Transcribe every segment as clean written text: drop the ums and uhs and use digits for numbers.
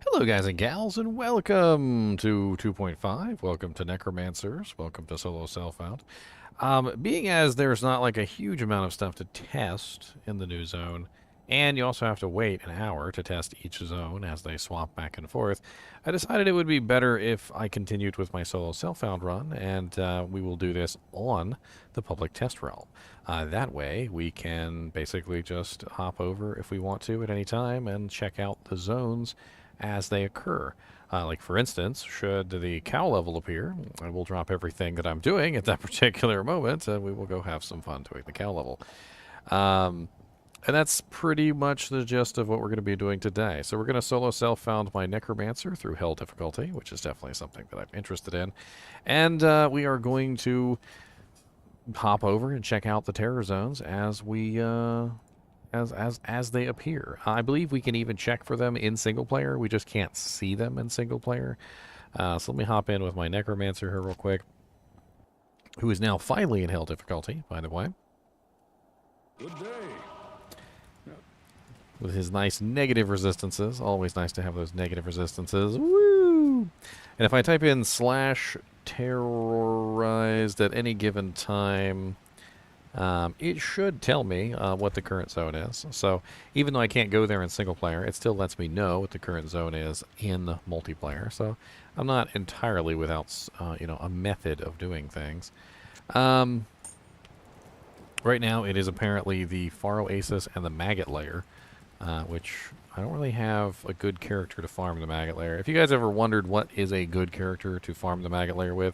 Hello, guys and gals, and welcome to 2.5. Welcome to Necromancers. Welcome to Solo Self-Found. Being as there's not like a huge amount of stuff to test in the new zone, and you also have to wait an hour to test each zone as they swap back and forth, I decided it would be better if I continued with my Solo Self-Found run, and we will do this on the public test realm. That way, we can basically just hop over if we want to at any time and check out the zones as they occur. Like, for instance, should the cow level appear, I will drop everything that I'm doing at that particular moment, and we will go have some fun doing the cow level. And that's pretty much the gist of what we're going to be doing today. So we're going to solo self-found my Necromancer through Hell difficulty, which is definitely something that I'm interested in. And we are going to hop over and check out the terror zones as we as they appear. I believe we can even check for them in single player. We just can't see them in single player. So let me hop in with my Necromancer here real quick, who is now finally in Hell difficulty, by the way. Good day. With his nice negative resistances. Always nice to have those negative resistances. Woo! And if I type in /terrorized at any given time, it should tell me what the current zone is. So even though I can't go there in single player, it still lets me know what the current zone is in multiplayer. So I'm not entirely without a method of doing things. Right now it is apparently the Far Oasis and the Maggot Layer, which I don't really have a good character to farm the Maggot Layer. If you guys ever wondered what is a good character to farm the Maggot Layer with,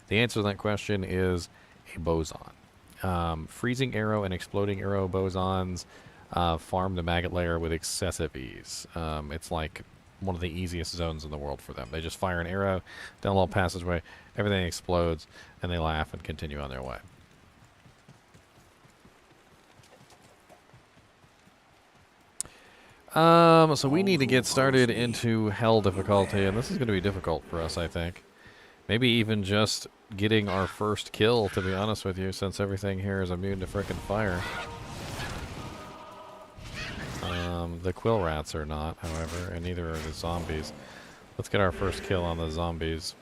the answer to that question is a Boson. Freezing Arrow and Exploding Arrow Bosons farm the Maggot Layer with excessive ease. It's like one of the easiest zones in the world for them. They just fire an arrow down a little passageway, everything explodes, and they laugh and continue on their way. So we need to get started into Hell difficulty, and this is going to be difficult for us, I think. Maybe even just getting our first kill, to be honest with you, since everything here is immune to frickin' fire. The quill rats are not, however, and neither are the zombies. Let's get our first kill on the zombies.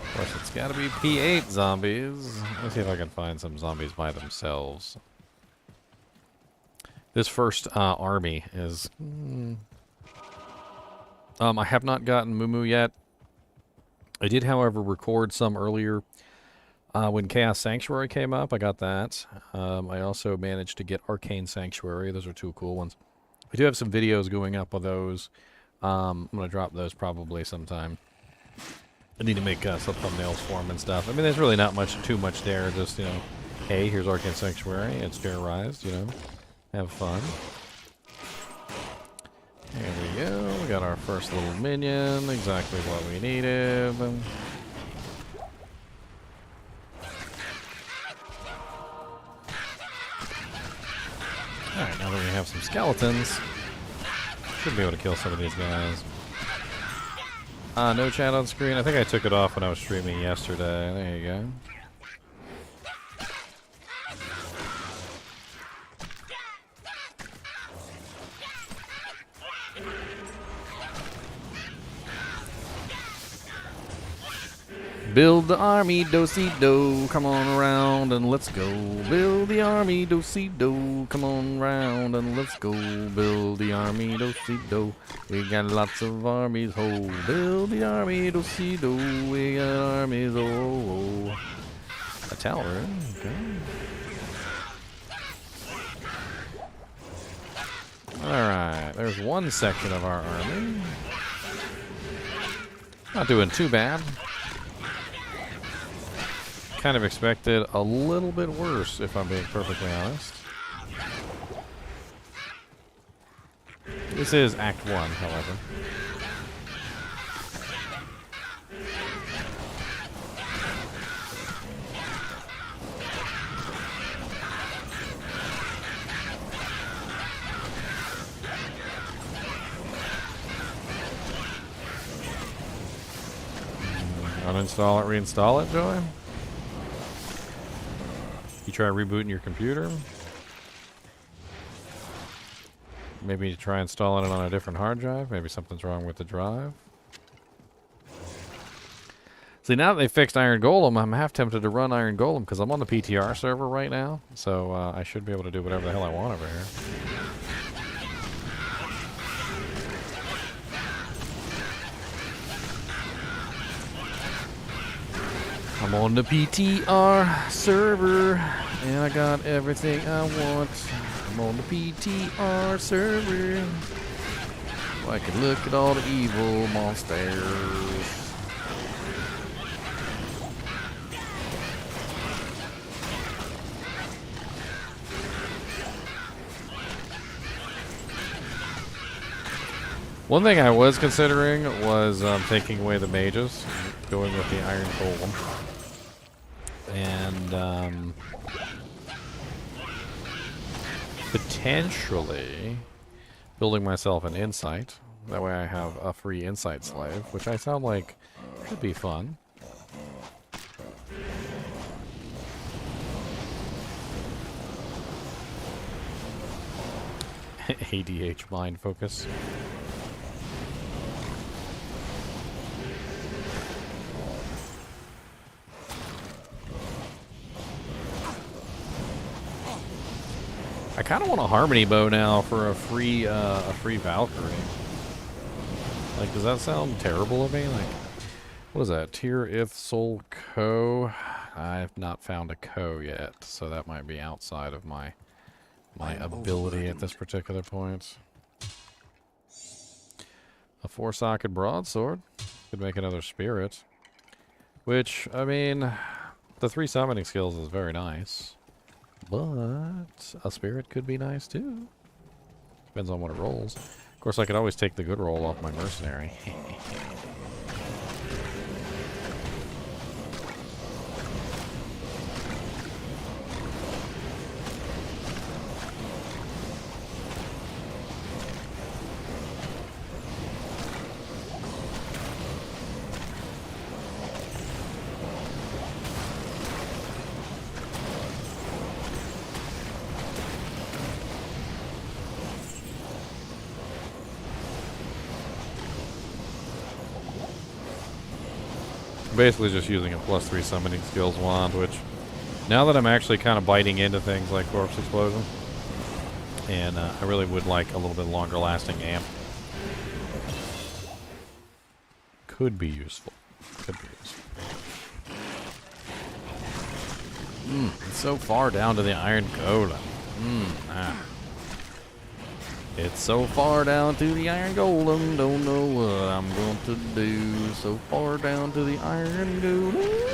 Of course, it's gotta be P8 zombies. Let's see if I can find some zombies by themselves. This first army is... I have not gotten Mumu yet. I did, however, record some earlier when Chaos Sanctuary came up. I got that. I also managed to get Arcane Sanctuary. Those are two cool ones. I do have some videos going up of those. I'm going to drop those probably sometime. I need to make some thumbnails for them and stuff. I mean, there's really not too much there. Just, hey, here's Arcane Sanctuary. It's terrorized, Have fun. There we go. We got our first little minion. Exactly what we needed. Alright, now that we have some skeletons, should be able to kill some of these guys. No chat on screen. I think I took it off when I was streaming yesterday. There you go. Build the army, do-si-do, come on around and let's go. Build the army, do-si-do, come on around and let's go. Build the army, do-si-do, we got lots of armies, ho. Build the army, do-si-do, we got armies, oh. A tower, okay. Alright, there's one section of our army. Not doing too bad. Kind of expected a little bit worse, if I'm being perfectly honest. This is Act 1, however. Uninstall it, reinstall it, Joey? You try rebooting your computer? maybe try installing it on a different hard drive. Maybe something's wrong with the drive. See, now that they fixed Iron Golem, I'm half tempted to run Iron Golem because I'm on the PTR server right now. So I should be able to do whatever the hell I want over here. I'm on the PTR server, and I got everything I want. I'm on the PTR server, so I can look at all the evil monsters. One thing I was considering was taking away the mages, going with the Iron Golem. And potentially building myself an insight. That way I have a free insight slave, which I sound like could be fun. ADH mind focus. I kind of want a harmony bow now for a free Valkyrie. Like, does that sound terrible of me? Like, what is that? Tier if soul co? I've not found a co yet, so that might be outside of my ability at this particular point. A 4-socket broadsword could make another spirit, which I mean, the 3 summoning skills is very nice. But a spirit could be nice too. Depends on what it rolls. Of course, I could always take the good roll off my mercenary. Basically just using a +3 summoning skills wand, which now that I'm actually kind of biting into things like Corpse Explosion, and I really would like a little bit longer lasting amp. Could be useful. Could be useful. It's so far down to the Iron Golem. It's so far down to the Iron Golem, don't know what I'm going to do. So far down to the Iron Golem.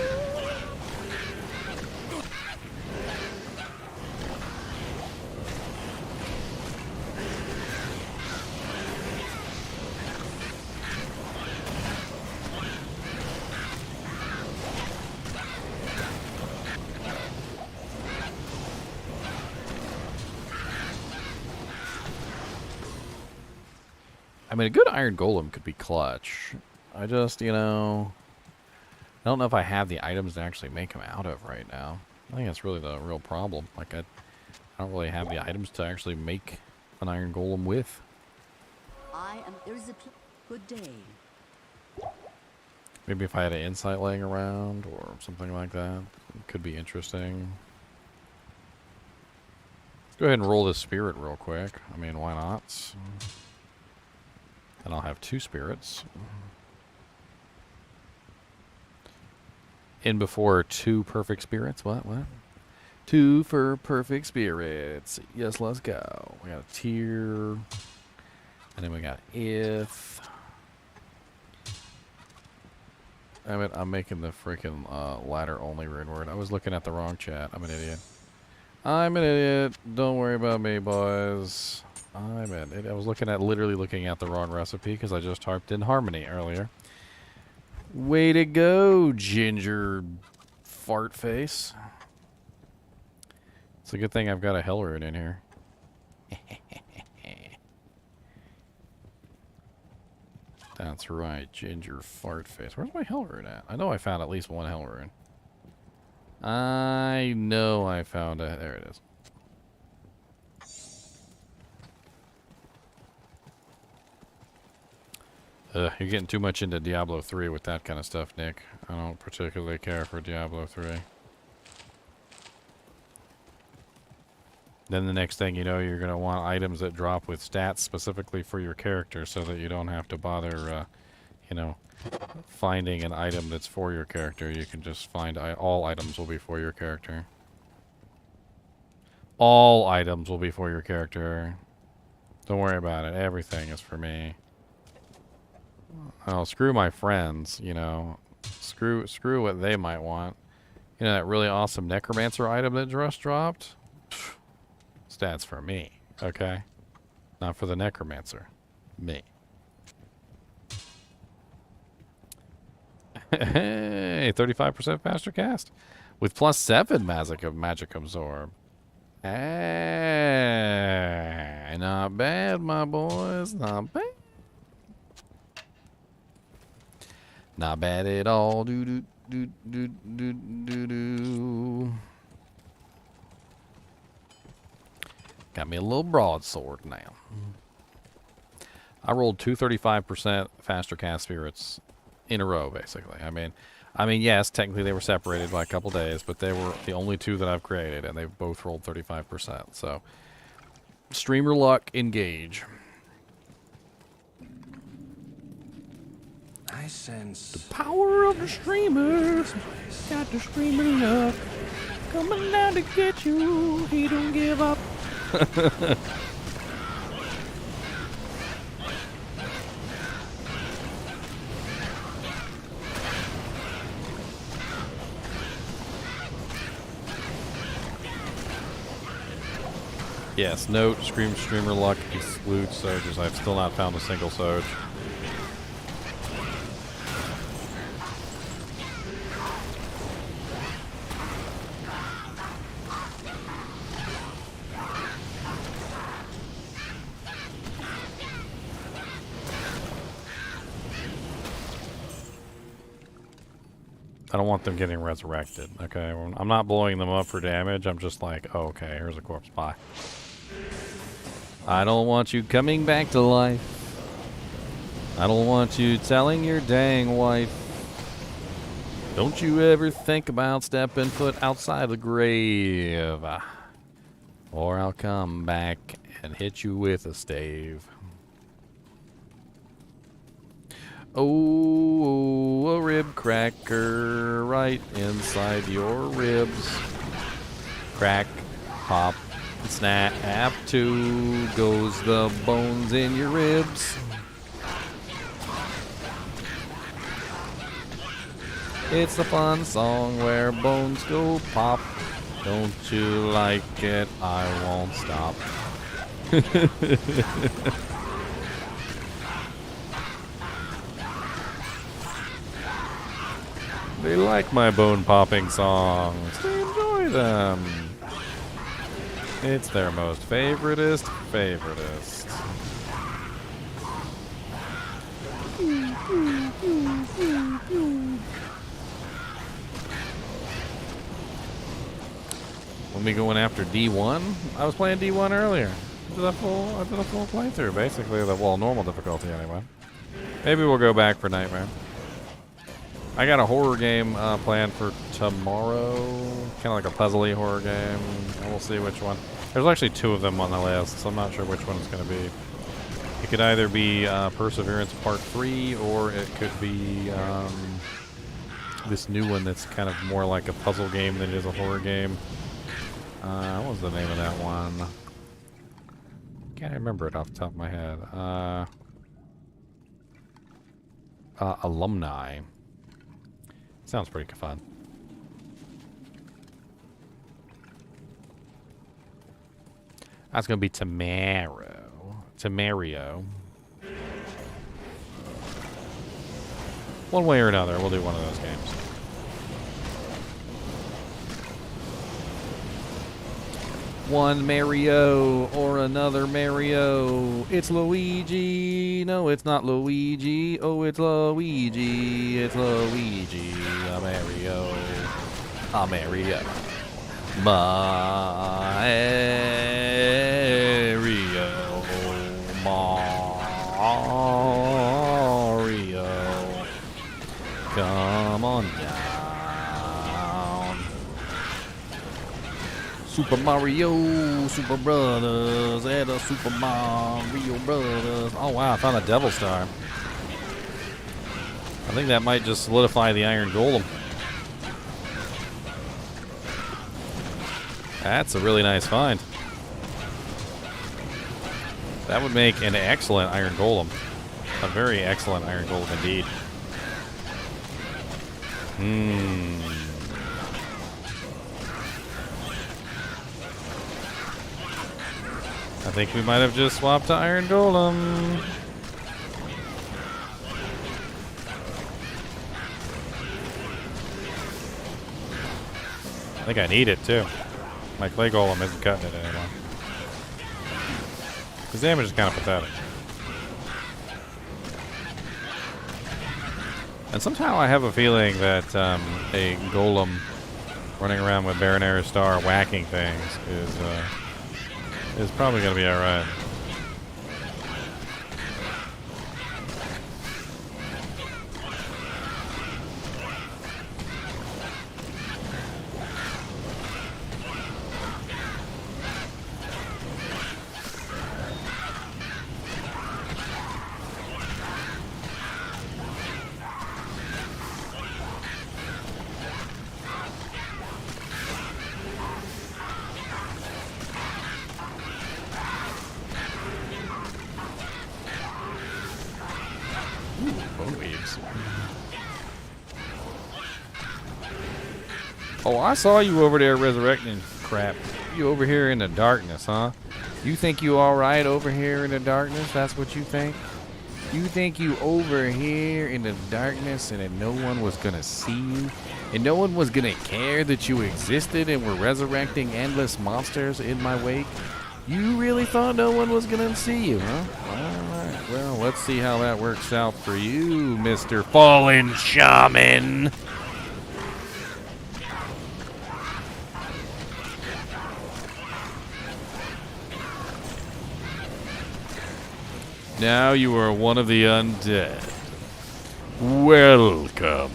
I mean, a good Iron Golem could be clutch. I just, you know, I don't know if I have the items to actually make them out of right now. I think that's really the real problem. Like, I don't really have the items to actually make an Iron Golem with. Good day. Maybe if I had an insight laying around or something like that, it could be interesting. Let's go ahead and roll this spirit real quick. I mean, why not? And I'll have 2 spirits. In before 2 perfect spirits. What? 2 for perfect spirits. Yes, let's go. We got a tier. And then we got if. I mean, I'm making the freaking ladder only rune word. I was looking at the wrong chat. I'm an idiot. I'm an idiot. Don't worry about me, boys. I'm an idiot. I was literally looking at the wrong recipe because I just harped in harmony earlier. Way to go, ginger fart face. It's a good thing I've got a hell rune in here. That's right, ginger fart face. Where's my hell rune at? I know I found at least 1 hell rune. I know I found it. There it is. You're getting too much into Diablo 3 with that kind of stuff, Nick. I don't particularly care for Diablo 3. Then the next thing you know, you're going to want items that drop with stats specifically for your character so that you don't have to bother, you know, finding an item that's for your character. You can just find all items will be for your character. All items will be for your character. Don't worry about it. Everything is for me. Oh, screw my friends, you know. Screw what they might want. You know that really awesome Necromancer item that just dropped? Stats for me, okay? Not for the Necromancer. Me. Hey, 35% faster cast. With +7 magic absorb. Hey, not bad, my boys. Not bad. Not bad at all. Do do do do do do do. Got me a little broadsword now. I rolled 235% faster cast spirits in a row, basically. I mean, yes, technically they were separated by a couple days, but they were the only two that I've created, and they both rolled 35%. So, streamer luck, engage. I sense The power of the streamer. Got the streamer luck. Coming down to get you. He don't give up. Yes, note, streamer luck excludes soldiers. I've still not found a single soldier. I don't want them getting resurrected, okay? I'm not blowing them up for damage. I'm just like, oh, okay, here's a corpse. Bye. I don't want you coming back to life. I don't want you telling your dang wife. Don't you ever think about stepping foot outside the grave. Or I'll come back and hit you with a stave. Oh, a rib cracker right inside your ribs. Crack, pop, snap, too goes the bones in your ribs. It's a fun song where bones go pop. Don't you like it? I won't stop. They like my bone-popping songs. They enjoy them. It's their most favoritist. When we going after D1? I was playing D1 earlier. I did a full playthrough, basically. Well, normal difficulty anyway. Maybe we'll go back for Nightmare. I got a horror game planned for tomorrow. Kind of like a puzzly horror game. And we'll see which one. There's actually two of them on the list, so I'm not sure which one it's going to be. It could either be Perseverance Part 3, or it could be this new one that's kind of more like a puzzle game than it is a horror game. What was the name of that one? Can't remember it off the top of my head. Alumni. Sounds pretty fun. That's gonna be tomorrow. Tomorrow. One way or another, we'll do one of those games. One Mario or another Mario. It's Luigi. No, it's not Luigi. Oh, it's Luigi. It's Luigi. A Mario. A Mario. Mario. Mario. Super Mario, Super Brothers, and a Super Mario Brothers. Oh wow, I found a Devil Star. I think that might just solidify the Iron Golem. That's a really nice find. That would make an excellent Iron Golem. A very excellent Iron Golem indeed. I think we might have just swapped to Iron Golem. I think I need it too. My clay golem isn't cutting it anymore. His damage is kind of pathetic. And somehow I have a feeling that a golem running around with Baronera Star whacking things is probably going to be alright. Oh, I saw you over there resurrecting crap. You over here in the darkness, huh? You think you alright over here in the darkness? That's what you think? You think you over here in the darkness and that no one was gonna see you? And no one was gonna care that you existed and were resurrecting endless monsters in my wake? You really thought no one was gonna see you, huh? Alright, well, let's see how that works out for you, Mr. Fallen Shaman. Now you are one of the undead. Welcome.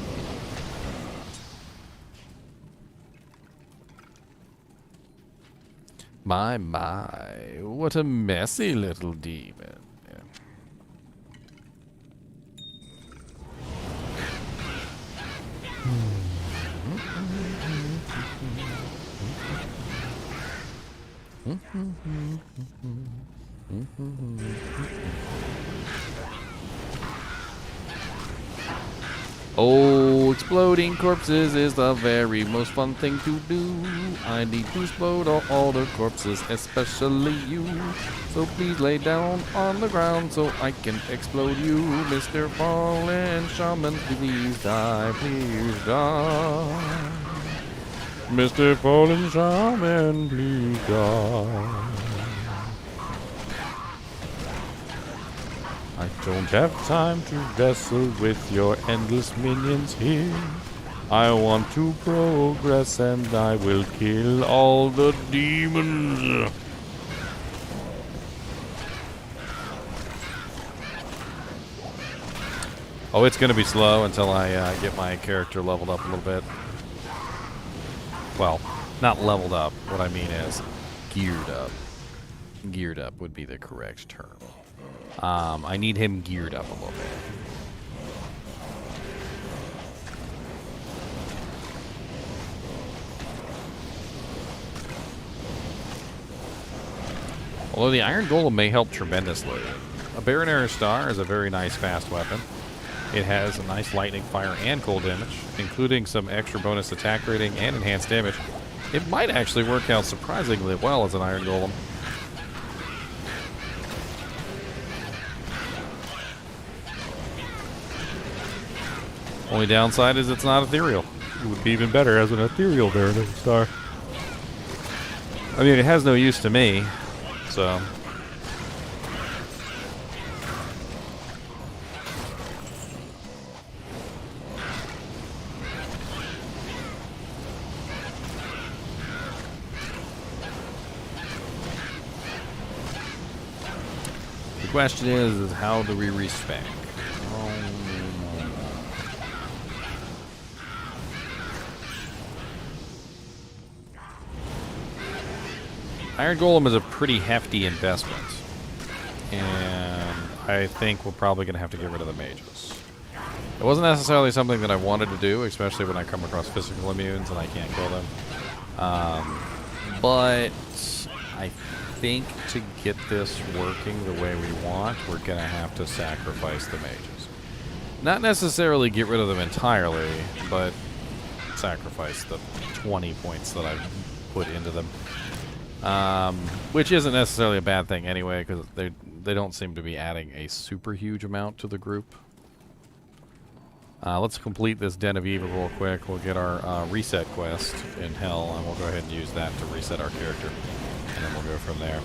My, what a messy little demon. Oh, exploding corpses is the very most fun thing to do. I need to explode all the corpses, especially you. So please lay down on the ground so I can explode you. Mr. Fallen Shaman, please die, please die. Mr. Fallen Shaman, please die. I don't have time to wrestle with your endless minions here. I want to progress and I will kill all the demons. Oh, it's going to be slow until I get my character leveled up a little bit. Well, not leveled up. What I mean is geared up. Geared up would be the correct term. I need him geared up a little bit. Although the Iron Golem may help tremendously. A Baronera Star is a very nice fast weapon. It has a nice lightning, fire, and cold damage, including some extra bonus attack rating and enhanced damage. It might actually work out surprisingly well as an Iron Golem. Only downside is it's not ethereal. It would be even better as an ethereal Baronera Star. I mean, it has no use to me, so... The question is how do we respec? Iron Golem is a pretty hefty investment. And I think we're probably going to have to get rid of the mages. It wasn't necessarily something that I wanted to do, especially when I come across physical immunes and I can't kill them. But I think to get this working the way we want, we're going to have to sacrifice the mages. Not necessarily get rid of them entirely, but sacrifice the 20 points that I've put into them. Which isn't necessarily a bad thing anyway, because they don't seem to be adding a super huge amount to the group. Let's complete this Den of Evil real quick. We'll get our reset quest in Hell, and we'll go ahead and use that to reset our character. And then we'll go from there.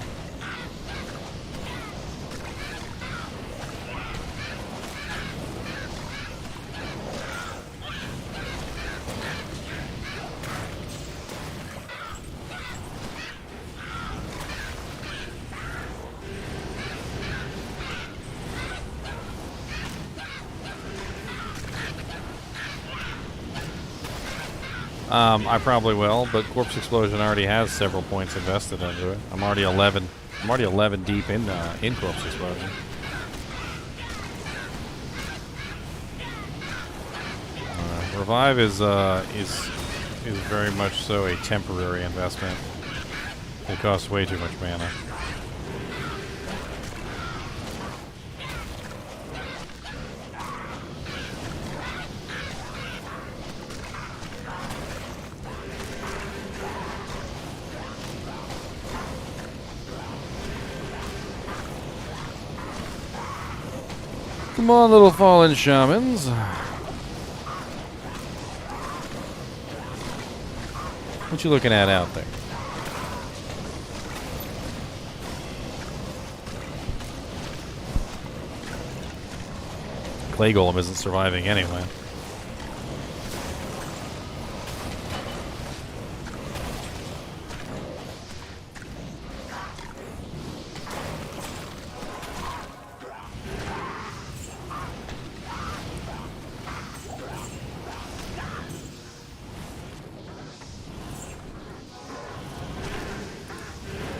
I probably will, but Corpse Explosion already has several points invested into it. I'm already 11 deep in Corpse Explosion. Revive is very much so a temporary investment. It costs way too much mana. Come on, little fallen shamans. What you looking at out there? Clay Golem isn't surviving anyway.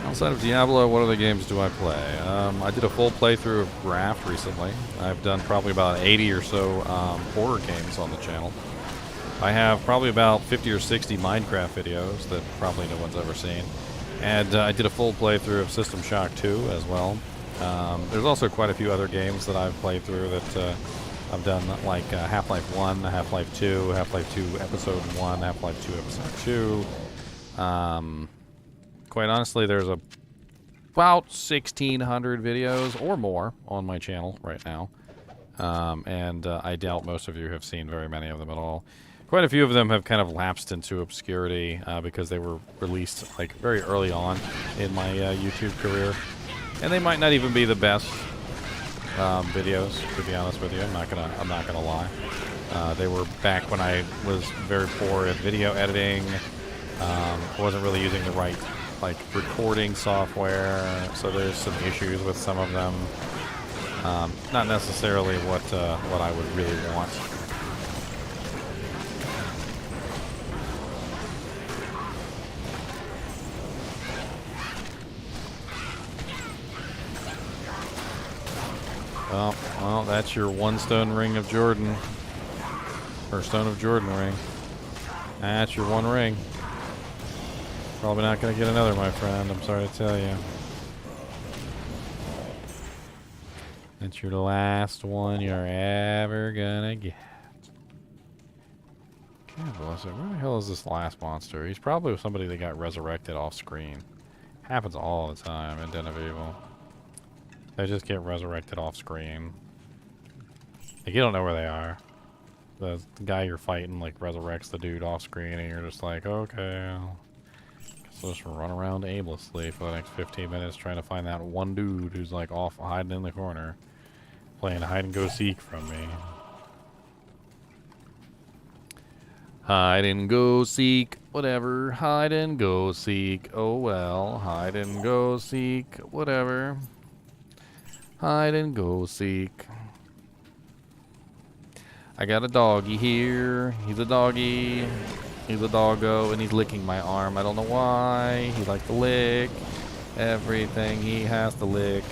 Outside of Diablo, what other games do I play? I did a full playthrough of Raft recently. I've done probably about 80 or so horror games on the channel. I have probably about 50 or 60 Minecraft videos that probably no one's ever seen. And I did a full playthrough of System Shock 2 as well. There's also quite a few other games that I've played through that I've done, like Half-Life 1, Half-Life 2, Half-Life 2 Episode 1, Half-Life 2 Episode 2. Quite honestly, there's about 1,600 videos or more on my channel right now. And I doubt most of you have seen very many of them at all. Quite a few of them have kind of lapsed into obscurity because they were released like very early on in my YouTube career. And they might not even be the best videos, to be honest with you. I'm not gonna lie. They were back when I was very poor at video editing. Wasn't really using the right recording software, so there's some issues with some of them. Not necessarily what I would really want. Well, that's your one stone ring of Jordan. Or Stone of Jordan ring. That's your one ring. Probably not going to get another, my friend. I'm sorry to tell you. That's your last one you're ever going to get. God bless it. Where the hell is this last monster? He's probably somebody that got resurrected off screen. Happens all the time in Den of Evil. They just get resurrected off screen. Like, you don't know where they are. The guy you're fighting, resurrects the dude off screen, and you're just like, okay. So just run around aimlessly for the next 15 minutes trying to find that one dude who's off hiding in the corner, playing hide and go seek from me. Hide and go seek, whatever. Hide and go seek, oh well. Hide and go seek, whatever. Hide and go seek. I got a doggy here. He's a doggy. He's a doggo, and he's licking my arm. I don't know why. He likes to lick everything he has to lick.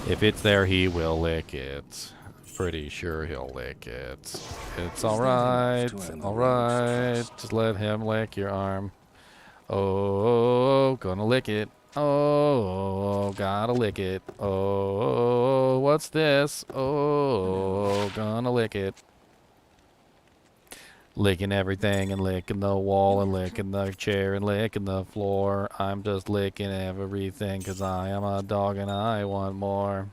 If it's there, he will lick it. Pretty sure he'll lick it. It's alright. Alright. Just let him lick your arm. Oh, gonna lick it. Oh, gotta lick it. Oh, what's this? Oh, gonna lick it. Licking everything and licking the wall and licking the chair and licking the floor. I'm just licking everything because I am a dog and I want more.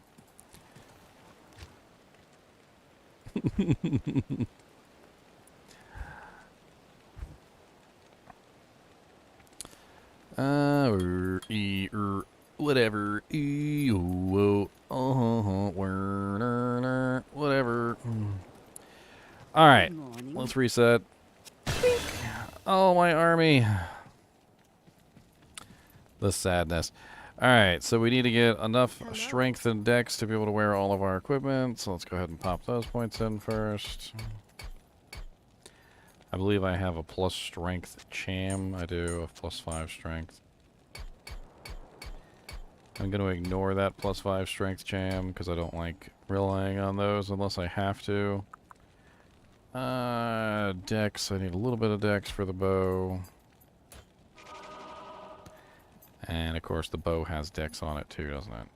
Whatever. Whatever. Alright, let's reset. Oh, my army. The sadness. Alright, so we need to get enough strength and dex to be able to wear all of our equipment. So let's go ahead and pop those points in first. I believe I have a plus strength cham. I do, a plus 5 strength. I'm going to ignore that plus 5 strength cham because I don't like relying on those unless I have to. Dex. I need a little bit of dex for the bow. And of course the bow has dex on it too, doesn't it?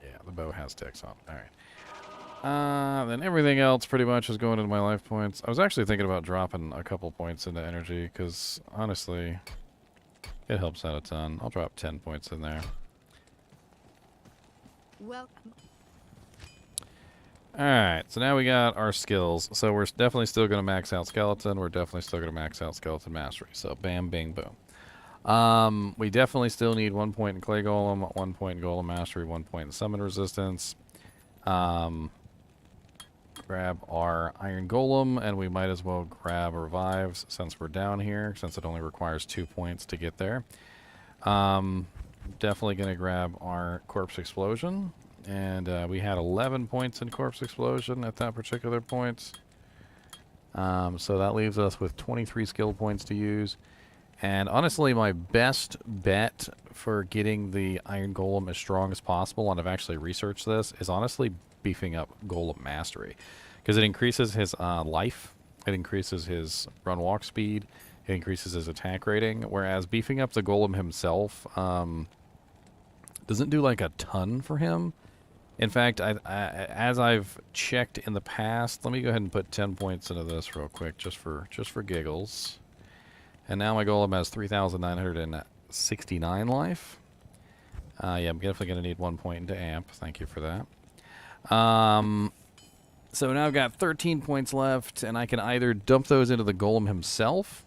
Yeah, the bow has dex on it. Alright. Then everything else pretty much is going into my life points. I was actually thinking about dropping a couple points into energy because honestly, it helps out a ton. I'll drop 10 points in there. Welcome. Alright, so now we got our skills. So we're definitely still going to max out Skeleton. We're definitely still going to max out Skeleton Mastery. So bam, bing, boom. We definitely still need 1 point in Clay Golem, 1 point in Golem Mastery, 1 point in Summon Resistance. Grab our Iron Golem, and we might as well grab Revives since we're down here, since it only requires 2 points to get there. Definitely going to grab our Corpse Explosion. And we had 11 points in Corpse Explosion at that particular point. So that leaves us with 23 skill points to use. And honestly, my best bet for getting the Iron Golem as strong as possible, and I've actually researched this, is honestly beefing up Golem Mastery. Because it increases his life, it increases his run-walk speed, it increases his attack rating, whereas beefing up the Golem himself doesn't do like a ton for him. In fact, as I've checked in the past, let me go ahead and put 10 points into this real quick, just for giggles. And now my Golem has 3,969 life. Yeah, I'm definitely going to need 1 point into Amp. Thank you for that. So now I've got 13 points left, and I can either dump those into the Golem himself,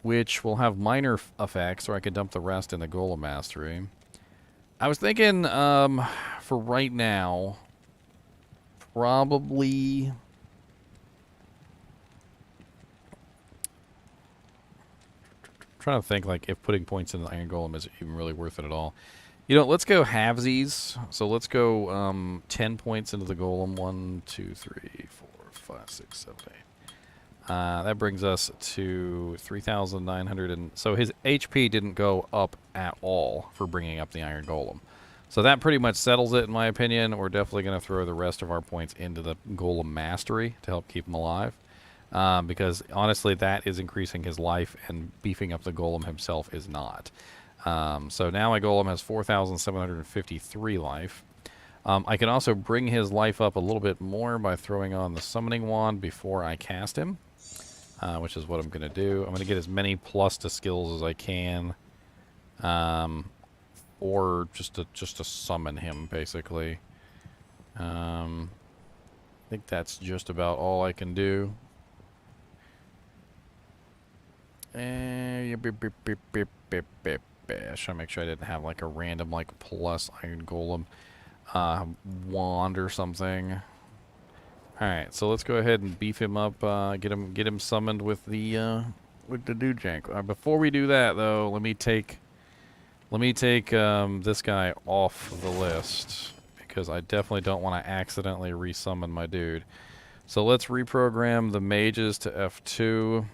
which will have minor effects, or I could dump the rest in the Golem Mastery. I was thinking, for right now, probably... trying to think, like, if putting points in the Iron Golem is even really worth it at all. You know, let's go halvesies. So let's go 10 points into the Golem. 1, 2, 3, 4, 5, 6, 7, 8. That brings us to 3,900. And so his HP didn't go up at all for bringing up the Iron Golem. So that pretty much settles it, in my opinion. We're definitely going to throw the rest of our points into the Golem Mastery to help keep him alive. Because, honestly, that is increasing his life, and beefing up the Golem himself is not. So now my Golem has 4,753 life. I can also bring his life up a little bit more by throwing on the Summoning Wand before I cast him, which is what I'm going to do. I'm going to get as many plus to skills as I can, or just to summon him, basically. I think that's just about all I can do. Just trying to make sure I didn't have like a random like plus Iron Golem wand or something. Alright, so let's go ahead and beef him up, get him summoned with the Dewjank. Before we do that though, let me take this guy off the list, because I definitely don't want to accidentally resummon my dude. So let's reprogram the mages to F2.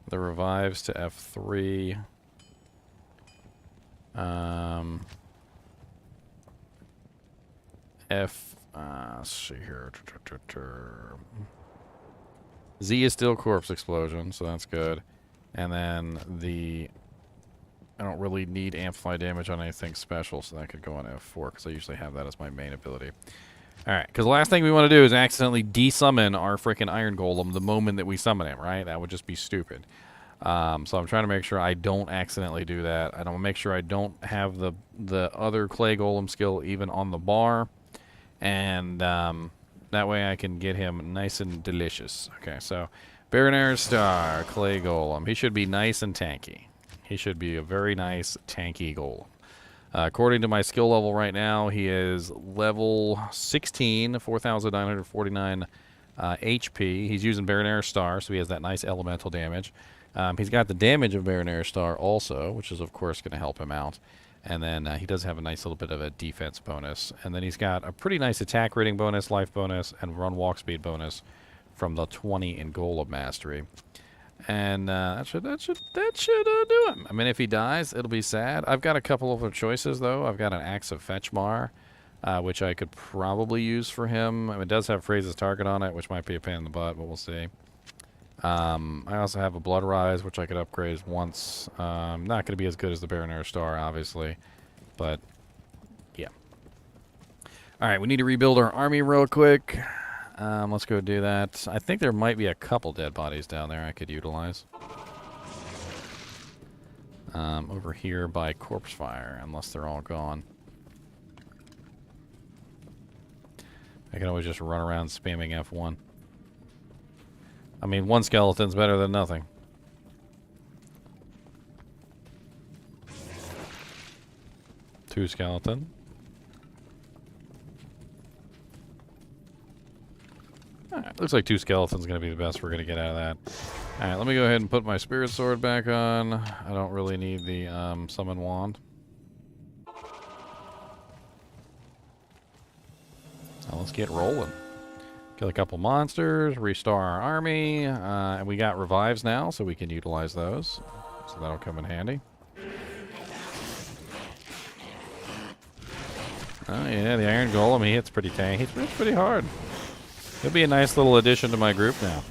The revives to F3. Let's see here. Z is still corpse explosion, so that's good. And then I don't really need amplify damage on anything special, so that could go on F4, because I usually have that as my main ability. Alright, because the last thing we want to do is accidentally desummon our freaking Iron Golem the moment that we summon him, right? That would just be stupid. So I'm trying to make sure I don't accidentally do that. I don't make sure I don't have the other Clay Golem skill even on the bar. And that way I can get him nice and delicious. Okay, so Baronair Star, Clay Golem. He should be nice and tanky. He should be a very nice, tanky golem. According to my skill level right now, he is level 16, 4,949 HP. He's using Baronair Star, so he has that nice elemental damage. He's got the damage of Baronair Star also, which is, of course, going to help him out. And then he does have a nice little bit of a defense bonus. And then he's got a pretty nice attack rating bonus, life bonus, and run walk speed bonus from the 20 in Golem Mastery. And that should do him. I mean, if he dies, it'll be sad. I've got a couple of other choices, though. I've got an Axe of Fetchmar, which I could probably use for him. I mean, it does have Phrase's Target on it, which might be a pain in the butt, but we'll see. I also have a Blood Rise, which I could upgrade once. Not going to be as good as the Baronair Star, obviously, but yeah. All right, we need to rebuild our army real quick. Let's go do that. I think there might be a couple dead bodies down there I could utilize. Over here by Corpse Fire, unless they're all gone. I can always just run around spamming F1. I mean, one skeleton's better than nothing. Two skeleton. Alright, looks like two skeletons going to be the best we're going to get out of that. Alright, let me go ahead and put my Spirit Sword back on. I don't really need the Summon Wand. Now let's get rolling. Kill a couple monsters, restore our army, and we got revives now, so we can utilize those. So that'll come in handy. Oh yeah, the Iron Golem, he hits pretty tank. He hits pretty hard. He'll be a nice little addition to my group now.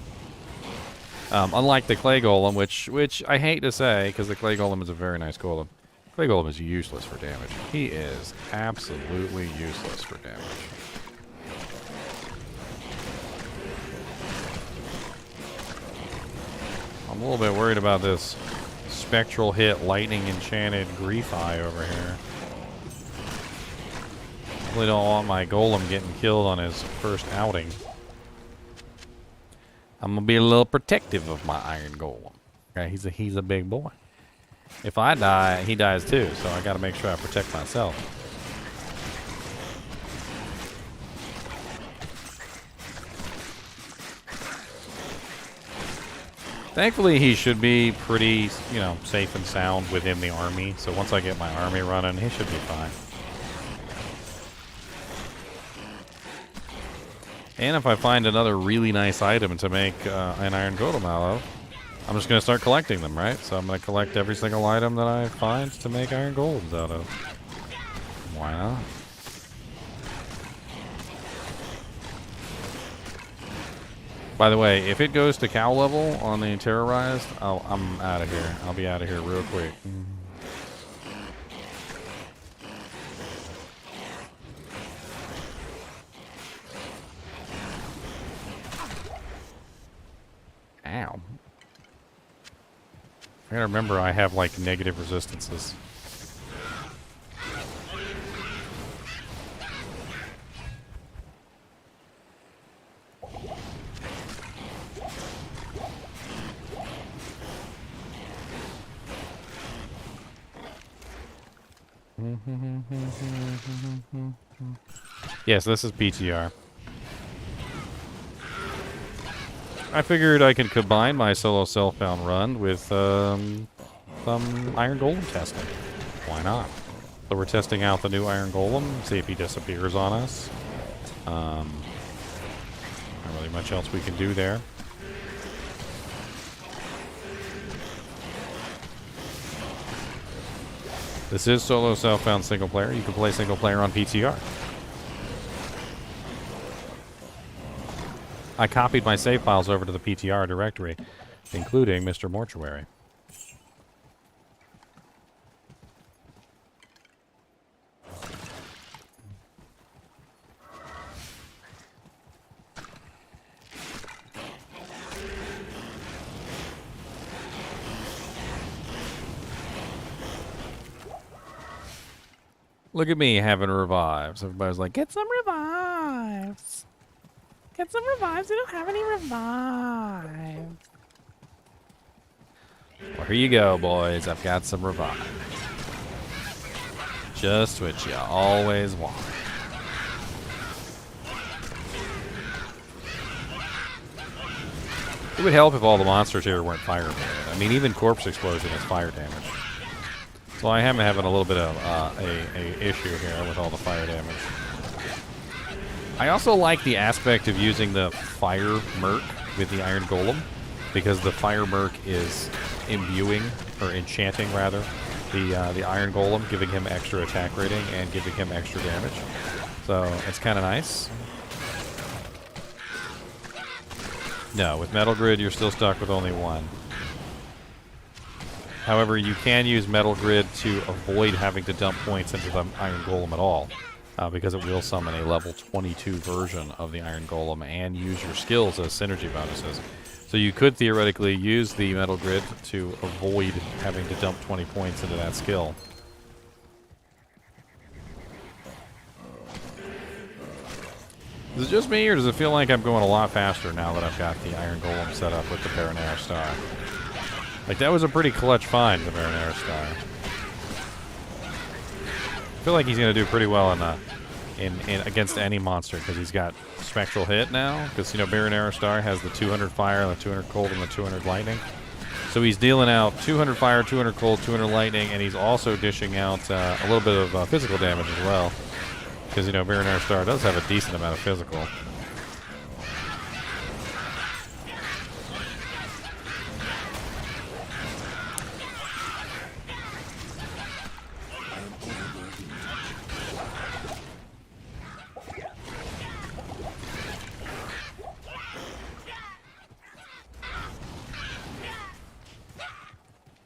Unlike the Clay Golem, which I hate to say, because the Clay Golem is a very nice golem. Clay Golem is useless for damage. He is absolutely useless for damage. I'm a little bit worried about this spectral hit, lightning enchanted Grief Eye over here. Really don't want my golem getting killed on his first outing. I'm gonna be a little protective of my Iron Golem. Okay, he's a big boy. If I die, he dies too, so I gotta make sure I protect myself. Thankfully, he should be pretty, safe and sound within the army. So once I get my army running, he should be fine. And if I find another really nice item to make an Iron Golem out of, I'm just going to start collecting them, right? So I'm going to collect every single item that I find to make Iron Golems out of. Why not? By the way, if it goes to cow level on the terrorized, I'm out of here. I'll be out of here real quick. Ow. I gotta remember I have like negative resistances. Yes, this is BTR. I figured I could combine my solo self-bound run with some Iron Golem testing. Why not? So we're testing out the new Iron Golem, see if he disappears on us. Not really much else we can do there. This is solo self-found single player. You can play single player on PTR. I copied my save files over to the PTR directory, including Mr. Mortuary. Look at me having revives. Everybody's like, get some revives. Get some revives. We don't have any revives. Well, here you go, boys. I've got some revives. Just what you always want. It would help if all the monsters here weren't fire related. I mean, even corpse explosion is fire damage. So I am having a little bit of a issue here with all the fire damage. I also like the aspect of using the fire merc with the iron golem, because the fire merc is imbuing, or enchanting rather, the iron golem, giving him extra attack rating and giving him extra damage. So it's kind of nice. No, with Metal Grid you're still stuck with only one. However, you can use Metal Grid to avoid having to dump points into the Iron Golem at all, because it will summon a level 22 version of the Iron Golem and use your skills as synergy bonuses. So you could theoretically use the Metal Grid to avoid having to dump 20 points into that skill. Is it just me, or does it feel like I'm going a lot faster now that I've got the Iron Golem set up with the Baronera Star? Like, that was a pretty clutch find, the Baronera Star. I feel like he's going to do pretty well in against any monster, because he's got Spectral Hit now. Because, you know, Baronera Star has the 200 fire, the 200 cold, and the 200 lightning. So he's dealing out 200 fire, 200 cold, 200 lightning, and he's also dishing out a little bit of physical damage as well. Because, you know, Baronera Star does have a decent amount of physical.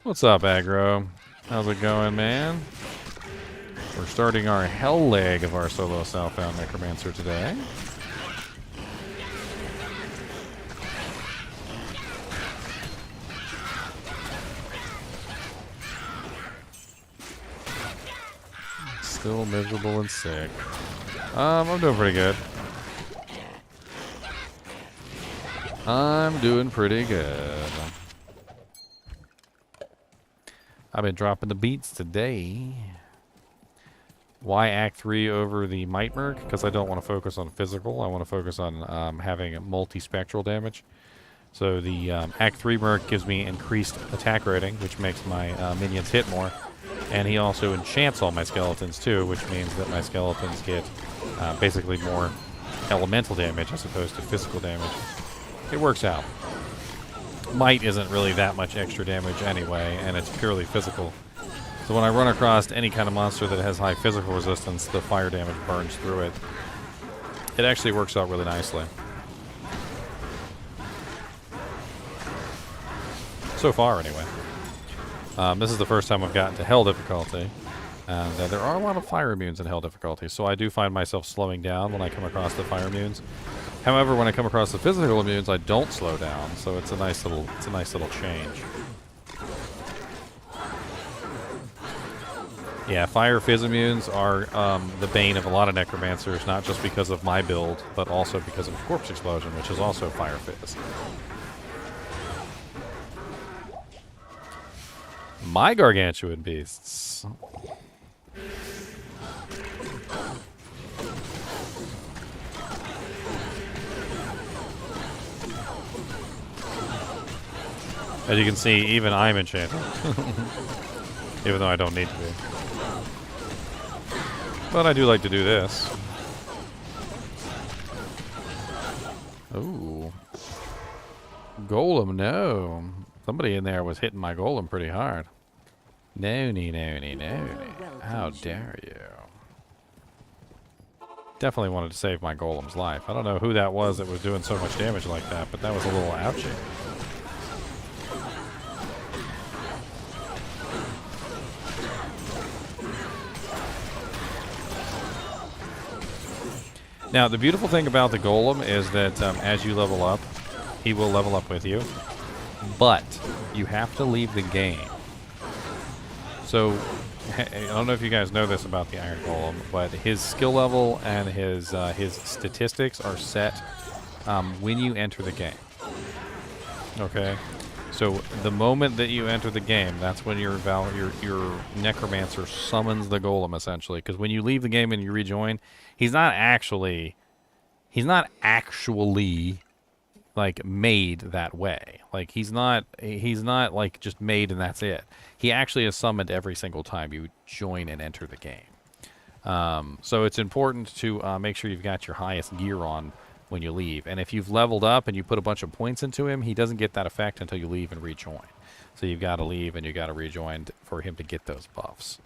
What's up, aggro? How's it going, man? We're starting our hell leg of our solo southbound Necromancer today. Still miserable and sick. I'm doing pretty good. I'm doing pretty good. I've been dropping the beats today. Why Act 3 over the Might Merc? Because I don't want to focus on physical. I want to focus on having multi-spectral damage. So the Act 3 Merc gives me increased attack rating, which makes my minions hit more. And he also enchants all my skeletons too, which means that my skeletons get basically more elemental damage as opposed to physical damage. It works out. Might isn't really that much extra damage anyway, and it's purely physical. So when I run across any kind of monster that has high physical resistance, the fire damage burns through it. It actually works out really nicely. So far, anyway. This is the first time I've gotten to Hell difficulty, and there are a lot of fire immunes in Hell difficulty, so I do find myself slowing down when I come across the fire immunes. However, when I come across the physical immunes, I don't slow down, so it's a nice little change. Yeah, fire phys immunes are the bane of a lot of necromancers, not just because of my build, but also because of corpse explosion, which is also fire phys. My gargantuan beasts. As you can see, even I'm enchanted. Even though I don't need to be. But I do like to do this. Ooh. Golem, no. Somebody in there was hitting my golem pretty hard. No, no. How dare you? Definitely wanted to save my golem's life. I don't know who that was doing so much damage like that, but that was a little ouchy. Now, the beautiful thing about the golem is that as you level up, he will level up with you. But you have to leave the game. So, I don't know if you guys know this about the Iron Golem, but his skill level and his statistics are set when you enter the game. Okay? So, the moment that you enter the game, that's when your Necromancer summons the Golem, essentially. Because when you leave the game and you rejoin, he's not actually like made that way. Like he's not like just made and that's it. He actually is summoned every single time you join and enter the game. So it's important to make sure you've got your highest gear on when you leave. And if you've leveled up and you put a bunch of points into him, he doesn't get that effect until you leave and rejoin. So you've got to leave and you've got to rejoin for him to get those buffs.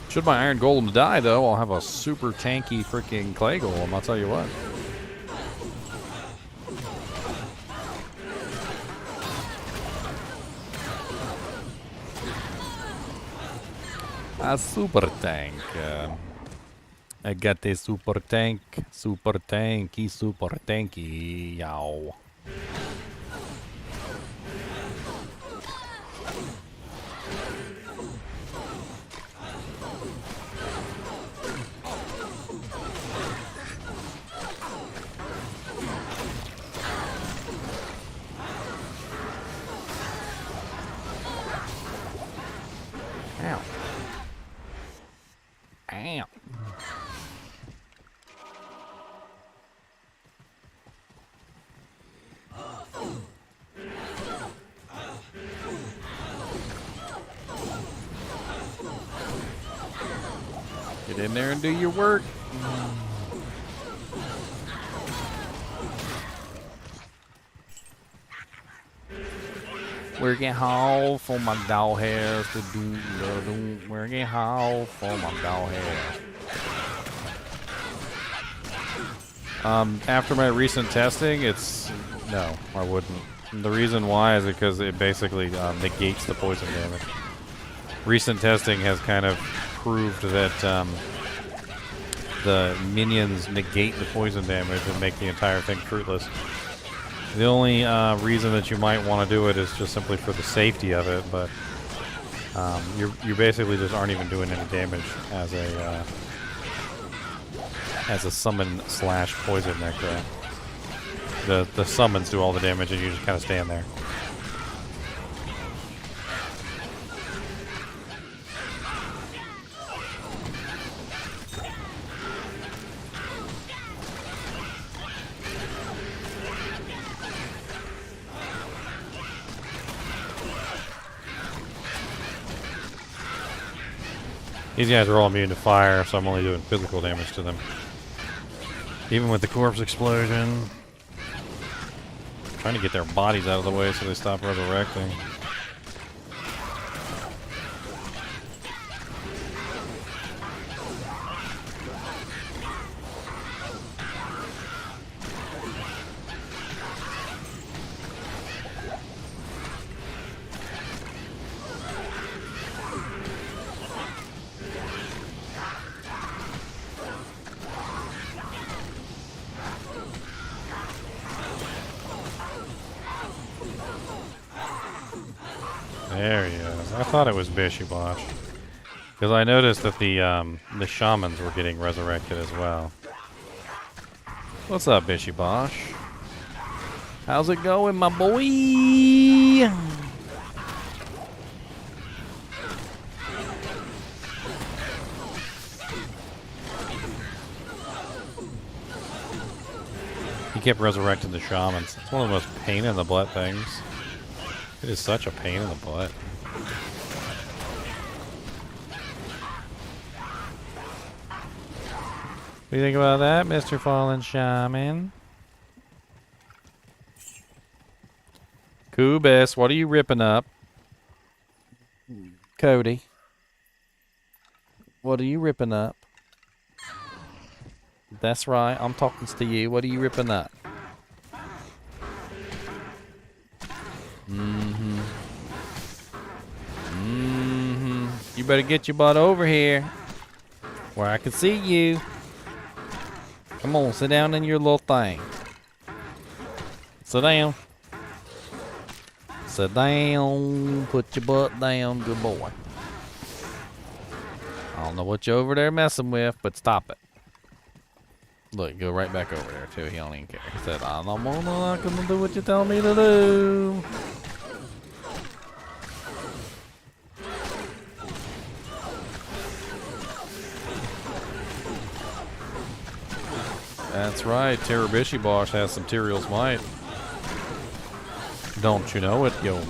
Should my Iron Golem die, though, I'll have a super tanky freaking Clay Golem, I'll tell you what. A super tank. I got a super tanky, super tanky, yow. Ow. Ow. Get in there and do your work. Working hard for my dog hairs to do. Working hard for my dog hairs. After my recent testing, no, I wouldn't. The reason why is because it basically negates the poison damage. Recent testing has kind of proved that the minions negate the poison damage and make the entire thing fruitless. The only reason that you might want to do it is just simply for the safety of it, but you basically just aren't even doing any damage as a summon / poison necro. The summons do all the damage and you just kind of stand there. These guys are all immune to fire, so I'm only doing physical damage to them. Even with the corpse explosion. I'm trying to get their bodies out of the way so they stop resurrecting. There he is. I thought it was Bishy-Bosh. Because I noticed that the shamans were getting resurrected as well. What's up, Bishy-Bosh? How's it going, my boy? He kept resurrecting the shamans. It's one of the most pain in the butt things. It is such a pain in the butt. What do you think about that, Mr. Fallen Shaman? Kubis, what are you ripping up? Cody. What are you ripping up? That's right, I'm talking to you. What are you ripping up? Mm-hmm. Mm-hmm. You better get your butt over here where I can see you. Come on, sit down in your little thing. Sit down. Sit down. Put your butt down, good boy. I don't know what you're over there messing with, but stop it. Look, go right back over there, too. He don't even care. He said, I'm not gonna do what you tell me to do. That's right, Terabishi Bosch has some Tyrael's might. Don't you know it, yo?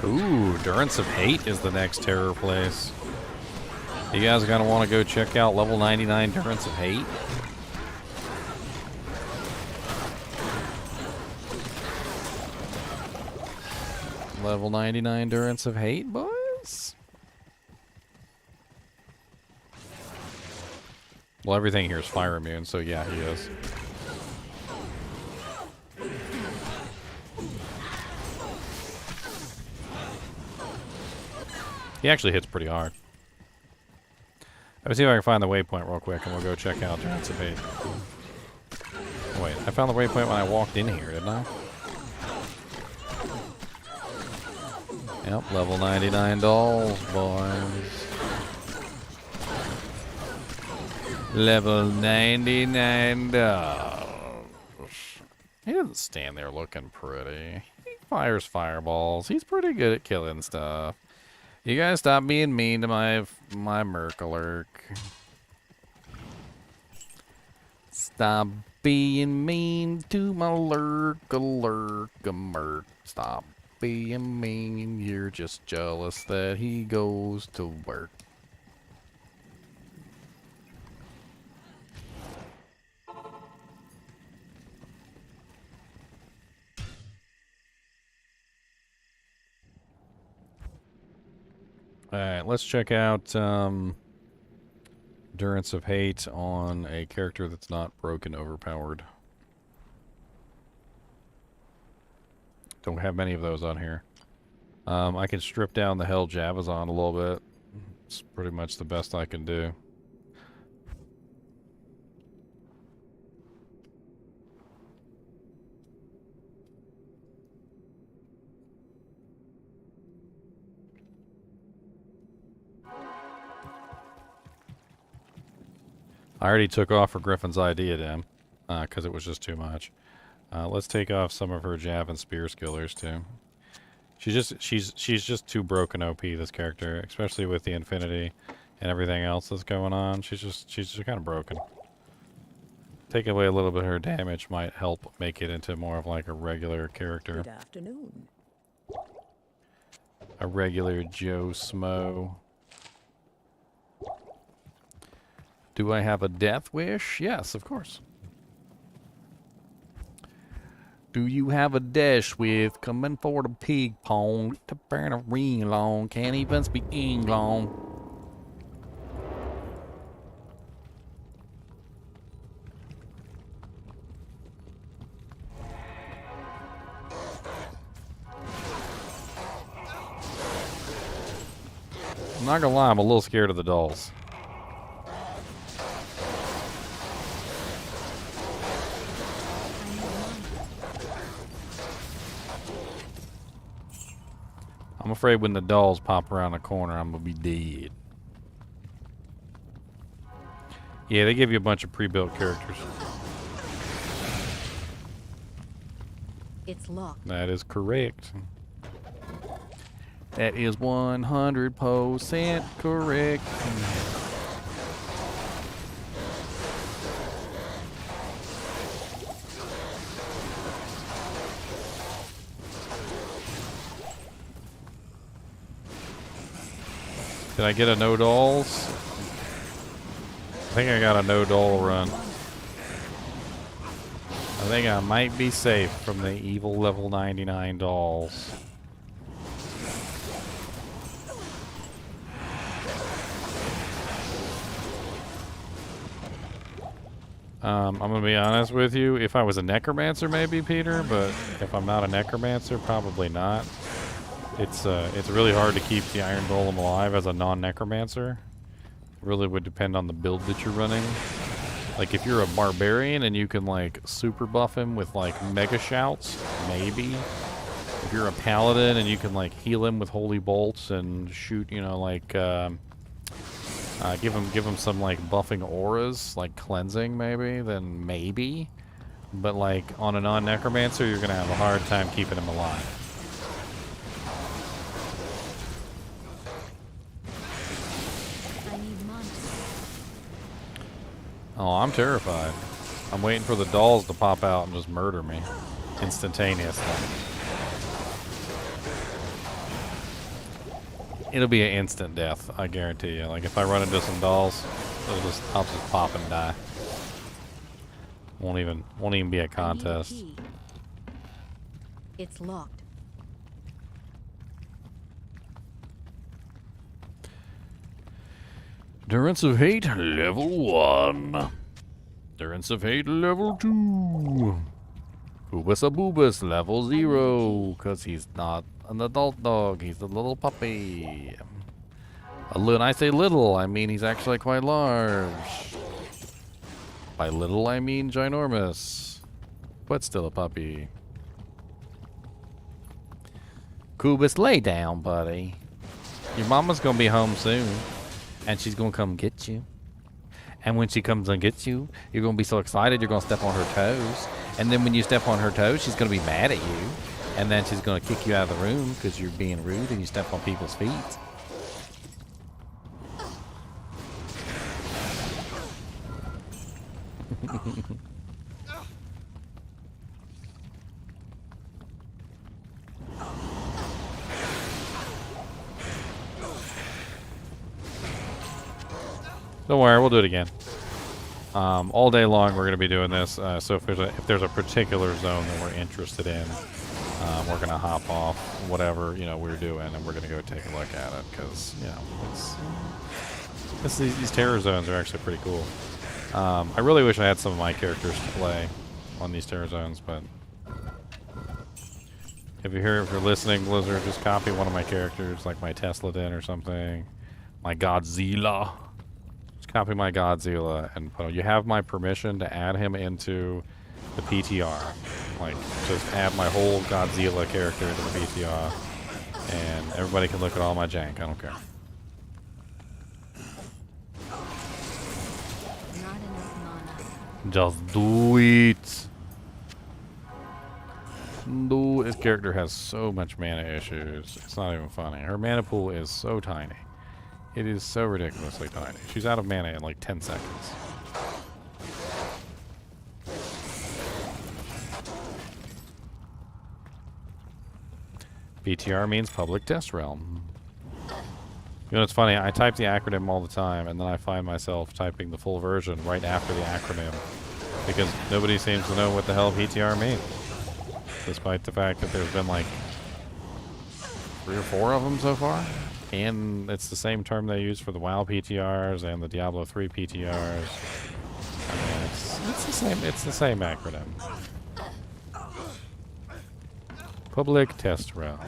Ooh, Durance of Hate is the next terror place. You guys are gonna want to go check out level 99 Durance of Hate. Level 99 Durance of Hate, boys. Well, everything here is fire immune, so yeah, he is. He actually hits pretty hard. Let me see if I can find the waypoint real quick, and we'll go check out Durance of Hate. Oh, wait, I found the waypoint when I walked in here, didn't I? Yep, level 99 dolls, boys. Level 99 dolls. He doesn't stand there looking pretty. He fires fireballs. He's pretty good at killing stuff. You guys stop being mean to my Merkalurk. Stop being mean to my Lurkalurk-a-Merk. Stop being mean. You're just jealous that he goes to work. Alright, let's check out Durance of Hate on a character that's not broken overpowered. Don't have many of those on here. I can strip down the Hell Javazon a little bit. It's pretty much the best I can do. I already took off her Griffin's idea to him, because it was just too much. Let's take off some of her Jav and Spear skillers too. She's just too broken OP, this character, especially with the Infinity and everything else that's going on. She's just kind of broken. Taking away a little bit of her damage might help make it into more of like a regular character. Good afternoon. A regular Joe Smo. Do I have a death wish? Yes, of course. Do you have a dash with coming for the pig pong? To burn a ring long, can't even speak English. I'm not gonna lie, I'm a little scared of the dolls. I'm afraid when the dolls pop around the corner, I'm gonna be dead. Yeah, they give you a bunch of pre-built characters. It's locked. That is correct. That is 100% correct. Did I get a no dolls? I think I got a no doll run. I think I might be safe from the evil level 99 dolls. I'm gonna be honest with you. If I was a necromancer, maybe, Peter, but if I'm not a necromancer, probably not. It's really hard to keep the Iron Golem alive as a non-necromancer. It really would depend on the build that you're running. Like, if you're a barbarian and you can, like, super buff him with, like, mega shouts, maybe. If you're a paladin and you can, like, heal him with holy bolts and shoot, you know, like, give him some, like, buffing auras, like cleansing, maybe, then maybe. But, like, on a non-necromancer, you're gonna have a hard time keeping him alive. Oh, I'm terrified. I'm waiting for the dolls to pop out and just murder me instantaneously. It'll be an instant death, I guarantee you. Like, if I run into some dolls, I'll just pop and die. Won't even be a contest. It's locked. Durance of Hate, level 1. Durance of Hate, level 2. Boobus a Boobus, level 0. Because he's not an adult dog, he's a little puppy. When I say little, I mean he's actually quite large. By little, I mean ginormous. But still a puppy. Kubus, lay down, buddy. Your mama's gonna be home soon. And she's gonna come get you. And when she comes and gets you, you're gonna be so excited you're gonna step on her toes. And then when you step on her toes, she's gonna be mad at you. And then she's gonna kick you out of the room because you're being rude and you step on people's feet. Don't worry, we'll do it again. All day long we're going to be doing this, so if there's a particular zone that we're interested in, we're going to hop off whatever, you know, we're doing, and we're going to go take a look at it, because, you know, these terror zones are actually pretty cool. I really wish I had some of my characters to play on these terror zones, but if you're listening, Blizzard, just copy one of my characters, like my Tesla Den or something, my Godzilla. Copy my Godzilla and put. You have my permission to add him into the PTR. Like, just add my whole Godzilla character into the PTR, and everybody can look at all my jank. I don't care. Not enough mana. Just do it. This character has so much mana issues. It's not even funny. Her mana pool is so tiny. It is so ridiculously tiny. She's out of mana in like 10 seconds. BTR means Public Test Realm. You know, it's funny, I type the acronym all the time, and then I find myself typing the full version right after the acronym, because nobody seems to know what the hell BTR means, despite the fact that there's been like 3 or 4 of them so far. And it's the same term they use for the WoW PTRs and the Diablo 3 PTRs. I mean, it's the same acronym. Public Test Realm.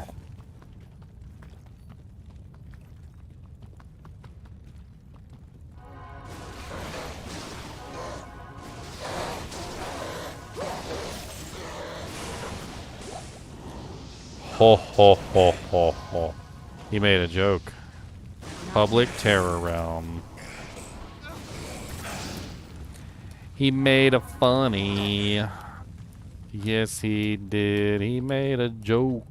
Ho ho ho ho ho. He made a joke. Public Terror Realm. He made a funny. Yes, he did. He made a joke.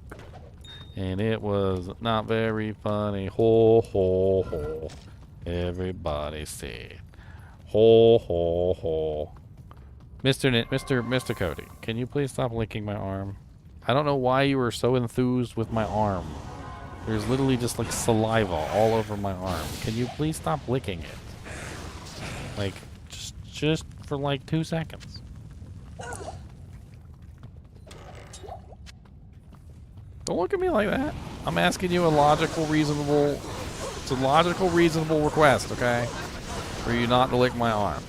And it was not very funny. Ho, ho, ho. Everybody said. Ho, ho, ho. Mr. Cody, can you please stop licking my arm? I don't know why you were so enthused with my arm. There's literally just like saliva all over my arm. Can you please stop licking it? Like, just for like 2 seconds. Don't look at me like that. I'm asking you a logical, reasonable... It's a logical, reasonable request, okay? For you not to lick my arm.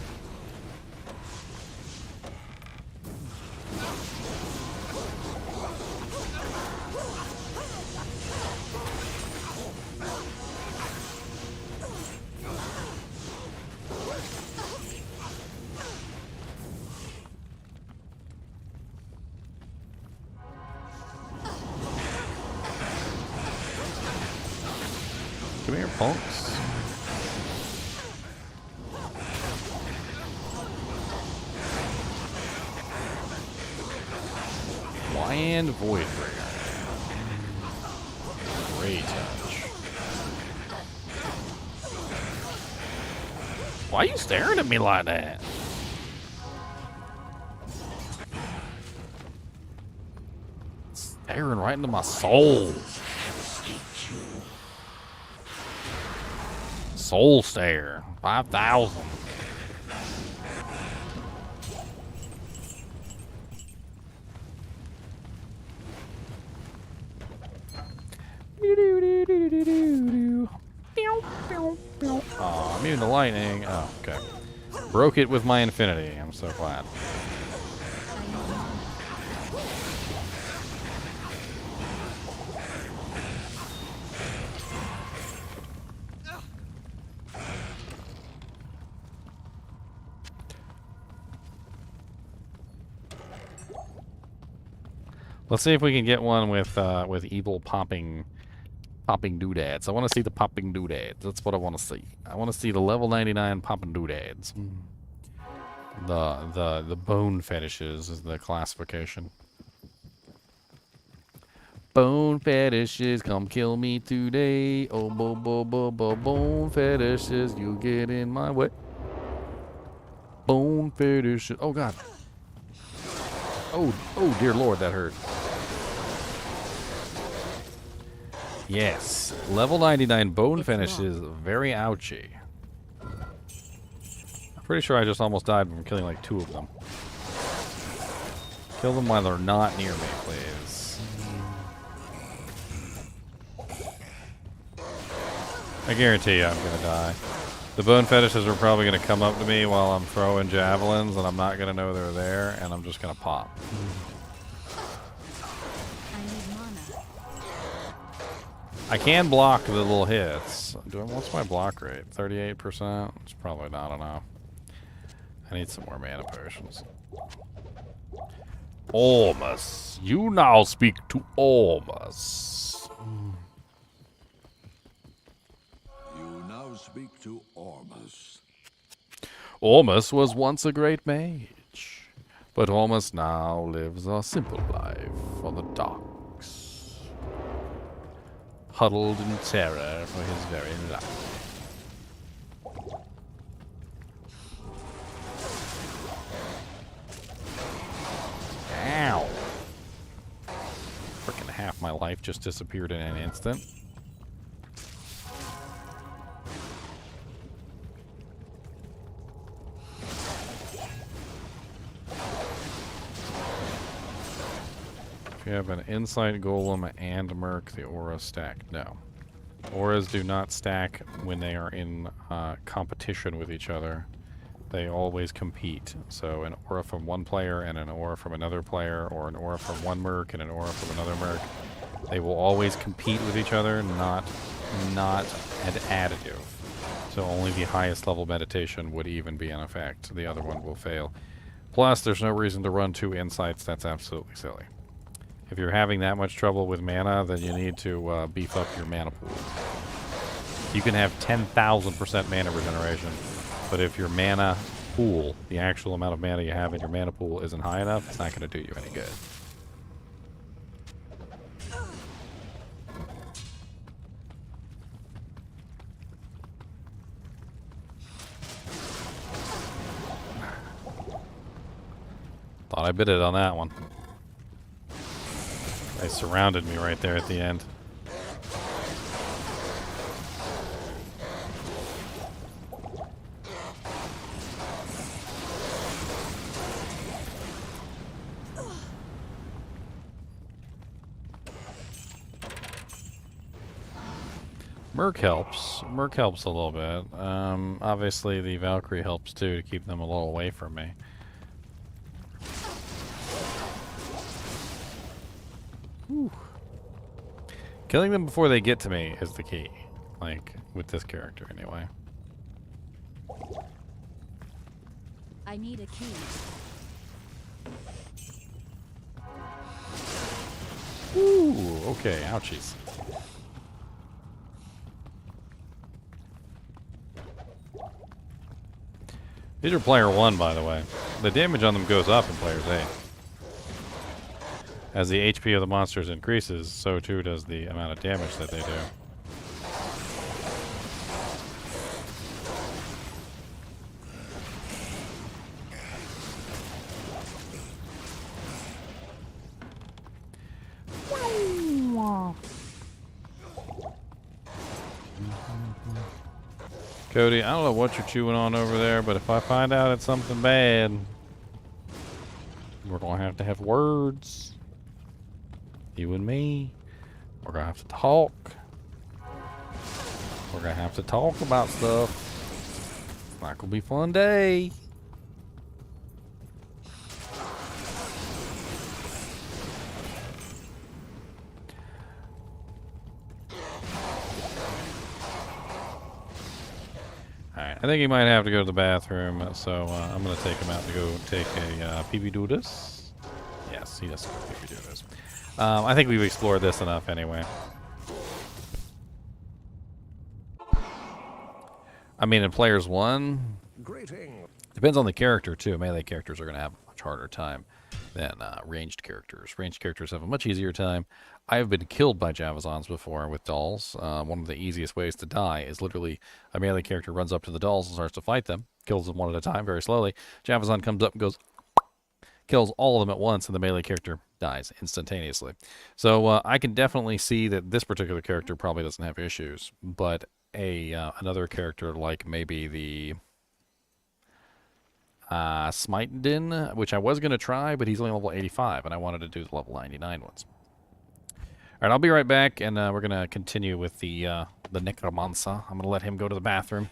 Come here, punks. Land Void Bringer. Great touch. Why are you staring at me like that? Staring right into my soul. Soul stare. 5,000. Oh, I'm immune to lightning. Oh, okay. Broke it with my infinity. I'm so glad. Let's see if we can get one with evil popping doodads. I want to see the popping doodads. That's what I want to see. I want to see the level 99 popping doodads. The bone fetishes is the classification. Bone fetishes, come kill me today. Oh, bone fetishes, you get in my way. Bone fetishes. Oh God. Oh dear Lord, that hurt. Yes, level 99 bone finish is very ouchy. I'm pretty sure I just almost died from killing like 2 of them. Kill them while they're not near me, please. I guarantee you I'm gonna die. The bone fetishes are probably gonna come up to me while I'm throwing javelins, and I'm not gonna know they're there, and I'm just gonna pop. I can block the little hits. What's my block rate? 38%? It's probably not enough. I need some more mana potions. Ormus. You now speak to Ormus. You now speak to Ormus. Ormus was once a great mage, but Ormus now lives a simple life on the docks, huddled in terror for his very life. Ow! Frickin' half my life just disappeared in an instant. If you have an Insight Golem and Merc, the auras stack. No. Auras do not stack when they are in competition with each other. They always compete. So an aura from one player and an aura from another player, or an aura from one Merc and an aura from another Merc, they will always compete with each other, not an additive. So only the highest level meditation would even be in effect. The other one will fail. Plus, there's no reason to run 2 insights. That's absolutely silly. If you're having that much trouble with mana, then you need to beef up your mana pool. You can have 10,000% mana regeneration, but if your mana pool, the actual amount of mana you have in your mana pool, isn't high enough, it's not going to do you any good. Thought I bit it on that one. They surrounded me right there at the end. Merc helps. Merc helps a little bit. Obviously the Valkyrie helps too to keep them a little away from me. Whew. Killing them before they get to me is the key. Like, with this character anyway. I need a key. Ooh, okay, ouchies. These are player 1, by the way. The damage on them goes up in players 8. As the HP of the monsters increases, so too does the amount of damage that they do. Cody, I don't know what you're chewing on over there, but if I find out it's something bad, we're going to have words. You and me. We're going to have to talk. We're going to have to talk about stuff. It's not going to be a fun day. Alright, I think he might have to go to the bathroom, so I'm going to take him out to go take a pee-pee doodles. Yes, he does pee-pee doodles. I think we've explored this enough anyway. I mean, in Players 1, depends on the character too. Melee characters are going to have a much harder time than ranged characters. Ranged characters have a much easier time. I have been killed by Javazons before with dolls. One of the easiest ways to die is literally a melee character runs up to the dolls and starts to fight them, kills them one at a time very slowly. Javazon comes up and goes, kills all of them at once, and the melee character dies instantaneously. So I can definitely see that this particular character probably doesn't have issues, but another character like maybe the Smiten, which I was going to try, but he's only level 85, and I wanted to do the level 99 ones. All right, I'll be right back, and we're going to continue with the Necromancer. I'm going to let him go to the bathroom.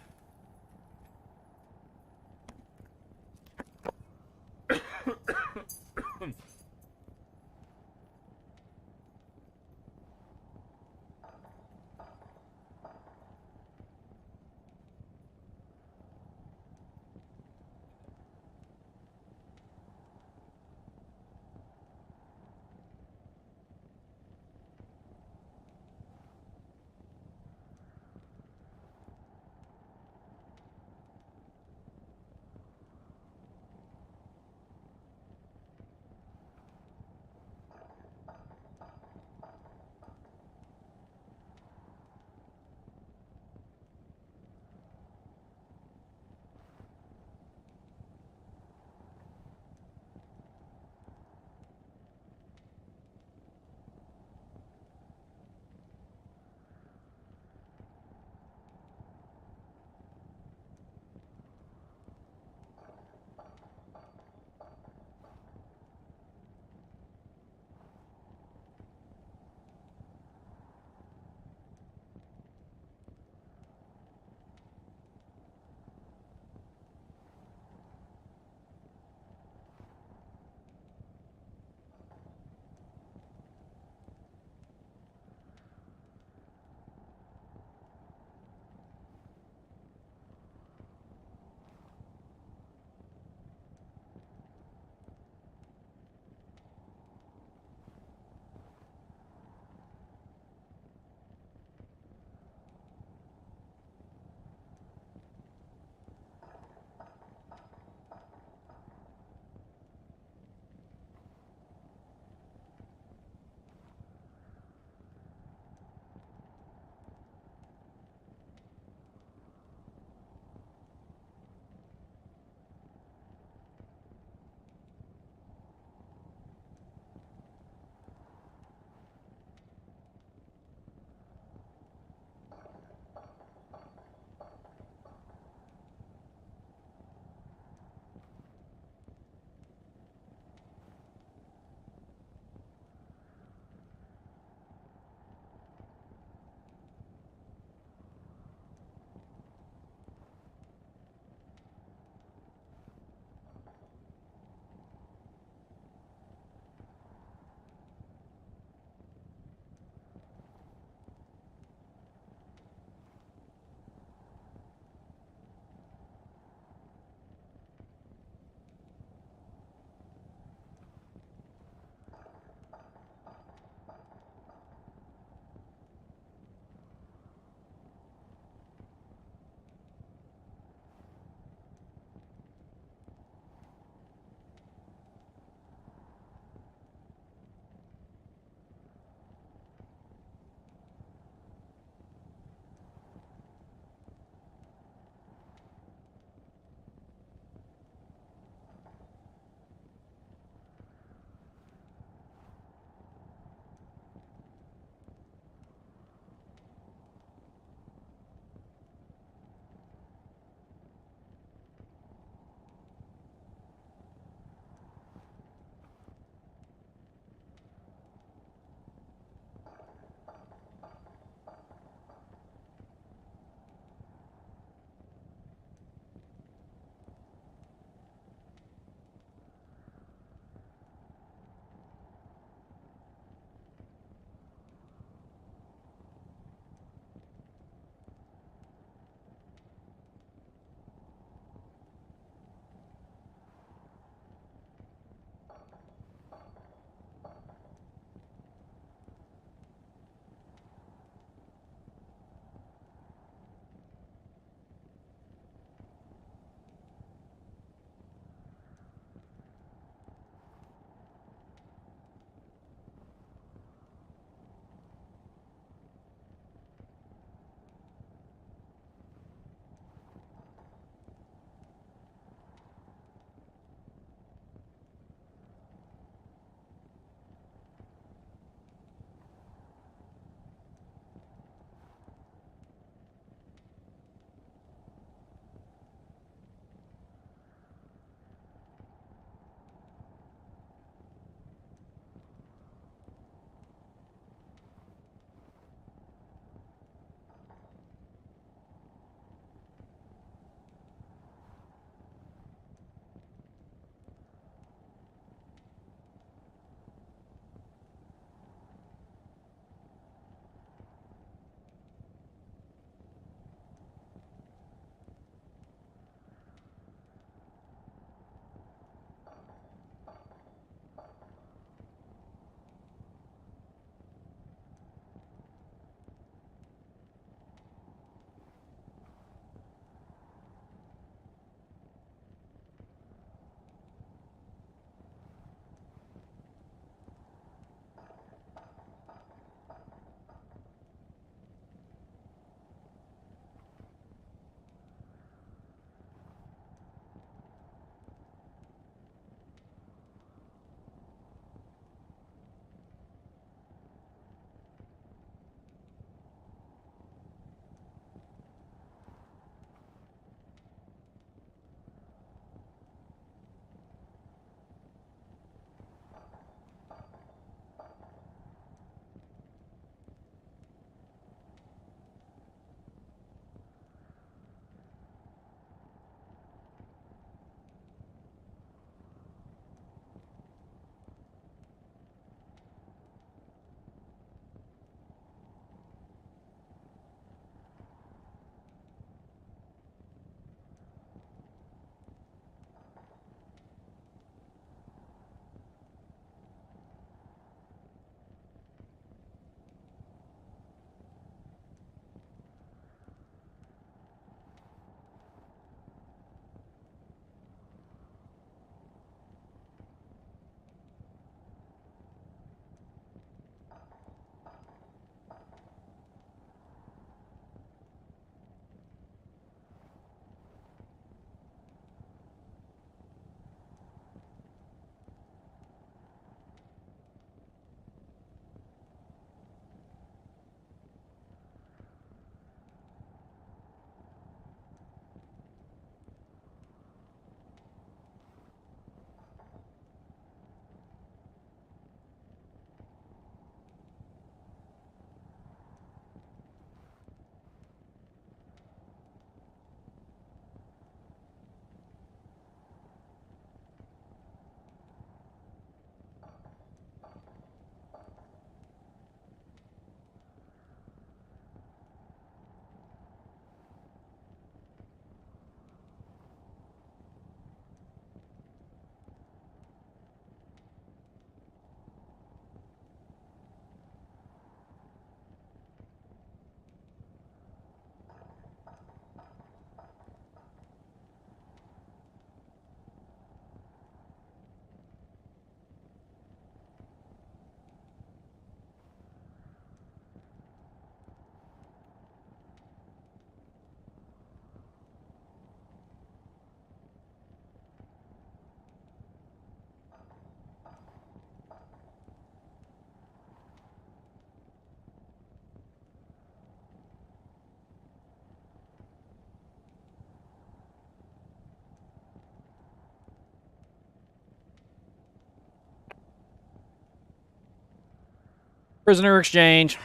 Prisoner exchange.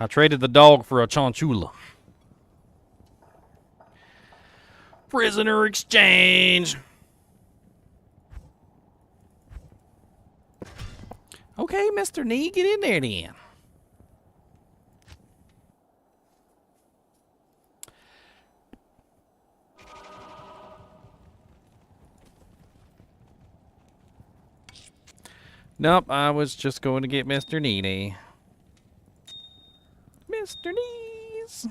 I traded the dog for a Chinchilla. Prisoner exchange. Okay, Mr. Nee, get in there then. Nope, I was just going to get Mr. NiNi. Mr. Knees.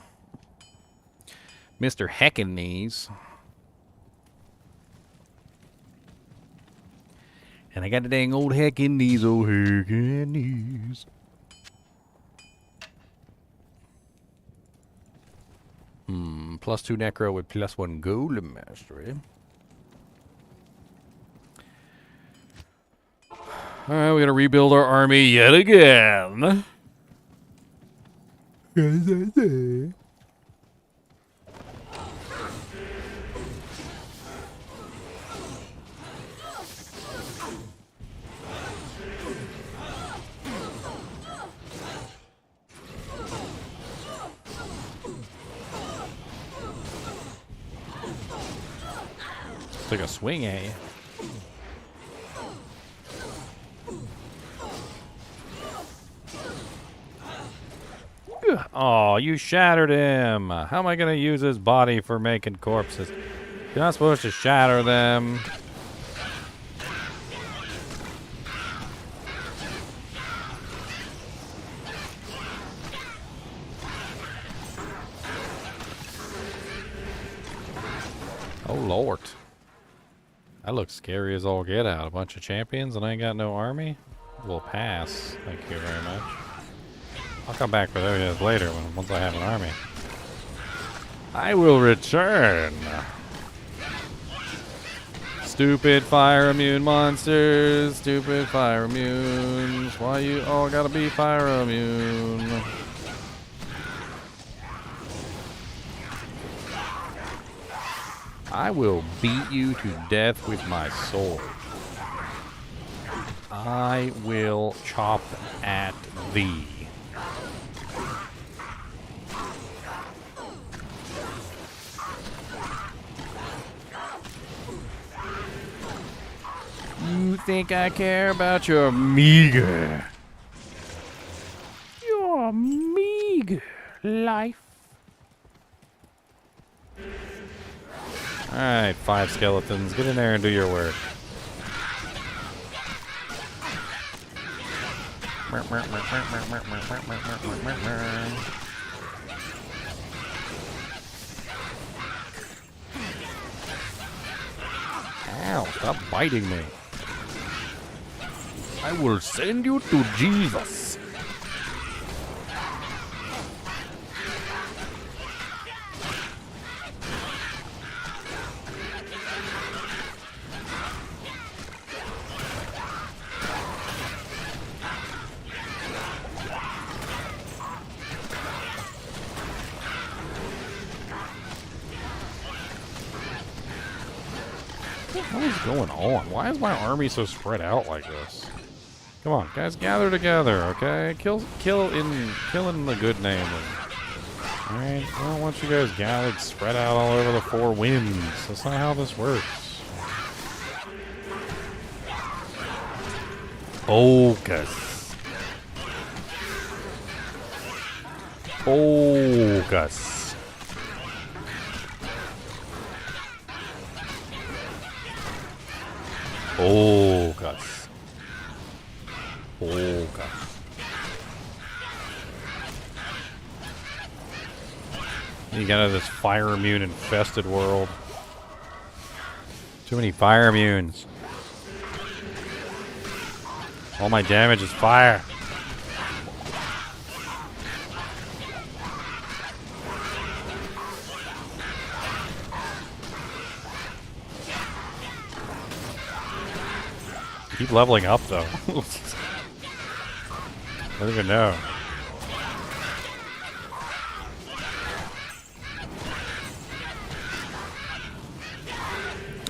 Mr. Heckin' Knees. And I got the dang old heckin' knees, old heckin' knees. +2 necro with +1 golem mastery. Alright, we're gonna rebuild our army yet again. Took a swing at you. Oh, you shattered him. How am I going to use his body for making corpses? You're not supposed to shatter them. Oh, Lord. That looks scary as all get out. A bunch of champions and I ain't got no army? We'll pass. Thank you very much. I'll come back for those later once I have an army. I will return. Stupid fire immune monsters. Stupid fire immunes. Why you all gotta be fire immune? I will beat you to death with my sword. I will chop at thee. You think I care about your meager life? Alright, 5 skeletons. Get in there and do your work. Ow, stop biting me. I will send you to Jesus. What is going on? Why is my army so spread out like this? Come on, guys, gather together, okay? Kill in the good name. Alright, I don't want you guys gathered, spread out all over the 4 winds. That's not how this works. Focus. Focus. Focus. Focus. You got out of this fire immune infested world. Too many fire immunes. All my damage is fire. Keep leveling up though. I don't even know.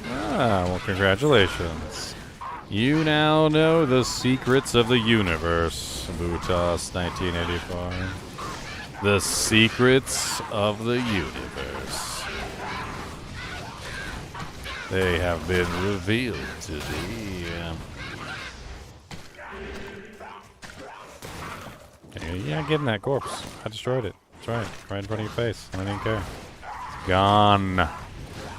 Ah, well, congratulations. You now know the secrets of the universe. Butos, 1985. The secrets of the universe. They have been revealed to thee. Yeah, get in that corpse. I destroyed it. That's right. Right in front of your face. I didn't care. It's gone.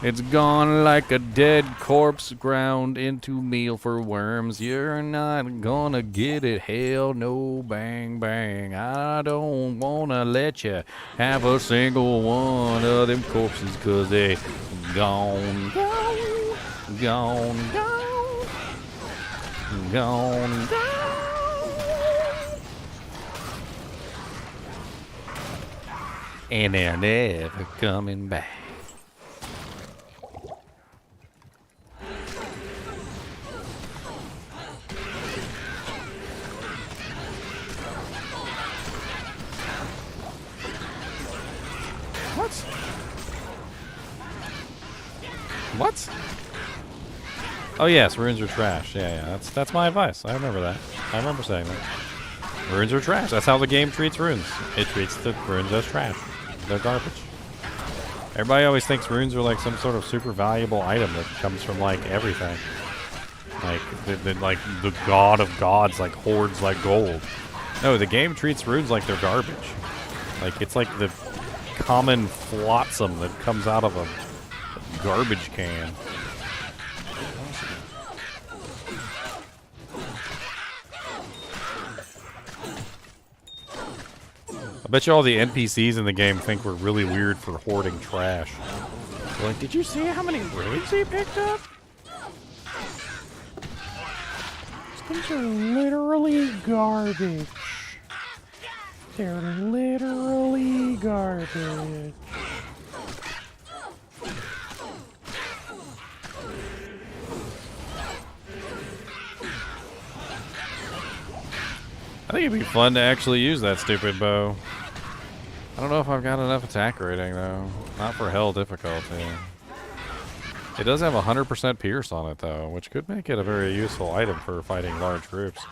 It's gone like a dead corpse ground into meal for worms. You're not gonna get it. Hell no, bang, bang. I don't wanna let you have a single one of them corpses, 'cause they gone, gone, gone, gone, gone, gone. And they're never coming back. What? Oh yes, runes are trash. Yeah. That's my advice. I remember that. I remember saying that. Runes are trash. That's how the game treats runes. It treats the runes as trash. They're garbage. Everybody always thinks runes are like some sort of super valuable item that comes from like everything. Like the god of gods like hoards like gold. No, the game treats runes like they're garbage. Like it's like the common flotsam that comes out of a garbage can. I bet you all the NPCs in the game think we're really weird for hoarding trash. They're like, did you see how many runes he picked up? These things are literally garbage. They're literally garbage. I think it'd be fun to actually use that stupid bow. I don't know if I've got enough attack rating though. Not for hell difficulty. It does have 100% pierce on it though, which could make it a very useful item for fighting large groups.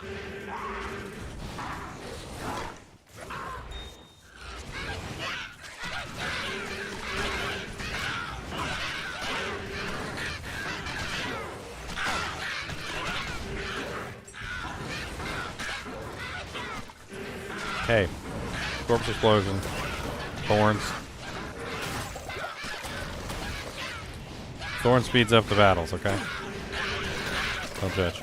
Hey, corpse explosion, thorns. Thorn speeds up the battles, okay? Don't judge.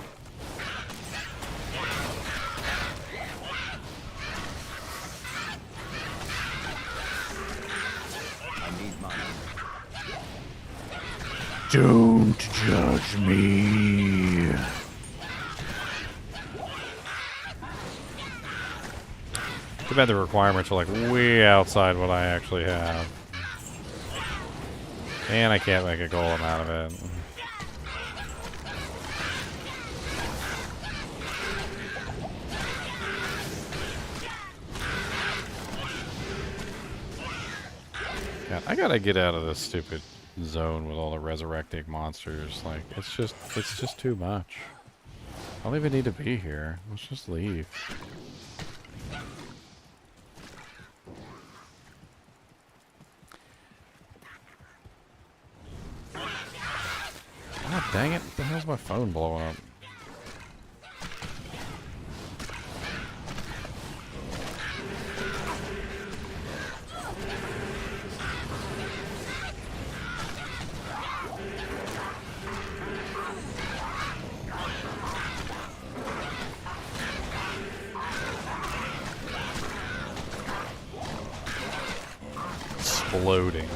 Don't judge me. Too bad the requirements are like way outside what I actually have. And I can't make a golem out of it. Yeah, I gotta get out of this stupid zone with all the resurrecting monsters. Like, it's just too much. I don't even need to be here. Let's just leave. God dang it. What the hell's my phone blowing up? Exploding.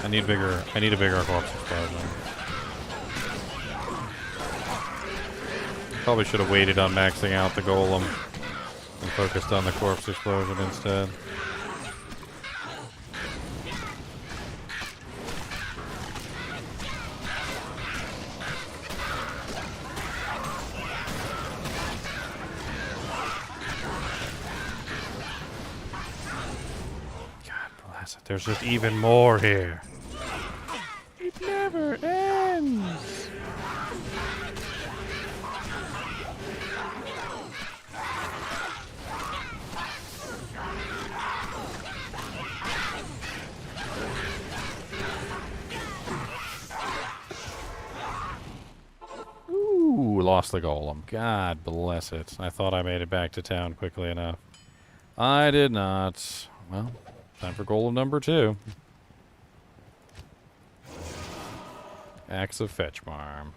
I need a bigger corpse explosion. Probably should have waited on maxing out the golem and focused on the corpse explosion instead. There's just even more here. It never ends. Ooh, lost the golem. God bless it. I thought I made it back to town quickly enough. I did not. Well, time for golem number 2. Axe of Fetchmarm.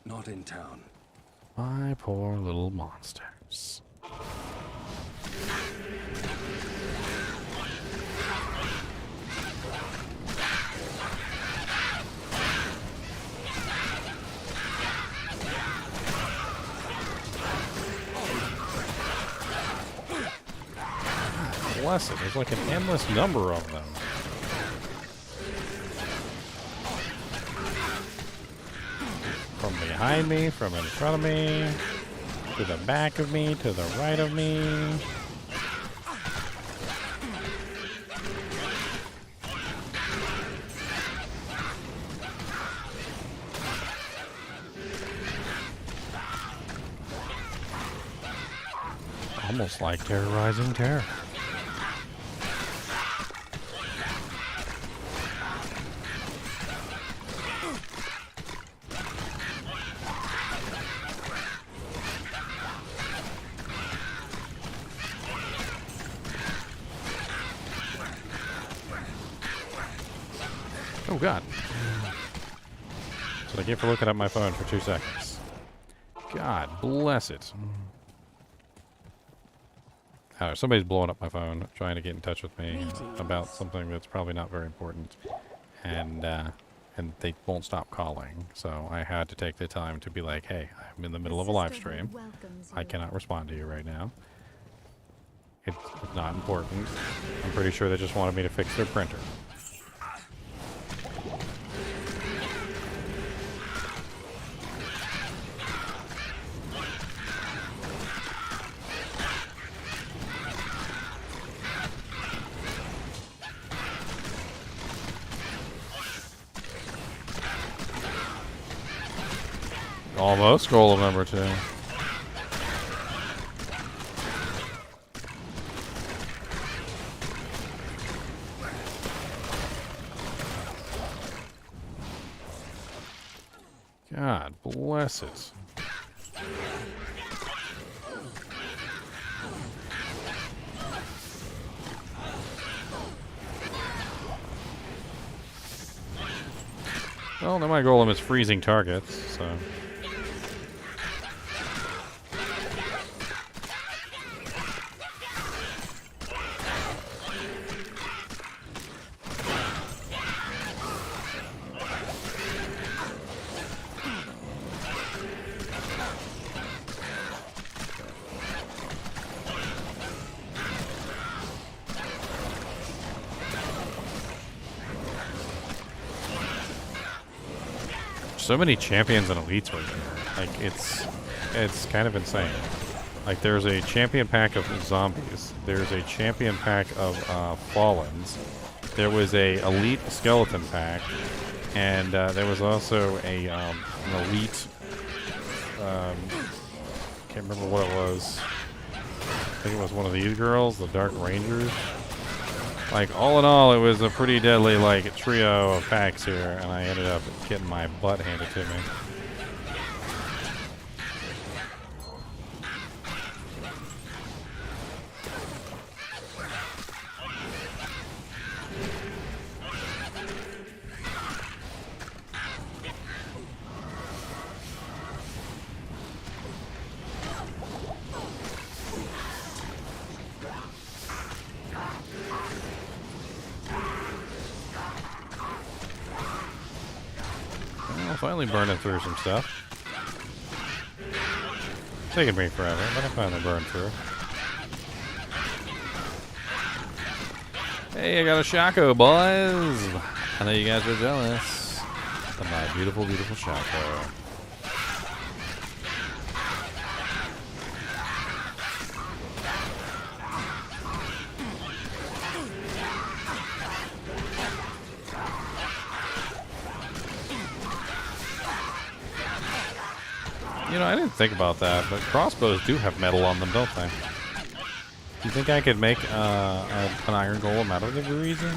Not in town. My poor little monsters. God bless it. There's like an endless number of them. From behind me, from in front of me, to the back of me, to the right of me. Almost like terrorizing terror. Oh, God. That's what I get for looking at my phone for 2 seconds. God bless it. I don't know, somebody's blowing up my phone, trying to get in touch with me about something that's probably not very important. And they won't stop calling. So I had to take the time to be like, hey, I'm in the middle of a live stream. I cannot respond to you right now. It's not important. I'm pretty sure they just wanted me to fix their printer. Almost golem number 2. God bless it. Well, now my golem is freezing targets, so... So many champions and elites right there. Like, it's kind of insane. Like, there's a champion pack of zombies. There's a champion pack of fallens. There was a elite skeleton pack, and there was also a an elite. Can't remember what it was. I think it was one of these girls, the Dark Rangers. Like, all in all, it was a pretty deadly, like, trio of packs here, and I ended up getting my butt handed to me. Well, finally burning through some stuff. Taking me forever, but I finally burned through. Hey, I got a Shaco, boys! I know you guys are jealous of my beautiful, beautiful Shaco. You know, I didn't think about that, but crossbows do have metal on them, don't they? Do you think I could make an iron golem out of the reason?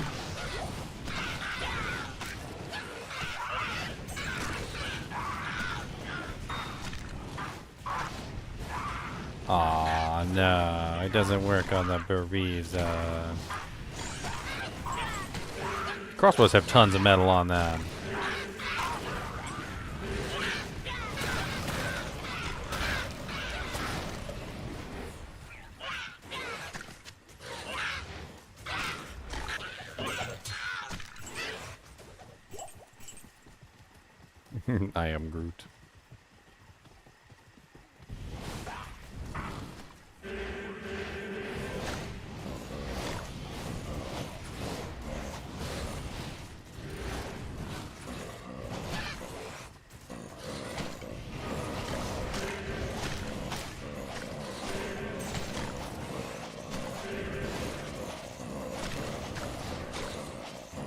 Aw, no, it doesn't work on the Bereza. Crossbows have tons of metal on them. I am Groot.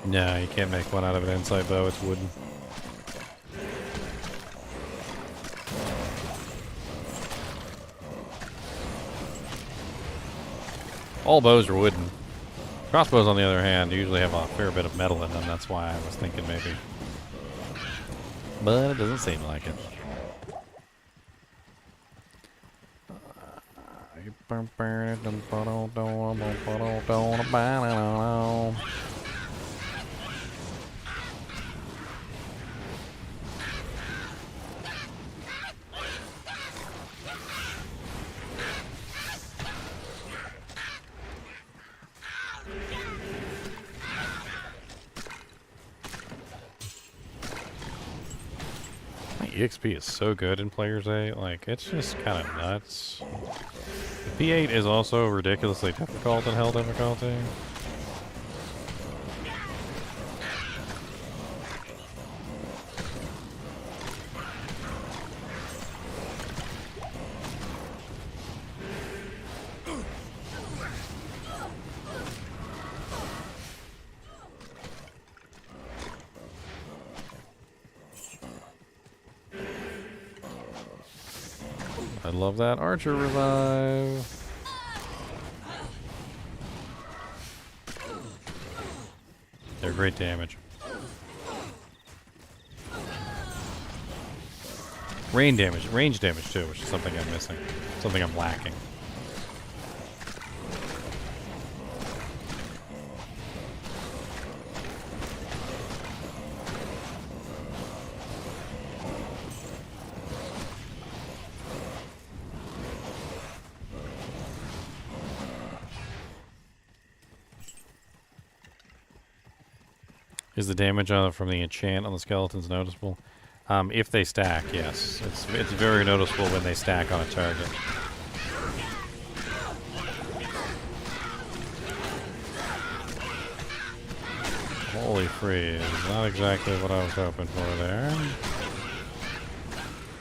No, you can't make one out of an insight bow, it's wooden. All bows are wooden. Crossbows, on the other hand, usually have a fair bit of metal in them. That's why I was thinking maybe. But it doesn't seem like it. EXP is so good in Player's 8, like, it's just kind of nuts. The P8 is also ridiculously difficult in Hell difficulty. I love that archer revive. They're great damage. Range damage too, which is something I'm missing. Something I'm lacking. Is the damage from the enchant on the skeletons noticeable? If they stack, yes. It's very noticeable when they stack on a target. Holy freeze. Not exactly what I was hoping for there.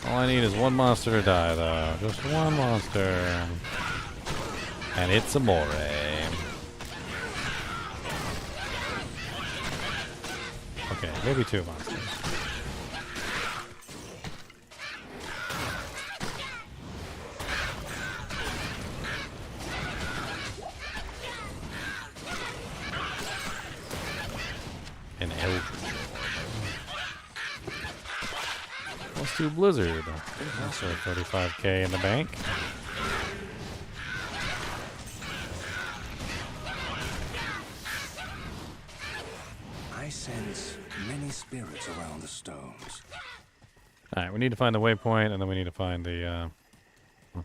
All I need is one monster to die, though. Just one monster. And it's Amore. Okay, maybe two monsters. An elf. Let's do Blizzard. Also 35k in the bank. I sense many spirits around the stones. Alright, we need to find the waypoint, and then we need to find the,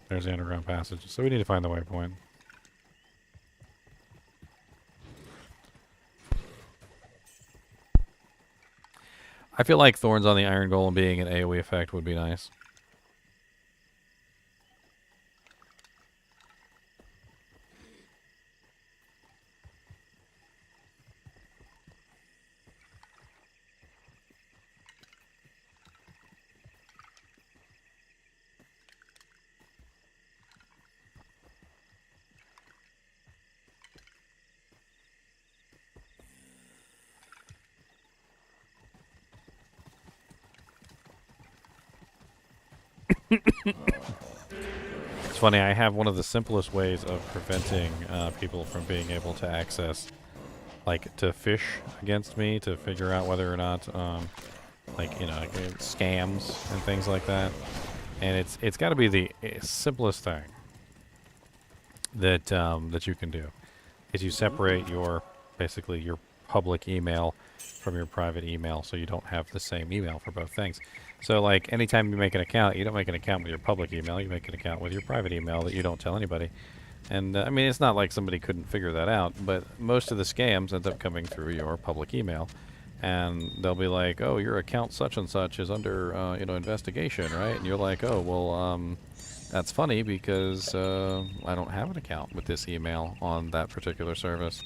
there's the underground passage. So we need to find the waypoint. I feel like Thorns on the Iron Golem being an AoE effect would be nice. It's funny, I have one of the simplest ways of preventing people from being able to access, like, to fish against me, to figure out whether or not, like, you know, like, scams and things like that. And it's got to be the simplest thing that that you can do, is you separate your, basically, your public email from your private email, so you don't have the same email for both things. So, like, anytime you make an account, you don't make an account with your public email, you make an account with your private email that you don't tell anybody. And, I mean, it's not like somebody couldn't figure that out, but most of the scams end up coming through your public email. And they'll be like, oh, your account such and such is under, you know, investigation, right? And you're like, oh, well, that's funny because I don't have an account with this email on that particular service.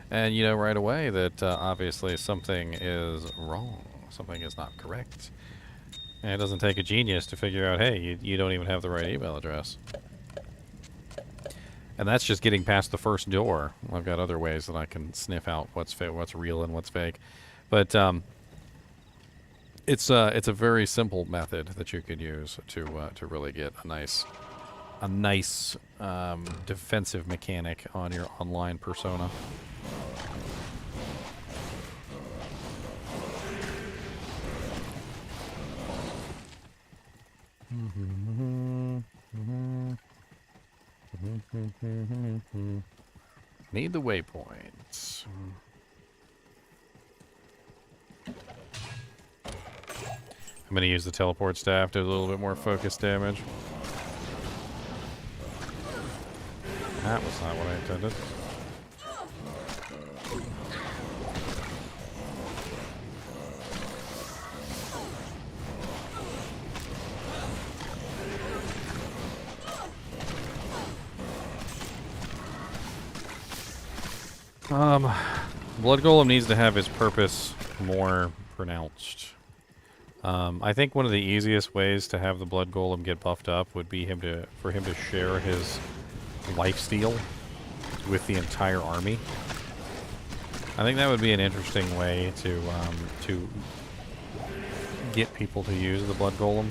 And you know right away that obviously something is wrong. Something is not correct. And it doesn't take a genius to figure out, hey, you don't even have the right email address. And that's just getting past the first door. I've got other ways that I can sniff out what's real and what's fake. But it's a very simple method that you could use to really get a nice defensive mechanic on your online persona. Need the waypoints. I'm going to use the teleport staff to do a little bit more focus damage. That was not what I intended. Blood Golem needs to have his purpose more pronounced. I think one of the easiest ways to have the Blood Golem get buffed up would be for him to share his lifesteal with the entire army. I think that would be an interesting way to get people to use the Blood Golem.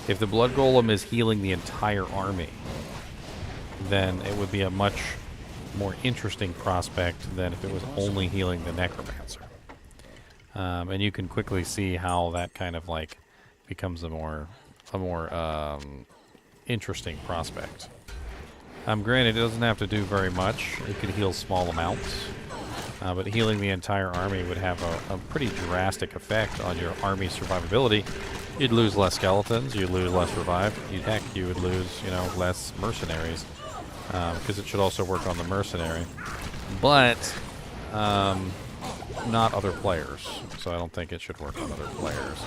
If the Blood Golem is healing the entire army, then it would be a much more interesting prospect than if it was only healing the Necromancer. And you can quickly see how that kind of like becomes a more interesting prospect. Granted, it doesn't have to do very much. It could heal small amounts. But healing the entire army would have a pretty drastic effect on your army survivability. You'd lose less skeletons, you'd lose less revive, heck, you would lose, you know, less mercenaries. Because it should also work on the mercenary. But not other players. So I don't think it should work on other players.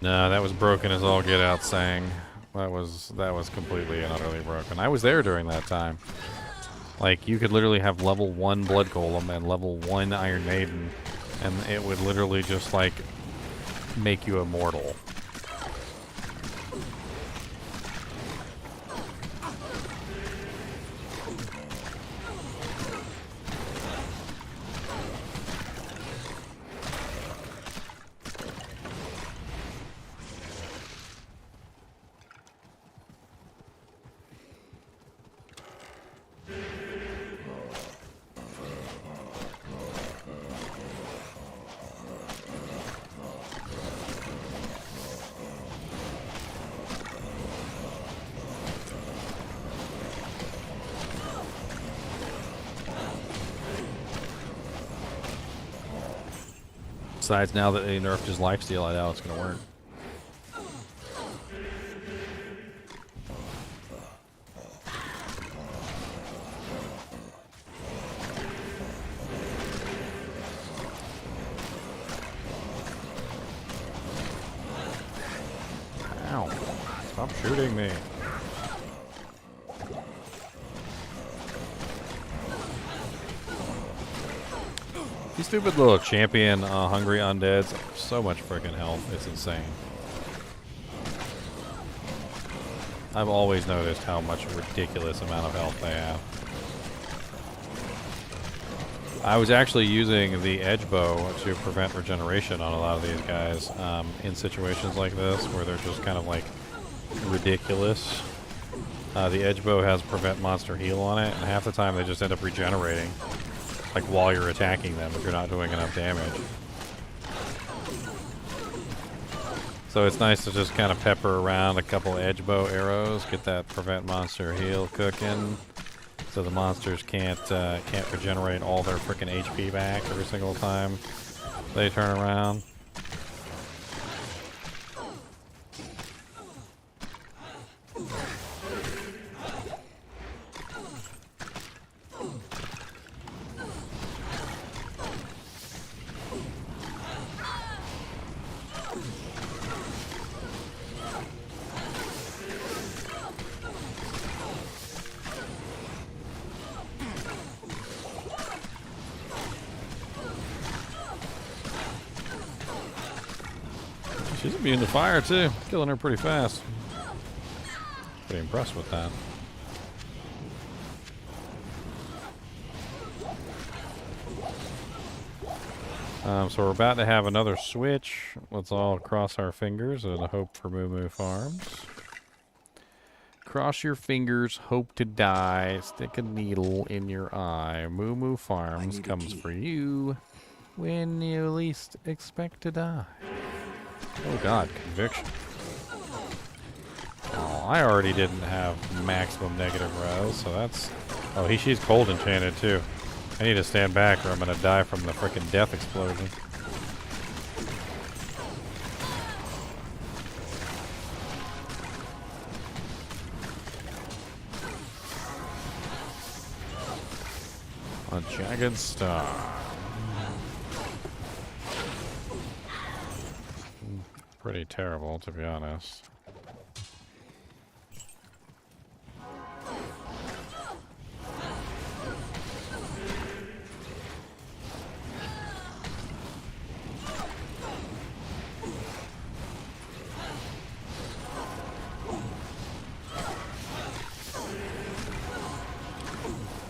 No, that was broken as all get out, Sang. That was completely and utterly broken. I was there during that time. Like, you could literally have level 1 Blood Golem and level 1 Iron Maiden, and it would literally just, like, make you immortal. Besides, now that they nerfed his lifesteal, I doubt it's going to work. Ow. Stop shooting me. These stupid little champion hungry undeads have so much freaking health. It's insane. I've always noticed how much ridiculous amount of health they have. I was actually using the edge bow to prevent regeneration on a lot of these guys in situations like this where they're just kind of like ridiculous. The edge bow has prevent monster heal on it, and half the time they just end up regenerating, like while you're attacking them if you're not doing enough damage. So it's nice to just kind of pepper around a couple edge bow arrows, get that prevent monster heal cooking, so the monsters can't regenerate all their freaking HP back every single time they turn around. She's immune to fire too, killing her pretty fast. Pretty impressed with that. So we're about to have another switch. Let's all cross our fingers and hope for Moo Moo Farms. Cross your fingers, hope to die, stick a needle in your eye. Moo Moo Farms comes for you when you least expect to die. Oh god, conviction. Oh, I already didn't have maximum negative res, so that's... Oh, she's cold enchanted too. I need to stand back or I'm gonna die from the frickin' death explosion. A jagged star. Pretty terrible, to be honest.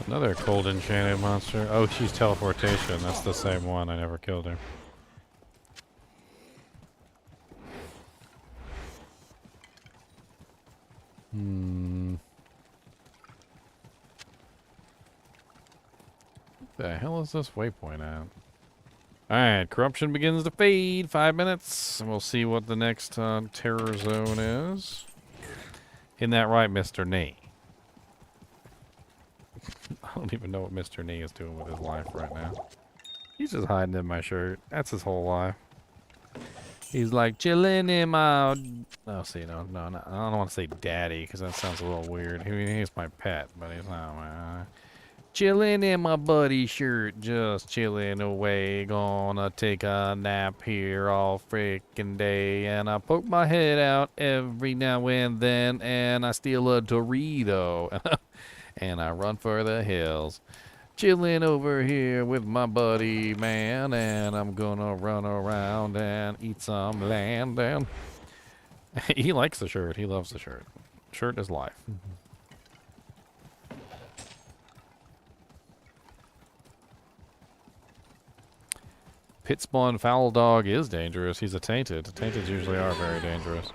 Another cold enchanted monster. Oh, she's teleportation. That's the same one. I never killed her. What the hell is this waypoint at? Alright, corruption begins to fade. 5 minutes. And we'll see what the next terror zone is. Isn't that right, Mr. Nee? I don't even know what Mr. Nee is doing with his life right now. He's just hiding in my shirt. That's his whole life. He's like chilling in my... Oh, see, no, I don't want to say daddy because that sounds a little weird. He's my pet, but he's not my... Chilling in my buddy shirt, just chilling away. Gonna take a nap here all freaking day. And I poke my head out every now and then, and I steal a Dorito. And I run for the hills. Chilling over here with my buddy, man, and I'm gonna run around and eat some land. And he likes the shirt. He loves the shirt. Shirt is life. Pit spawn foul dog is dangerous. He's a tainted. Tainteds usually are very dangerous.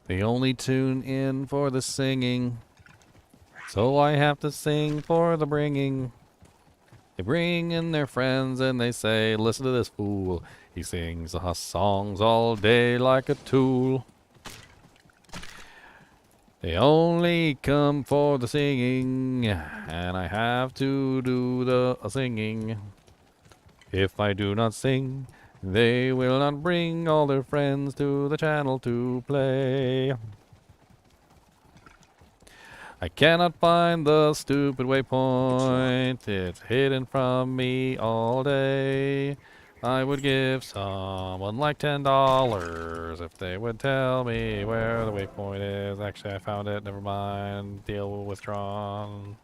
The only tune in for the singing. So I have to sing for the bringing. They bring in their friends and they say, listen to this fool. He sings us songs all day like a tool. They only come for the singing, and I have to do the singing. If I do not sing, they will not bring all their friends to the channel to play. I cannot find the stupid waypoint. It's hidden from me all day. I would give someone like $10 if they would tell me where the waypoint is. Actually, I found it. Never mind. Deal withdrawn.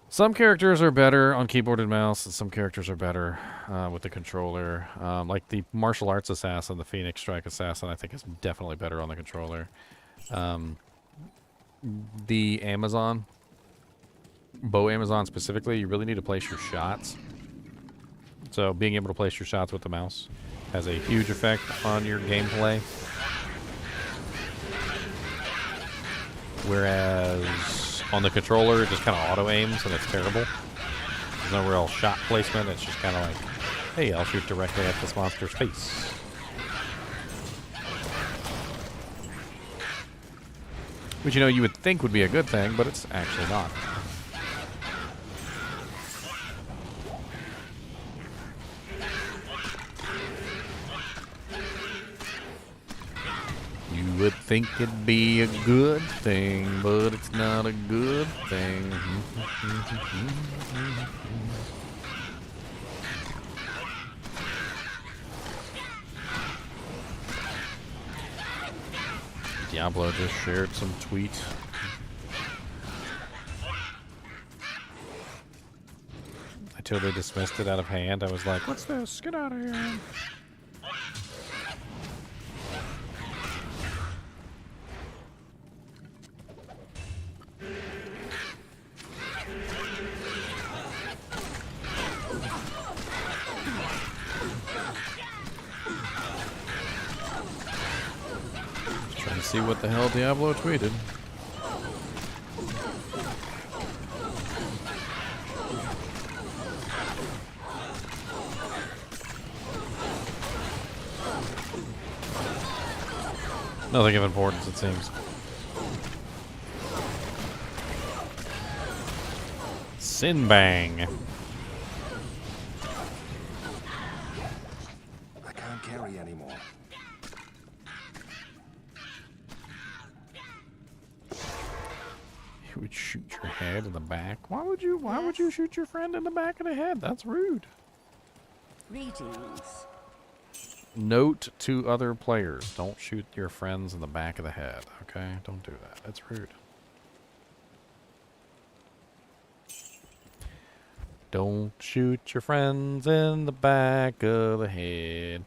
Some characters are better on keyboard and mouse, and some characters are better with the controller. Like the martial arts assassin, the Phoenix Strike assassin, I think is definitely better on the controller. The Amazon, bow Amazon specifically, you really need to place your shots. So being able to place your shots with the mouse has a huge effect on your gameplay. Whereas on the controller, it just kind of auto-aims, and it's terrible. There's no real shot placement. It's just kind of like, hey, I'll shoot directly at this monster's face. Which, you know, you would think would be a good thing, but it's actually not. You would think it'd be a good thing, but it's not a good thing. Diablo just shared some tweet. Until they dismissed it out of hand, I was like, what's this? Get out of here. See what the hell Diablo tweeted. Nothing of importance, it seems. Sinbang. I can't carry anymore. You would shoot your head in the back. Why would you shoot your friend in the back of the head? That's rude. Greetings. Note to other players, don't shoot your friends in the back of the head, okay? Don't do that. That's rude. Don't shoot your friends in the back of the head.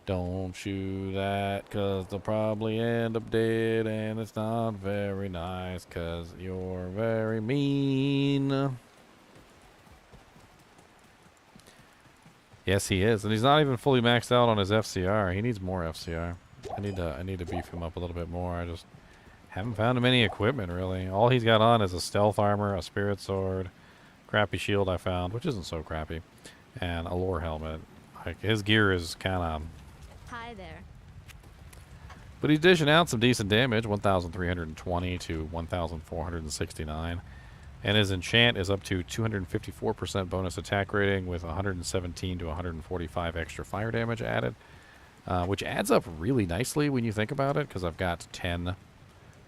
Don't shoot that, cause they'll probably end up dead, and it's not very nice, cause you're very mean. Yes, he is, and he's not even fully maxed out on his FCR. He needs more FCR. I need to beef him up a little bit more. I just haven't found him any equipment, really. All he's got on is a stealth armor, a spirit sword, crappy shield I found, which isn't so crappy, and a lore helmet. Like, his gear is kind of... Hi there. But he's dishing out some decent damage, 1,320 to 1,469. And his enchant is up to 254% bonus attack rating with 117 to 145 extra fire damage added. Which adds up really nicely when you think about it, because I've got 10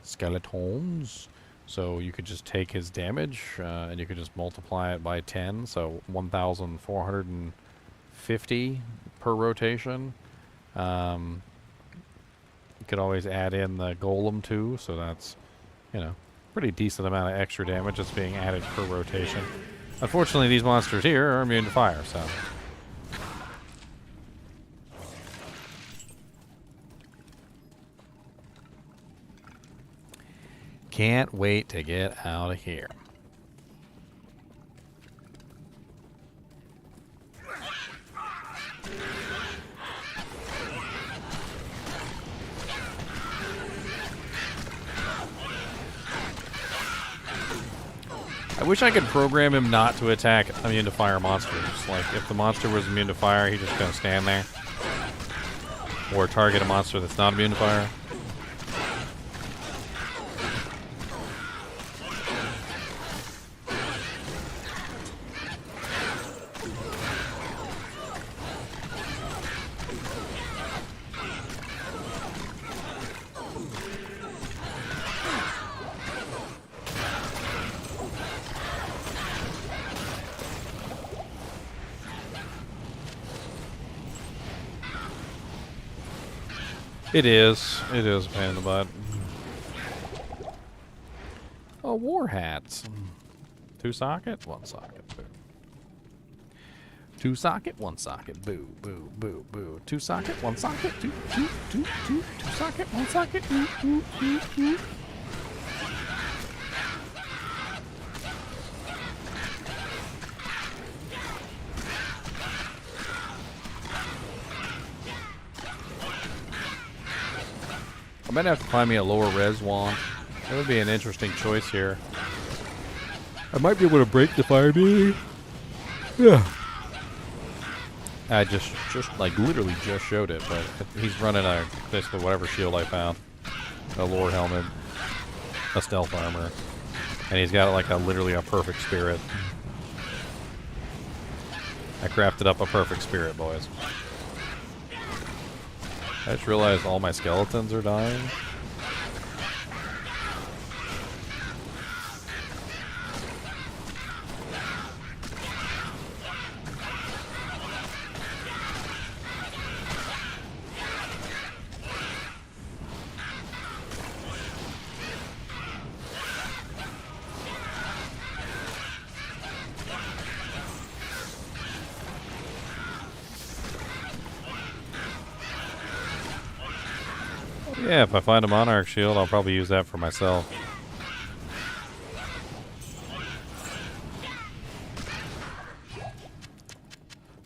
skeletons. So you could just take his damage, and you could just multiply it by 10. So 1,450 per rotation. You could always add in the golem too, so that's, you know, pretty decent amount of extra damage that's being added per rotation. Unfortunately, these monsters here are immune to fire, so... Can't wait to get out of here. I wish I could program him not to attack immune to fire monsters. Like, if the monster was immune to fire, he'd just gonna stand there. Or target a monster that's not immune to fire. It is. It is a pain in the butt. Oh, war hats. 2 socket, 1 socket, boo. 2 socket, 1 socket, boo, boo, boo, boo. 2 socket, 1 socket, 2 socket, 1 socket, boo, boo, boo, boo. I might have to find me a lower res wand. That would be an interesting choice here. I might be able to break the fire beam. Yeah. I just like literally just showed it, but he's running a basically whatever shield I found. A lore helmet, a stealth armor, and he's got like literally a perfect spirit. I crafted up a perfect spirit, boys. I just realized all my skeletons are dying. Yeah, if I find a Monarch shield, I'll probably use that for myself.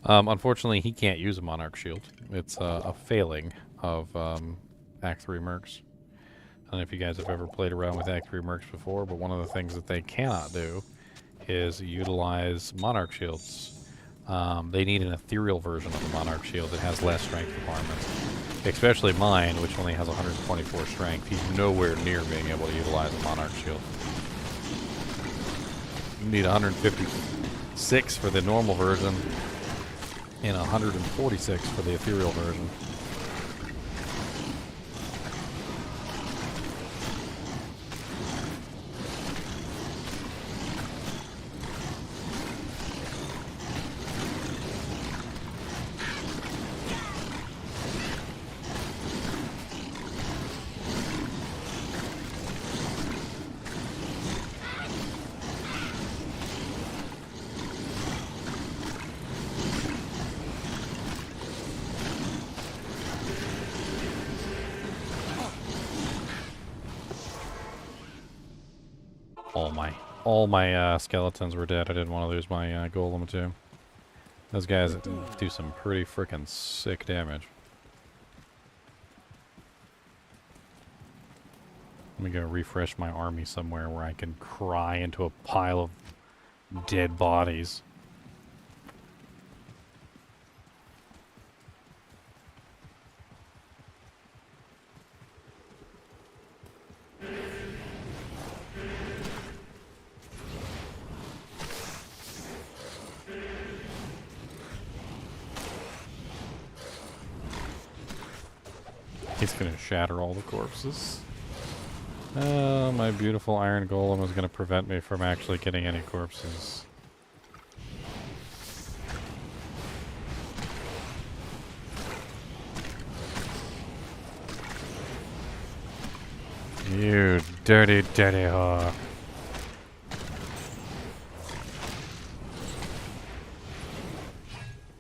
Unfortunately, he can't use a Monarch shield. It's a failing of Act 3 Mercs. I don't know if you guys have ever played around with Act 3 Mercs before, but one of the things that they cannot do is utilize Monarch shields. They need an ethereal version of the Monarch shield that has less strength requirements. Especially mine, which only has 124 strength. He's nowhere near being able to utilize a Monarch shield. You need 156 for the normal version and 146 for the ethereal version. All my skeletons were dead. I didn't want to lose my golem too. Those guys do some pretty frickin' sick damage. Let me go refresh my army somewhere where I can cry into a pile of dead bodies. He's gonna shatter all the corpses. My beautiful iron golem is gonna prevent me from actually getting any corpses. You dirty, dirty whore.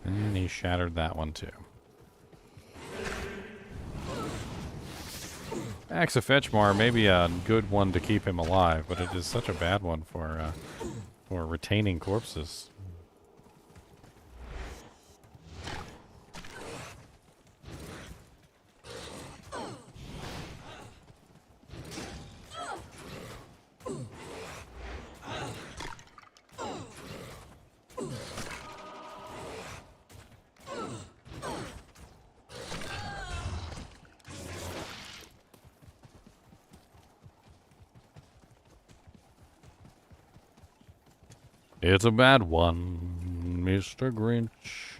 And he shattered that one too. Axe of Fetchmar may be a good one to keep him alive, but it is such a bad one for retaining corpses. It's a bad one, Mr. Grinch.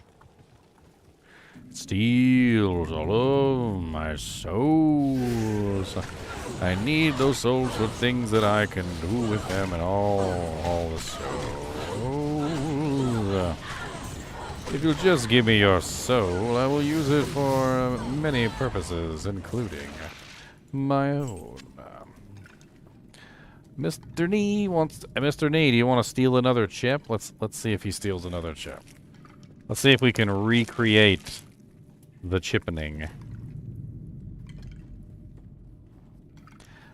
It steals all of my souls. I need those souls for things that I can do with them and all the souls. If you'll just give me your soul, I will use it for many purposes, including my own. Mr. Nee wants. Mr. Nee, do you want to steal another chip? Let's see if he steals another chip. Let's see if we can recreate the chippening.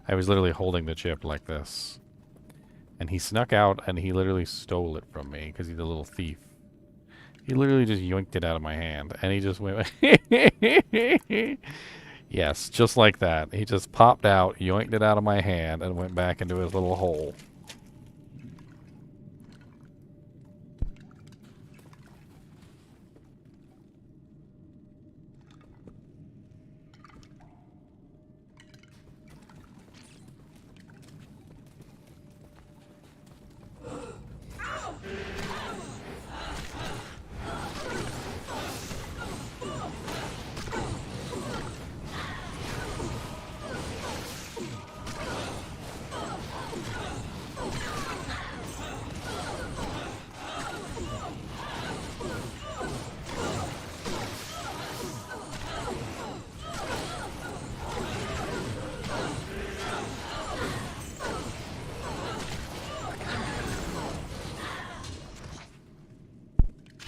I was literally holding the chip like this, and he snuck out and he literally stole it from me because he's a little thief. He literally just yoinked it out of my hand, and he just went. Yes, just like that. He just popped out, yoinked it out of my hand, and went back into his little hole.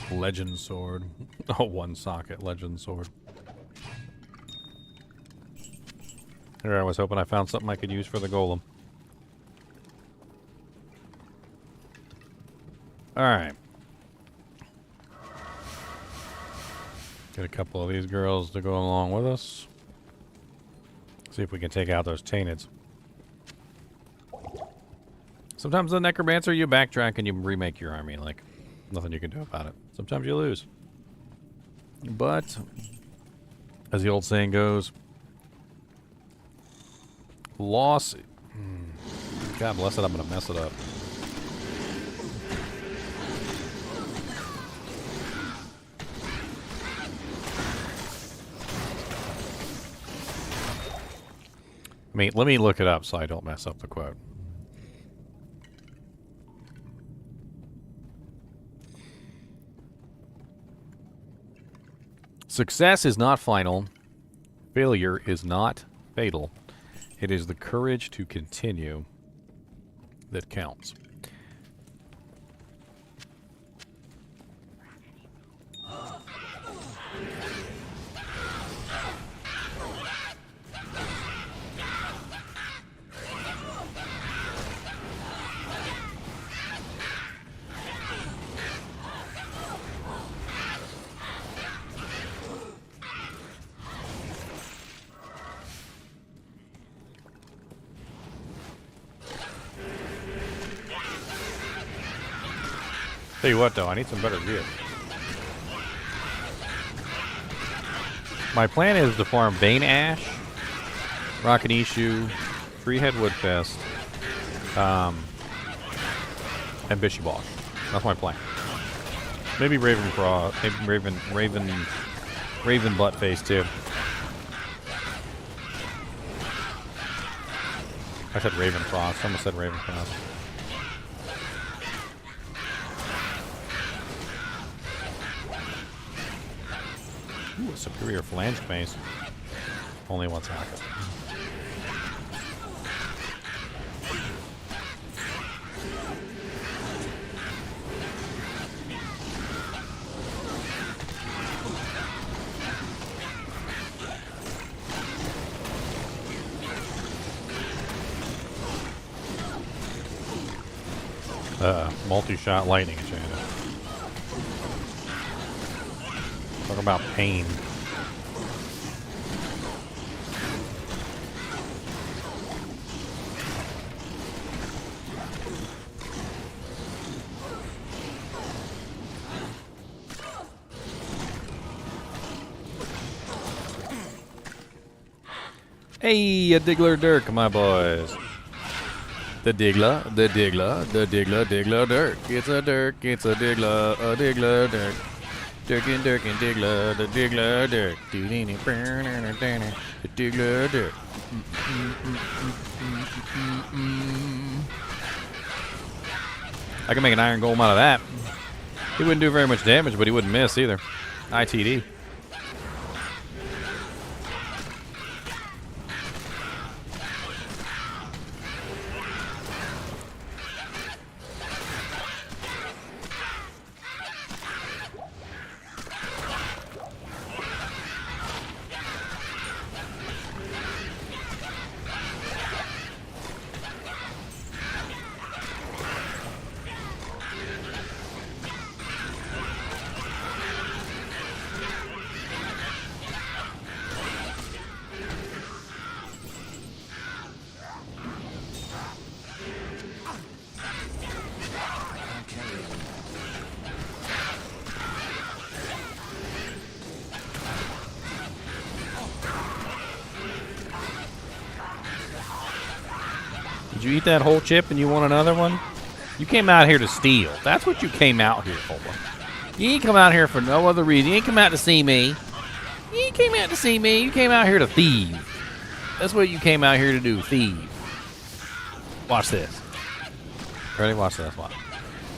Legend sword. Oh, one socket legend sword. Here, I was hoping I found something I could use for the golem. Alright. Get a couple of these girls to go along with us. See if we can take out those taintids. Sometimes the Necromancer, you backtrack and you remake your army. Like, nothing you can do about it. Sometimes you lose. But, as the old saying goes, loss... God bless it, I'm going to mess it up. I mean, let me look it up so I don't mess up the quote. Success is not final. Failure is not fatal. It is the courage to continue that counts. Tell you what, though, I need some better gear. My plan is to farm Bane Ash, Rocket Issue, Treehead Woodfest, and Bishy Bog. That's my plan. Maybe Raven Craw, maybe Raven Buttface too. I said Raven Frost. Someone said Raven Frost. Ooh, a superior flange mace. Only one socket. Multi-shot lightning enchanted. Talk about pain. Hey, a Diggler Dirk, my boys. The diggler, the diggler, the diggler, diggler, dirk. It's a dirk, it's a diggler, dirk. Dirkin, dirkin, diggler, the diggler, dirk. The diggler, dirk. I can make an iron golem out of that. He wouldn't do very much damage, but he wouldn't miss either. ITD. Did you eat that whole chip and you want another one? You came out here to steal. That's what you came out here for. You ain't come out here for no other reason. You ain't come out to see me. You ain't came out to see me. You came out here to thieve. That's what you came out here to do, thieve. Watch this. Ready? Watch this. Watch.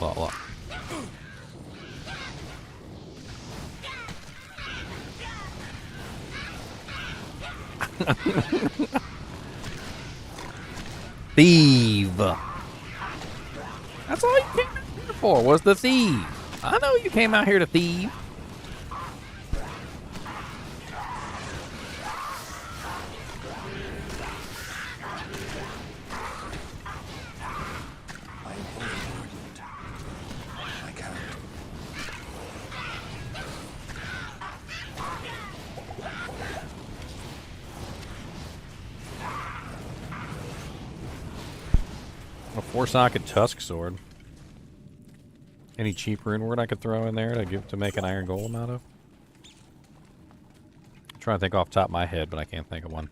Look. Thieve. That's all you came out here for, was the thieve. I know you came out here to thieve. I am overburdened. I can't. A 4-socket tusk sword. Any cheap rune word I could throw in there to make an iron golem out of? I'm trying to think off the top of my head, but I can't think of one.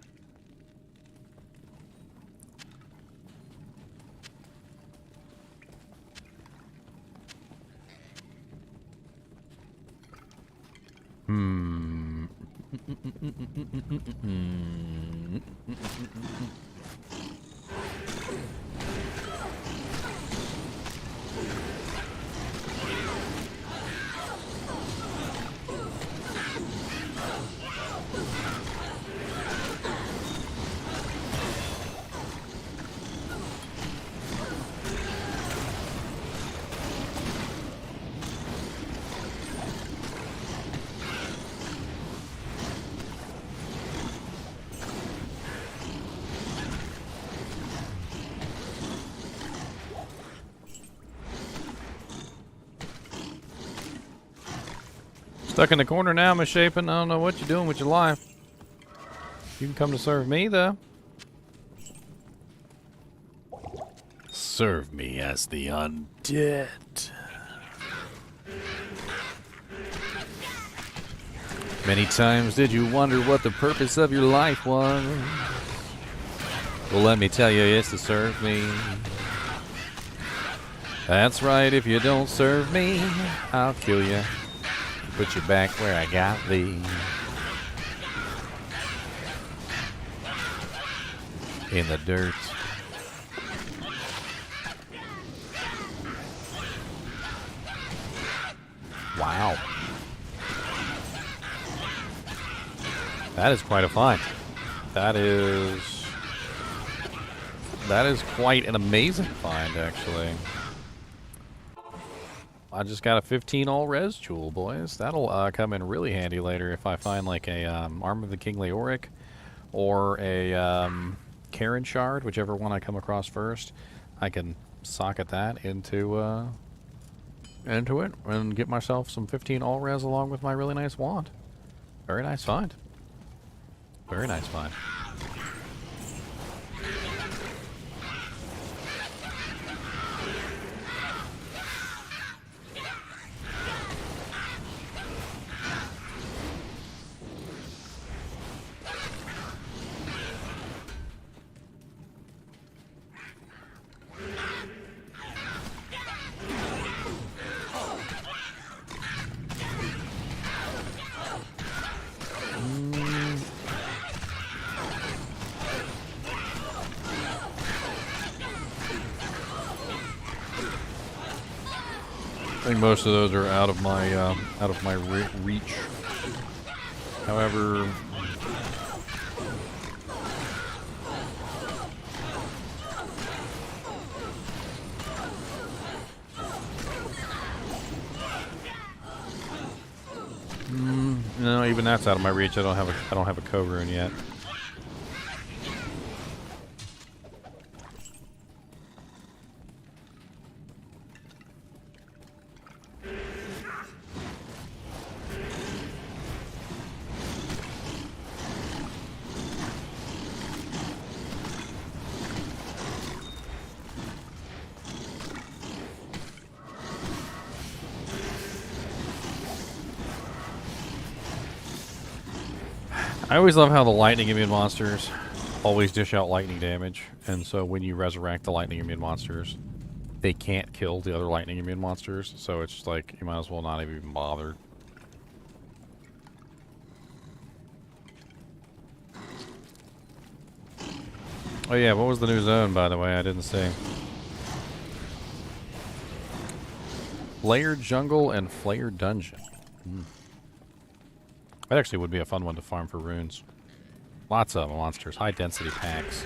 Stuck in the corner now, misshapen. I don't know what you're doing with your life. You can come to serve me, though. Serve me as the undead. Many times did you wonder what the purpose of your life was? Well, let me tell you, it's to serve me. That's right, if you don't serve me, I'll kill you. Put you back where I got thee. In the dirt. Wow. That is quite a find. That is quite an amazing find, actually. I just got a 15 all-res jewel, boys. That'll come in really handy later if I find like a Arm of the King Leoric or a Karen shard, whichever one I come across first. I can socket that into it and get myself some 15 all-res along with my really nice wand. Very nice find. Very nice find. think most of those are out of my reach. However, no, even that's out of my reach. I don't have a co-rune yet. I always love how the lightning immune monsters always dish out lightning damage, and so when you resurrect the lightning immune monsters, they can't kill the other lightning immune monsters, so it's just like, you might as well not even bother. Oh yeah, what was the new zone, by the way? I didn't see. Flared Jungle and Flared Dungeon. That actually would be a fun one to farm for runes. Lots of monsters, high density packs.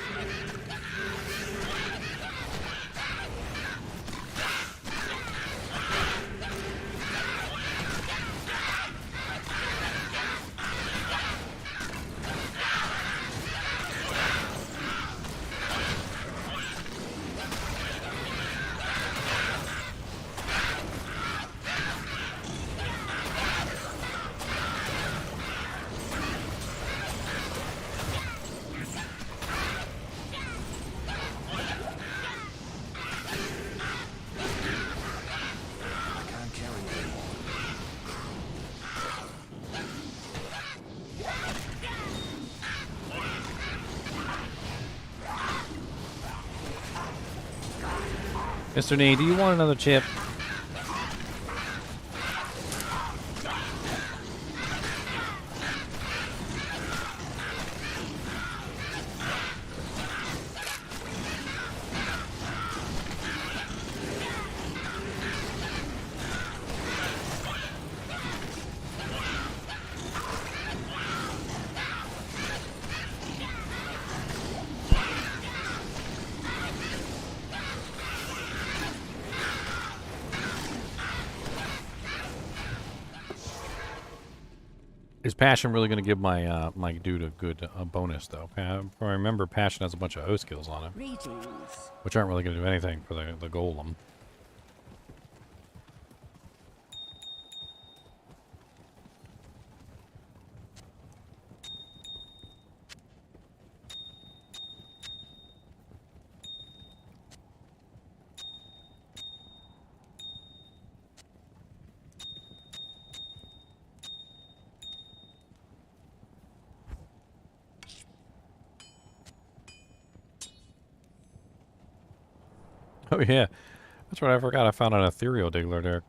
Mr. Nee, do you want another chip? Is Passion really going to give my my dude a good bonus, though? I remember Passion has a bunch of O skills on it, which aren't really going to do anything for the golem. Oh yeah, that's right. I forgot. I found an ethereal diggler there.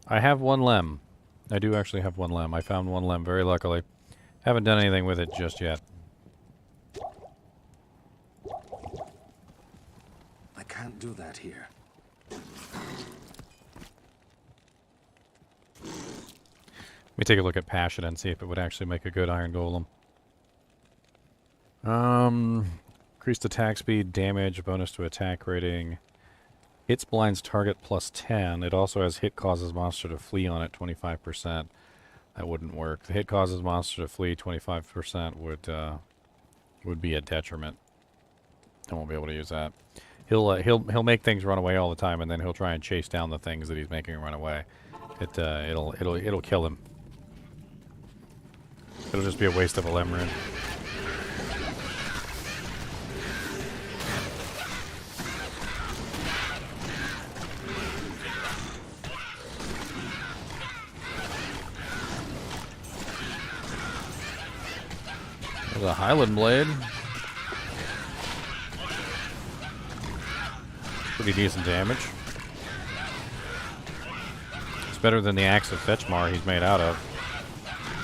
I have one lem. I do actually have one lem. I found one lem very luckily. Haven't done anything with it just yet. I can't do that here. Let me take a look at Passion and see if it would actually make a good iron golem. Increased attack speed, damage, bonus to attack rating. Hits blinds target plus 10. It also has hit causes monster to flee on it 25%. That wouldn't work. The hit causes monster to flee 25% would be a detriment. I won't be able to use that. He'll make things run away all the time, and then he'll try and chase down the things that he's making run away. It'll kill him. It'll just be a waste of a lem rune. There's a Highland Blade. Pretty decent damage. It's better than the Axe of Fetchmar he's made out of.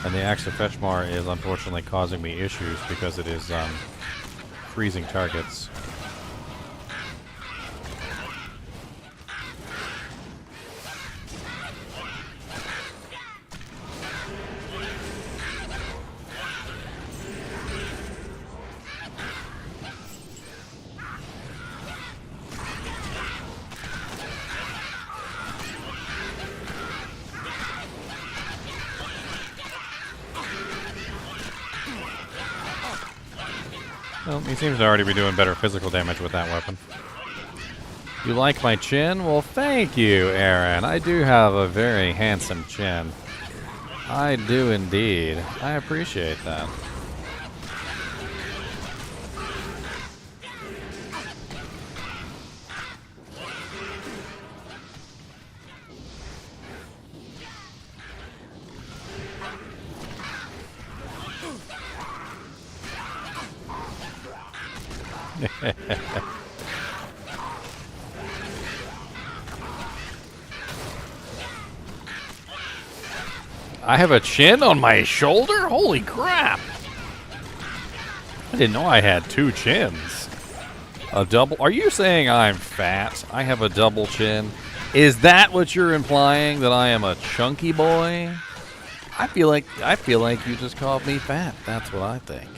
And the Axe of Fetchmar is unfortunately causing me issues because it is freezing targets. Well, he seems to already be doing better physical damage with that weapon. You like my chin? Well, thank you, Aaron. I do have a very handsome chin. I do indeed. I appreciate that. I have a chin on my shoulder? Holy crap! I didn't know I had two chins. A double? Are you saying I'm fat? I have a double chin. Is that what you're implying? That I am a chunky boy? I feel like you just called me fat. That's what I think.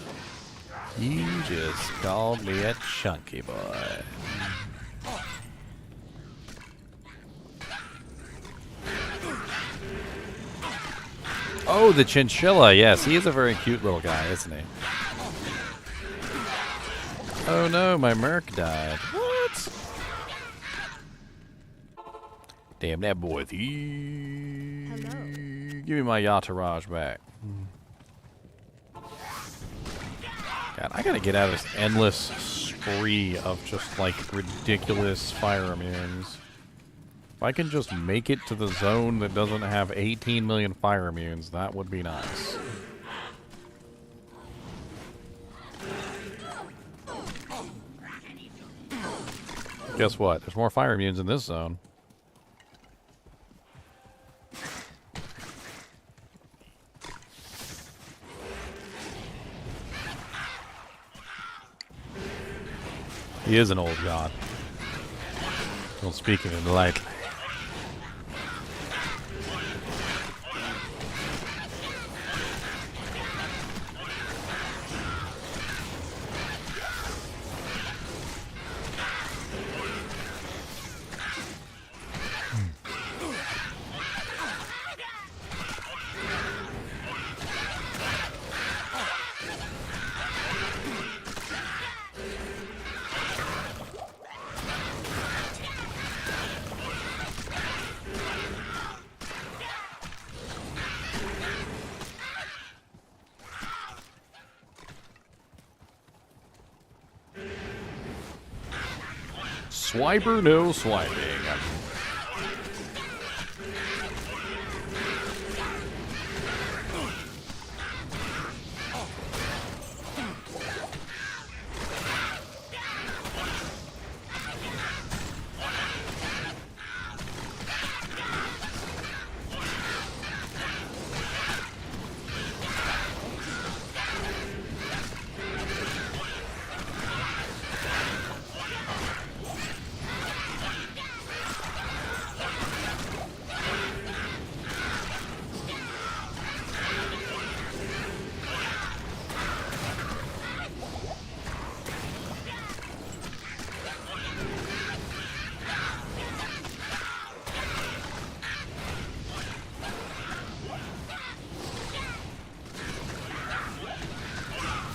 You just called me a chunky boy. Oh, the Chinchilla. Yes, he is a very cute little guy, isn't he? Oh no, my Merc died. What? Damn, that boy thief. Hello. Give me my Yataraj back. God, I gotta get out of this endless spree of just, like, ridiculous fire immunes. If I can just make it to the zone that doesn't have 18 million fire immunes, that would be nice. Guess what? There's more fire immunes in this zone. He is an old god. Don't speak of him lightly. Swiper, no swiping.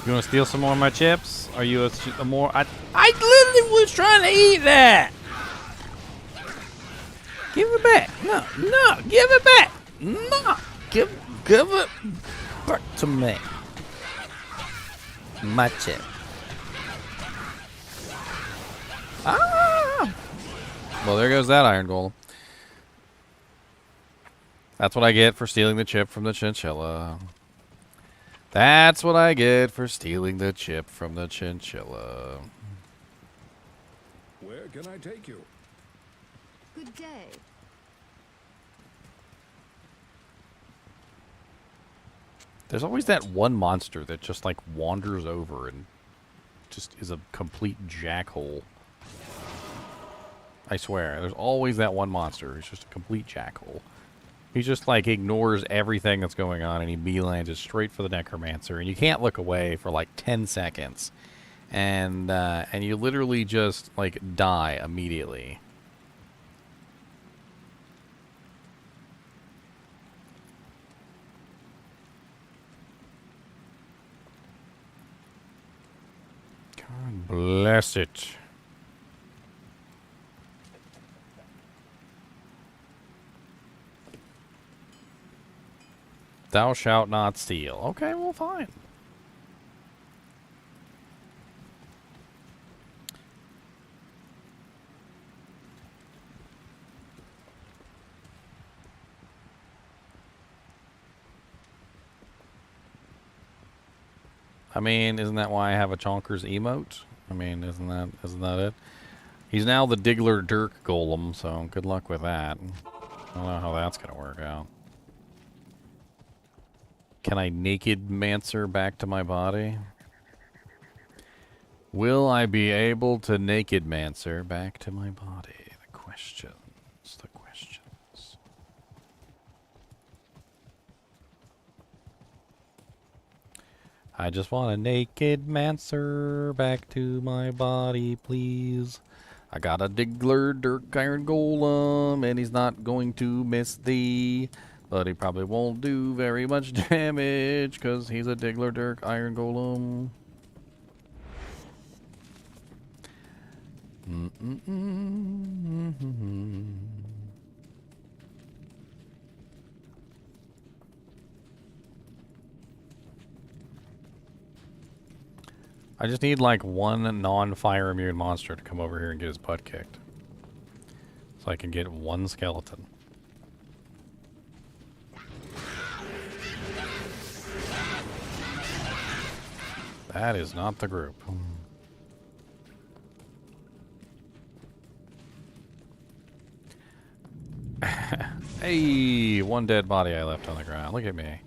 You want to steal some more of my chips? Are you a more... I literally was trying to eat that! Give it back. No, give it back. No, give it back to me. My chip. Ah! Well, there goes that iron golem. That's what I get for stealing the chip from the Chinchilla. That's what I get for stealing the chip from the Chinchilla. Where can I take you? Good day. There's always that one monster that just, like, wanders over and just is a complete jackhole. I swear, there's always that one monster who's just a complete jackhole. He just, like, ignores everything that's going on, and he beelines it straight for the Necromancer, and you can't look away for, like, 10 seconds. And you literally just, like, die immediately. Bless it. Thou shalt not steal. Okay, well, fine. I mean, isn't that why I have a Chonkers emote? I mean, isn't that it? He's now the Diggler Dirk Golem, so good luck with that. I don't know how that's gonna work out. Can I naked mancer back to my body? Will I be able to naked mancer back to my body? The questions. The questions. I just want a naked mancer back to my body, please. I got a Diggler Dirk Iron Golem, and he's not going to miss thee. But he probably won't do very much damage, because he's a Diggler Dirk Iron Golem. I just need like one non-fire immune monster to come over here and get his butt kicked. So I can get one skeleton. That is not the group. Hey, one dead body I left on the ground. Look at me.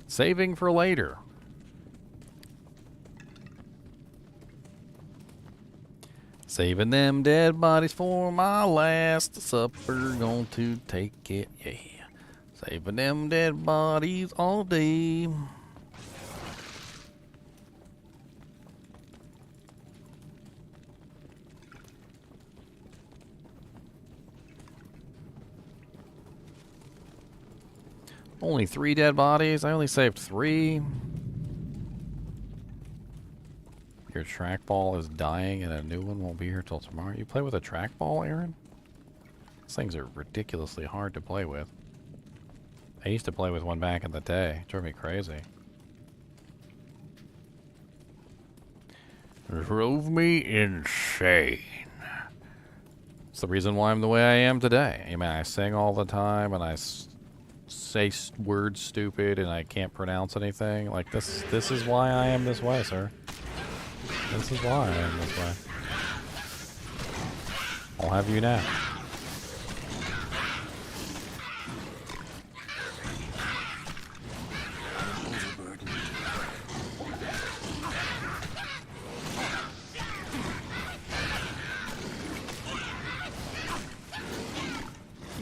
Saving for later. Saving them dead bodies for my last supper. Going to take it, yeah. Saving them dead bodies all day. Only 3 dead bodies? I only saved 3. Your trackball is dying and a new one won't be here till tomorrow. You play with a trackball, Aaron? These things are ridiculously hard to play with. I used to play with one back in the day. It drove me crazy. It drove me insane. It's the reason why I'm the way I am today. I mean, I sing all the time and I say words stupid and I can't pronounce anything. Like, this is why I am this way, sir. This is why I am this way. I'll have you now.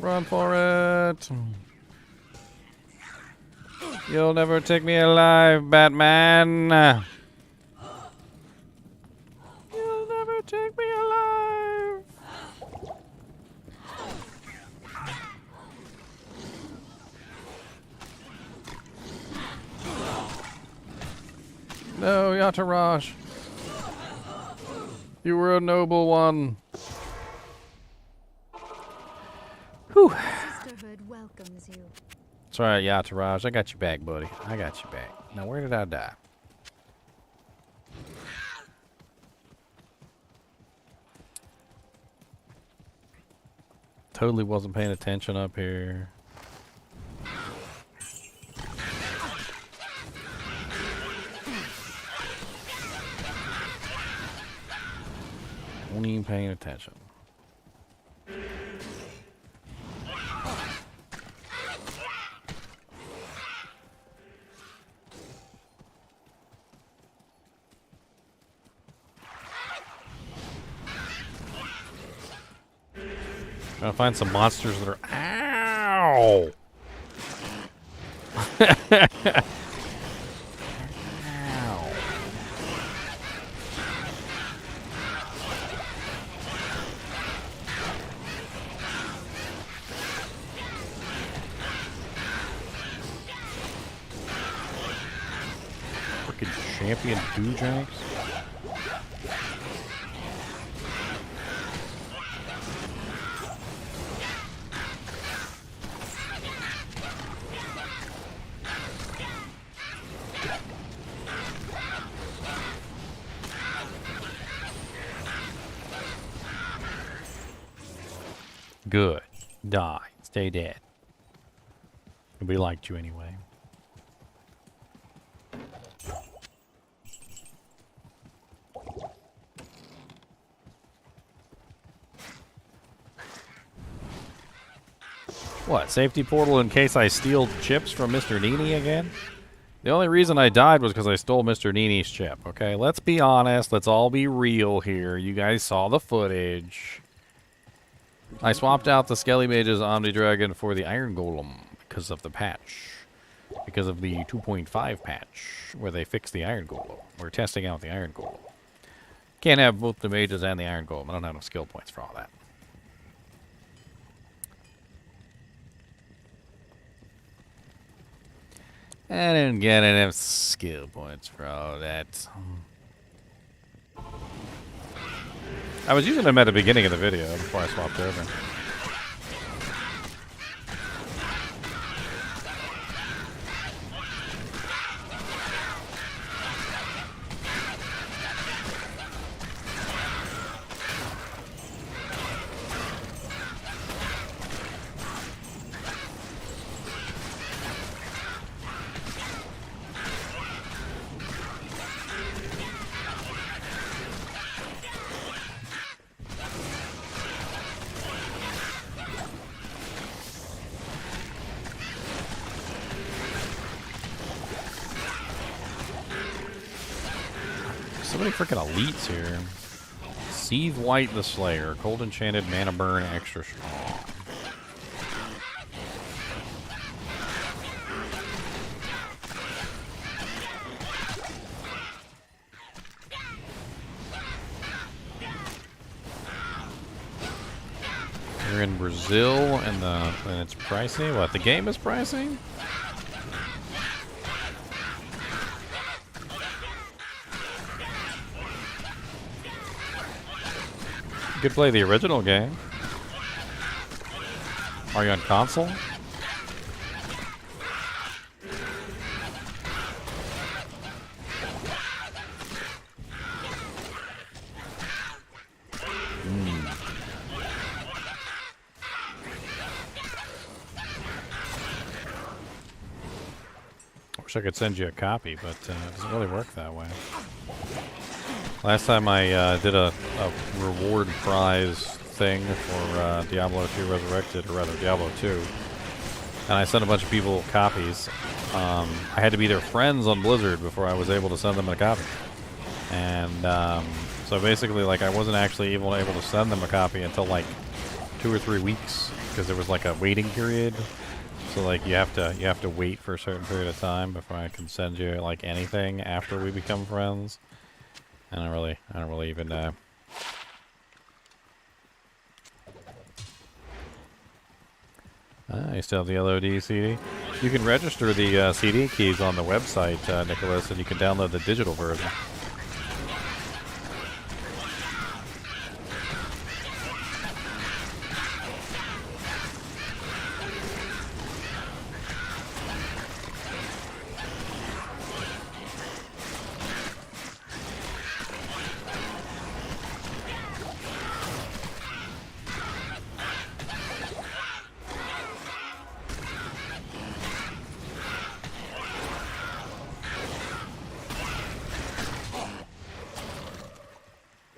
Run for it. You'll never take me alive, Batman. You'll never take me alive. No, Yatarash. You were a noble one. Whew. Sisterhood welcomes you. It's alright, Yattaraj. I got you back, buddy. I got you back. Now, where did I die? Totally wasn't paying attention up here. Wasn't even paying attention. Trying to find some monsters that are. Ow! Ow. Freaking champion Doojanks. Good. Die. Stay dead. We liked you anyway. What? Safety portal in case I steal chips from Mr. NiNi again? The only reason I died was because I stole Mr. NiNi's chip, okay? Let's be honest. Let's all be real here. You guys saw the footage. I swapped out the Skelly Mage's Omni Dragon for the Iron Golem because of the patch. Because of the 2.5 patch where they fixed the Iron Golem. We're testing out the Iron Golem. Can't have both the Mages and the Iron Golem. I don't have enough skill points for all that. I didn't get enough skill points for all that. I was using them at the beginning of the video before I swapped over. So many freaking elites here. Seethe White the Slayer. Cold Enchanted Mana Burn Extra Strong. You're in Brazil and it's pricey? What, the game is pricey? You could play the original game. Are you on console? Wish I could send you a copy, but it doesn't really work that way. Last time I did a reward prize thing for Diablo 2 Resurrected, or rather Diablo 2, and I sent a bunch of people copies. I had to be their friends on Blizzard before I was able to send them a copy. And so basically, like, I wasn't actually able to send them a copy until like 2 or 3 weeks, because there was like a waiting period. So like you have to wait for a certain period of time before I can send you like anything after we become friends. I don't really even know. You still have the LOD CD? You can register the CD keys on the website, Nicholas, and you can download the digital version.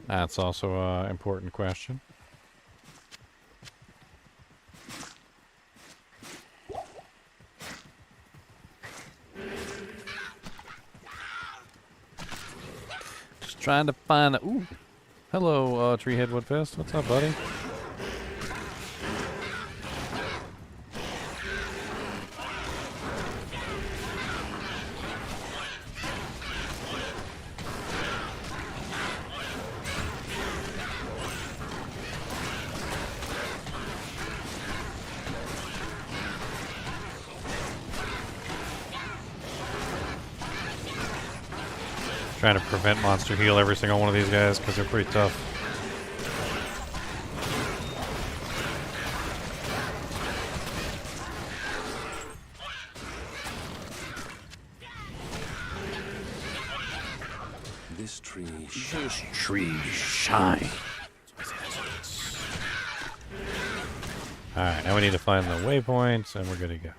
That's also an important question. Just trying to find a... Ooh! Hello, Treehead Woodfist. What's up, buddy? Trying to prevent monster heal every single one of these guys because they're pretty tough. This tree Shine. Alright, now we need to find the waypoints, and we're good to go.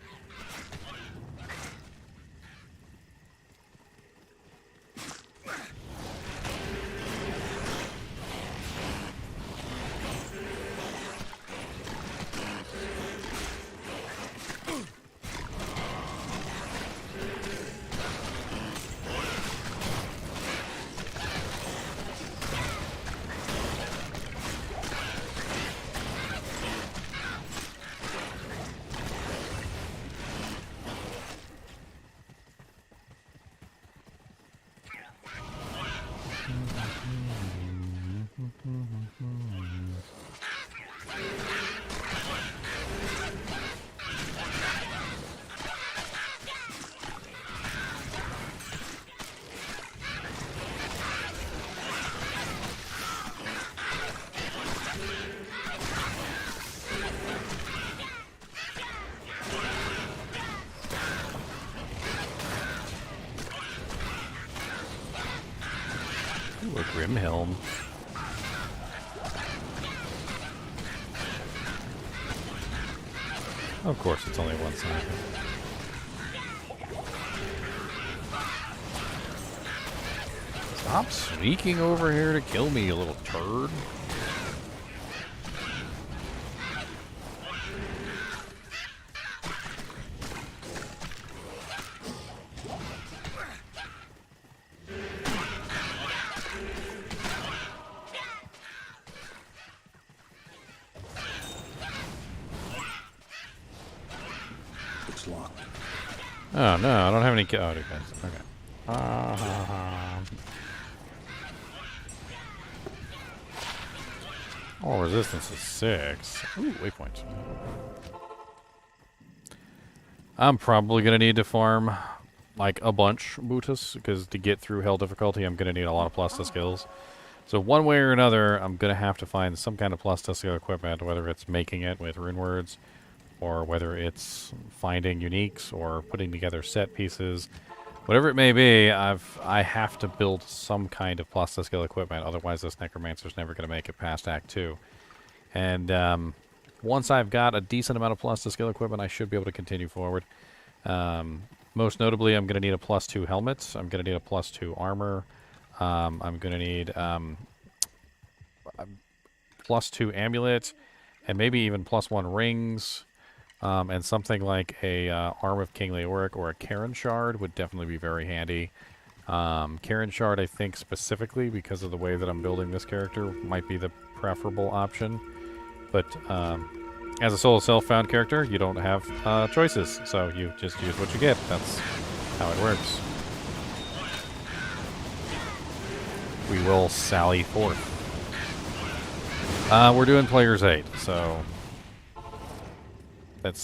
Ooh, a Grim Helm. Of course, it's only one side. Stop sneaking over here to kill me, you little turd. It's locked. Oh no, I don't have any. Oh, okay. All resistance is 6. Ooh, waypoint. I'm probably gonna need to farm like a bunch Bootus, because to get through hell difficulty, I'm gonna need a lot of plus to skills. So one way or another, I'm gonna have to find some kind of plus to skill equipment, whether it's making it with rune words, or whether it's finding uniques or putting together set pieces. Whatever it may be, I have to build some kind of plus to skill equipment, otherwise this Necromancer's never going to make it past Act 2. And once I've got a decent amount of plus to skill equipment, I should be able to continue forward. Most notably, I'm going to need a +2 helmet. I'm going to need a +2 armor. I'm going to need a +2 amulet, and maybe even +1 rings. And something like a Arm of King Leoric or a Karen Shard would definitely be very handy. Karen Shard, I think specifically because of the way that I'm building this character, might be the preferable option. But as a solo self-found character, you don't have choices, so you just use what you get. That's how it works. We will sally forth. We're doing Player's 8, so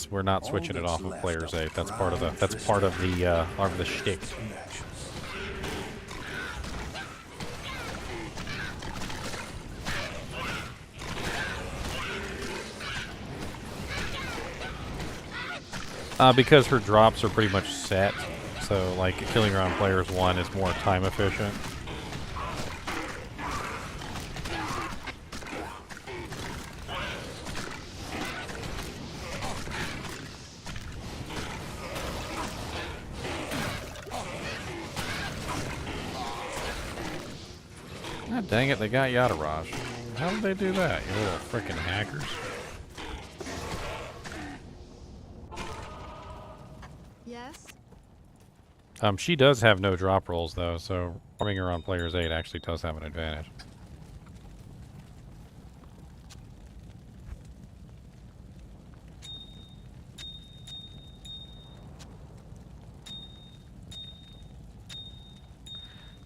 we're not switching it off of Player's 8. That's part of the shtick. Because her drops are pretty much set, so like killing her on Player's 1 is more time efficient. God dang it, they got Yadaraj. How did they do that, you little frickin' hackers? Yes? She does have no drop rolls, though, so farming her on Player's 8 actually does have an advantage.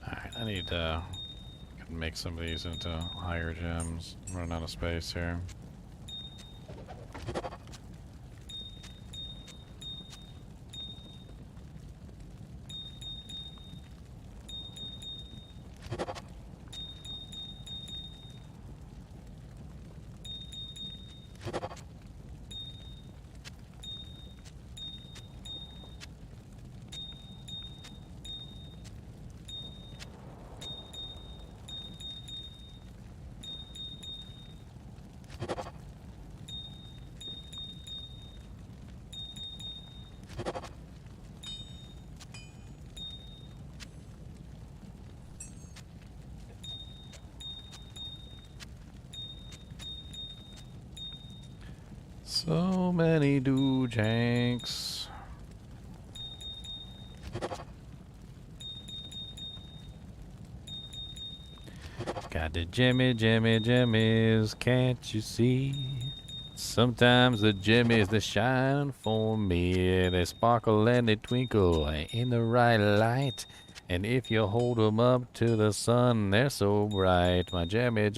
Alright, I need to make some of these into higher gems. I'm running out of space here. So many doojanks. Got the jimmies, can't you see? Sometimes the jimmies, they shine for me. They sparkle and they twinkle in the right light. And if you hold them up to the sun, they're so bright. My jimmies.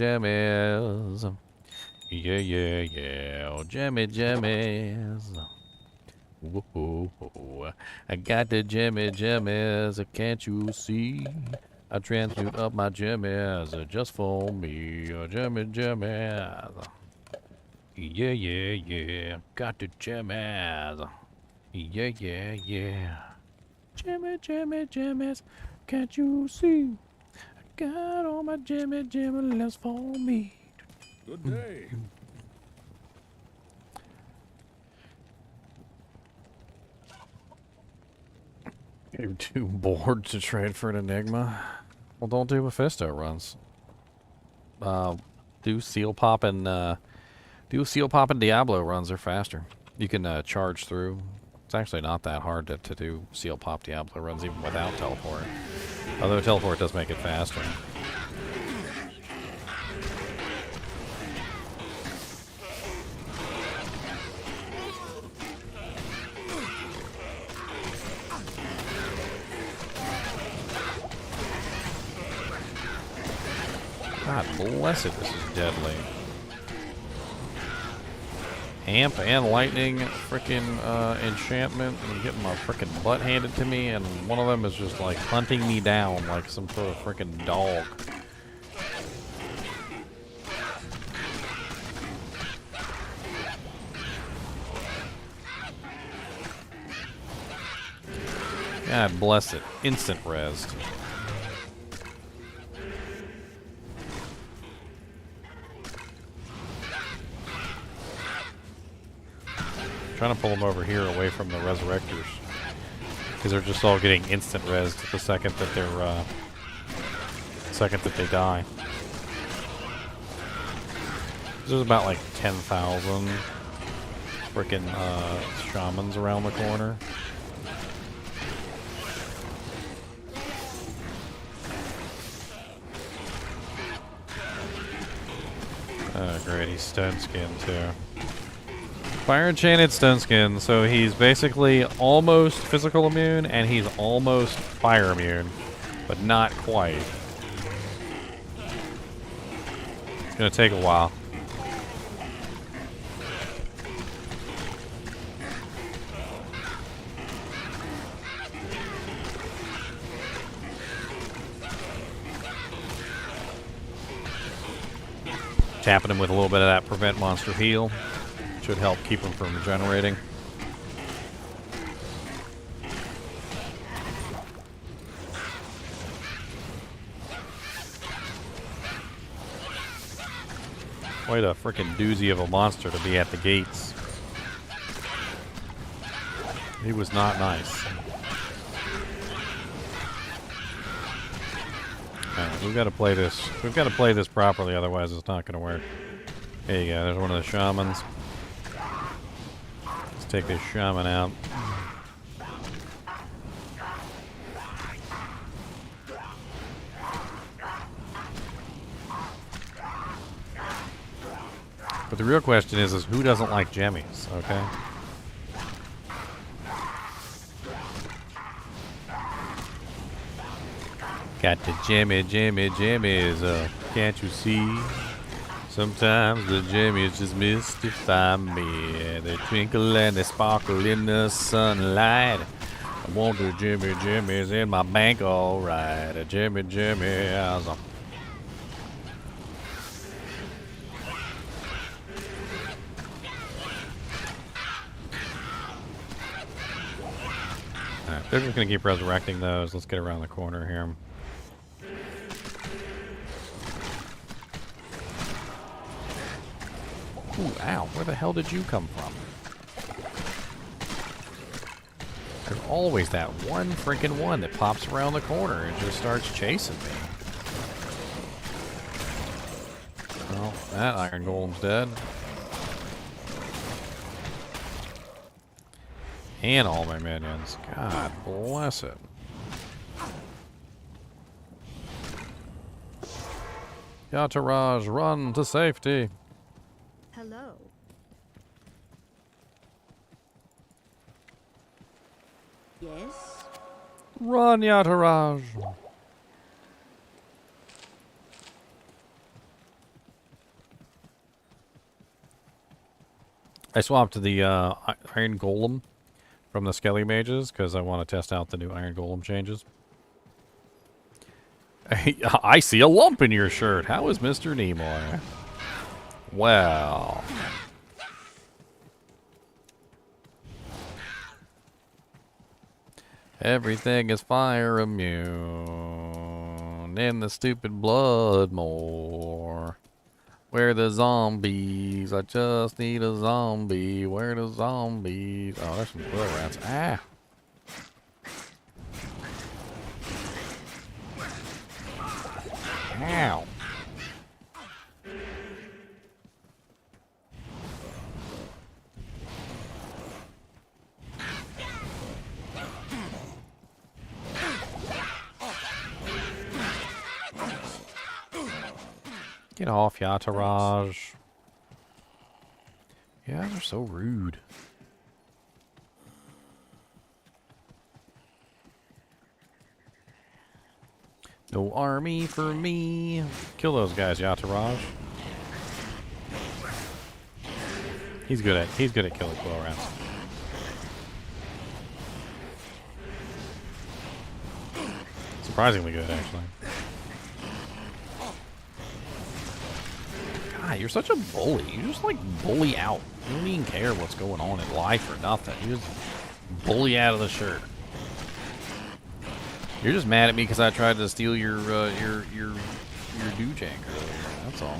Yeah, yeah, yeah. Oh, jimmies. Whoa, I got the jimmies, can't you see? I transmute up my jimmies just for me. Jimmies. Yeah, yeah, yeah. Got the jimmies. Yeah, yeah, yeah. Jimmies, can't you see? I got all my jimmies for me. Good day. You're too bored to trade for an Enigma? Well, don't do Mephisto runs. Do Seal Pop and Diablo runs are faster. You can charge through. It's actually not that hard to do Seal Pop Diablo runs even without teleport. Although teleport does make it faster. God bless it, this is deadly. Amp and lightning, frickin' enchantment, and getting my frickin' butt handed to me, and one of them is just like hunting me down like some sort of frickin' dog. God bless it, instant res. Trying to pull them over here away from the resurrectors because they're just all getting instant res the second that they die. There's about like 10,000 freaking shamans around the corner. Oh great, he's stone skinned too. Fire enchanted stone skin, so he's basically almost physical immune and he's almost fire immune, but not quite. It's gonna take a while. Tapping him with a little bit of that prevent monster heal. Should help keep him from regenerating. Quite a freaking doozy of a monster to be at the gates. He was not nice. Alright, we've got to play this. We've got to play this properly, otherwise it's not going to work. There you go. There's one of the shamans. Take this shaman out. But the real question is who doesn't like jemmies, okay? Got the jimmies, can't you see? Sometimes the jimmies just mystify me. They twinkle and they sparkle in the sunlight. I want the jimmies in my bank, alright. A jimmies. Alright, they're just gonna keep resurrecting those. Let's get around the corner here. Ooh, ow, where the hell did you come from? There's always that one freaking one that pops around the corner and just starts chasing me. Well, that iron golem's dead. And all my minions. God bless it. Yataraj, run to safety. Hello. Yes. Run, Yataraj. I swapped to the Iron Golem from the Skelly Mages because I want to test out the new Iron Golem changes. I see a lump in your shirt. How is Mr. Nimoy? Well. Everything is fire immune. And the stupid blood more. Where the zombies? I just need a zombie. Where the zombies? Oh, there's some quill rats. Ah. Ow. Get off, Yataraj. Yeah, they're so rude. No army for me. Kill those guys, Yataraj. He's good at killing quill rats. Surprisingly good, actually. God, you're such a bully. You just like bully out. You don't even care what's going on in life or nothing. You just bully out of the shirt. You're just mad at me because I tried to steal your doojank earlier. That's all.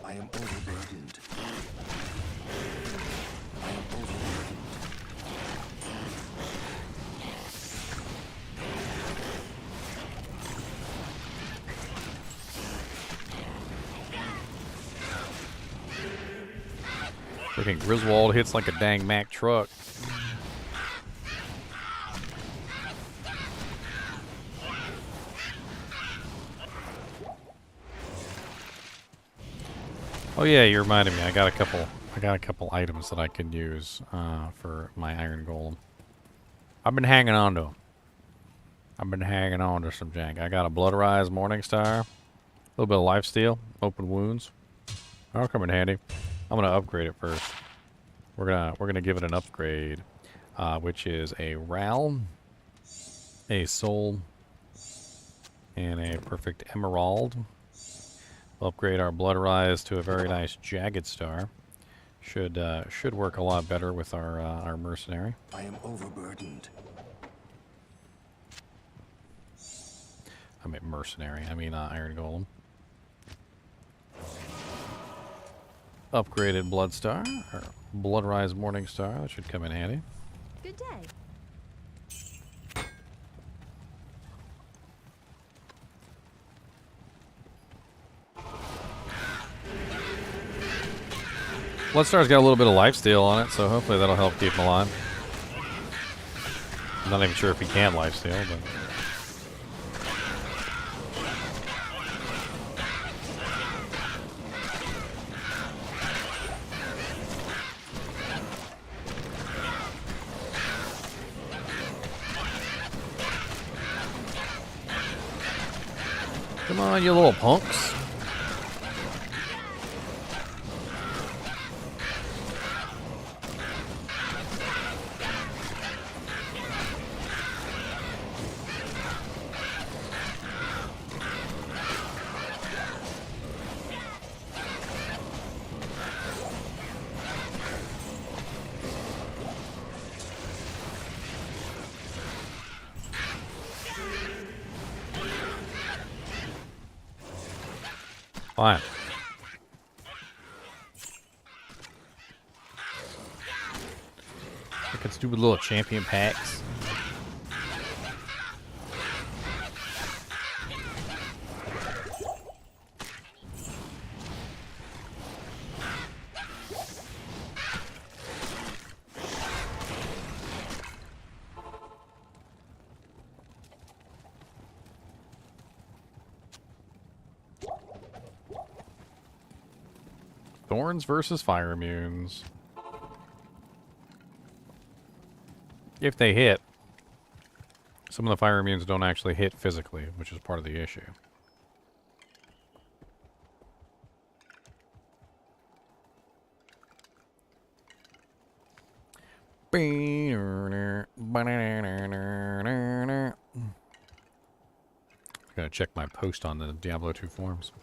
I am overburdened. I am overburdened. Freaking Griswold hits like a dang Mack truck. Oh yeah, you reminded me. I got a couple items that I can use for my Iron Golem. I've been hanging on to them. I've been hanging on to some jank. I got a Blood Rise Morningstar, a little bit of Lifesteal, Open Wounds. That'll come in handy. I'm gonna upgrade it first. We're gonna give it an upgrade, which is a Ral, a Soul, and a Perfect Emerald. We'll upgrade our Blood Rise to a very nice Jagged Star. Should work a lot better with our Mercenary. I am overburdened. I mean Mercenary. I mean Iron Golem. Upgraded Blood Star, or Blood Rise Morning Star. That should come in handy. Good day. Bloodstar's got a little bit of lifesteal on it, so hopefully that'll help keep him alive. I'm not even sure if he can lifesteal, but... Come on, you little punks. Fine. Look at stupid little champion packs. Thorns versus fire immunes. If they hit, some of the fire immunes don't actually hit physically, which is part of the issue. Gotta check my post on the Diablo 2 forums.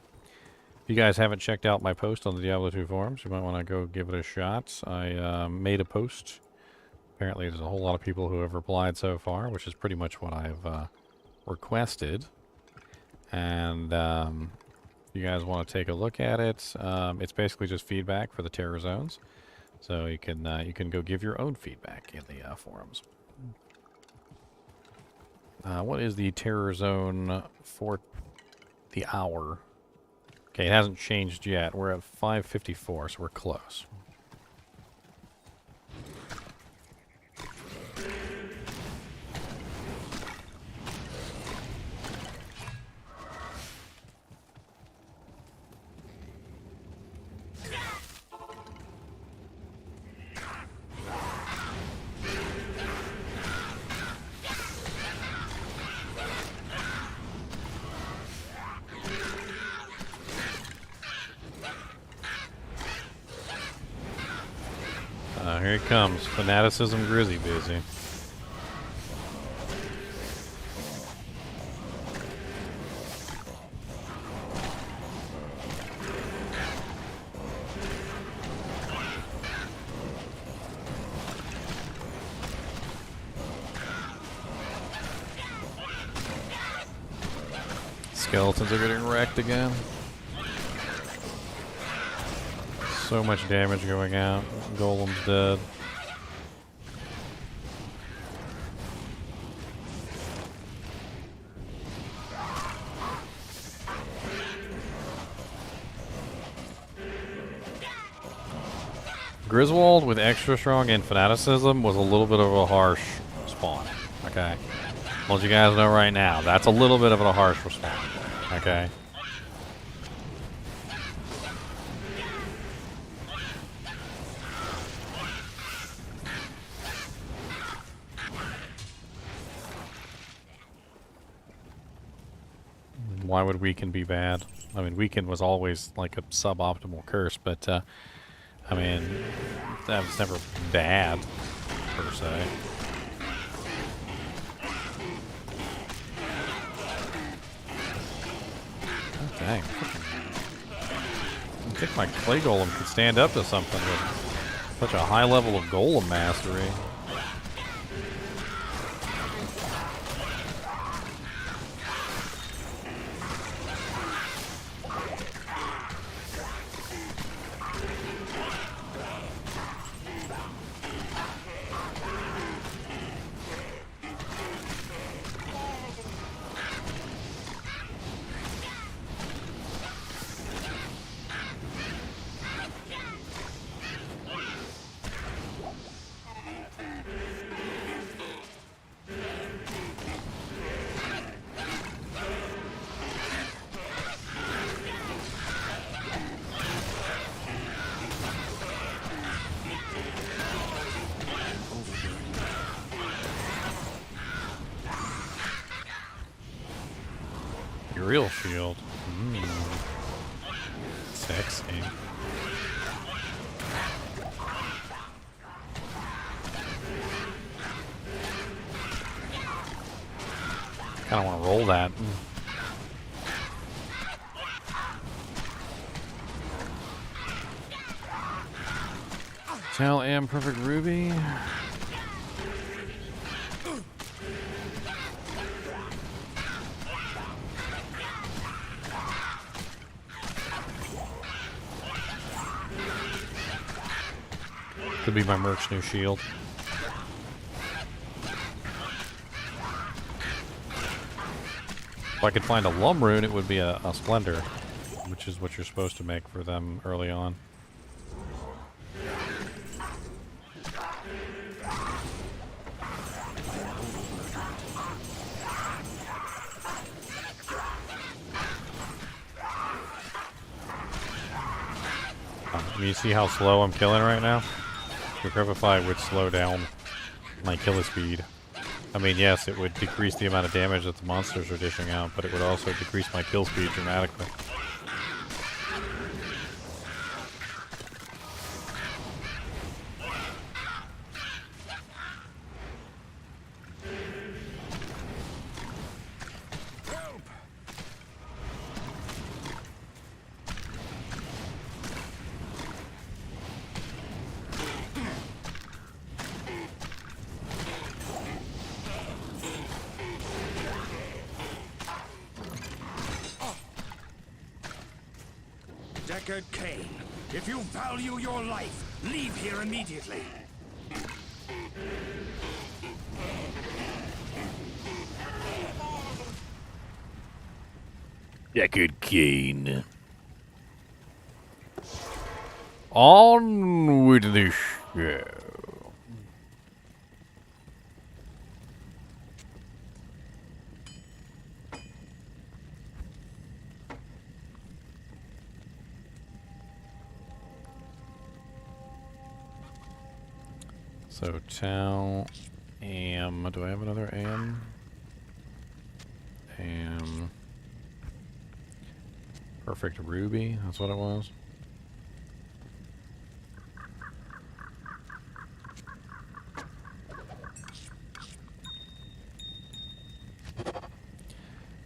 If you guys haven't checked out my post on the Diablo 2 forums, you might want to go give it a shot. I made a post. Apparently there's a whole lot of people who have replied so far, which is pretty much what I've requested. And if you guys want to take a look at it, it's basically just feedback for the terror zones. So you can go give your own feedback in the forums. What is the terror zone for the hour? Okay, it hasn't changed yet. We're at 5:54, so we're close. Here it comes. Fanaticism Grizzy busy. Skeletons are getting wrecked again. So much damage going out. Golem's dead. Griswold with extra strong and fanaticism was a little bit of a harsh spawn. Okay. I'll let you guys know right now. That's a little bit of a harsh respawn. Okay. Why would weaken be bad? I mean, weaken was always like a suboptimal curse, but I mean, that was never bad per se. Oh, dang. I think my clay golem could stand up to something with such a high level of golem mastery. Real shield. Sexy. Kinda wanna roll that. Tell am perfect ruby. Could be my merc's new shield. If I could find a Lum rune, it would be a Splendor, which is what you're supposed to make for them early on. You see how slow I'm killing right now? Decrepify would slow down my kill speed. I mean, yes, it would decrease the amount of damage that the monsters are dishing out, but it would also decrease my kill speed dramatically. Deckard Cain, if you value your life, leave here immediately. Deckard Cain. On with the show. So, Tau, Am. Do I have another Am? Am. Perfect Ruby, that's what it was.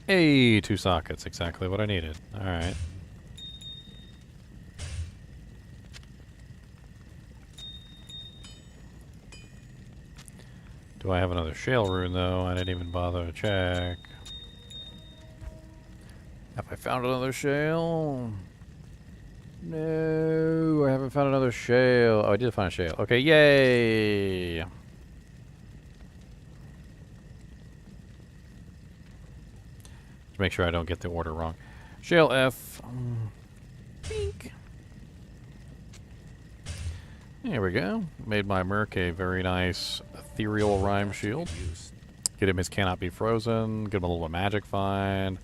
Hey, 2 sockets, exactly what I needed. Alright. Do I have another shale rune, though? I didn't even bother to check. Have I found another shale? No, I haven't found another shale. Oh, I did find a shale. Okay, yay! To make sure I don't get the order wrong. Shale F. Pink. There we go. Made my Merc a very nice ethereal rhyme shield. Get him his cannot be frozen. Get him a little magic find.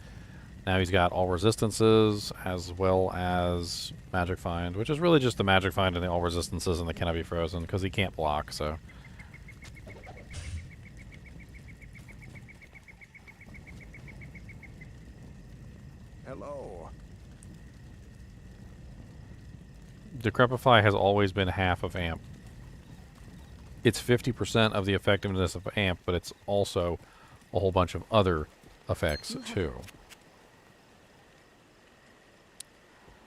Now he's got all resistances as well as magic find, which is really just the magic find and the all resistances and the cannot be frozen because he can't block. So Hello. Decrepify has always been half of Amp. It's 50% of the effectiveness of Amp, but it's also a whole bunch of other effects, too.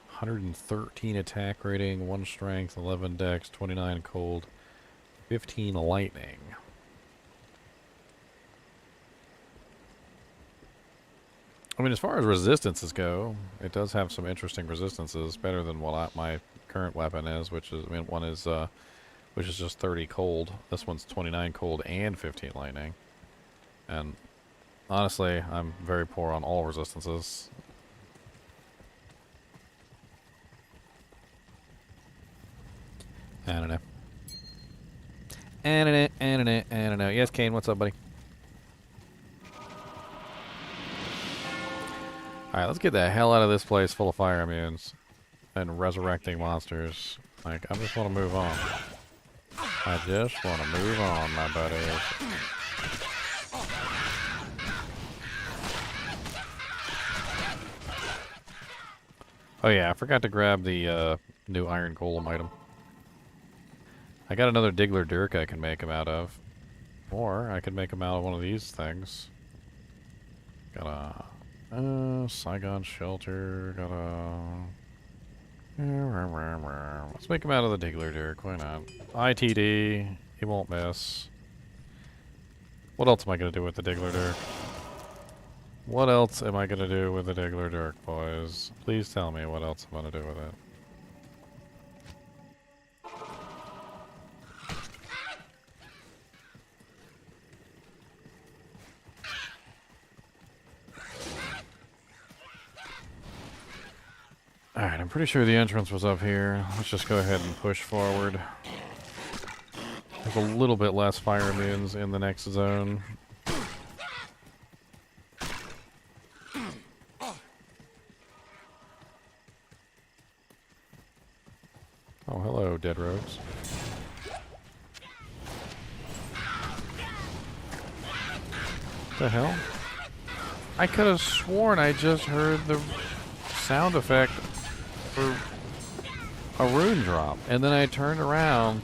113 attack rating, 1 strength, 11 dex, 29 cold, 15 lightning. I mean, as far as resistances go, it does have some interesting resistances, better than what my current weapon is, which is, I mean, one is, which is just 30 cold. This one's 29 cold and 15 lightning. And honestly, I'm very poor on all resistances. I don't know. I don't know. Yes, Kane, what's up, buddy? Alright, let's get the hell out of this place full of fire immunes and resurrecting monsters. Like, I just want to move on. I just want to move on, my buddies. Oh yeah, I forgot to grab the new iron golem item. I got another Diggler Dirk I can make him out of. Or I could make him out of one of these things. Got a Saigon Shelter, got a... Let's make him out of the Diggler Dirk, why not? ITD, he won't miss. What else am I going to do with the Diggler Dirk? What else am I going to do with the Diggler Dirk, boys? Please tell me what else I'm going to do with it. Alright, I'm pretty sure the entrance was up here. Let's just go ahead and push forward. There's a little bit less fire immunes in the next zone. The hell? I could have sworn I just heard the sound effect for a rune drop. And then I turned around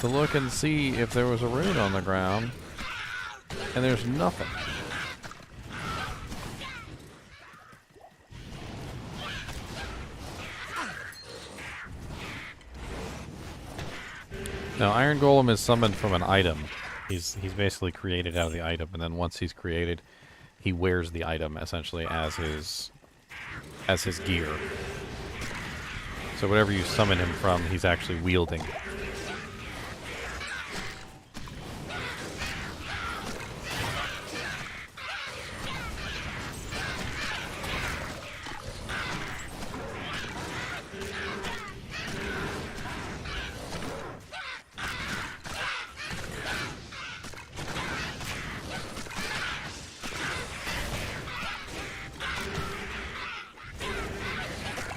to look and see if there was a rune on the ground. And there's nothing. Now, Iron Golem is summoned from an item. He's basically created out of the item, and then once he's created, he wears the item essentially as his gear. So whatever you summon him from, he's actually wielding.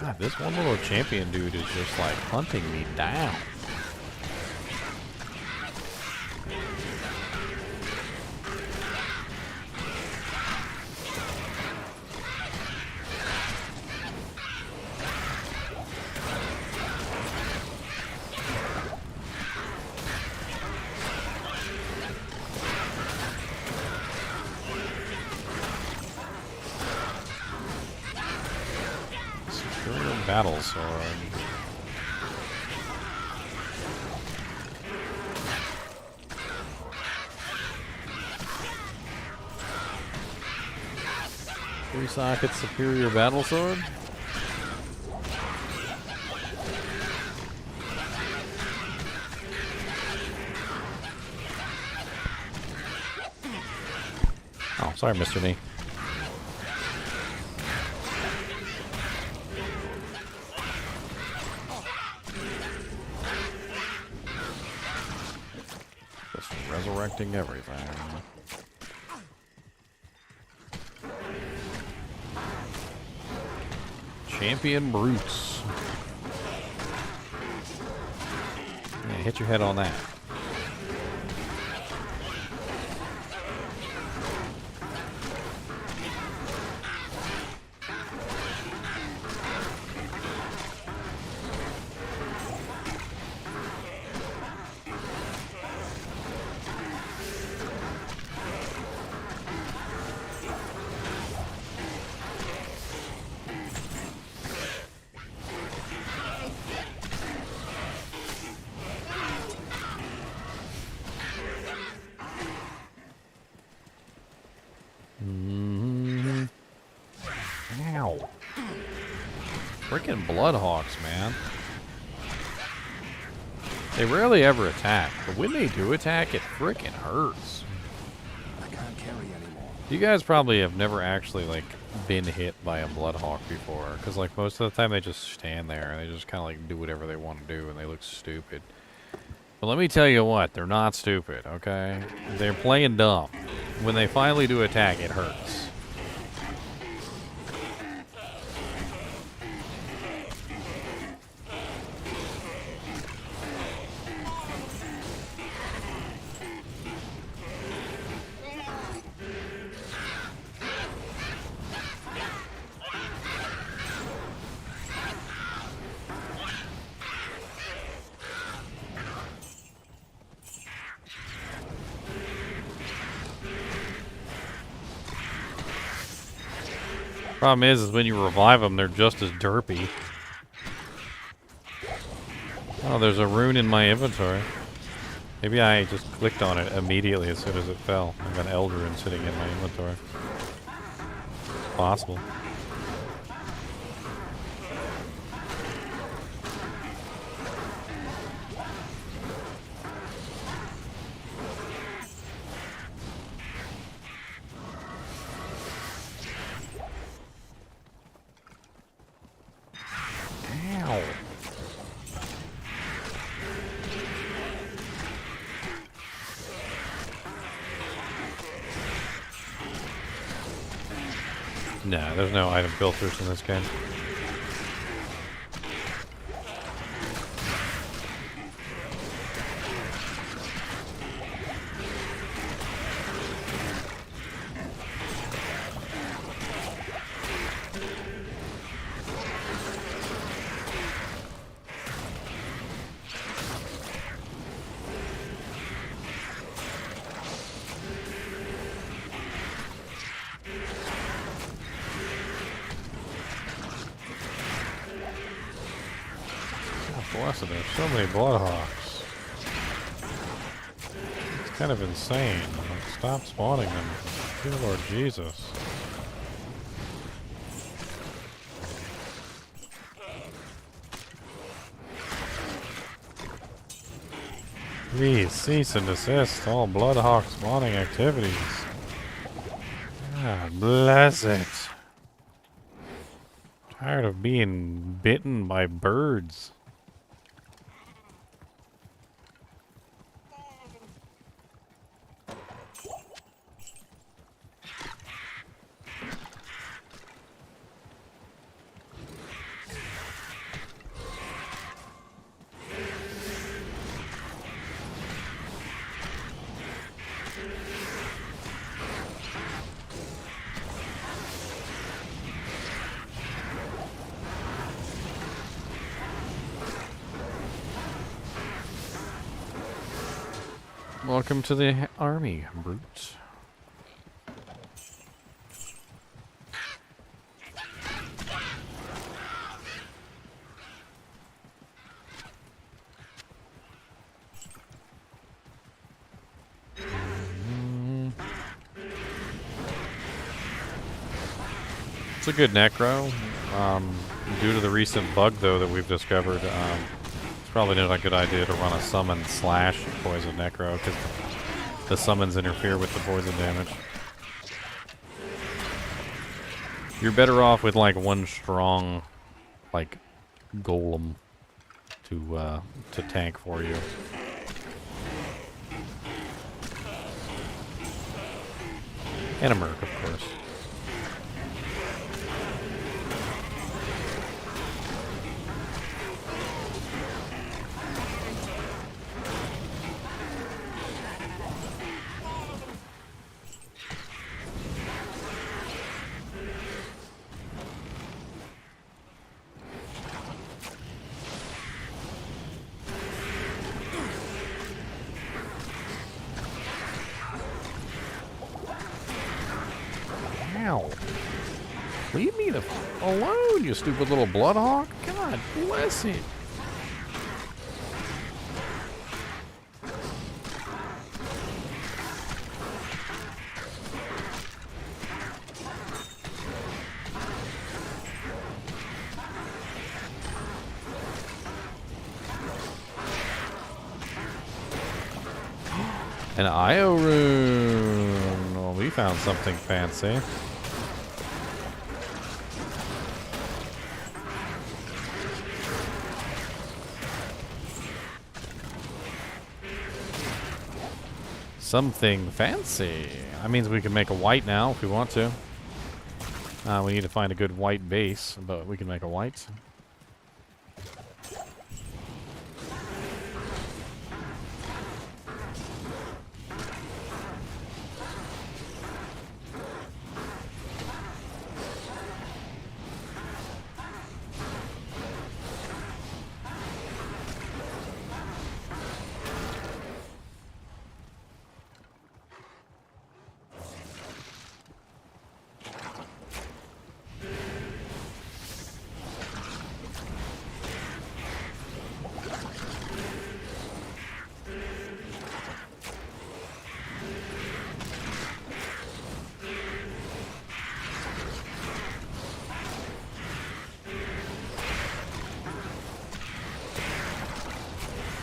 God, this one little champion dude is just like hunting me down. Battle sword. Three socket superior battle sword. Oh, sorry, Mr. Knee. Resurrecting everything. Champion brutes. Yeah, hit your head on that. Ow. Freaking Bloodhawks, man. They rarely ever attack, but when they do attack, it freaking hurts. I can't carry anymore. You guys probably have never actually, like, been hit by a Bloodhawk before, because, like, most of the time they just stand there and they just kind of, like, do whatever they want to do and they look stupid. But let me tell you what, they're not stupid, okay? They're playing dumb. When they finally do attack, it hurts. Problem is when you revive them, they're just as derpy. Oh, there's a rune in my inventory. Maybe I just clicked on it immediately as soon as it fell. I've got an Elder Rune sitting in my inventory. Possible. Nah, there's no item filters in this game. blessed, there's so many bloodhawks. It's kind of insane. Like, stop spawning them. Dear Lord Jesus. Please cease and desist all bloodhawk spawning activities. God bless it. Tired of being bitten by birds. Welcome to the army, brutes. It's a good necro. Due to the recent bug, though, that we've discovered, it's probably not a good idea to run a summon slash poison necro, because the summons interfere with the poison damage. You're better off with, like, one strong, like, golem to tank for you. And a merc, of course. Ow. Leave me the f alone, you stupid little bloodhawk. God bless it. An IO rune. Well, we found something fancy. Something fancy. That means we can make a white now if we want to. We need to find a good white base, but we can make a white.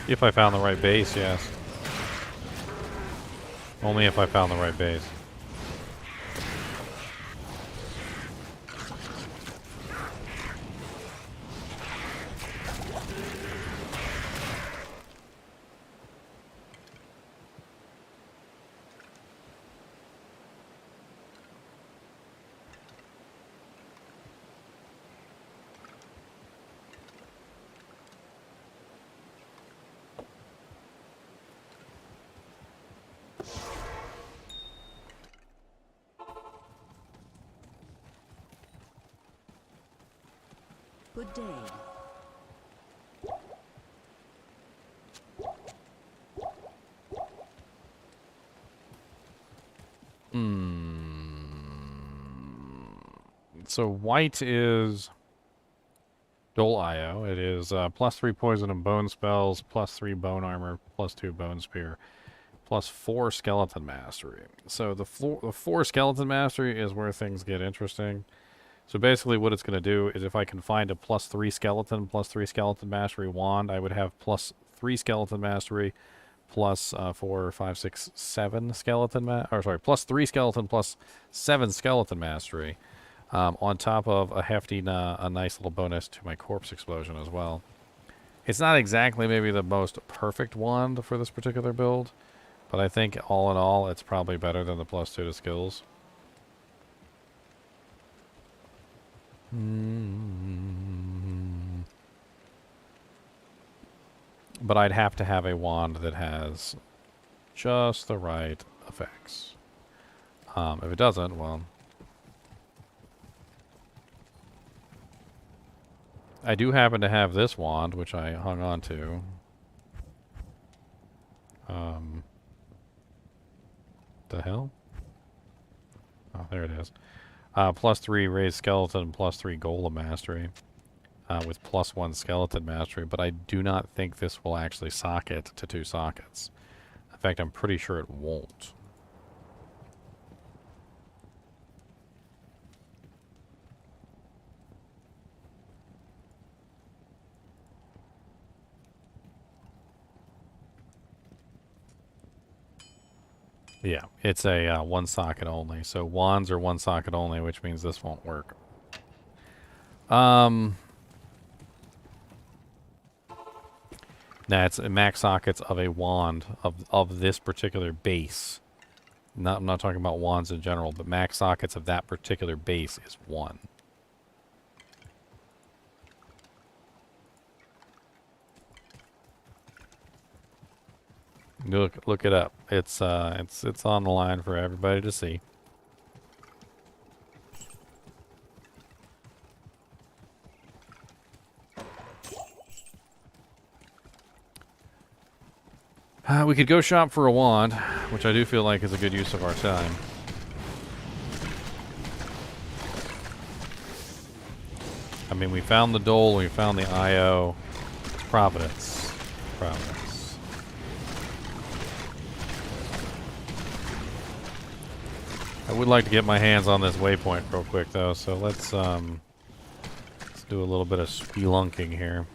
If I found the right base, yes. Only if I found the right base. Good day. So white is Dole IO. It is +3 poison and bone spells, +3 bone armor, +2 bone spear, +4 skeleton mastery. So the 4 skeleton mastery is where things get interesting. So basically what it's going to do is if I can find a +3 skeleton mastery wand, I would have +3 skeleton mastery, plus 4, 5, 6, 7 skeleton +3 skeleton, +7 skeleton mastery, on top of a hefty, a nice little bonus to my corpse explosion as well. It's not exactly maybe the most perfect wand for this particular build, but I think all in all, it's probably better than the +2 to skills. But I'd have to have a wand that has just the right effects. If it doesn't, well... I do happen to have this wand, which I hung on to. The hell? Oh, there it is. +3 raised skeleton, +3 golem mastery, with +1 skeleton mastery, but I do not think this will actually socket to 2 sockets. In fact, I'm pretty sure it won't. Yeah, it's a 1 socket only. So wands are 1 socket only, which means this won't work. Nah, it's max sockets of a wand of this particular base. I'm not talking about wands in general, but max sockets of that particular base is 1. Look it up. It's on the line for everybody to see. We could go shop for a wand, which I do feel like is a good use of our time. I mean, we found the Dole, we found the IO. It's Providence. Providence. I would like to get my hands on this waypoint real quick, though, so let's do a little bit of spelunking here.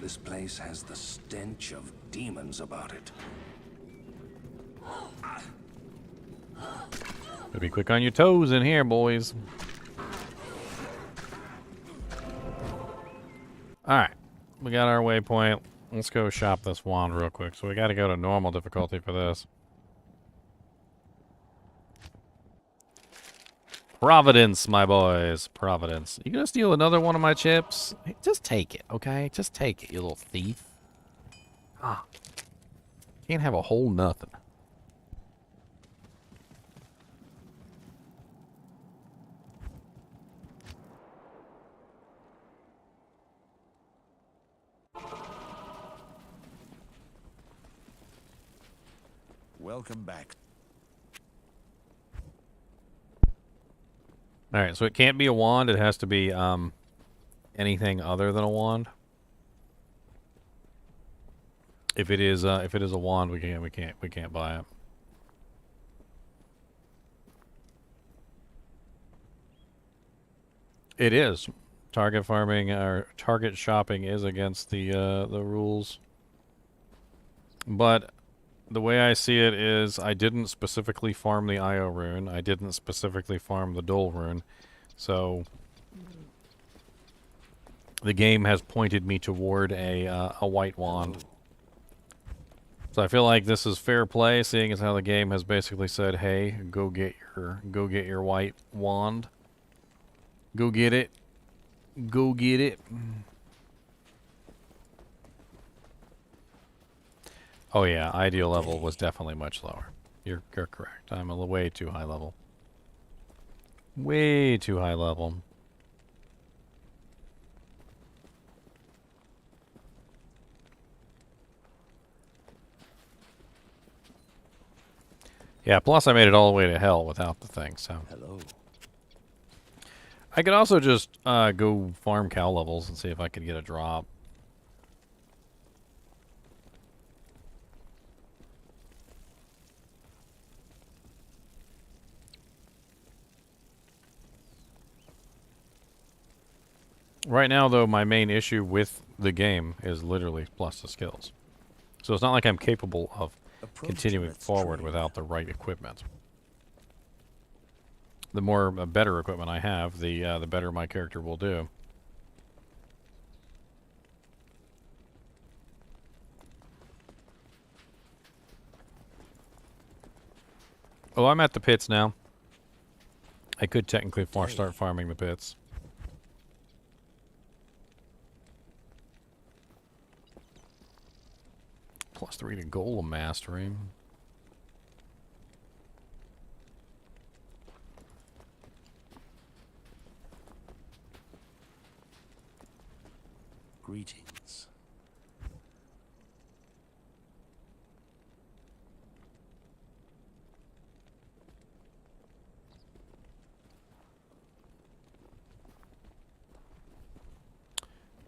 This place has the stench of demons about it. Gotta be quick on your toes in here, boys. Alright. We got our waypoint. Let's go shop this wand real quick. So we gotta go to normal difficulty for this. Providence, my boys. Providence. You gonna steal another one of my chips? Hey, just take it, okay? Just take it, you little thief. Ah. Can't have a whole nothing. Welcome back. Alright, so it can't be a wand, it has to be anything other than a wand. If it is a wand, we can't buy it. It is. Target farming or target shopping is against the rules. But the way I see it is I didn't specifically farm the IO rune. I didn't specifically farm the Dole rune. So the game has pointed me toward a white wand. So I feel like this is fair play, seeing as how the game has basically said, "Hey, go get your white wand. Go get it. Go get it." Oh yeah, ideal level was definitely much lower. You're correct. I'm a way too high level. Way too high level. Yeah, plus I made it all the way to hell without the thing, so. Hello. I could also just go farm cow levels and see if I could get a drop. Right now, though, my main issue with the game is literally plus the skills. So it's not like I'm capable of continuing forward without the right equipment. The more better equipment I have, the better my character will do. Oh, I'm at the pits now. I could technically start farming the pits. +3 to golem mastery. Greetings.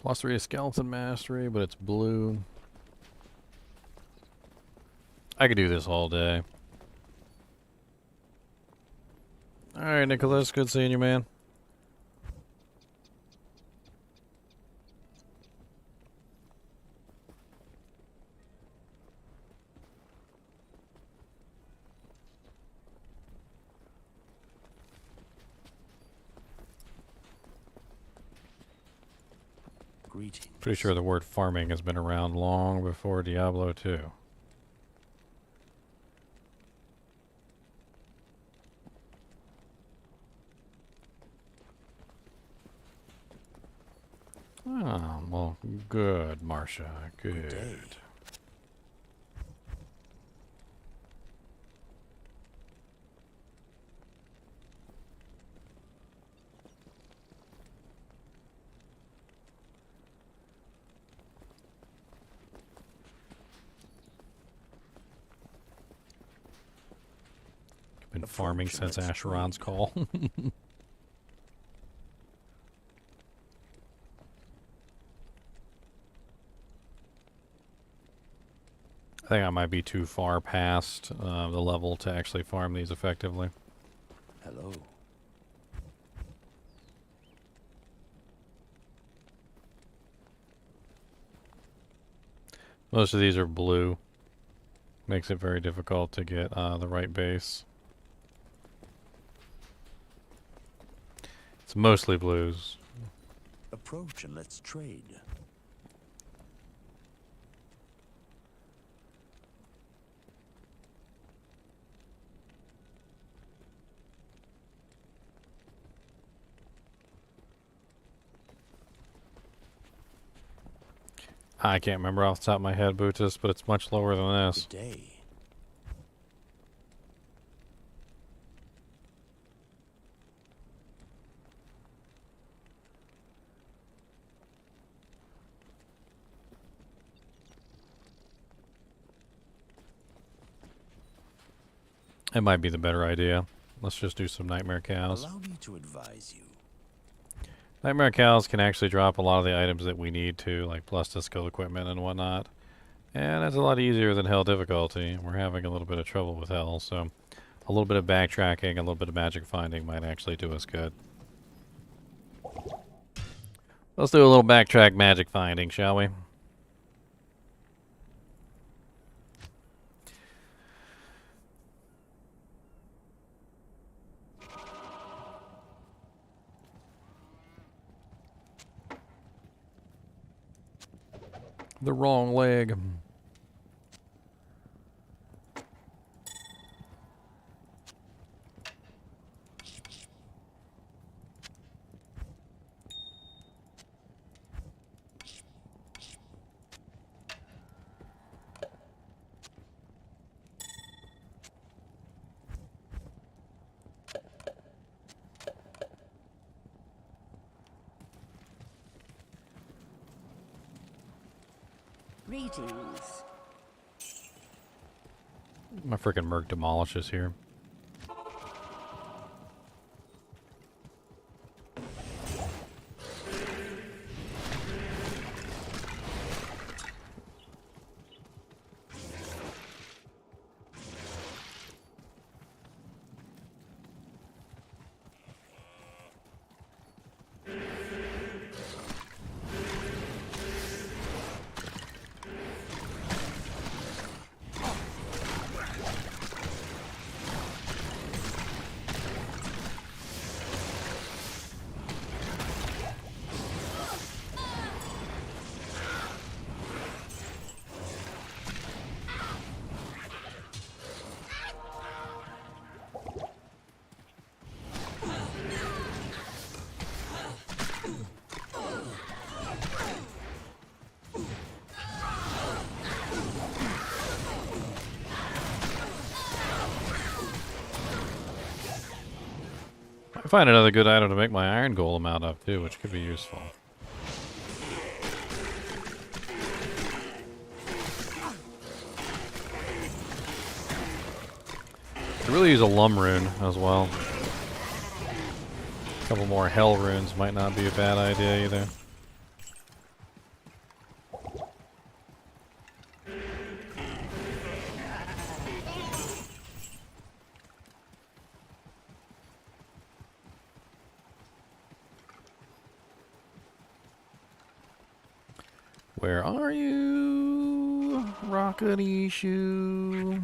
+3 to skeleton mastery, but it's blue. I could do this all day. Alright, Nicholas, good seeing you, man. Greetings. Pretty sure the word farming has been around long before Diablo 2. Oh, well, good, Marcia. Good. day. Been farming since Asheron's call. I think I might be too far past the level to actually farm these effectively. Hello. Most of these are blue. Makes it very difficult to get the right base. It's mostly blues. Approach and let's trade. I can't remember off the top of my head, Bootus, but it's much lower than this. Good day. It might be the better idea. Let's just do some nightmare cows. Allow me to advise you. Nightmare cows can actually drop a lot of the items that we need to, like plus to skill equipment and whatnot. And it's a lot easier than hell difficulty. We're having a little bit of trouble with hell, so a little bit of backtracking, a little bit of magic finding might actually do us good. Let's do a little backtrack magic finding, shall we? The wrong leg. Greetings. My freaking Merc demolishes here. I find another good item to make my iron golem out of too, which could be useful. Could really use a lum rune as well. A couple more hell runes might not be a bad idea either. Where are you, Rockety Shoe?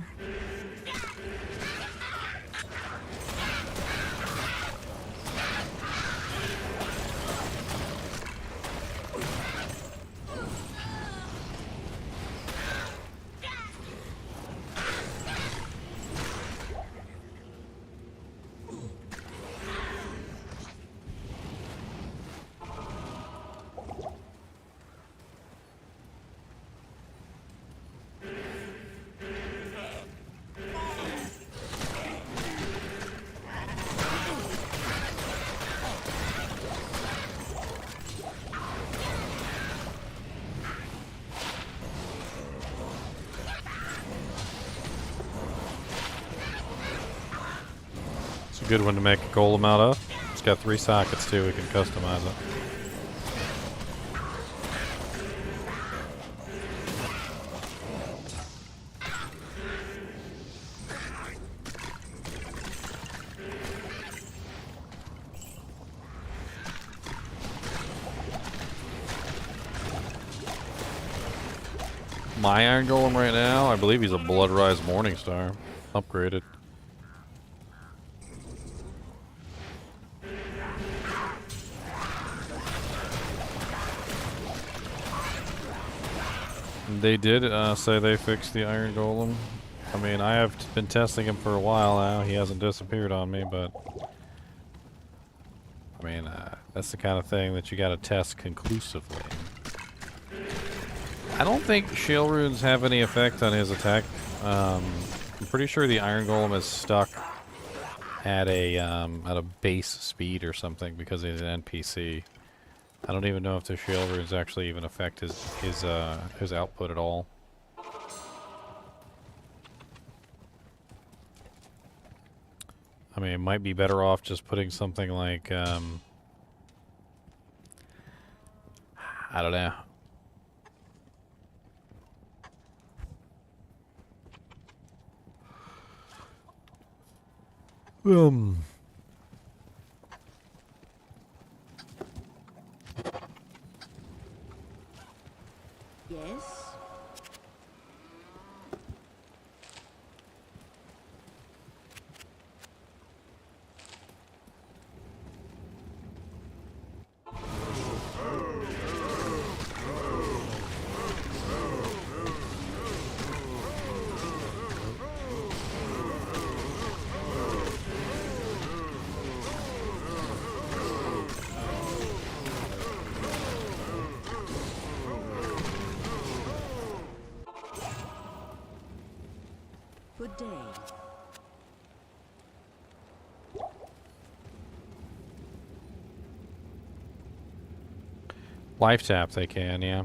Good one to make a golem out of. It's got 3 sockets too, we can customize it. My iron golem right now, I believe he's a Bloodrise Morningstar. Upgraded. They did say they fixed the iron golem. I mean, I have been testing him for a while now. He hasn't disappeared on me, but I mean, that's the kind of thing that you got to test conclusively. I don't think Shale Runes have any effect on his attack. I'm pretty sure the iron golem is stuck at a base speed or something because he's an NPC. I don't even know if the Shale Runes actually even affect his output at all. I mean, it might be better off just putting something like, I don't know. Yes. Good day. Life tap they can, yeah.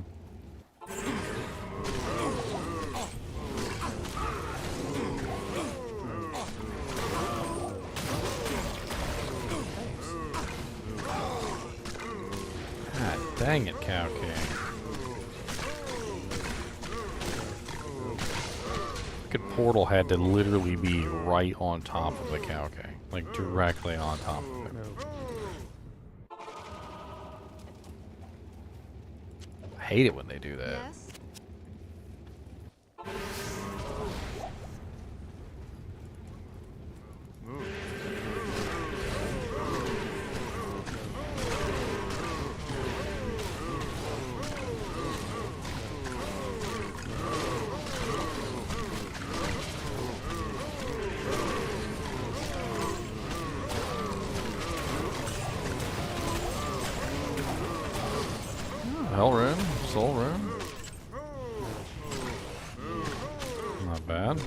Dang it, Cow King. Fucking portal had to literally be right on top of the Cow King. Like, directly on top of it. I hate it when they do that. Yes. Hell rune, soul rune. Not bad.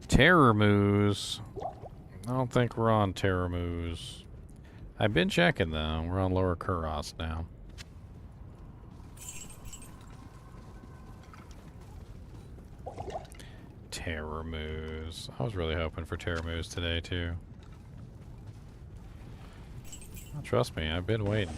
Terror moves. I don't think we're on terror moves. I've been checking though. We're on lower Kuros now. Terror moves. I was really hoping for terror moves today too. Oh, trust me, I've been waiting.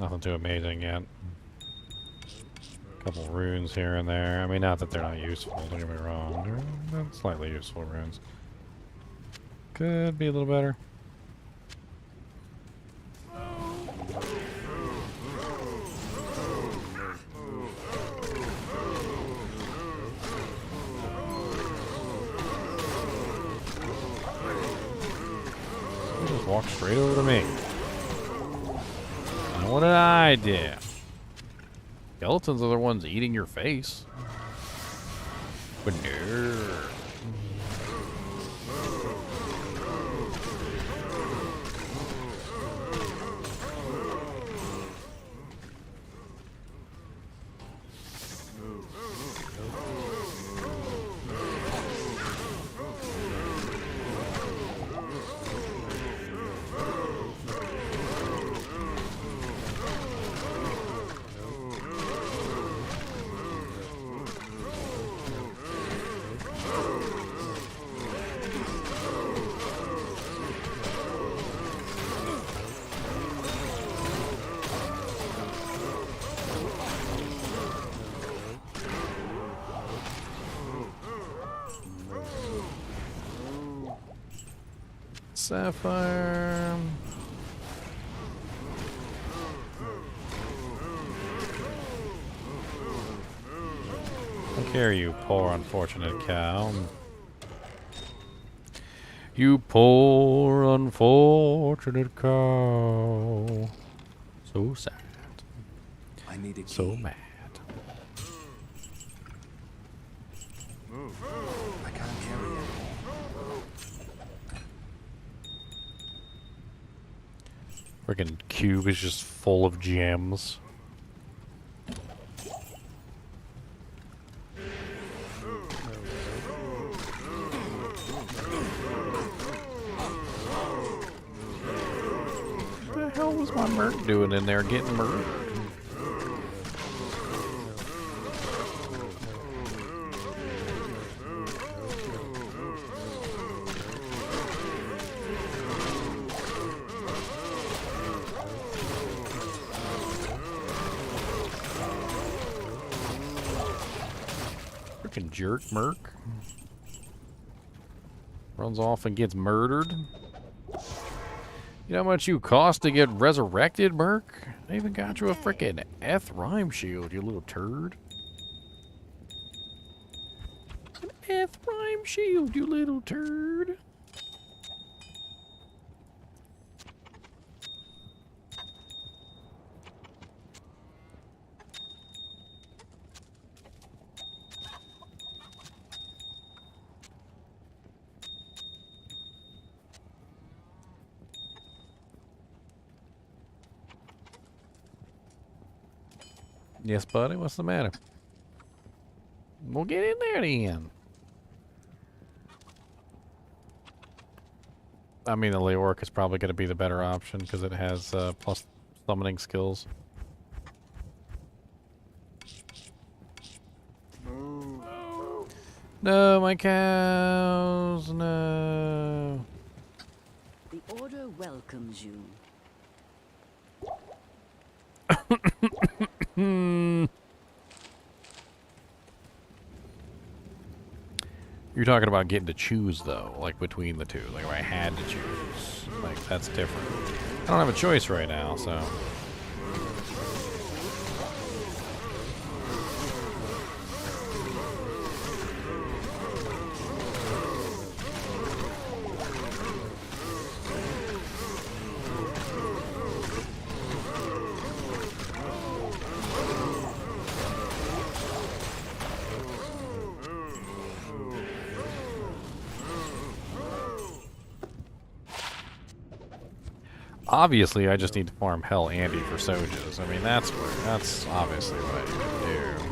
Nothing too amazing yet. Couple runes here and there. I mean, not that they're not useful, don't get me wrong. They're slightly useful runes. Could be a little better. You just walk straight over to me. What did I do? Skeletons are the ones eating your face. But no. sapphire. Take care, you poor unfortunate cow. You poor unfortunate cow. So sad. I need a key. So mad. I can't carry it. Freaking cube is just full of gems. What the hell was my merc doing in there getting murdered? Freaking jerk merc. Runs off and gets murdered. You know how much you cost to get resurrected, merc? I even got you a frickin' rhyme shield, you little turd. An rhyme shield, you little turd. Yes, buddy, what's the matter? We'll get in there then. I mean, the Leoric is probably going to be the better option because it has plus summoning skills. No, my cows, no. The order welcomes you. You're talking about getting to choose, though, like between the two. Like if I had to choose, like that's different. I don't have a choice right now, so. Obviously, I just need to farm Hell Andy for Sojas. I mean, that's obviously what I need to do.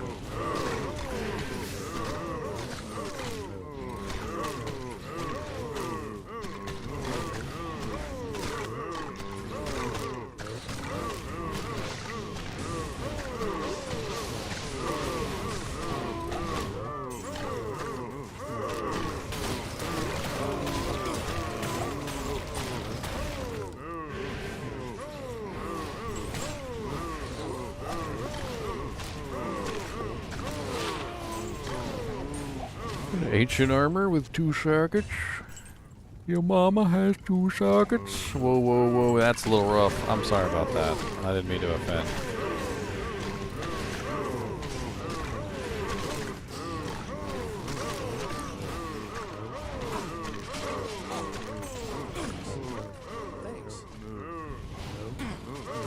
Ancient armor with 2 sockets. Your mama has 2 sockets. Whoa, whoa, whoa, that's a little rough. I'm sorry about that. I didn't mean to offend. Thanks.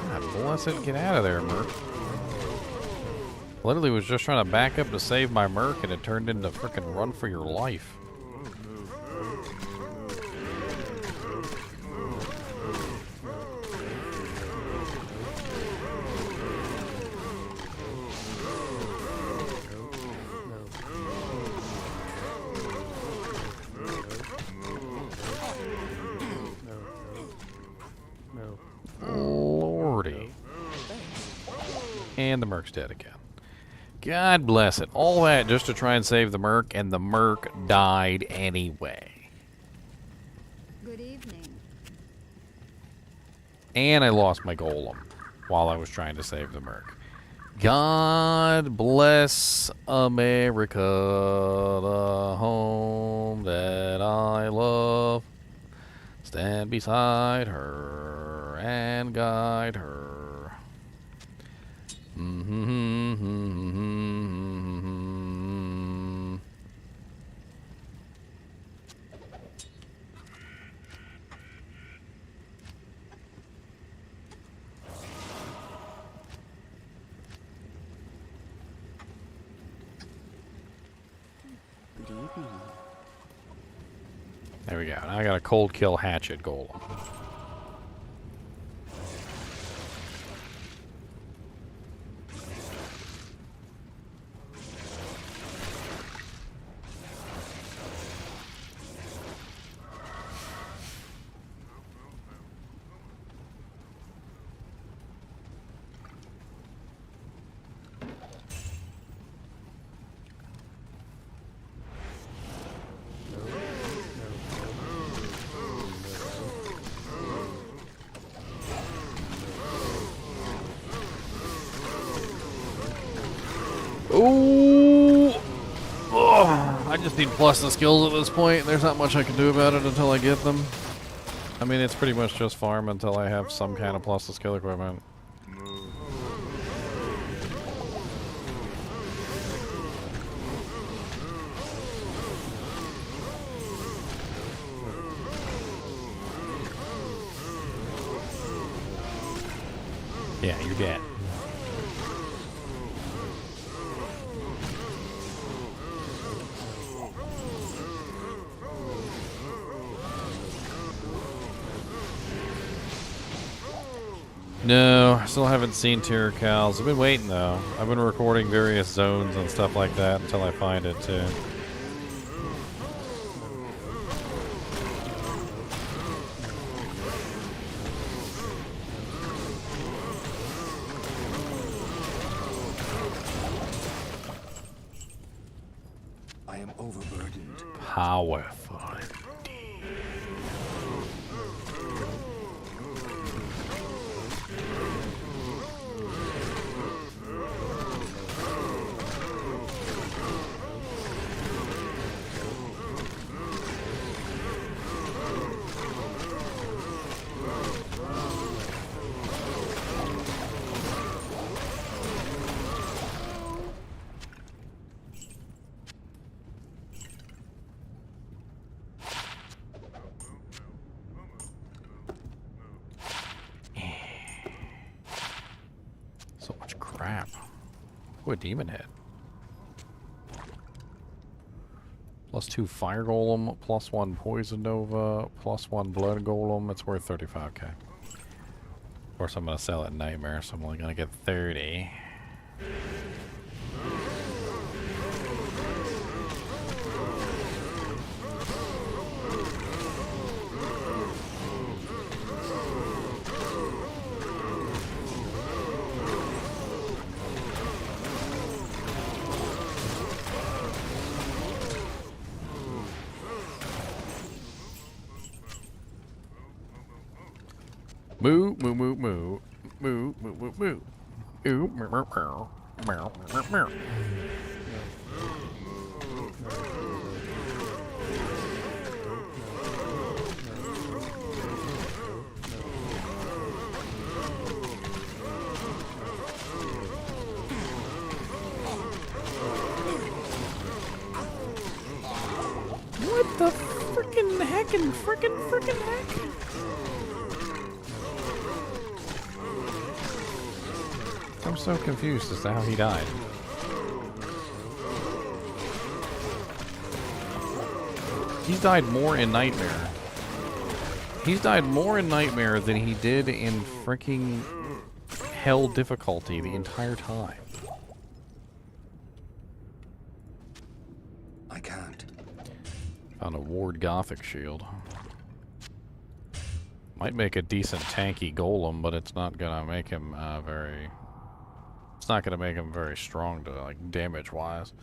God bless it. Get out of there, Merc. Literally was just trying to back up to save my merc and it turned into frickin' run for your life. Lordy. And the merc's dead again. God bless it. All that just to try and save the merc, and the merc died anyway. Good evening. And I lost my golem while I was trying to save the merc. God bless America, the home that I love. Stand beside her and guide her. Good evening. There we go. Now I got a cold kill hatchet golem. Ooh! Oh, I just need plus the skills at this point. There's not much I can do about it until I get them. I mean, it's pretty much just farm until I have some kind of plus the skill equipment. Yeah, you're dead. No, I still haven't seen Terror Cows. I've been waiting though. I've been recording various zones and stuff like that until I find it too. I am overburdened. Powerful. So much crap. Ooh, a demon head. +2 fire golem, +1 poison nova, +1 blood golem. It's worth 35k. Of course, I'm gonna sell it nightmare, so I'm only gonna get 30. Moo, moo, moo, moo. Moo, moo, moo, moo. Ooh, meow, meow, meow. Meow, meow, meow. What the frickin' heckin' frickin' heck? I'm so confused as to how he died. He's died more in Nightmare. He's died more in Nightmare than he did in freaking Hell difficulty the entire time. I can't. Found a Ward Gothic shield. Might make a decent tanky golem, but it's not gonna make him It's not gonna make him very strong to like damage-wise.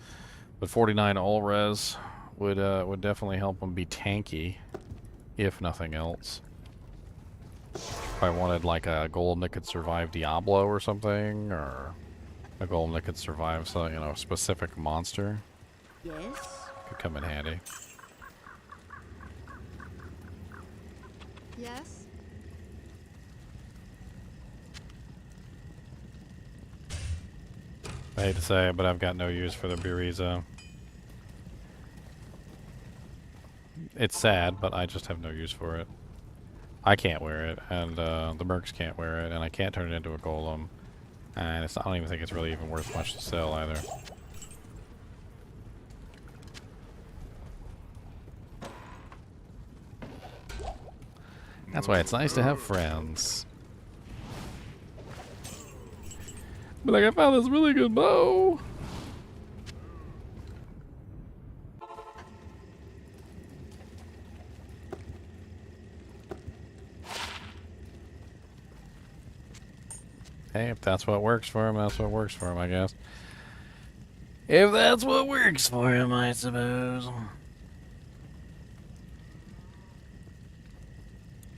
But 49 all res would definitely help him be tanky, if nothing else. If I wanted like a golem that could survive Diablo or something, or a golem that could survive some, you know, specific monster, Yes? could come in handy. Yes? I hate to say it, but I've got no use for the Buriza. It's sad, but I just have no use for it. I can't wear it, and the mercs can't wear it, and I can't turn it into a golem. And I don't even think it's really even worth much to sell either. That's why it's nice to have friends. But like, I found this really good bow. Hey, if that's what works for him, that's what works for him, I guess. If that's what works for him, I suppose.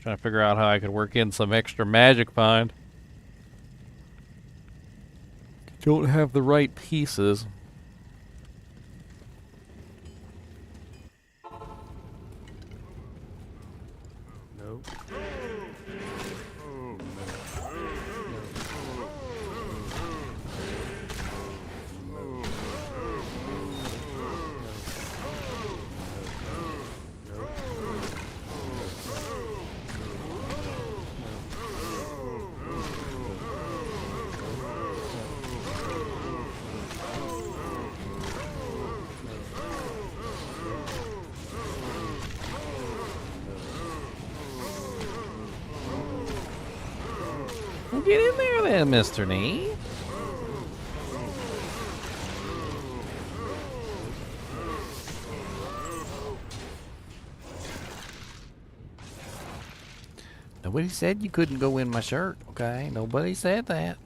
Trying to figure out how I could work in some extra magic find. Don't have the right pieces. Nope. Well, get in there then, Mr. Nee. Nobody said you couldn't go in my shirt, okay? Nobody said that.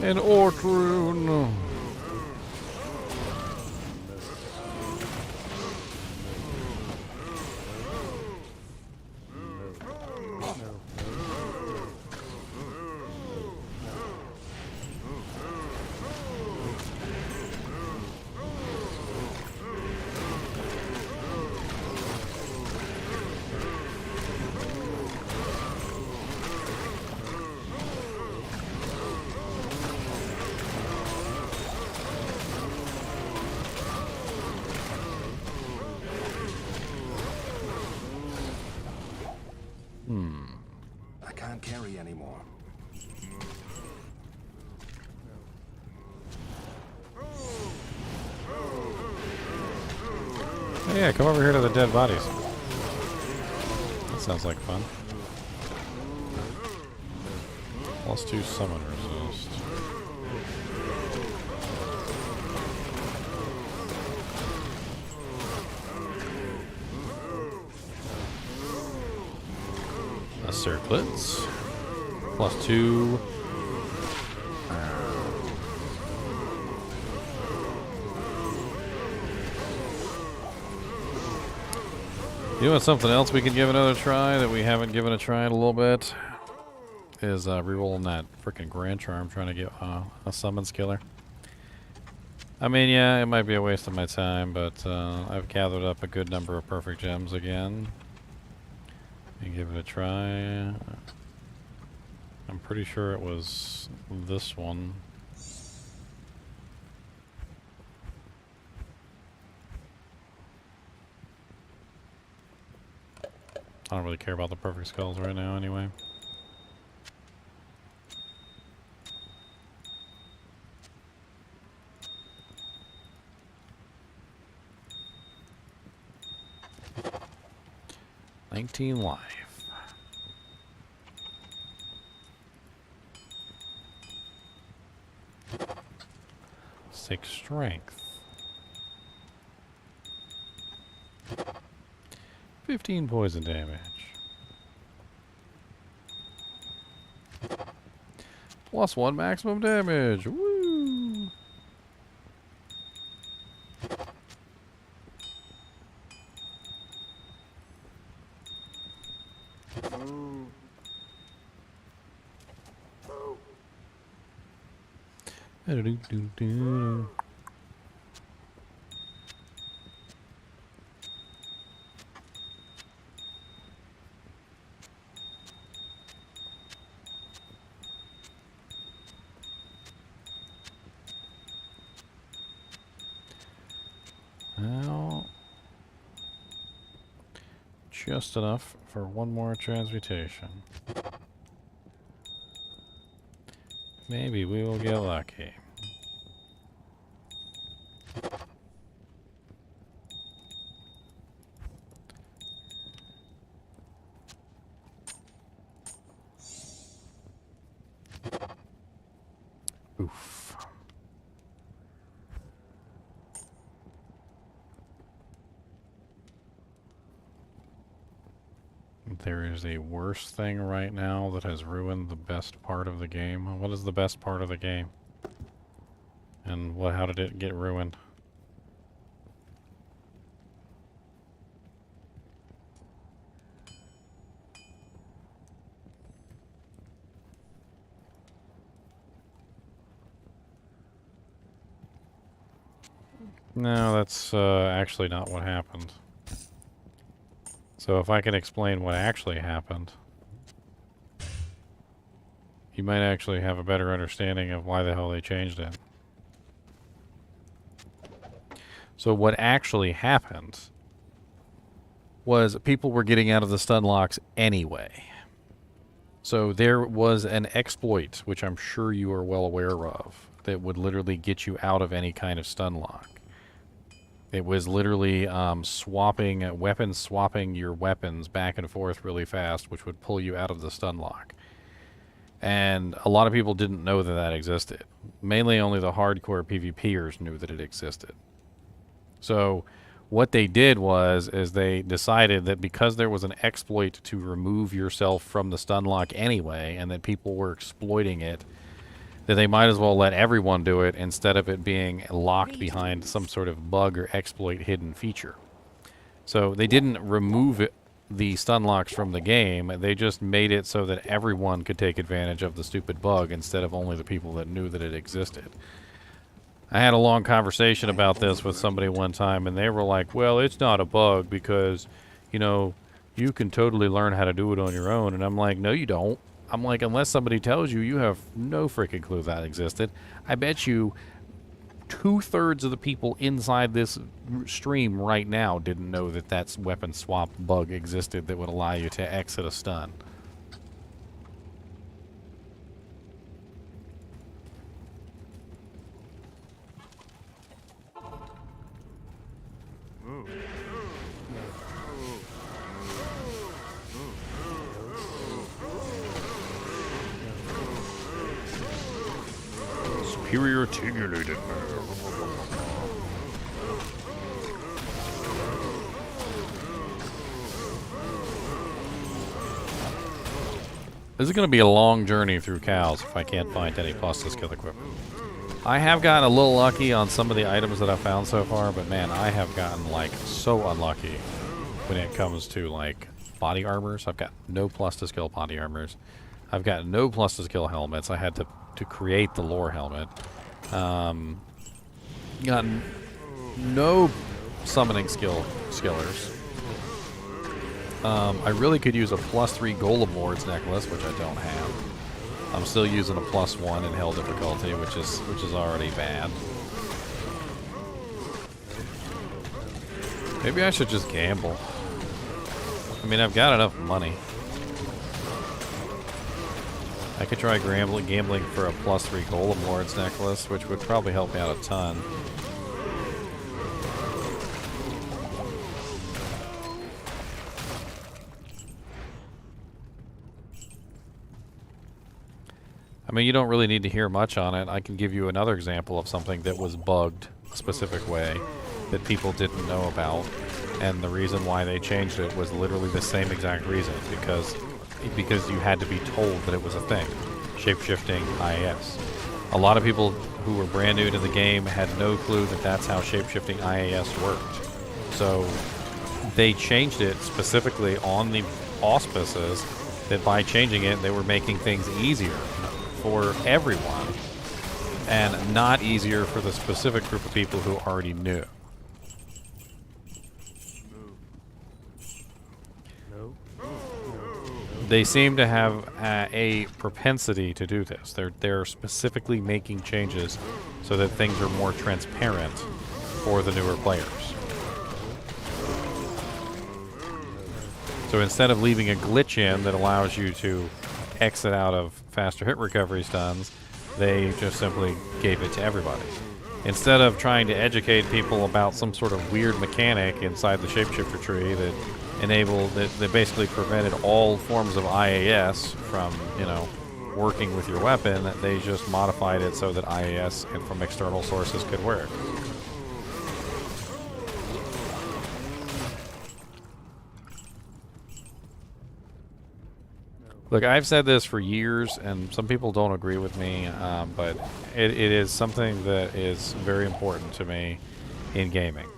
An orc rune. I can't carry anymore. Oh, yeah, come over here to the dead bodies. That sounds like fun. +2 summon resist. A circlets. +2. You want something else we can give another try that we haven't given a try in a little bit? Is rerolling that freaking Grand Charm, trying to get a summons killer. I mean, yeah, it might be a waste of my time, but I've gathered up a good number of perfect gems again. And give it a try. I'm pretty sure it was this one. I don't really care about the perfect skulls right now anyway. $19 life. 6 strength. 15 poison damage. +1 maximum damage. Woo! Do-do-do-do-do. Well, just enough for one more transmutation. Maybe we will get lucky. Oof. There is a worse thing right now that has ruined the best part of the game. What is the best part of the game? And how did it get ruined? No, that's actually not what happened. So if I can explain what actually happened, you might actually have a better understanding of why the hell they changed it. So what actually happened was people were getting out of the stun locks anyway. So there was an exploit, which I'm sure you are well aware of, that would literally get you out of any kind of stun lock. It was literally swapping your weapons back and forth really fast, which would pull you out of the stun lock. And a lot of people didn't know that that existed. Mainly only the hardcore PvPers knew that it existed. So what they did is they decided that because there was an exploit to remove yourself from the stun lock anyway, and that people were exploiting it, that they might as well let everyone do it instead of it being locked behind some sort of bug or exploit hidden feature. So they didn't remove the stun locks from the game, they just made it so that everyone could take advantage of the stupid bug instead of only the people that knew that it existed. I had a long conversation about this with somebody one time, and they were like, well, it's not a bug because, you know, you can totally learn how to do it on your own. And I'm like, no, you don't. I'm like, unless somebody tells you, you have no freaking clue that existed. I bet you 2/3 of the people inside this stream right now didn't know that that weapon swap bug existed that would allow you to exit a stun. Superior tingulated. This is going to be a long journey through cows if I can't find any plus to skill equipment. I have gotten a little lucky on some of the items that I've found so far, but man, I have gotten like so unlucky when it comes to like body armors. I've got no plus to skill body armors. I've got no plus to skill helmets. I had to create the lore helmet. Got no summoning skillers. I really could use a +3 golem lord's necklace, which I don't have. I'm still using a +1 in hell difficulty, which is already bad. Maybe I should just gamble. I mean, I've got enough money. I could try gambling for a +3 golem lord's necklace, which would probably help me out a ton. I mean, you don't really need to hear much on it. I can give you another example of something that was bugged a specific way that people didn't know about. And the reason why they changed it was literally the same exact reason, because you had to be told that it was a thing. Shape-shifting IAS. A lot of people who were brand new to the game had no clue that that's how shape-shifting IAS worked. So they changed it specifically on the auspices that by changing it, they were making things easier for everyone and not easier for the specific group of people who already knew. They seem to have a propensity to do this. They're specifically making changes so that things are more transparent for the newer players. So instead of leaving a glitch in that allows you to exit out of faster hit recovery stuns, they just simply gave it to everybody. Instead of trying to educate people about some sort of weird mechanic inside the shapeshifter tree that that basically prevented all forms of IAS from, working with your weapon, they just modified it so that IAS and from external sources could work. Look, I've said this for years, and some people don't agree with me, but it is something that is very important to me in gaming.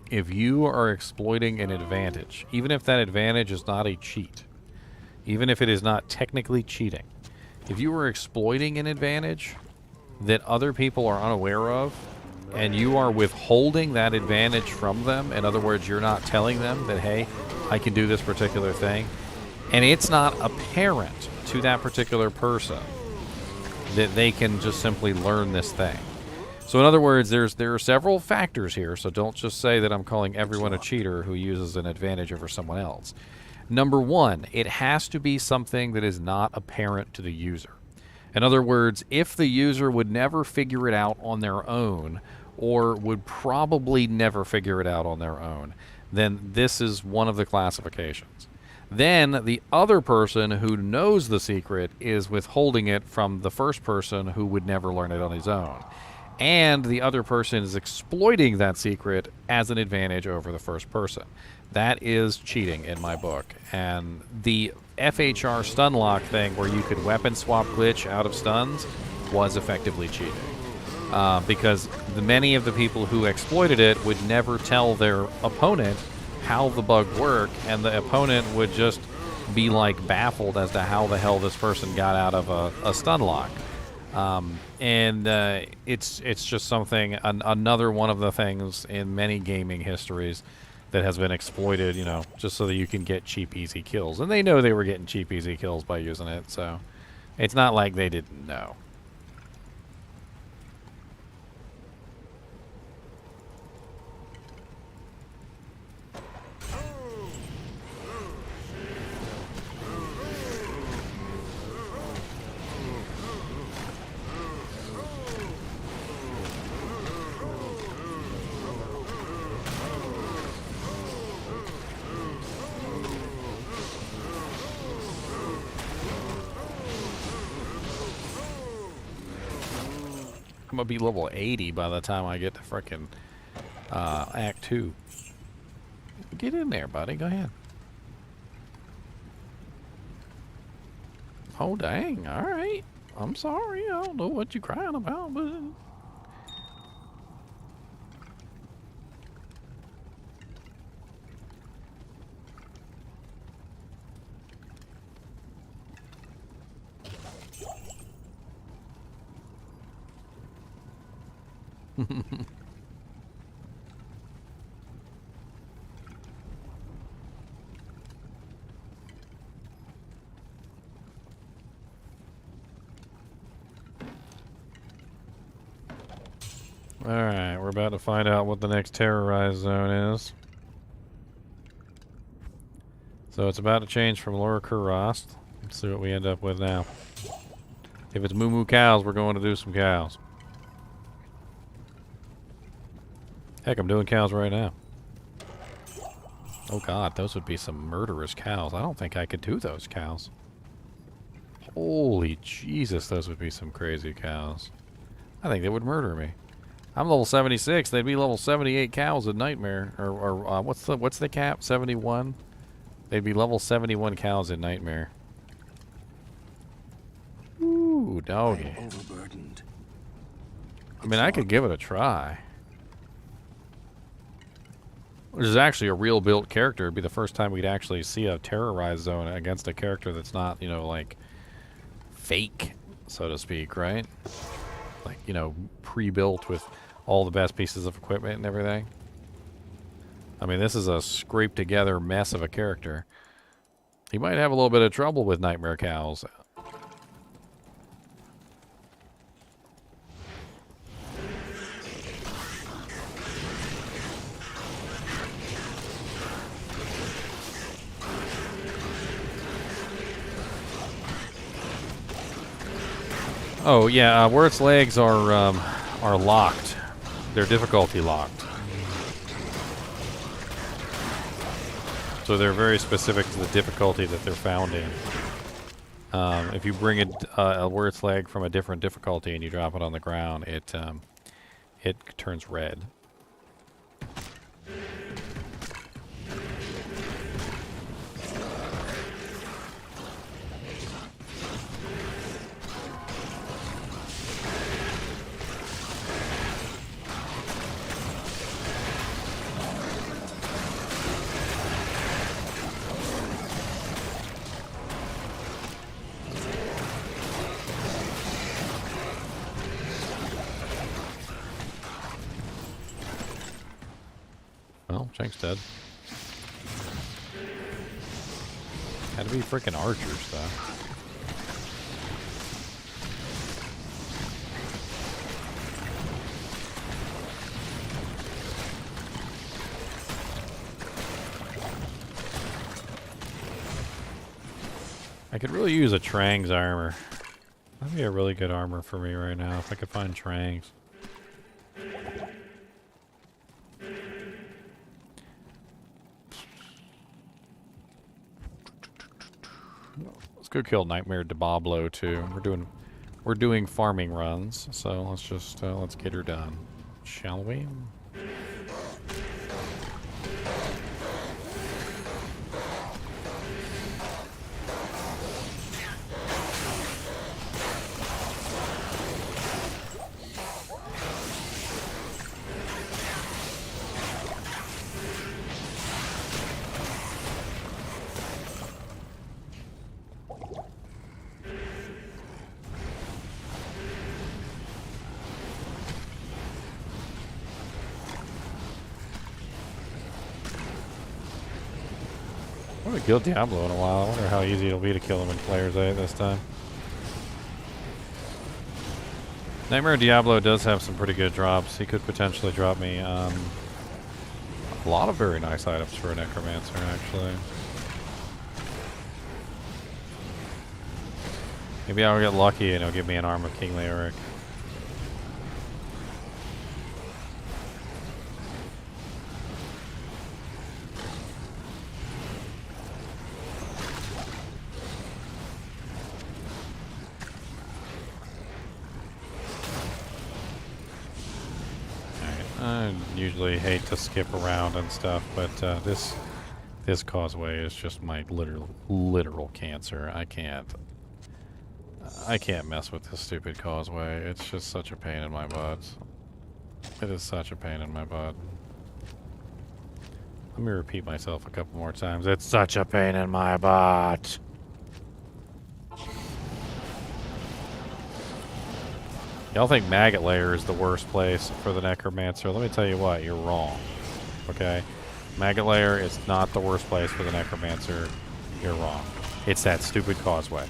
If you are exploiting an advantage, even if that advantage is not a cheat, even if it is not technically cheating, if you are exploiting an advantage that other people are unaware of, and you are withholding that advantage from them, in other words, you're not telling them that, hey, I can do this particular thing, and it's not apparent to that particular person that they can just simply learn this thing. So in other words, there are several factors here, so don't just say that I'm calling everyone a cheater who uses an advantage over someone else. Number one, it has to be something that is not apparent to the user. In other words, if the user would never figure it out on their own, or would probably never figure it out on their own, then this is one of the classifications. Then the other person who knows the secret is withholding it from the first person who would never learn it on his own. And the other person is exploiting that secret as an advantage over the first person. That is cheating in my book. And the FHR stun lock thing where you could weapon swap glitch out of stuns was effectively cheating. Because many of the people who exploited it would never tell their opponent how the bug worked, and the opponent would just be like baffled as to how the hell this person got out of a stun lock. It's just something, another one of the things in many gaming histories that has been exploited, just so that you can get cheap, easy kills. And they know they were getting cheap, easy kills by using it, so it's not like they didn't know. I'm gonna be level 80 by the time I get to frickin' Act 2. Get in there, buddy. Go ahead. Oh, dang. All right. I'm sorry. I don't know what you're crying about, but... Alright, we're about to find out what the next terrorized zone is. So it's about to change from Lower Kurast. Let's see what we end up with now. If it's moo moo cows, we're going to do some cows. Heck, I'm doing cows right now. Oh god, those would be some murderous cows. I don't think I could do those cows. Holy Jesus, those would be some crazy cows. I think they would murder me. I'm level 76. They'd be level 78 cows in Nightmare. Or what's the cap? 71? They'd be level 71 cows in Nightmare. Ooh, doggy. I'm overburdened. I mean, I could give it a try. Which is actually a real built character. It'd be the first time we'd actually see a terrorized zone against a character that's not, you know, like fake, so to speak, right? Like, you know, pre-built with all the best pieces of equipment and everything. I mean, this is a scraped together mess of a character. He might have a little bit of trouble with Nightmare Cows. Oh yeah, where its legs are locked. They're difficulty locked. So they're very specific to the difficulty that they're found in. If you bring a word's leg from a different difficulty and you drop it on the ground, it turns red. Well, Jank's dead. Had to be freaking archers, though. I could really use a Trang's armor. That'd be a really good armor for me right now if I could find Trang's. Let's go kill Nightmare Diablo too. We're doing farming runs, so let's just let's get her done, shall we? I haven't killed Diablo in a while. I wonder how easy it'll be to kill him in Player's 8 this time. Nightmare Diablo does have some pretty good drops. He could potentially drop me a lot of very nice items for a Necromancer, actually. Maybe I'll get lucky and he'll give me an Arm of King Leoric. I usually hate to skip around and stuff, but this causeway is just my literal cancer. I can't mess with this stupid causeway. It's just such a pain in my butt. It is such a pain in my butt. Let me repeat myself a couple more times. It's such a pain in my butt. Y'all think Maggot Lair is the worst place for the Necromancer? Let me tell you what, you're wrong. Okay? Maggot Lair is not the worst place for the Necromancer. You're wrong. It's that stupid causeway.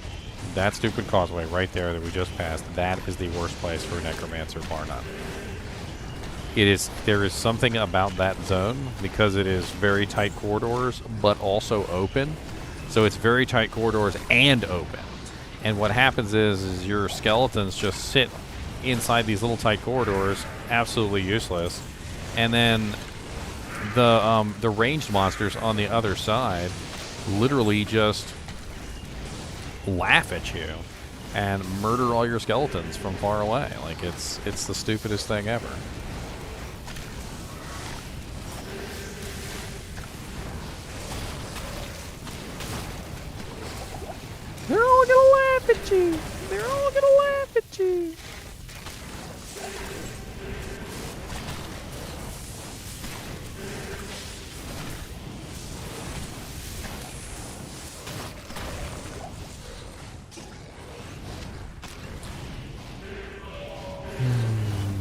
That stupid causeway right there that we just passed, that is the worst place for a Necromancer, bar none. There is something about that zone, because it is very tight corridors, but also open. So it's very tight corridors and open. And what happens is your skeletons just sit inside these little tight corridors, absolutely useless, and then the ranged monsters on the other side literally just laugh at you. and murder all your skeletons from far away. Like, it's the stupidest thing ever. They're all gonna laugh at you. They're all gonna laugh at you.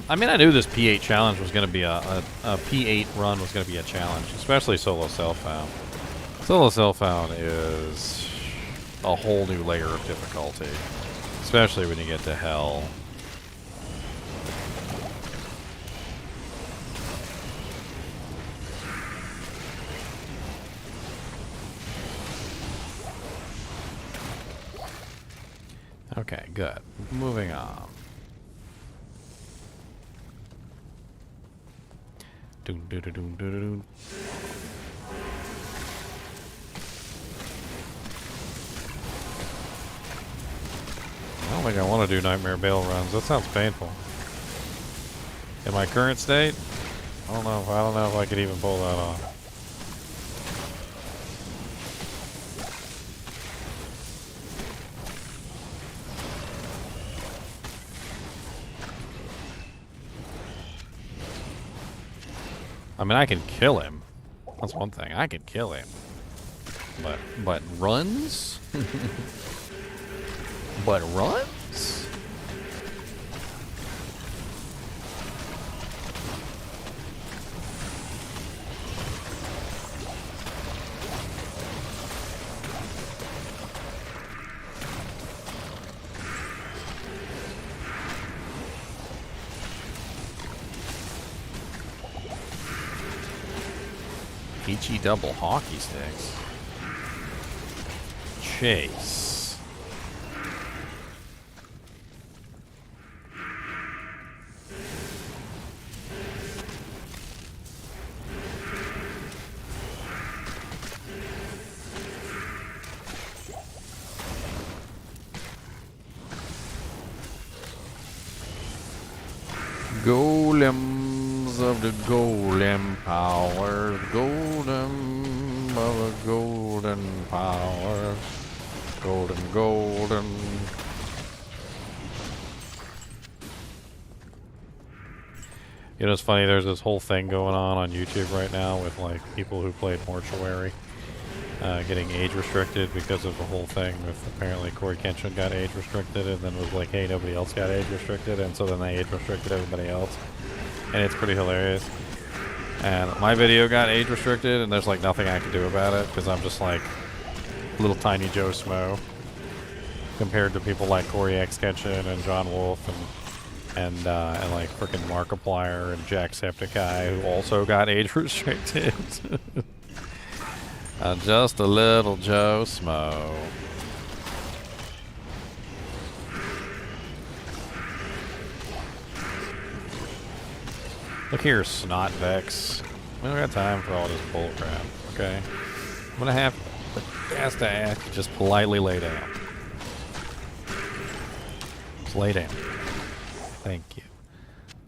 I mean, I knew this P8 challenge was going to be a P8 run was going to be a challenge, especially solo self-found. Solo self-found is a whole new layer of difficulty, especially when you get to hell. Okay, good. Moving on. Doom, doom, doom, doom, doom, doom. I don't think I want to do Nightmare Baal runs. That sounds painful. In my current state, I don't know if I could even pull that off. I mean, I can kill him. That's one thing. I can kill him. But runs? But runs? Peachy double hockey sticks. Chase. Golems of the golem powers, golem of the golden powers, golden. You know, it's funny, there's this whole thing going on YouTube right now with, like, people who played Mortuary getting age restricted because of the whole thing with apparently Corey Kenshin got age restricted and then was like, hey, nobody else got age restricted, and so then they age restricted everybody else. And it's pretty hilarious. And my video got age restricted and there's like nothing I can do about it because I'm just like little tiny Joe Smo compared to people like Corey X Kenshin and John Wolf and like frickin' Markiplier and Jacksepticeye, who also got age restricted. Just a little Joe Smo. Look here, Snot Vex. We don't got time for all this bullcrap, okay? I'm gonna have to ask you just politely lay down. Just lay down. Thank you.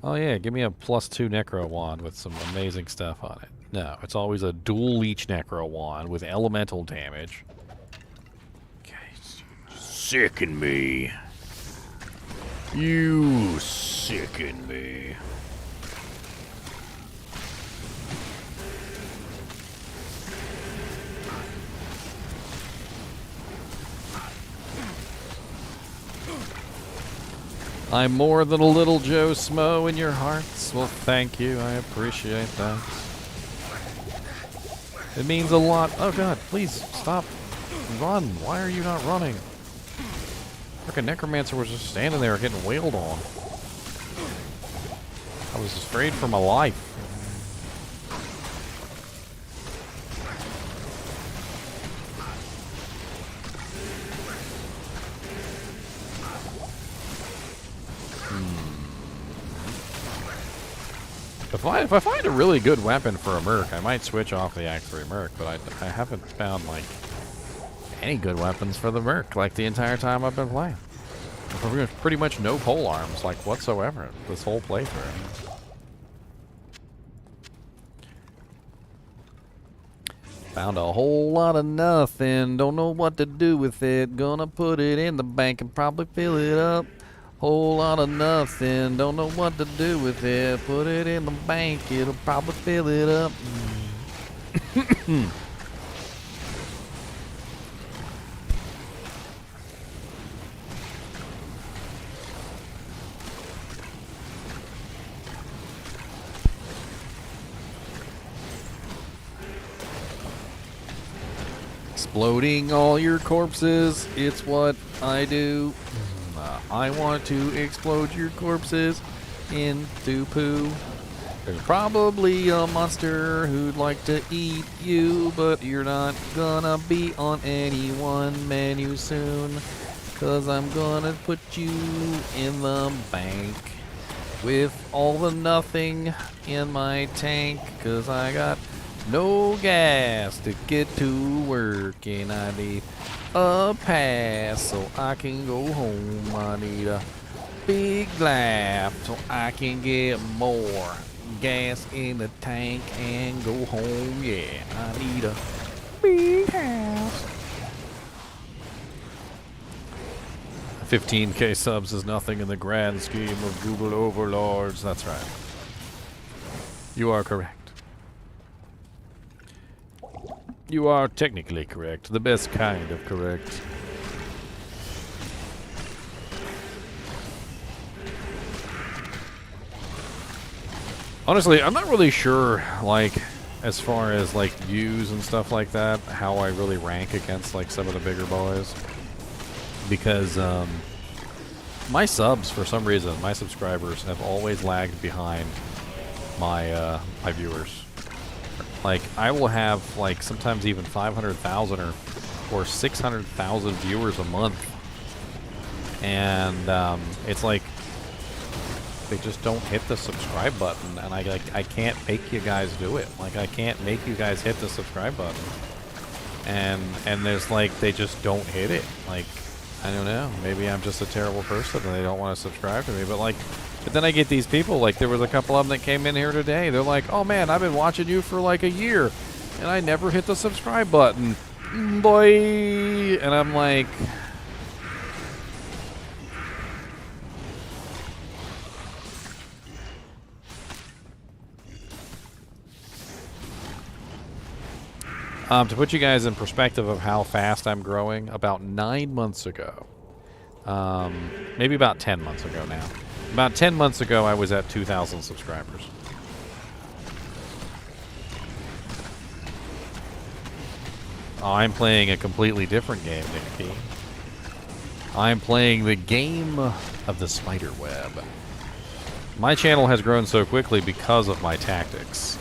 Oh yeah, give me a +2 Necro Wand with some amazing stuff on it. No, it's always a dual Leech Necro Wand with elemental damage. Okay, sicken me. You sicken me. I'm more than a little Joe Smo in your hearts. Well, thank you. I appreciate that. It means a lot. Oh god, please stop. Run. Why are you not running? Frickin' Necromancer was just standing there getting wailed on. I was afraid for my life. If I find a really good weapon for a Merc, I might switch off the Act 3 Merc, but I haven't found, like, any good weapons for the Merc, like, the entire time I've been playing. Pretty much no pole arms, like, whatsoever, this whole playthrough. Found a whole lot of nothing, don't know what to do with it. Gonna put it in the bank and probably fill it up. Whole lot of nothing, don't know what to do with it. Put it in the bank, it'll probably fill it up. Exploding all your corpses, it's what I do. I want to explode your corpses into poo. There's probably a monster who'd like to eat you, but you're not gonna be on any one menu soon, 'cause I'm gonna put you in the bank with all the nothing in my tank, 'cause I got no gas to get to work, and I need a pass so I can go home. I need a big laugh so I can get more gas in the tank and go home. Yeah, I need a big house. 15K subs is nothing in the grand scheme of Google overlords. That's right. You are correct. You are technically correct. The best kind of correct. Honestly, I'm not really sure, like, as far as, like, views and stuff like that, how I really rank against, like, some of the bigger boys. Because, my subs, for some reason, my subscribers have always lagged behind my, my viewers. Like, I will have, like, sometimes even 500,000 or 600,000 viewers a month. And, it's like, they just don't hit the subscribe button. And I can't make you guys do it. Like, I can't make you guys hit the subscribe button. And there's, like, they just don't hit it. Like, I don't know. Maybe I'm just a terrible person and they don't want to subscribe to me. But then I get these people, like there was a couple of them that came in here today. They're like, oh man, I've been watching you for like a year and I never hit the subscribe button. Boy. And I'm like, to put you guys in perspective of how fast I'm growing, about 9 months ago, maybe about 10 months ago now. About 10 months ago, I was at 2,000 subscribers. Oh, I'm playing a completely different game, Nick P. I'm playing the game of the spider web. My channel has grown so quickly because of my tactics.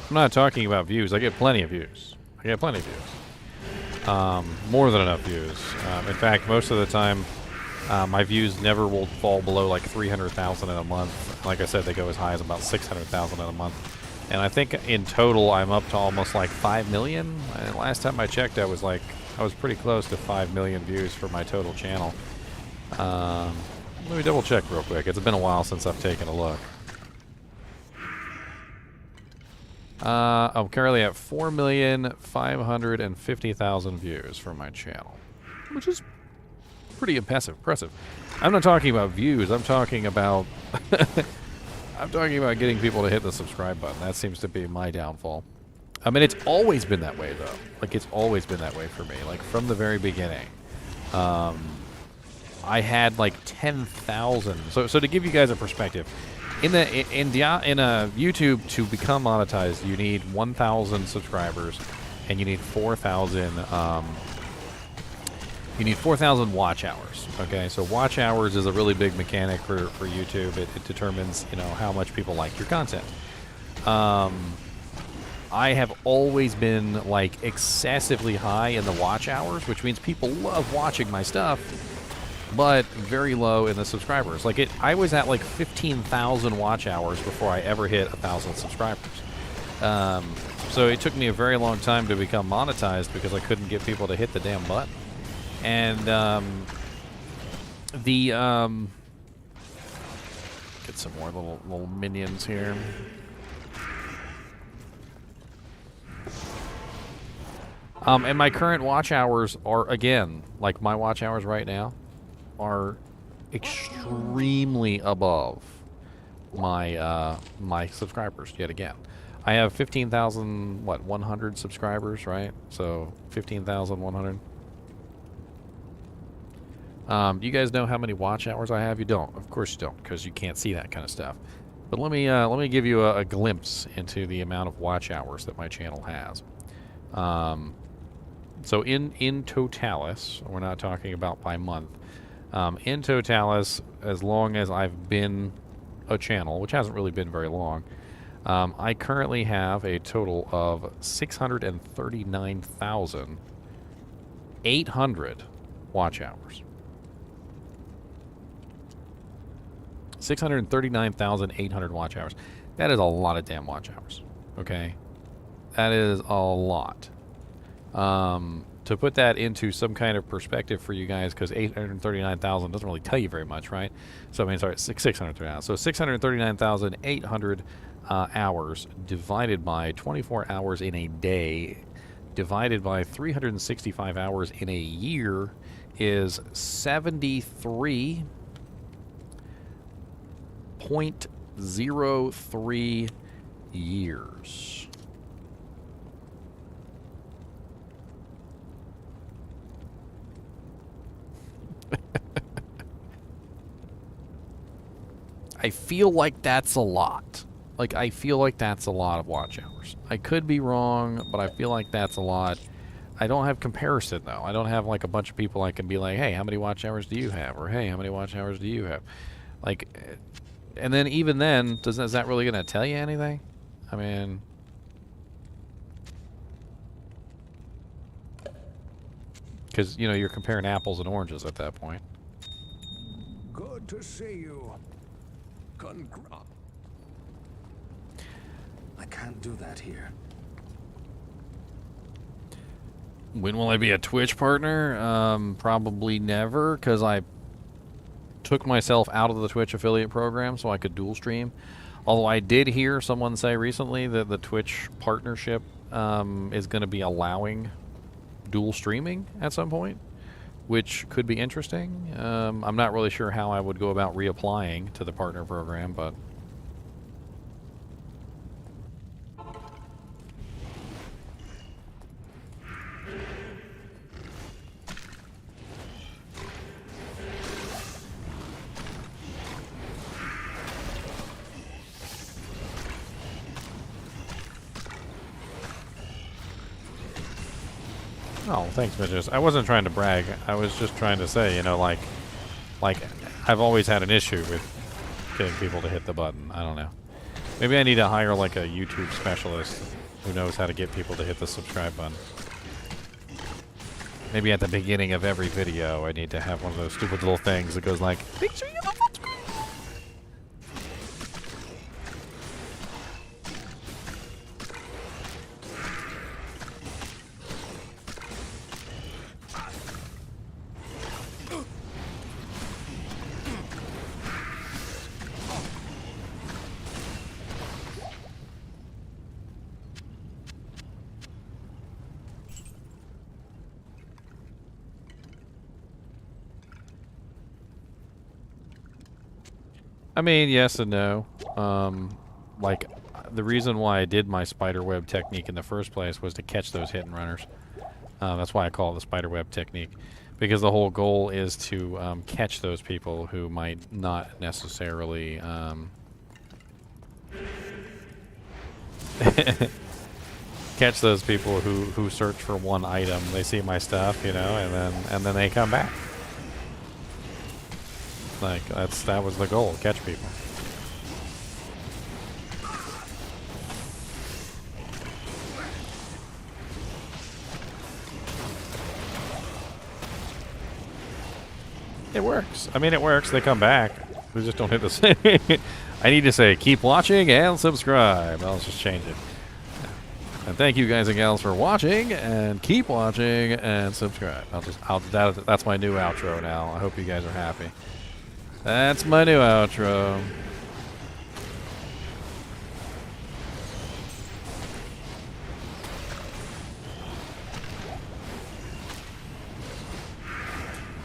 I'm not talking about views. I get plenty of views. More than enough views. In fact, most of the time, my views never will fall below like 300,000 in a month. Like I said, they go as high as about 600,000 in a month. And I think in total, I'm up to almost like 5 million. And last time I checked, I was pretty close to 5 million views for my total channel. Let me double check real quick. It's been a while since I've taken a look. I'm currently at 4,550,000 views for my channel, which is pretty impressive. I'm not talking about views. I'm talking about getting people to hit the subscribe button. That seems to be my downfall. I mean, it's always been that way though. Like it's always been that way for me. Like from the very beginning. I had like 10,000. So to give you guys a perspective. In YouTube, to become monetized, you need 1,000 subscribers, and you need 4,000. You need 4,000 watch hours. Okay, so watch hours is a really big mechanic for YouTube. It determines how much people like your content. I have always been like excessively high in the watch hours, which means people love watching my stuff. but very low in the subscribers. Like I was at like 15,000 watch hours before I ever hit 1,000 subscribers. So it took me a very long time to become monetized because I couldn't get people to hit the damn button. And get some more little minions here. And my current watch hours are, again, like my watch hours right now are extremely above my my subscribers yet again. I have 100 subscribers, right? So 15,100. Do you guys know how many watch hours I have? You don't. Of course you don't, because you can't see that kind of stuff. But let me give you a glimpse into the amount of watch hours that my channel has. So in totalis, we're not talking about by month. In totalis, as long as I've been a channel, which hasn't really been very long, I currently have a total of 639,800 watch hours. 639,800 watch hours. That is a lot of damn watch hours. Okay? That is a lot. To put that into some kind of perspective for you guys, because 839,000 doesn't really tell you very much, right? So, I mean, sorry, 639,000. So 639,800 hours divided by 24 hours in a day divided by 365 hours in a year is 73.03 years. I feel like that's a lot. Like, I feel like that's a lot of watch hours. I could be wrong, but I feel like that's a lot. I don't have comparison, though. I don't have, like, a bunch of people I can be like, hey, how many watch hours do you have? Or, hey, how many watch hours do you have? Like, and then even then, is that really going to tell you anything? I mean... Because, you know, you're comparing apples and oranges at that point. Good to see you. I can't do that here. When will I be a Twitch partner? Probably never, because I took myself out of the Twitch affiliate program so I could dual stream. Although I did hear someone say recently that the Twitch partnership is going to be allowing dual streaming at some point, which could be interesting. I'm not really sure how I would go about reapplying to the partner program, but... Oh, thanks, bitches. I wasn't trying to brag. I was just trying to say, you know, like I've always had an issue with getting people to hit the button. I don't know. Maybe I need to hire like a YouTube specialist who knows how to get people to hit the subscribe button. Maybe at the beginning of every video, I need to have one of those stupid little things that goes like, make sure you subscribe. I mean, yes and no. Like, the reason why I did my spiderweb technique in the first place was to catch those hit and runners. That's why I call it the spiderweb technique. Because the whole goal is to catch those people who might not necessarily... catch those people who search for one item. They see my stuff, you know, and then they come back. Like, that was the goal, catch people. Yeah, works. I mean, it works. They come back. We just don't hit the same. I need to say, keep watching and subscribe. I'll just change it. And thank you guys and gals for watching, and keep watching and subscribe. That's my new outro now. I hope you guys are happy. That's my new outro.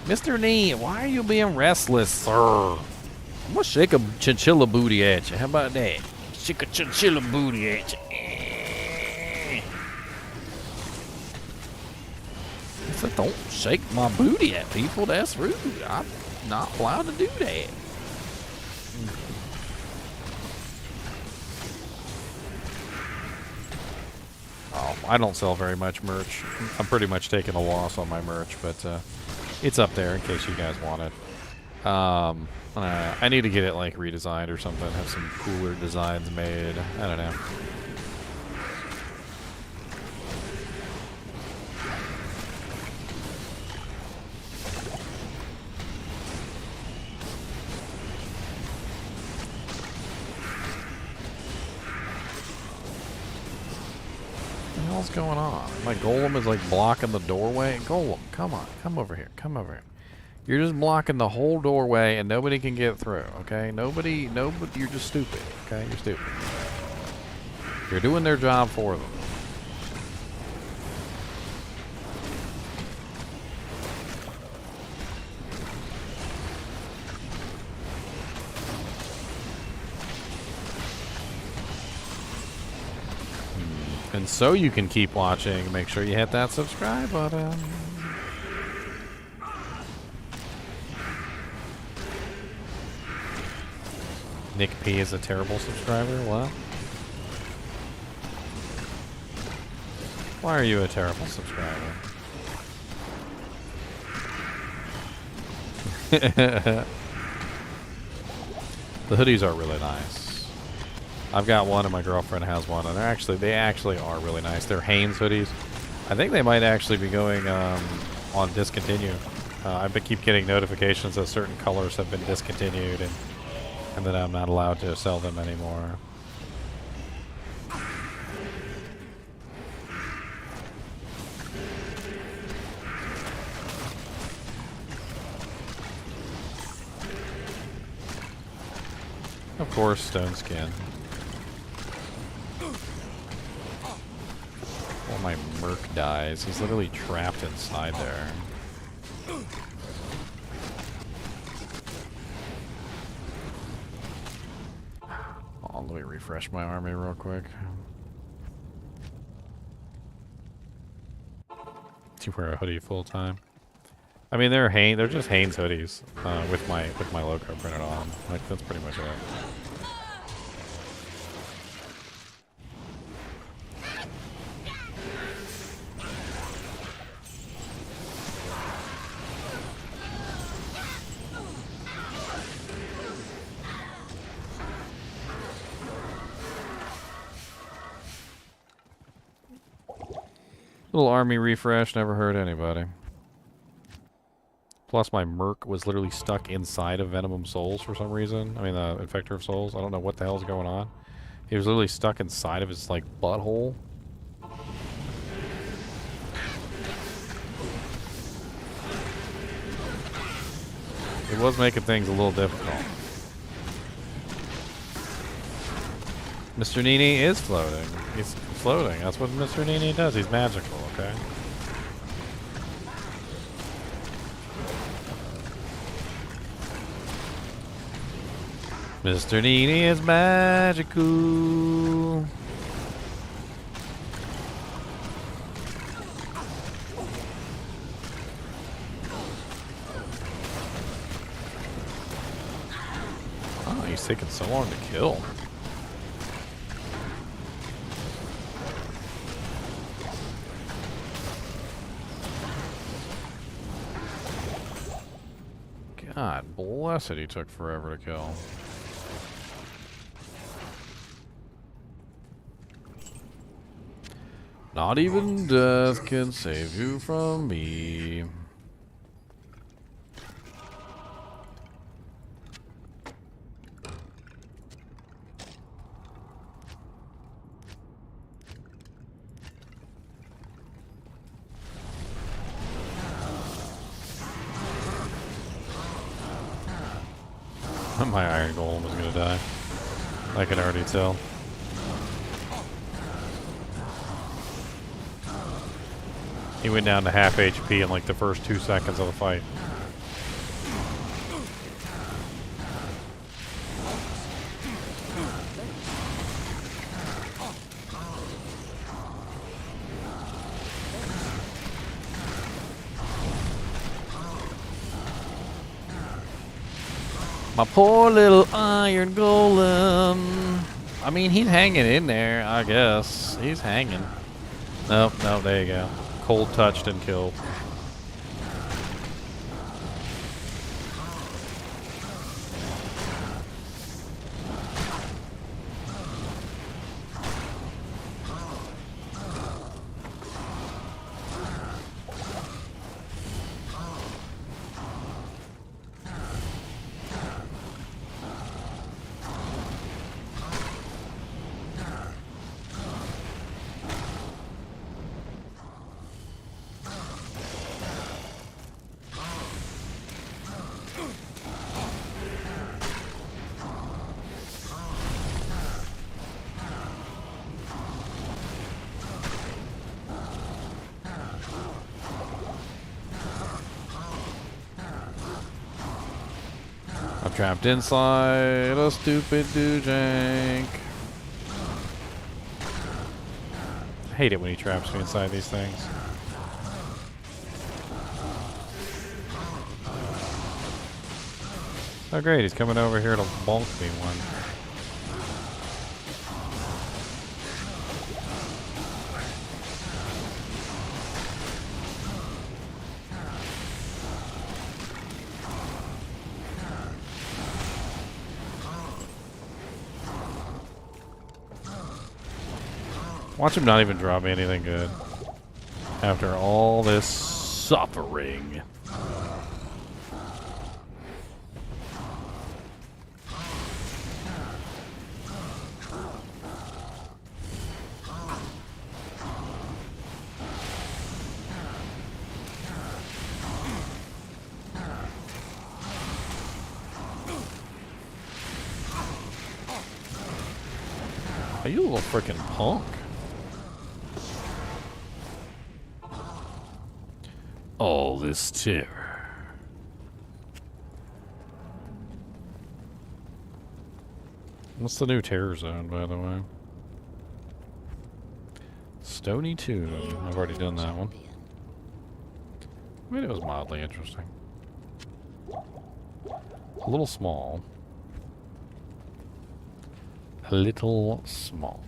Mr. Nee, why are you being restless, sir? I'm gonna shake a chinchilla booty at you. How about that? Shake a chinchilla booty at you. I said, don't shake my booty at people. That's rude. I'm not allowed to do that. Oh, I don't sell very much merch. I'm pretty much taking a loss on my merch, but it's up there in case you guys want it. I need to get it like redesigned or something. Have some cooler designs made. I don't know. What the hell's going on? My golem is like blocking the doorway. Golem, come on, come over here, come over here. You're just blocking the whole doorway and nobody can get through, okay? Nobody, you're just stupid, okay? You're stupid. You're doing their job for them. And so you can keep watching, make sure you hit that subscribe button. Nick P is a terrible subscriber? What? Why are you a terrible subscriber? The hoodies are really nice. I've got one and my girlfriend has one, and they actually are really nice. They're Hanes hoodies. I think they might actually be going on discontinue. I keep getting notifications that certain colors have been discontinued, and that I'm not allowed to sell them anymore. Of course, stone skin. Well, my merc dies. He's literally trapped inside there. Oh, let me refresh my army real quick. To wear a hoodie full time. I mean, they're just Hanes hoodies with my logo printed on. Like, that's pretty much it. Little army refresh, never hurt anybody. Plus, my merc was literally stuck inside of Venomum Souls for some reason. I mean, the Infector of Souls. I don't know what the hell's going on. He was literally stuck inside of his, like, butthole. It was making things a little difficult. Mr. NiNi is floating. He's floating. That's what Mr. NiNi does. He's magical, okay? Mr. NiNi is magical. Oh, he's taking so long to kill. God bless it, he took forever to kill. Not even death can save you from me. My iron golem is gonna die. I can already tell. He went down to half HP in like the first 2 seconds of the fight. My poor little iron golem. I mean, he's hanging in there, I guess. He's hanging. Nope, no, there you go. Cold touched and killed. I'm trapped inside a stupid doojank. I hate it when he traps me inside these things. Oh great, he's coming over here to bonk me one. Watch him not even drop me anything good. After all this suffering. Are you a little freaking punk? All this terror. What's the new terror zone, by the way? Stony Tomb. I've already done that one. I mean, it was mildly interesting. A little small. A little small.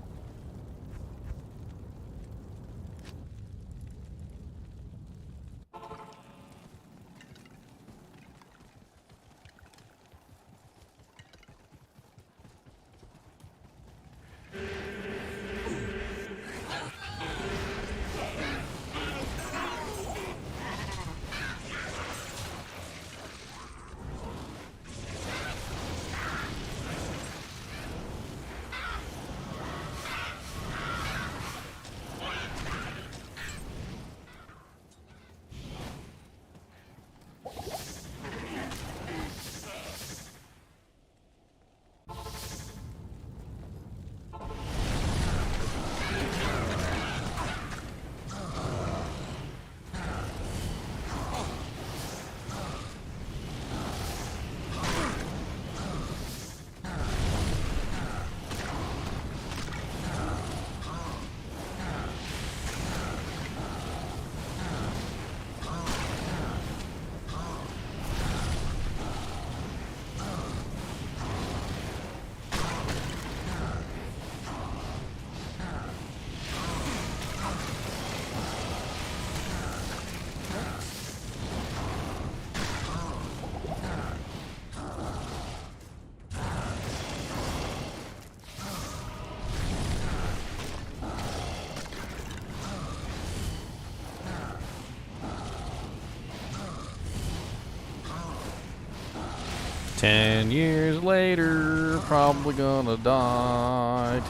"10 years later, probably gonna die.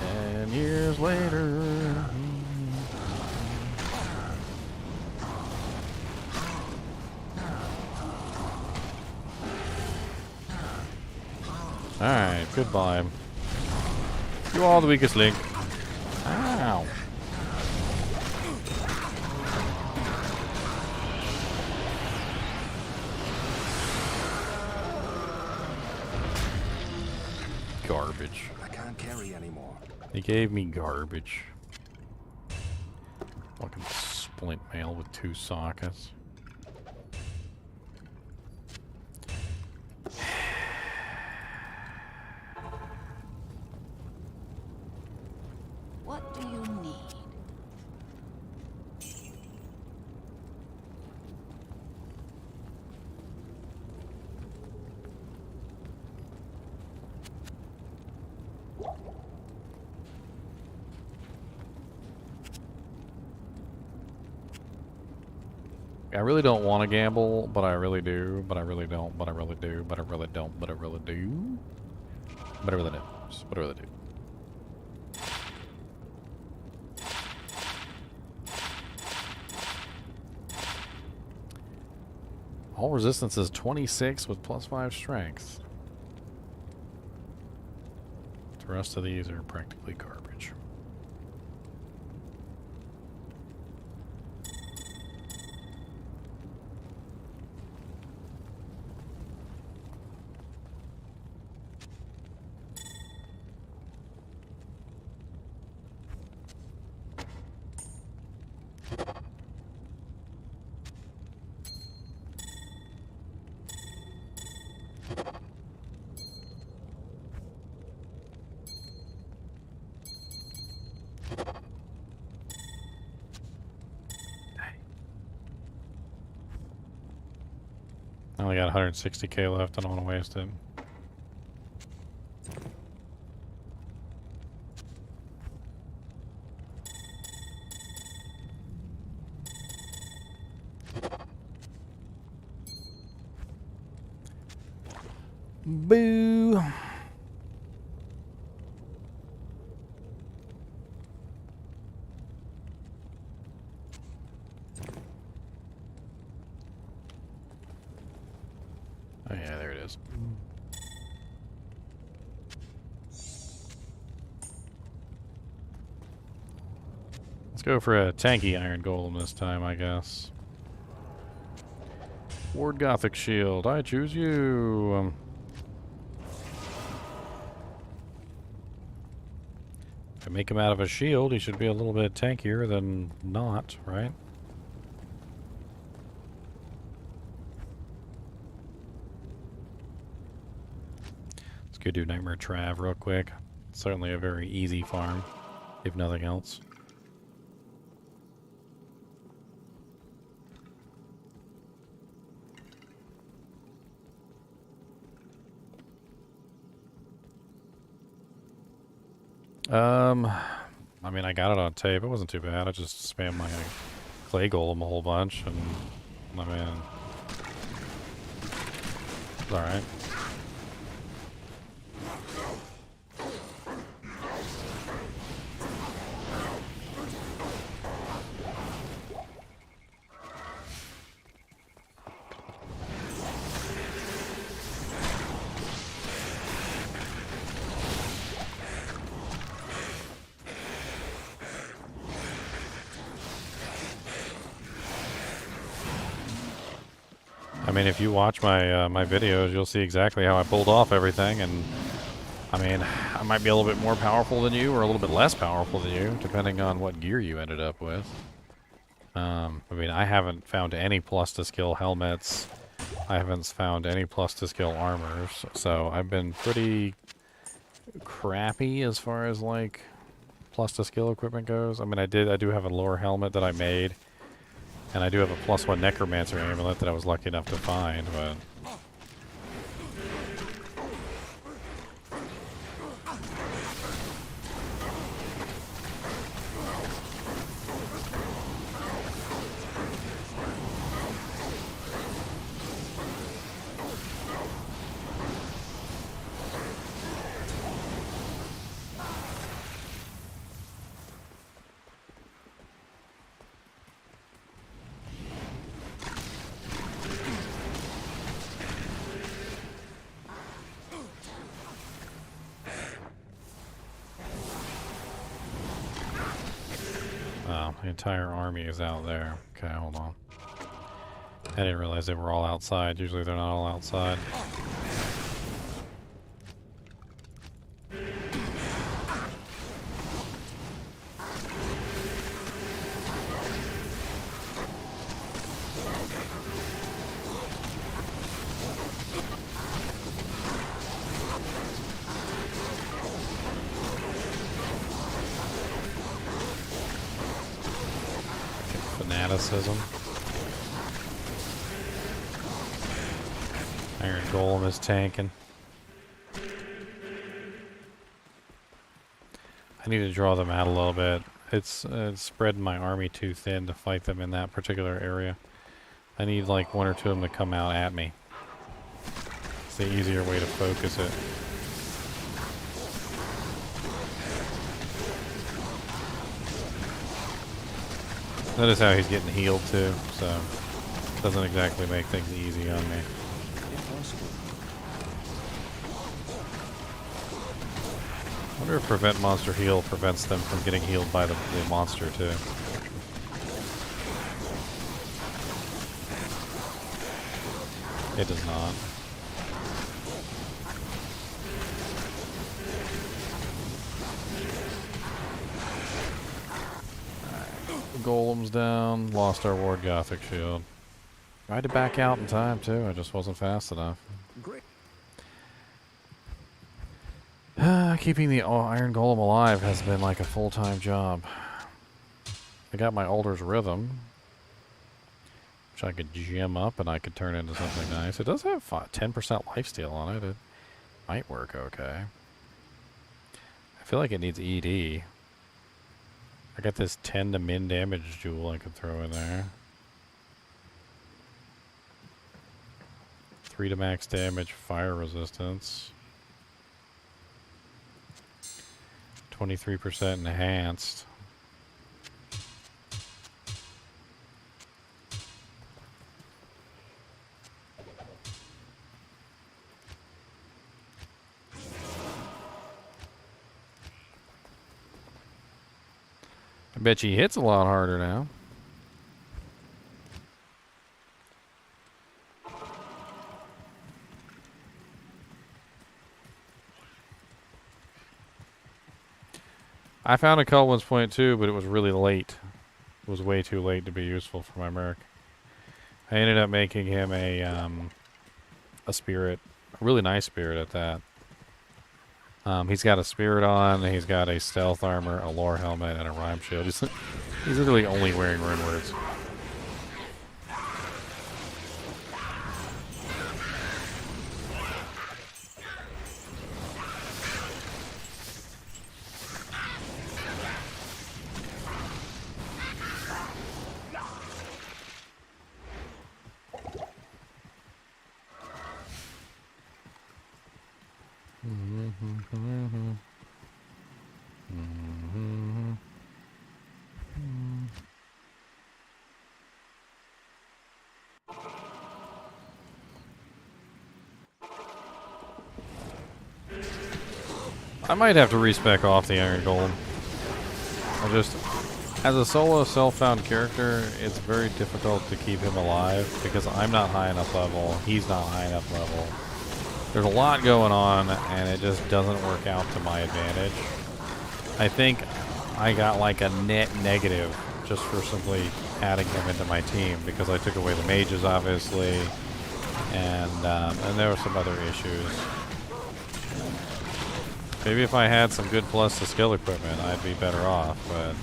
10 years later." Alright, goodbye. You are the weakest link. Ow. Garbage. I can't carry anymore. He gave me garbage. Fucking splint mail with 2 sockets. What do you need? I really don't want to gamble, but I really do. But I really don't. But I really do. But I really don't. But I really do. But I really do. But I really do. All resistance is 26 with +5 strength. The rest of these are practically garbage. I only got 160k left. I don't want to waste it. Boo! Oh yeah, there it is. Let's go for a tanky iron golem this time, I guess. Ward Gothic Shield, I choose you. If I make him out of a shield, he should be a little bit tankier than not, right? Let's go do Nightmare Trav real quick. Certainly a very easy farm, if nothing else. I mean, I got it on tape. It wasn't too bad. I just spammed my clay golem a whole bunch, and I mean, it's alright. I mean, if you watch my my videos, you'll see exactly how I pulled off everything, and I mean, I might be a little bit more powerful than you, or a little bit less powerful than you, depending on what gear you ended up with. I mean, I haven't found any +2 helmets. I haven't found any +2 armors, so I've been pretty crappy as far as like +2 equipment goes. I mean, I do have a lore helmet that I made. And I do have a +1 Necromancer amulet that I was lucky enough to find, but... Oh, the entire army is out there. Okay, hold on. I didn't realize they were all outside. Usually they're not all outside. Fanaticism. Iron Golem is tanking. I need to draw them out a little bit. It's spreading my army too thin to fight them in that particular area. I need like one or two of them to come out at me. It's the easier way to focus it. Notice how he's getting healed too, so doesn't exactly make things easy on me. I wonder if prevent monster heal prevents them from getting healed by the monster too. It does not. Golem's down. Lost our Ward Gothic shield. I had to back out in time too. I just wasn't fast enough. Keeping the Iron Golem alive has been like a full-time job. I got my Alder's Rhythm, which I could gem up and I could turn into something nice. It does have 10% lifesteal on it. It might work okay. I feel like it needs ED. I got this 10 to min damage jewel I could throw in there. 3 to max damage, fire resistance. 23% enhanced. I bet he hits a lot harder now. I found a Cullen's Point too, but it was really late. It was way too late to be useful for my merc. I ended up making him a spirit, a really nice spirit at that. He's got a spirit on, he's got a stealth armor, a lore helmet, and a rhyme shield. He's literally only wearing rune words. I might have to respec off the Iron Golem. As a solo self-found character, it's very difficult to keep him alive because I'm not high enough level, he's not high enough level. There's a lot going on and it just doesn't work out to my advantage. I think I got like a net negative just for simply adding him into my team because I took away the mages obviously and there were some other issues. Maybe if I had some good plus to skill equipment, I'd be better off, but...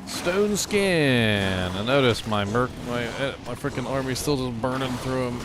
Stone skin! I noticed my freaking army's still just burning through them.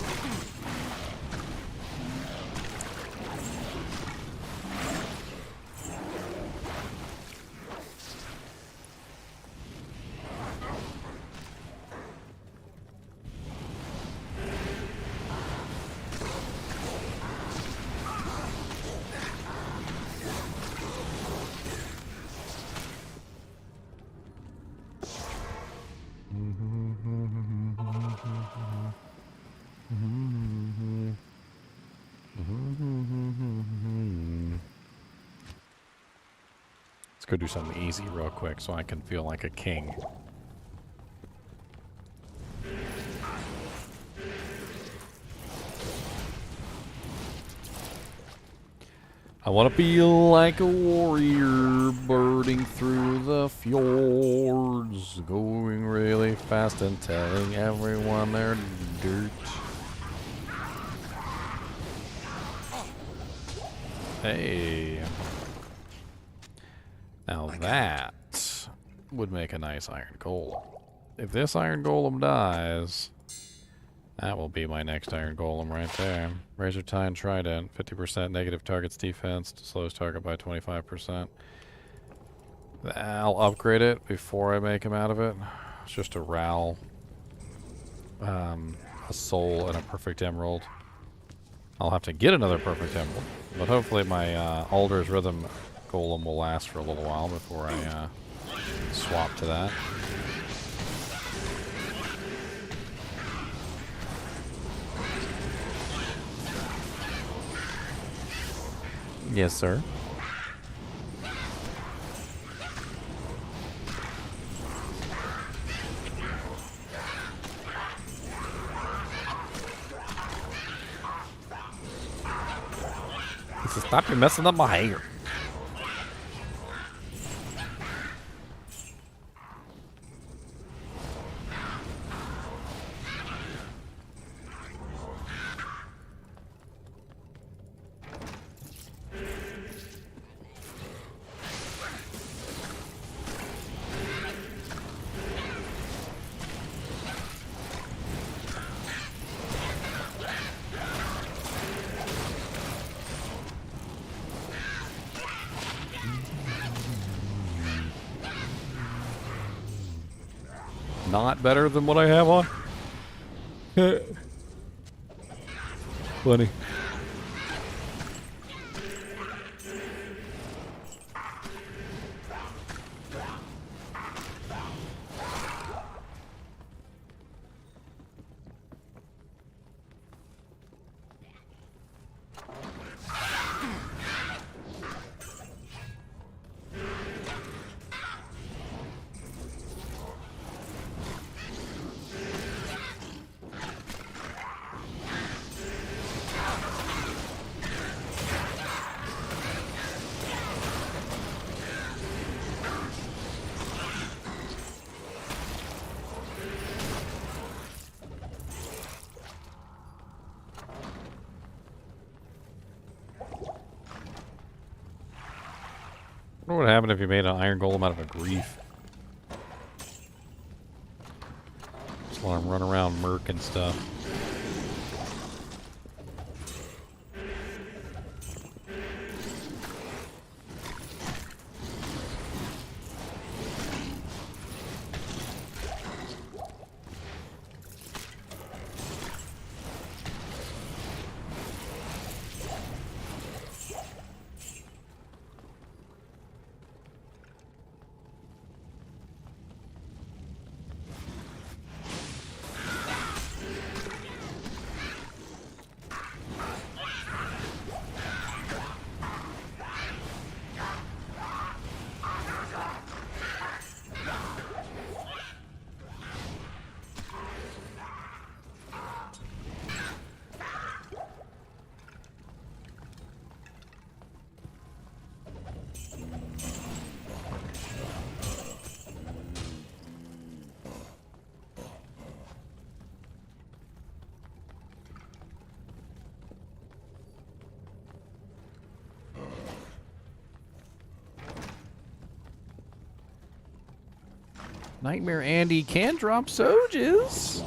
go do something easy real quick so I can feel like a king. I want to feel like a warrior birding through the fjords, going really fast and telling everyone they're dirt. Hey. Now that would make a nice iron golem. If this iron golem dies, that will be my next iron golem right there. Razor Tine Trident, 50% negative target's defense, slows target by 25%. I'll upgrade it before I make him out of it. It's just a Ral, a soul, and a perfect emerald. I'll have to get another perfect emerald, but hopefully my Alder's Rhythm golem will last for a little while before I swap to that. Yes, sir. He says, stop you messing up my hair. Not better than what I have on. Funny. What would happen if you made an iron golem out of a grief? Just let him run around murking stuff. Nightmare Andy can drop Soges.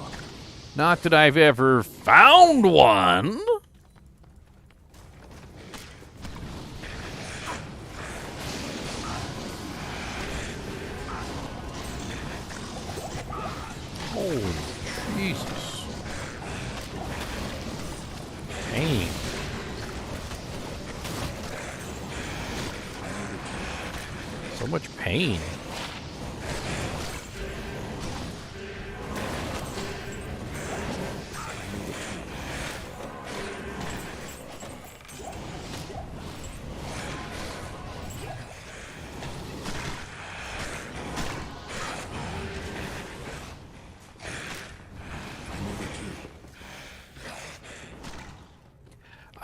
Not that I've ever found one. Holy Jesus. Pain. So much pain.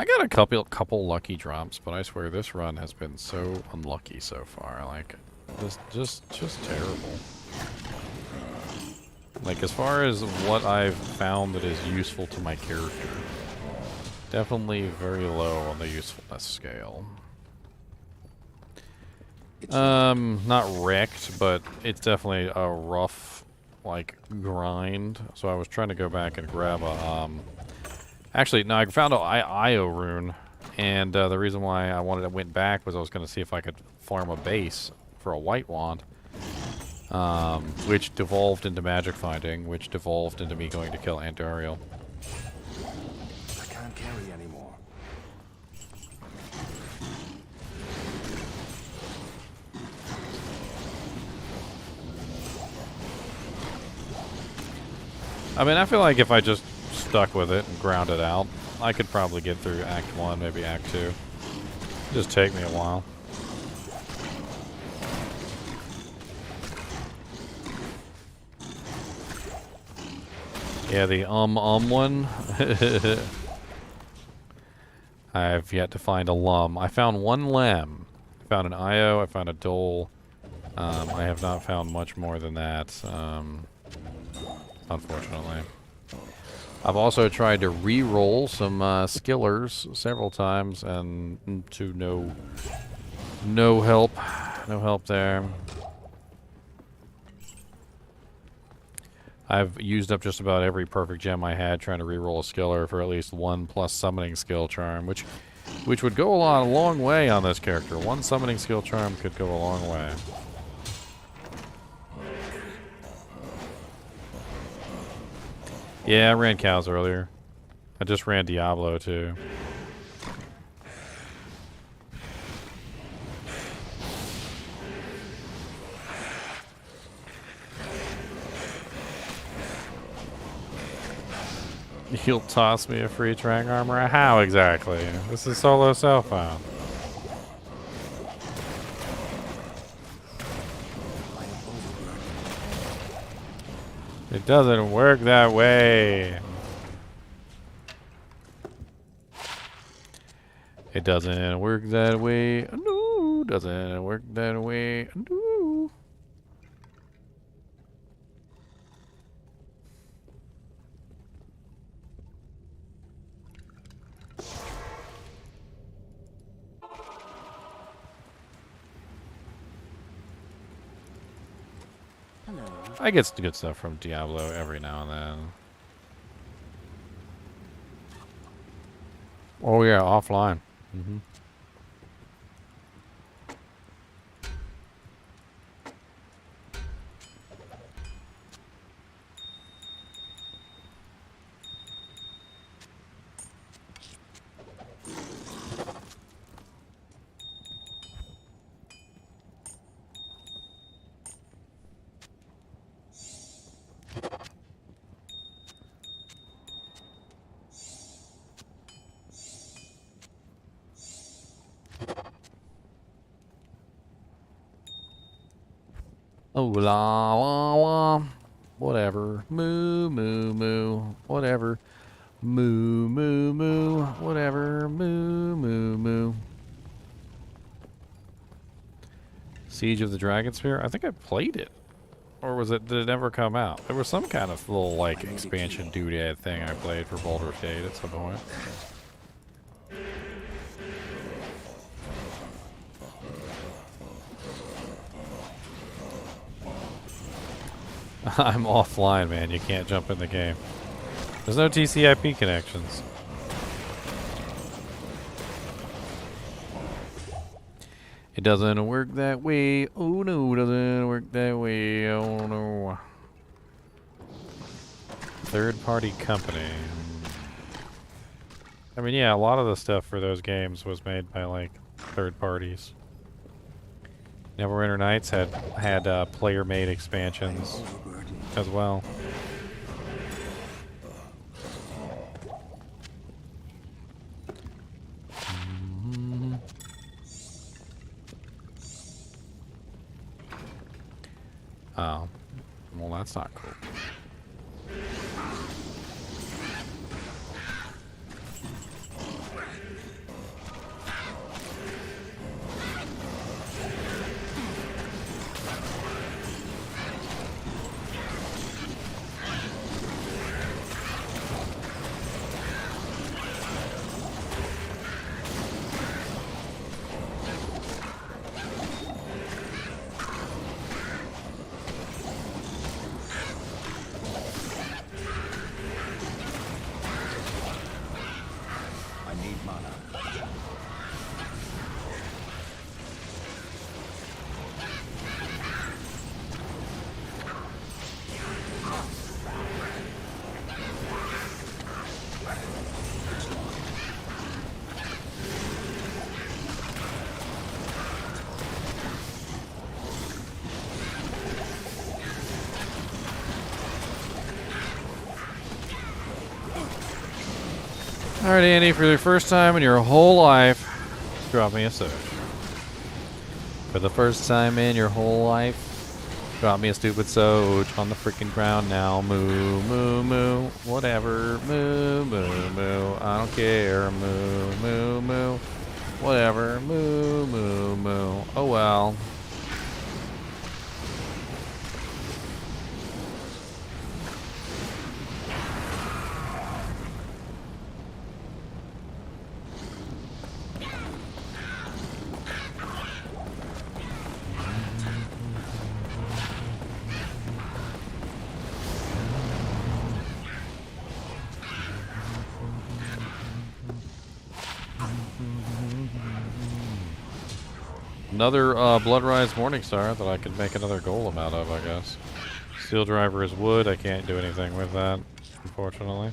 I got a couple lucky drops, but I swear this run has been so unlucky so far. Like, just terrible. Like, as far as what I've found that is useful to my character, definitely very low on the usefulness scale. Not wrecked, but it's definitely a rough, like, grind. So I was trying to go back and grab a, actually, no, I found an IO rune, and the reason why I went back was I was going to see if I could farm a base for a white wand. Which devolved into magic finding, which devolved into me going to kill Andariel. I can't carry anymore. I mean, I feel like if I just stuck with it and ground it out, I could probably get through Act 1, maybe Act 2. Just take me a while. Yeah, the one. I've yet to find a lum. I found one lem. I found an IO, I found a dole. I have not found much more than that, unfortunately. I've also tried to re-roll some skillers several times, and to no help. No help there. I've used up just about every perfect gem I had trying to re-roll a skiller for at least 1 plus summoning skill charm, which would go a long way on this character. 1 summoning skill charm could go a long way. Yeah, I ran cows earlier. I just ran Diablo too. You'll toss me a free track armor? How exactly? This is solo self-found. It doesn't work that way. It doesn't work that way. No, doesn't work that way. No. Hello. I get some good stuff from Diablo every now and then. Oh yeah, offline. Mm-hmm. Oh la la la. Whatever. Moo moo moo. Whatever. Moo moo moo. Whatever. Moo moo moo. Siege of the Dragon Spear? I think I played it. Or was it, did it ever come out? There was some kind of little, like, expansion doodad thing I played for Baldur's Gate at some point. I'm offline, man. You can't jump in the game. There's no TCP connections. It doesn't work that way. Oh no, it doesn't work that way. Oh no. Third-party company. I mean, yeah, a lot of the stuff for those games was made by, like, third parties. Neverwinter Nights had player-made expansions as well. Oh, well, that's not cool. mana. Alright, Andy, for the first time in your whole life, drop me a Soch. For the first time in your whole life, drop me a stupid Soch on the freaking ground now. Moo, moo, moo. Whatever. Moo, moo, moo. I don't care. Moo, moo, moo. Whatever. Moo, moo, moo. Oh well. Another Bloodrise Morningstar that I could make another golem out of, I guess. Steel Driver is wood. I can't do anything with that, unfortunately.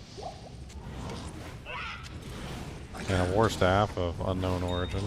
And a War Staff of unknown origin.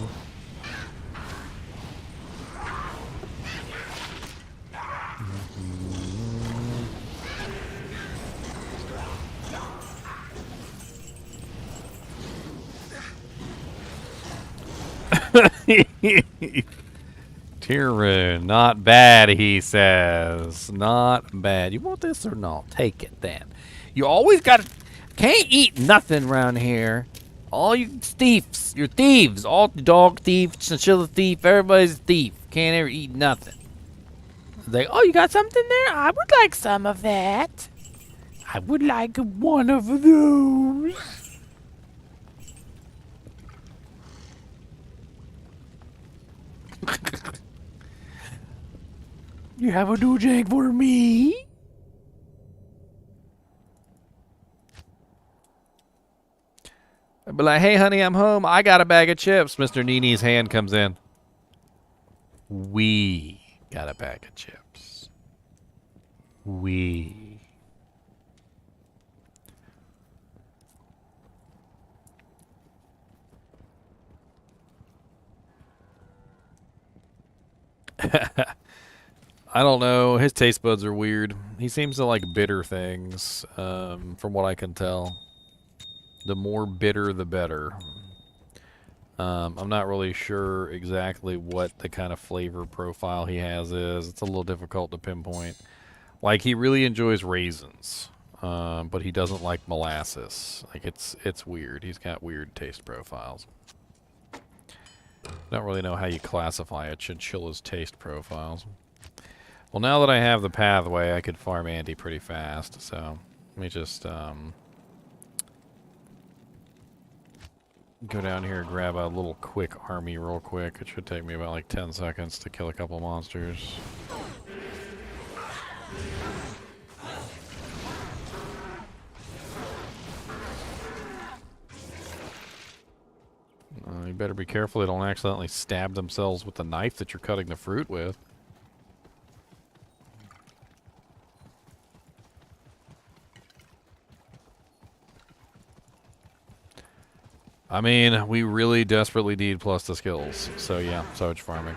Tyrion, not bad, he says. Not bad. You want this or not? Take it then. You always got to... Can't eat nothing around here. All you thieves. You're thieves. All dog thief, chinchilla thief, everybody's a thief. Can't ever eat nothing. They, oh, you got something there? I would like some of that. I would like one of those. You have a doojang for me? I'd be like, hey, honey, I'm home. I got a bag of chips. Mr. NiNi's hand comes in. We got a bag of chips. We. I don't know. His taste buds are weird. He seems to like bitter things, from what I can tell. The more bitter, the better. I'm not really sure exactly what the kind of flavor profile he has is. It's a little difficult to pinpoint. Like, he really enjoys raisins, but he doesn't like molasses. Like, it's weird. He's got weird taste profiles. Don't really know how you classify a chinchilla's taste profiles. Well, now that I have the pathway, I could farm Andy pretty fast, so let me just go down here and grab a little quick army real quick. It should take me about like 10 seconds to kill a couple monsters. You better be careful they don't accidentally stab themselves with the knife that you're cutting the fruit with. I mean, we really desperately need plus the skills. So yeah, Soch farming.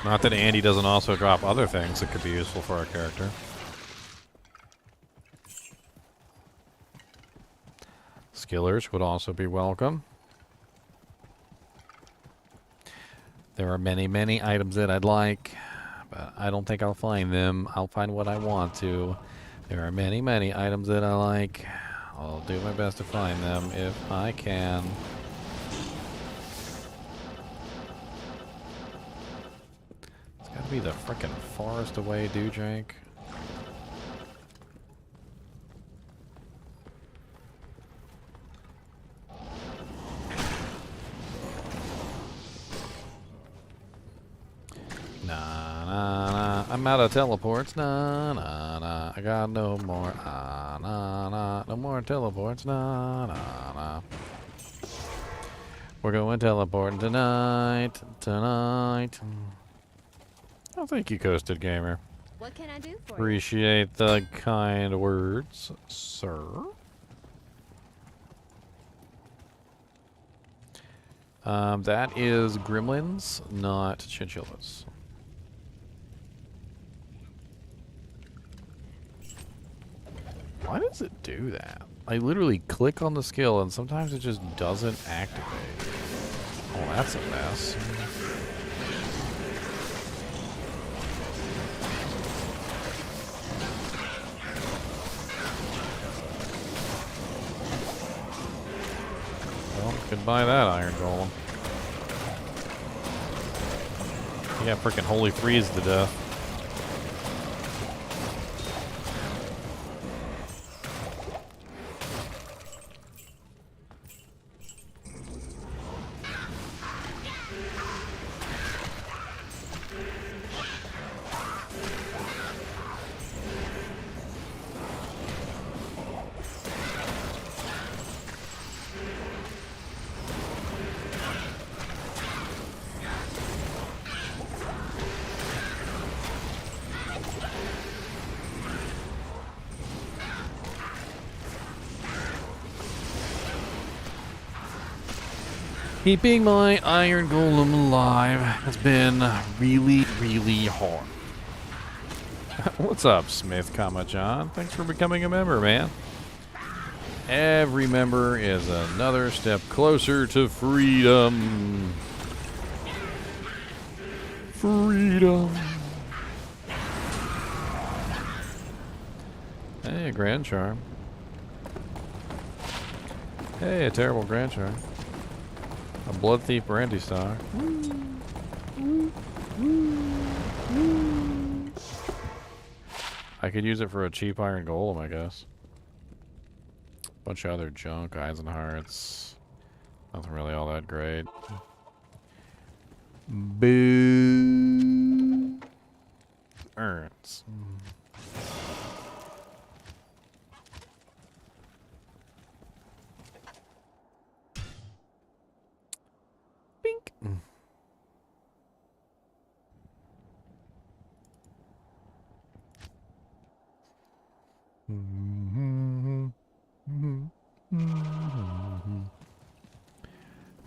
Not that Andy doesn't also drop other things that could be useful for our character. Skillers would also be welcome. There are many, many items that I'd like, but I don't think I'll find them. I'll find what I want to. There are many, many items that I like. I'll do my best to find them if I can. It's gotta be the frickin' farthest away doojang. Nah, nah, nah. I'm out of teleports. Nah, nah, nah. I got no more. Ah, nah, nah. No more teleports. Nah, nah, nah. We're going teleporting tonight. Tonight. Oh, thank you, Coasted Gamer. What can I do for you? Appreciate the kind words, sir. That is gremlins, not chinchillas. Why does it do that? I literally click on the skill and sometimes it just doesn't activate. Oh, that's a mess. Well, goodbye that iron golem. He got freaking holy freeze to death. Keeping my iron golem alive has been really, really hard. What's up, Smith, John? Thanks for becoming a member, man. Every member is another step closer to freedom. Freedom. Hey, a Grand Charm. Hey, a terrible Grand Charm. A Blood Thief Brandy Star. I could use it for a cheap iron golem, I guess. Bunch of other junk, eyes and hearts. Nothing really all that great. Boo. Urns. Bink.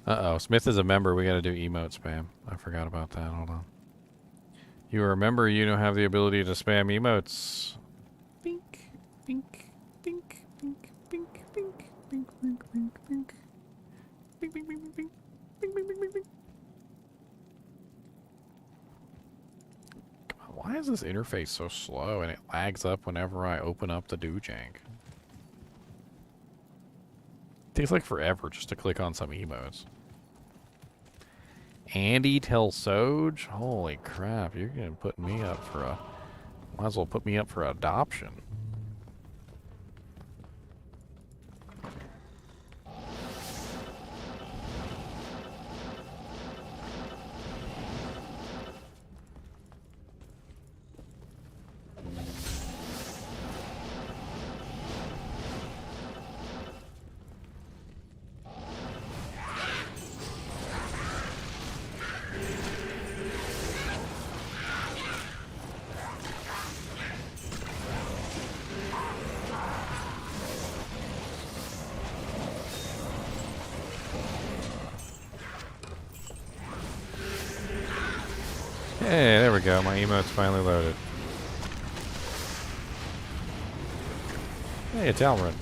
Uh-oh, Smith is a member. We gotta do emote spam. I forgot about that. Hold on. You are a member, you don't have the ability to spam emotes. Bink, bink, bink, bink, bink, bink, bink, bink, bink, bink. Bink, bink, bink, bink, bink. Bink, bink, bink, bink, bink. Come on, why is this interface so slow and it lags up whenever I open up the Doojank? Takes like forever just to click on some emotes. Andy tells Soj, holy crap, you're gonna put me up for a, might as well put me up for adoption. Hey, there we go. My emote's finally loaded. Hey, it's Alrin.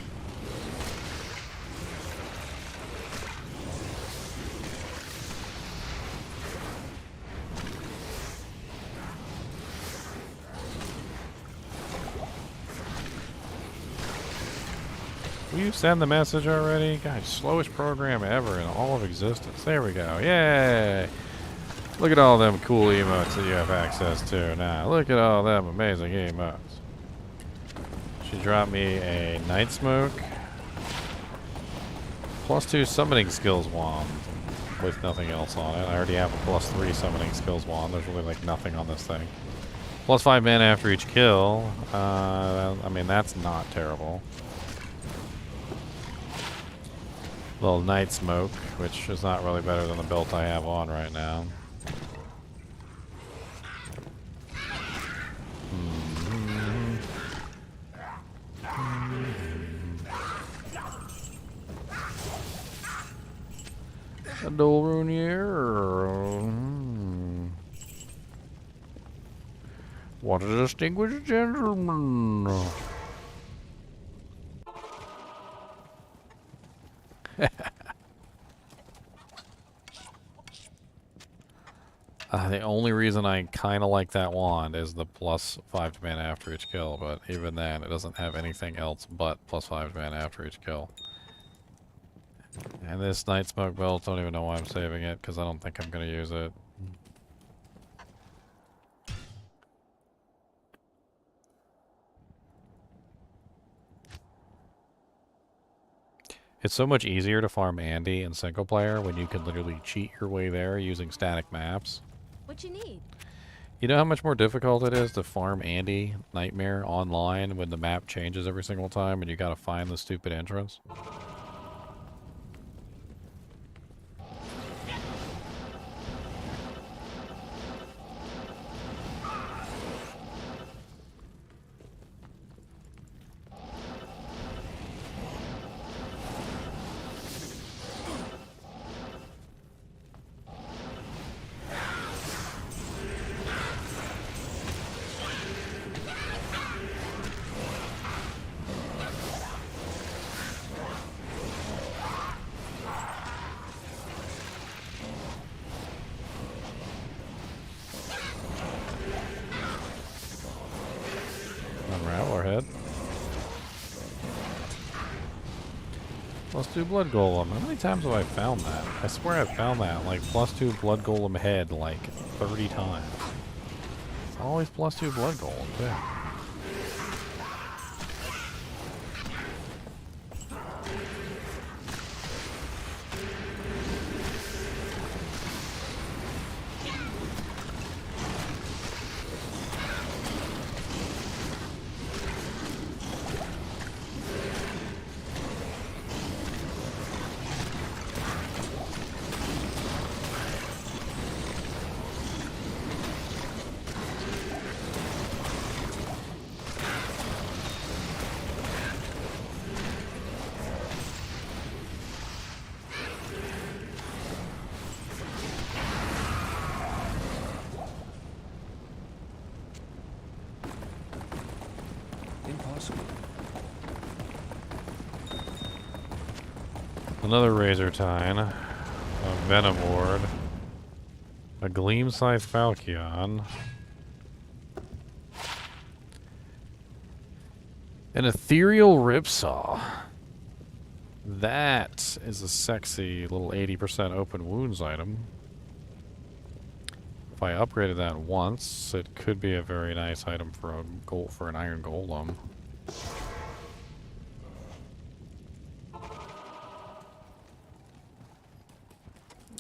Will you send the message already? God, slowest program ever in all of existence. There we go. Yay! Look at all them cool emotes that you have access to now. Look at all them amazing emotes. She dropped me a Night Smoke. +2 summoning skills wand. with nothing else on it. I already have a +3 summoning skills wand. There's really like nothing on this thing. +5 mana after each kill. I mean, that's not terrible. Little night smoke, which is not really better than the belt I have on right now. A Dolrunier. What a distinguished gentleman. The only reason I kind of like that wand is the +5 mana after each kill, but even then, it doesn't have anything else but +5 mana after each kill. And this Night Smoke belt, don't even know why I'm saving it, because I don't think I'm going to use it. It's so much easier to farm Andy in single player when you can literally cheat your way there using static maps. What you need? You know how much more difficult it is to farm Andy Nightmare online when the map changes every single time and you gotta find the stupid entrance? Unraveler +2 Blood Golem. How many times have I found that? I swear I've found that, like, +2 Blood Golem head, like, 30 times. It's always +2 Blood Golem, too. Impossible. Another Razor Tine, a Venom Ward, a Gleam Scythe Falchion, an Ethereal Ripsaw. That is a sexy little 80% open wounds item. If I upgraded that once, it could be a very nice item for a for an Iron Golem.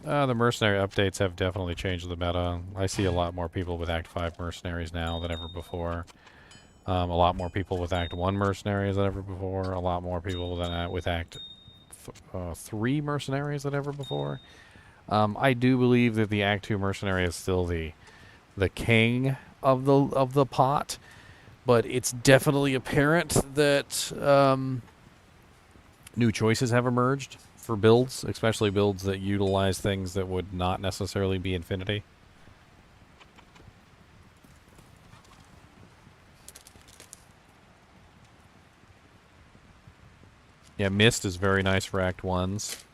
The mercenary updates have definitely changed the meta. I see a lot more people with Act 5 mercenaries now than ever before. A lot more people with Act 1 mercenaries than ever before. A lot more people than with Act 3 mercenaries than ever before. I do believe that the Act 2 mercenary is still the king of the pot, but it's definitely apparent that new choices have emerged for builds, especially builds that utilize things that would not necessarily be Infinity. Yeah, Mist is very nice for Act 1s.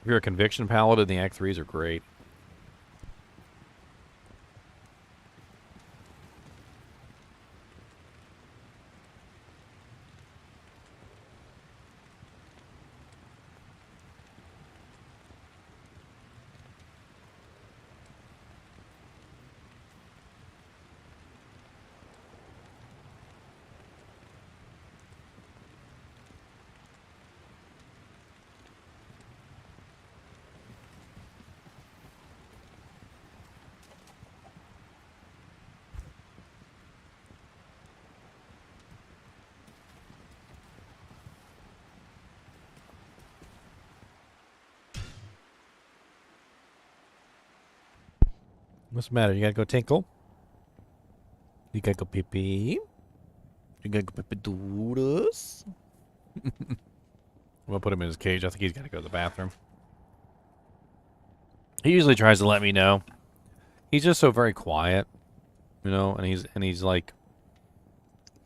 If you're a Conviction Paladin, the Act 3s are great. What's the matter? You gotta go tinkle? You gotta go pee-pee? You gotta go pee-pee doodles? I'm gonna put him in his cage. I think he's gotta go to the bathroom. He usually tries to let me know. He's just so very quiet, you know, and he's like,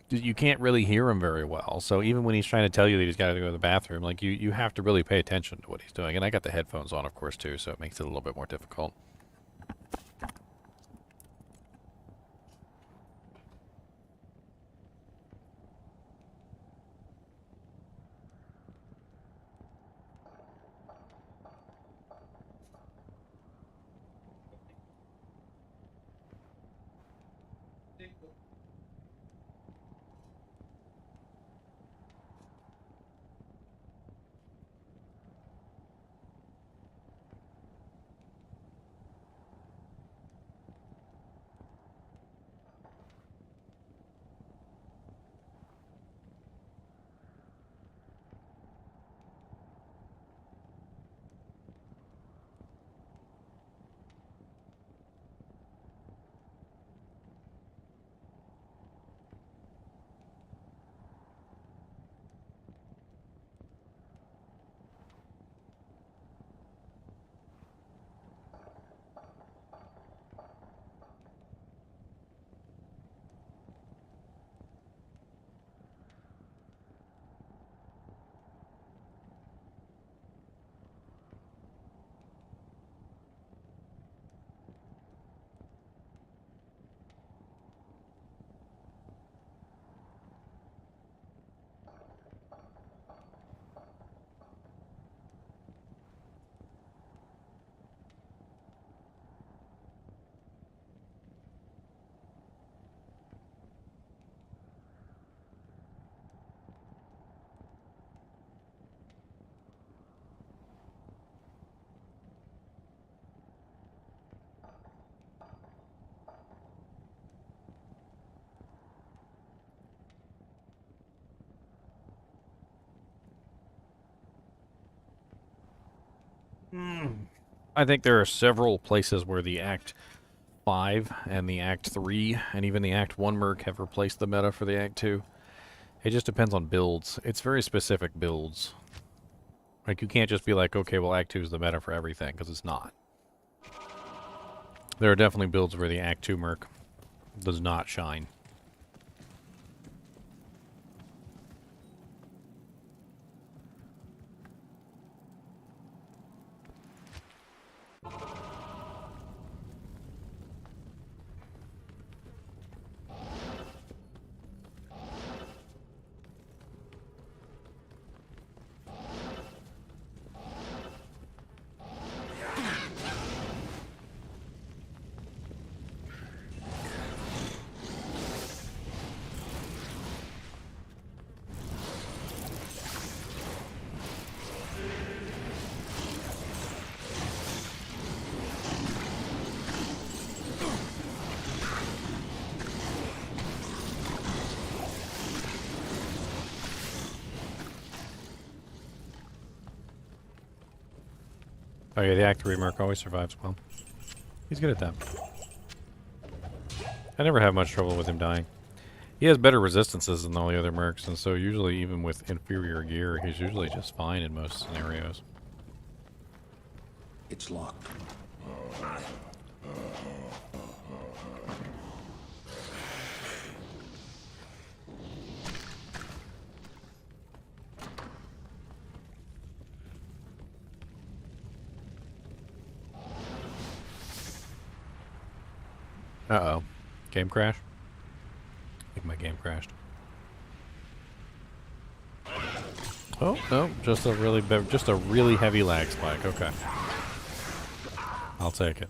you can't really hear him very well. So even when he's trying to tell you that he's got to go to the bathroom, like you have to really pay attention to what he's doing. And I got the headphones on, of course, too, so it makes it a little bit more difficult. I think there are several places where the Act 5 and the Act 3 and even the Act 1 merc have replaced the meta for the Act 2. It just depends on builds. It's very specific builds. Like, you can't just be like, okay, well, Act 2 is the meta for everything, because it's not. There are definitely builds where the Act 2 merc does not shine. Oh yeah, the Act 3 merc always survives well. He's good at that. I never have much trouble with him dying. He has better resistances than all the other mercs, and so usually even with inferior gear, he's usually just fine in most scenarios. It's locked. Uh-oh. Game crash? I think my game crashed. Oh, no, just a really heavy lag spike. Okay. I'll take it.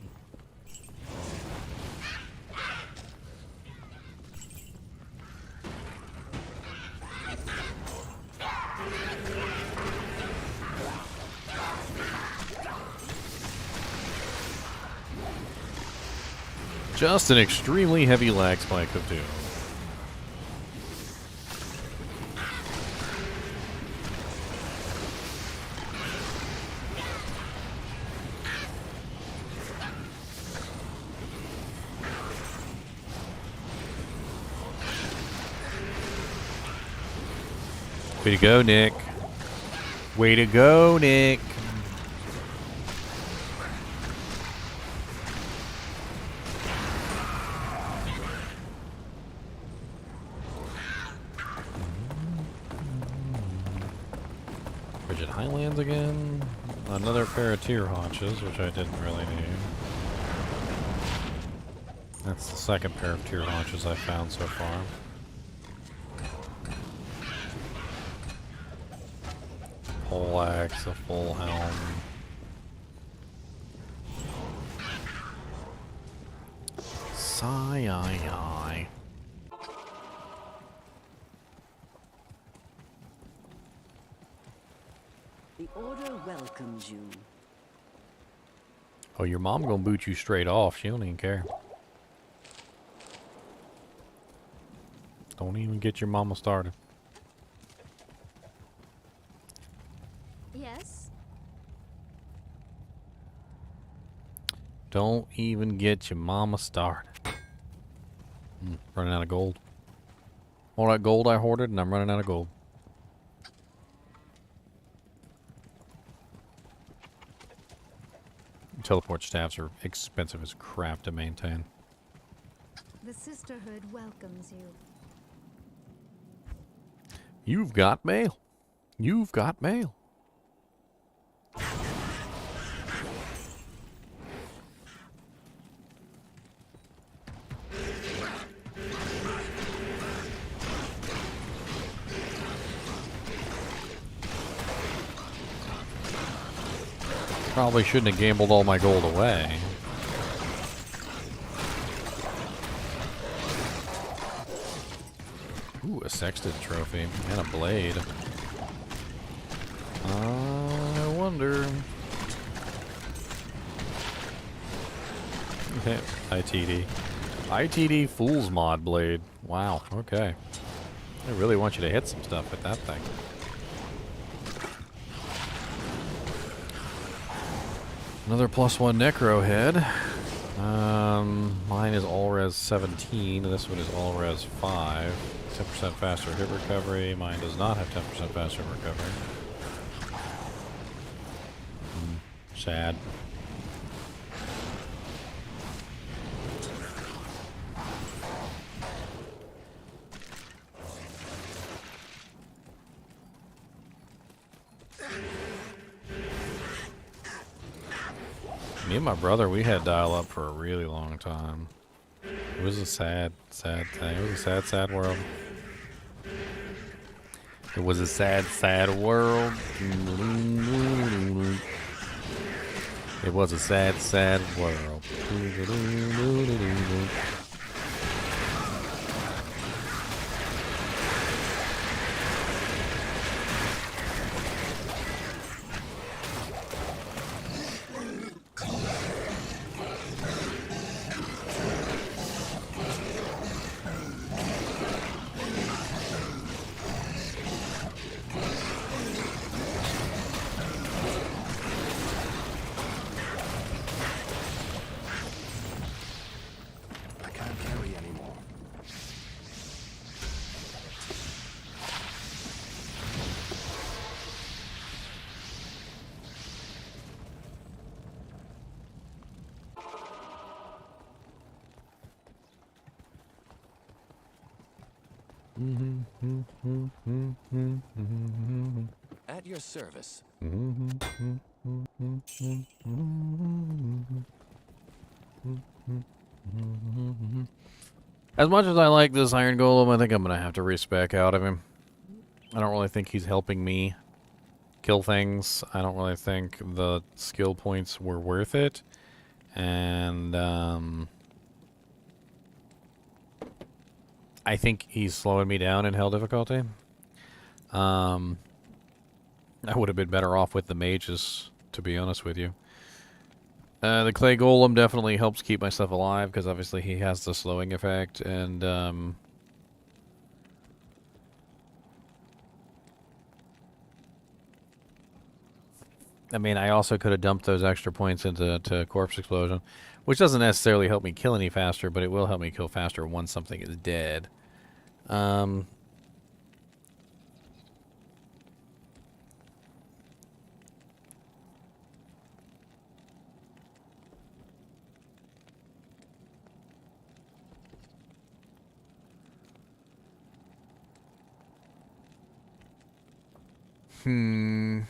Just an extremely heavy lag spike of doom. Way to go, Nick. Way to go, Nick. Frigid Highlands again. Another pair of tier haunches, which I didn't really need. That's the second pair of tier haunches I've found so far. Poleaxe, a full helm. Sigh. The Order welcomes you. Oh, your mom gonna boot you straight off. She don't even care. Don't even get your mama started. Yes? Don't even get your mama started. Running out of gold. All that gold I hoarded, and I'm running out of gold. Teleport staffs are expensive as crap to maintain. The Sisterhood welcomes you. You've got mail. You've got mail. Probably shouldn't have gambled all my gold away. Ooh, a sexted trophy and a blade. I wonder. ITD. ITD Fool's Mod Blade. Wow, okay. I really want you to hit some stuff with that thing. Another +1 Necro head. Mine is all res 17. This one is all res 5. 10% faster hit recovery. Mine does not have 10% faster recovery. Sad. Me and my brother, we had dial-up for a really long time. It was a sad, sad thing. It was a sad, sad world. It was a sad, sad world. It was a sad, sad world. At your service. As much as I like this Iron Golem, I think I'm going to have to respec out of him. I don't really think he's helping me kill things. I don't really think the skill points were worth it. And, I think he's slowing me down in hell difficulty. I would have been better off with the mages, to be honest with you. The clay golem definitely helps keep myself alive, because obviously he has the slowing effect, and, I mean, I also could have dumped those extra points into Corpse Explosion, which doesn't necessarily help me kill any faster, but it will help me kill faster once something is dead. Hmm.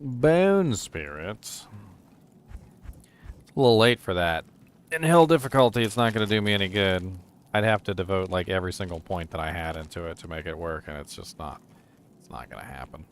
Bone spirits. A little late for that. In hill difficulty, it's not going to do me any good. I'd have to devote like every single point that I had into it to make it work, and it's just not. It's not going to happen.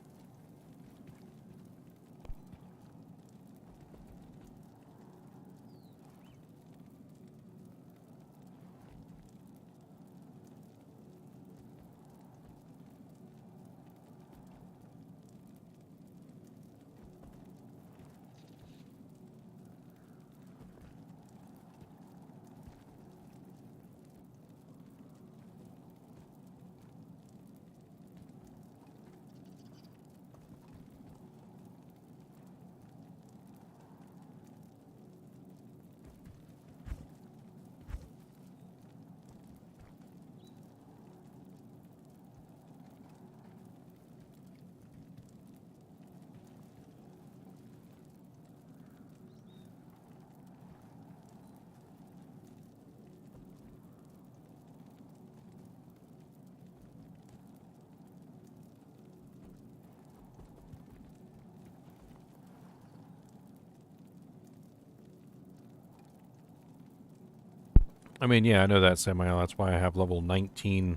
I mean, yeah, I know that, Samuel. That's why I have level 19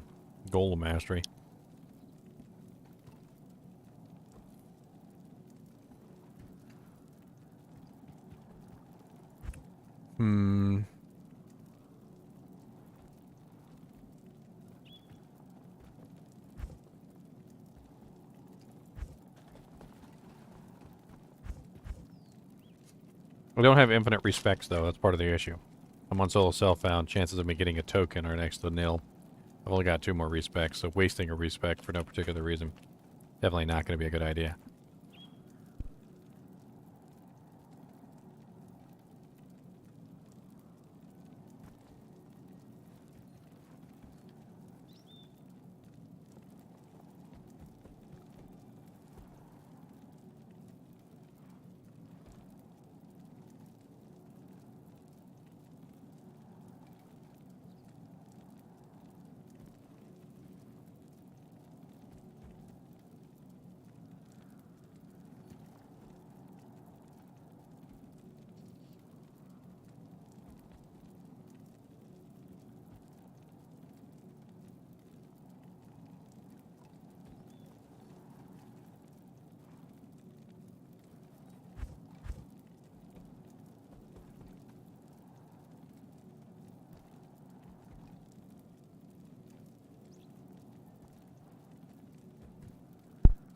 golem mastery. Hmm. I don't have infinite respects, though. That's part of the issue. I'm on solo self-found. Chances of me getting a token are next to nil. I've only got 2 more respects, so wasting a respec for no particular reason. Definitely not going to be a good idea.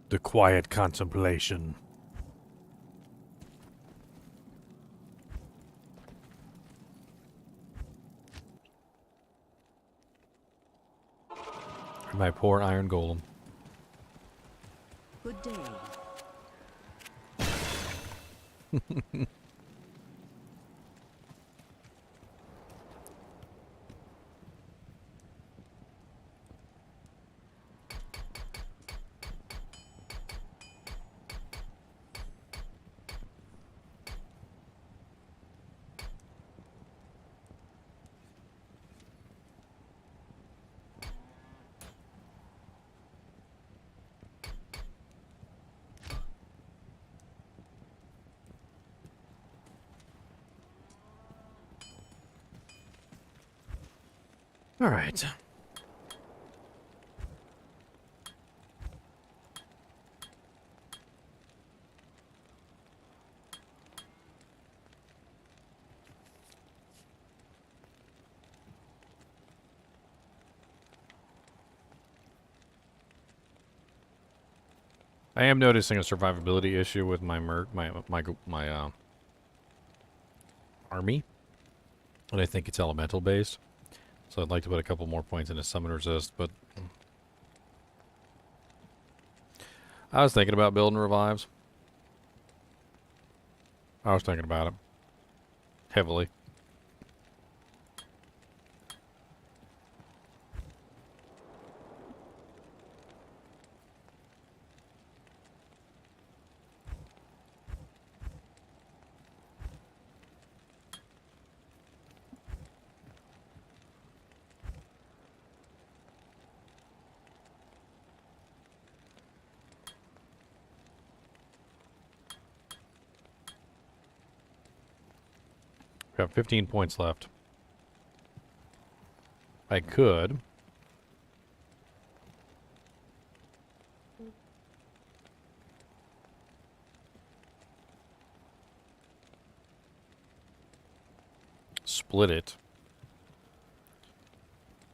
The quiet contemplation. My poor iron golem. Good day. All right. I am noticing a survivability issue with my army, and I think it's elemental based. So I'd like to put a couple more points into summon resist, but I was thinking about building revives. I was thinking about it heavily. Got 15 points left. I could. Split it.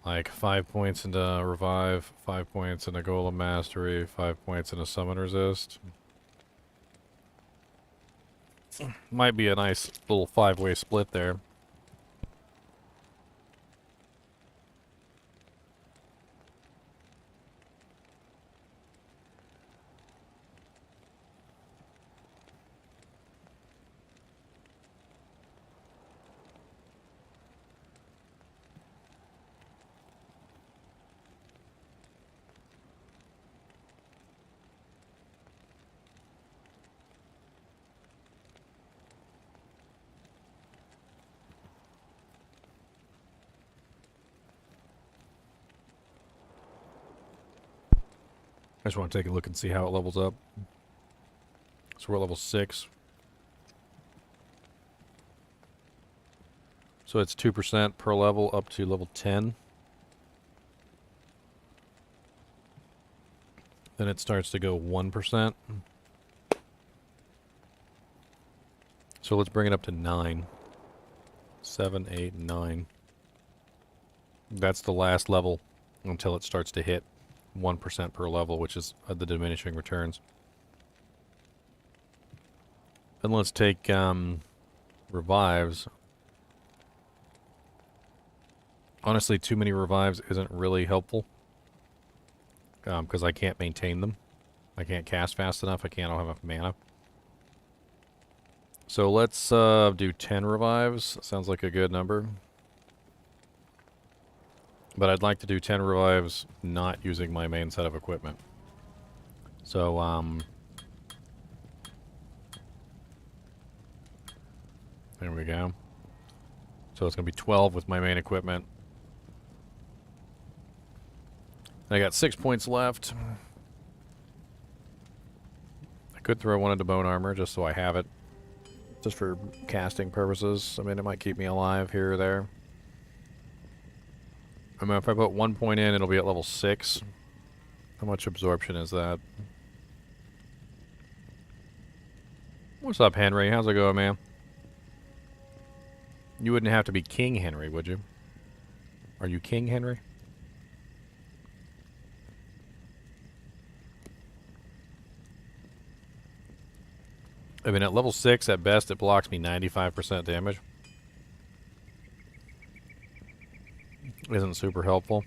Like 5 points into revive, 5 points into golem mastery, 5 points into summon resist. Might be a nice little 5-way split there. I just want to take a look and see how it levels up. So we're level 6. So it's 2% per level up to level 10. Then it starts to go 1%. So let's bring it up to 9. 7, 8, 9. That's the last level until it starts to hit 1% per level, which is the diminishing returns. Then let's take revives. Honestly, too many revives isn't really helpful. Because I can't maintain them. I can't cast fast enough. I don't have enough mana. So let's do 10 revives. Sounds like a good number. But I'd like to do 10 revives not using my main set of equipment. So, there we go. So it's going to be 12 with my main equipment. I got 6 points left. I could throw one into bone armor just so I have it. Just for casting purposes. I mean, it might keep me alive here or there. I mean, if I put 1 point in, it'll be at level 6. How much absorption is that? What's up, Henry? How's it going, man? You wouldn't have to be King Henry, would you? Are you King Henry? I mean, at level 6, at best, it blocks me 95% damage. Isn't super helpful.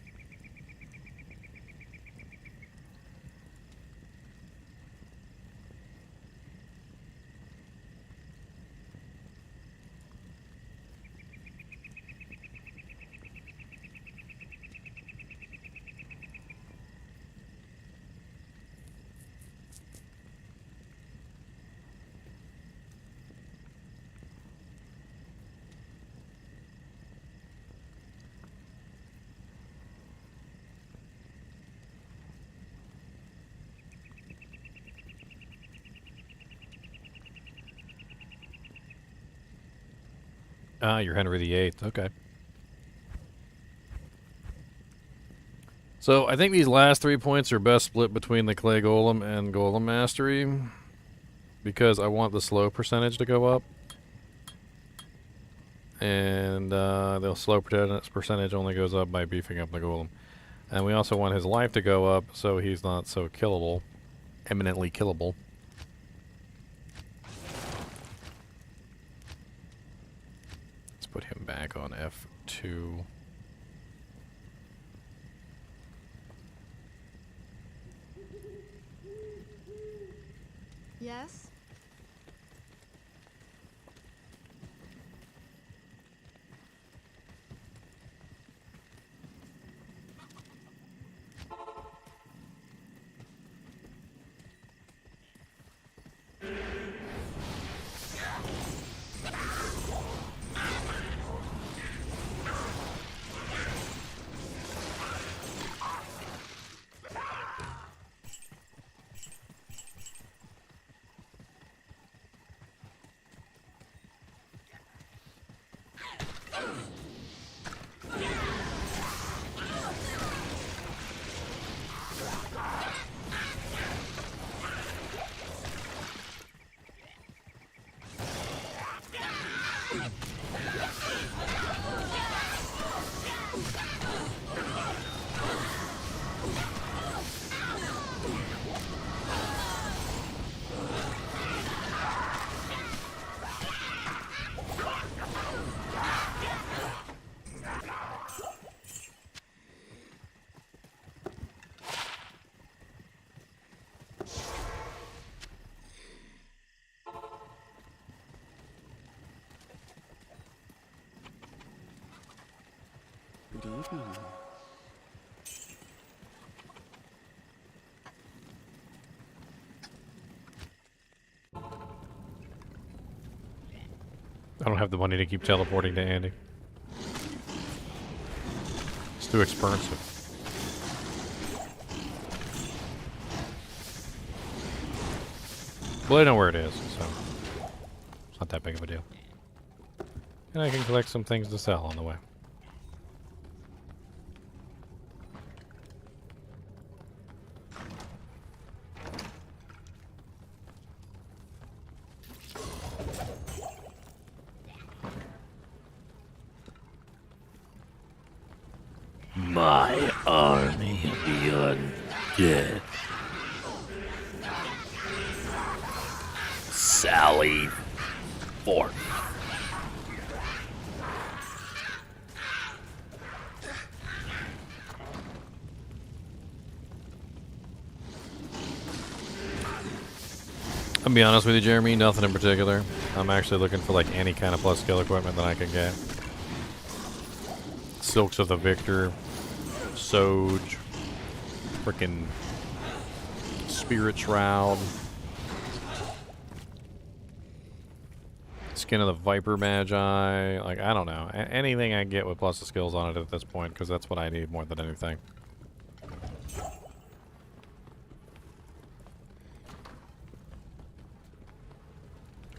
Ah, you're Henry VIII. Okay. So, I think these last 3 points are best split between the Clay Golem and Golem Mastery. Because I want the slow percentage to go up. And the slow percentage only goes up by beefing up the Golem. And we also want his life to go up so he's not so killable. Eminently killable. Put him back on F2. Yes? evening. I don't have the money to keep teleporting to Andy. It's too expensive. Well, I know where it is, so it's not that big of a deal. And I can collect some things to sell on the way. My army of the undead. Sally forth. I'll be honest with you, Jeremy, nothing in particular. I'm actually looking for like any kind of plus skill equipment that I can get. Silks of the Victor, Soge, frickin' Spirit Shroud, Skin of the Viper Magi, like, I don't know. Anything I can get with plus the skills on it at this point, because that's what I need more than anything.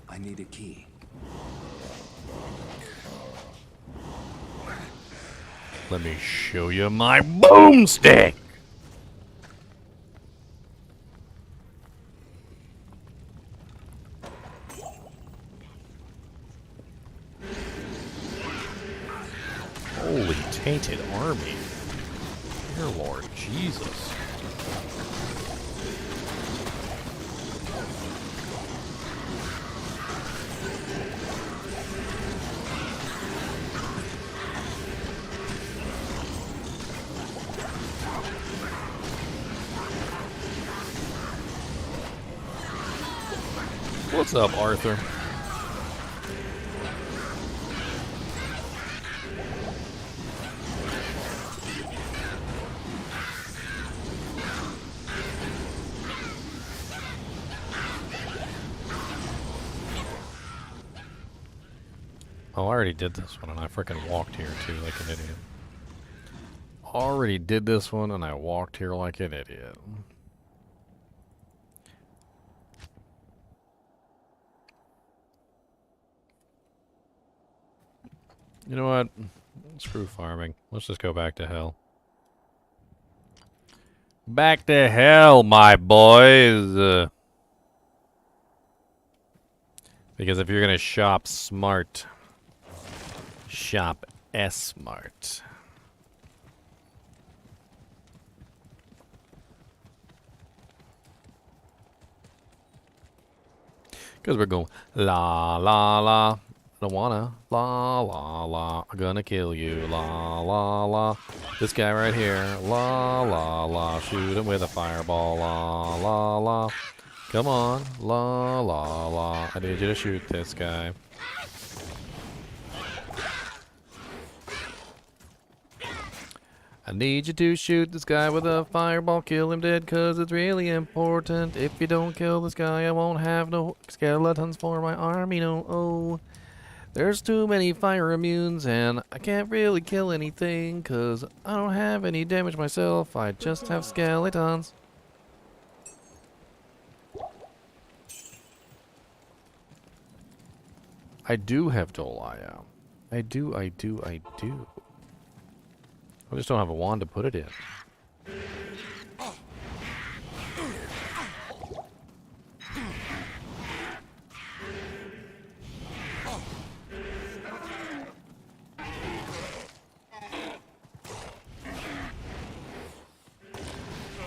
I need a key. Let me show you my boomstick! Holy tainted army. Dear Lord Jesus. What's up, Arthur? Oh, I already did this one and I frickin' walked here too like an idiot. Already did this one and I walked here like an idiot. You know what? Screw farming. Let's just go back to hell. Back to hell, my boys! Because if you're gonna shop smart, shop S-smart. Because we're going la la la. I don't wanna. La la la. I'm gonna kill you. La la la. This guy right here. La la la. Shoot him with a fireball. La la la. Come on. La la la. I need you to shoot this guy. I need you to shoot this guy with a fireball, kill him dead, cause it's really important. If you don't kill this guy, I won't have no skeletons for my army, no, oh. There's too many fire immunes, and I can't really kill anything, cause I don't have any damage myself, I just have skeletons. I do have Dolaya. I do. I just don't have a wand to put it in.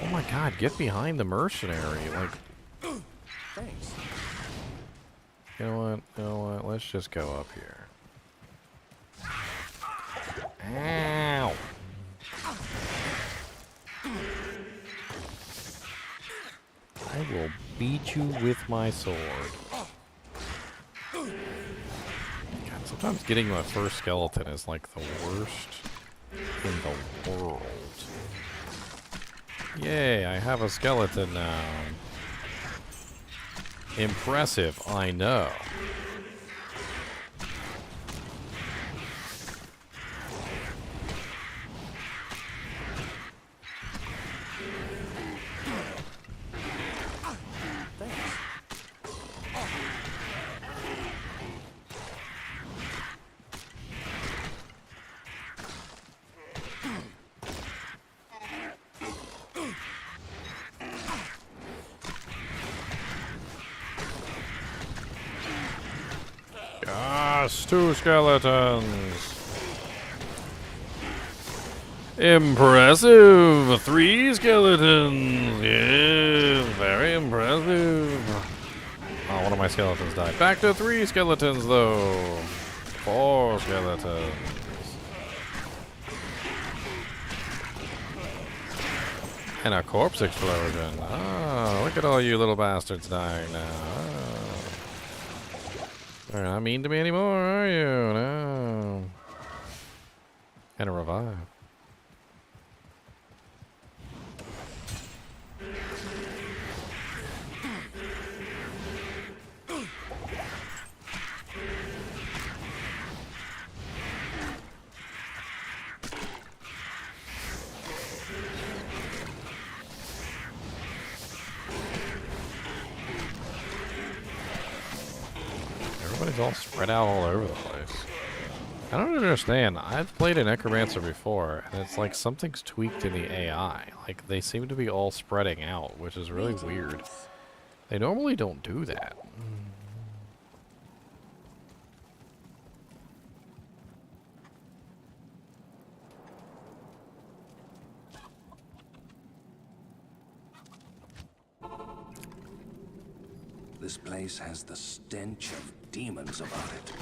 Oh my god, get behind the mercenary. Like, Thanks. you know what? Let's just go up here. Ow! I will beat you with my sword. God, sometimes getting my first skeleton is like the worst in the world. Yay, I have a skeleton now. Impressive, I know. Yes, 2 skeletons. Impressive. 3 skeletons. Yeah, very impressive. Oh, one of my skeletons died. Back to 3 skeletons, though. 4 skeletons. And a corpse explosion. Oh, look at all you little bastards dying now. Oh. You're not mean to me anymore, are you? No. And a revive. Everybody's all spread out all over the place. I don't understand. I've played a Necromancer before, and it's like something's tweaked in the AI. Like, they seem to be all spreading out, which is really weird. They normally don't do that. This place has the stench of demons about it.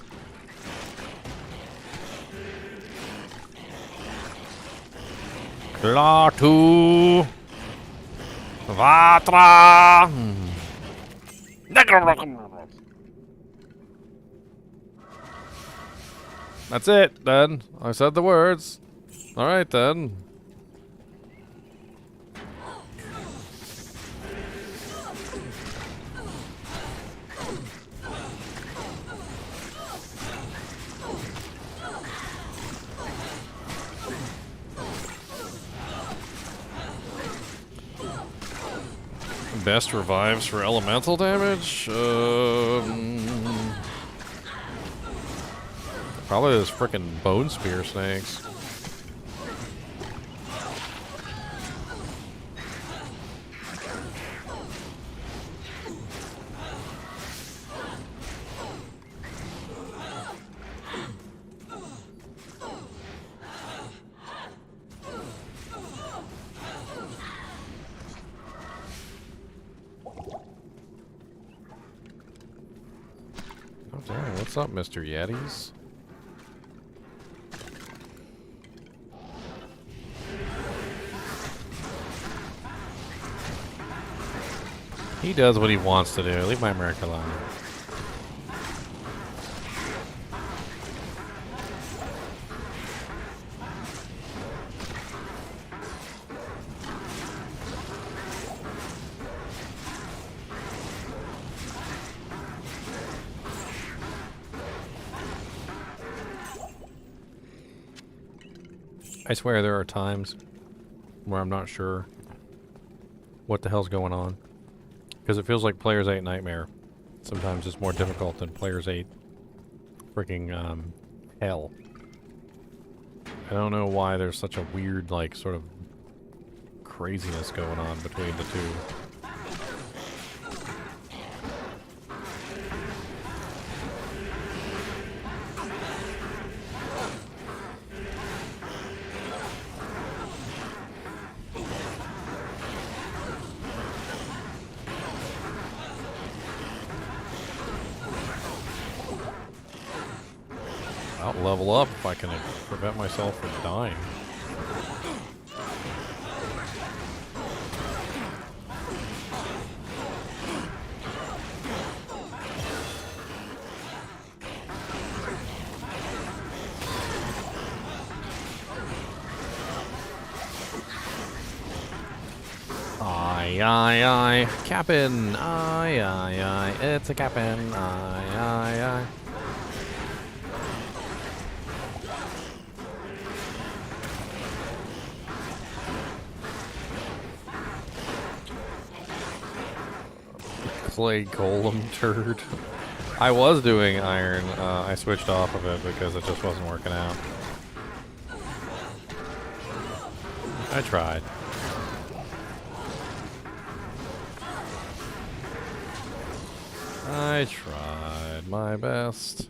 Klaatu Vatra. That's it, then. I said the words. Alright, then. Best revives for elemental damage? Probably those frickin' bone spear snakes. Oh, damn. What's up, Mr. Yetis? He does what he wants to do. Leave my Merc alone. I swear there are times where I'm not sure what the hell's going on. Because it feels like Players 8 Nightmare. Sometimes it's more difficult than Players 8 freaking Hell. I don't know why there's such a weird, like, sort of craziness going on between the two. I'll level up if I can prevent myself from dying. Aye, aye, aye. Cap'n. Aye, aye, aye. It's a cap'n. Aye, aye, aye. Clay golem turd. I was doing iron. I switched off of it because it just wasn't working out. I tried. I tried my best.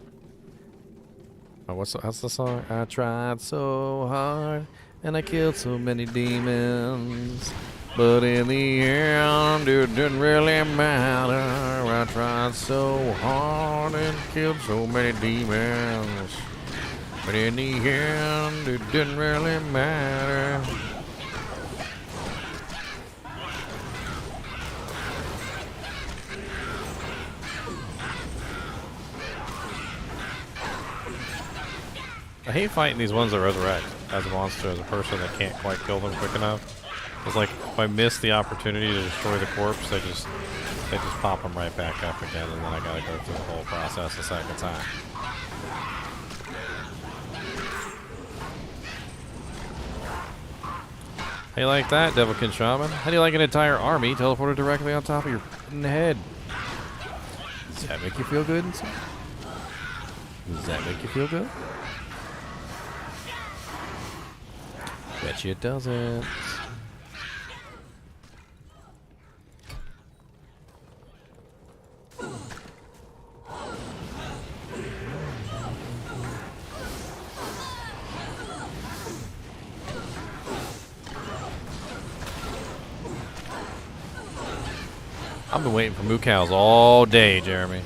Oh, how's the song? I tried so hard and I killed so many demons, but in the end it didn't really matter. I tried so hard and killed so many demons, but in the end it didn't really matter. I hate fighting these ones that resurrect as a monster, as a person that can't quite kill them quick enough. It's like if I miss the opportunity to destroy the corpse, they just pop them right back up again, and then I gotta go through the whole process a second time. How do you like that, Devilkin Shaman? How do you like an entire army teleported directly on top of your head? Does that make you feel good inside? Does that make you feel good? Bet you it doesn't. I've been waiting for moo cows all day, Jeremy.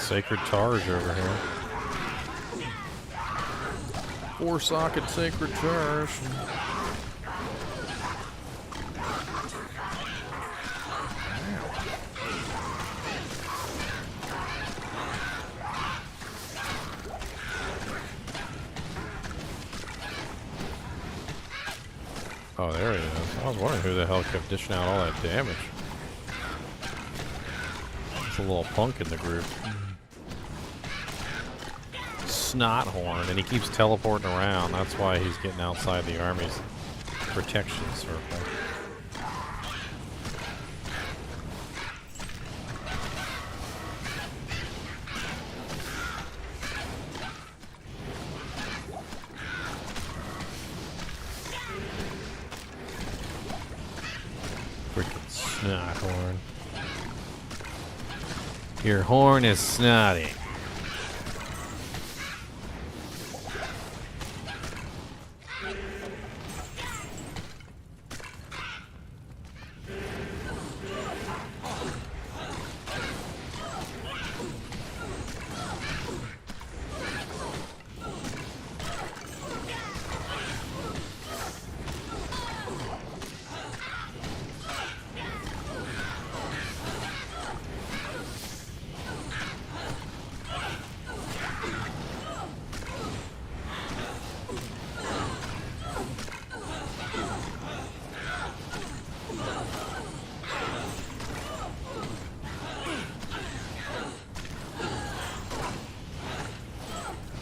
Sacred Targe over here. 4-socket Sacred Targe. Oh, there he is. I was wondering who the hell kept dishing out all that damage. It's a little punk in the group. Snothorn, and he keeps teleporting around. That's why he's getting outside the army's protection circle. Freaking Snothorn. Your horn is snotty.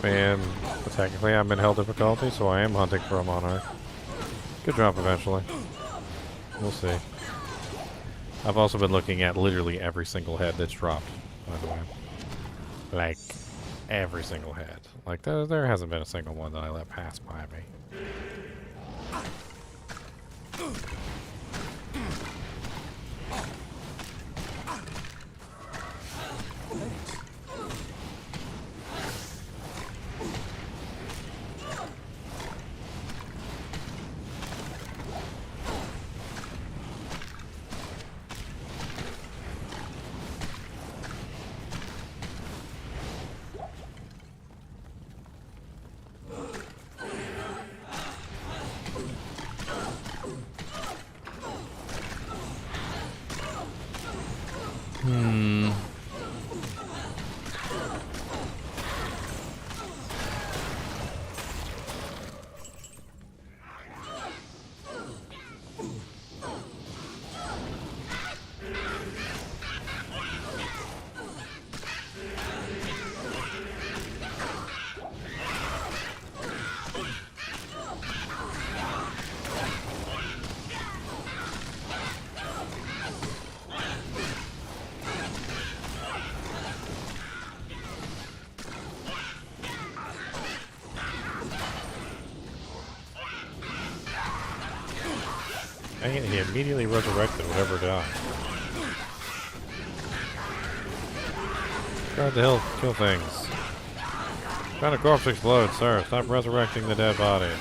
And technically I'm in hell difficulty, so I am hunting for a monarch. Could drop eventually. We'll see. I've also been looking at literally every single head that's dropped, by the way. Like, every single hit. Like, there hasn't been a single one that I let pass by me. Dang it, he immediately resurrected whatever died. Tried to kill things. Trying to corpse explode, sir. Stop resurrecting the dead bodies.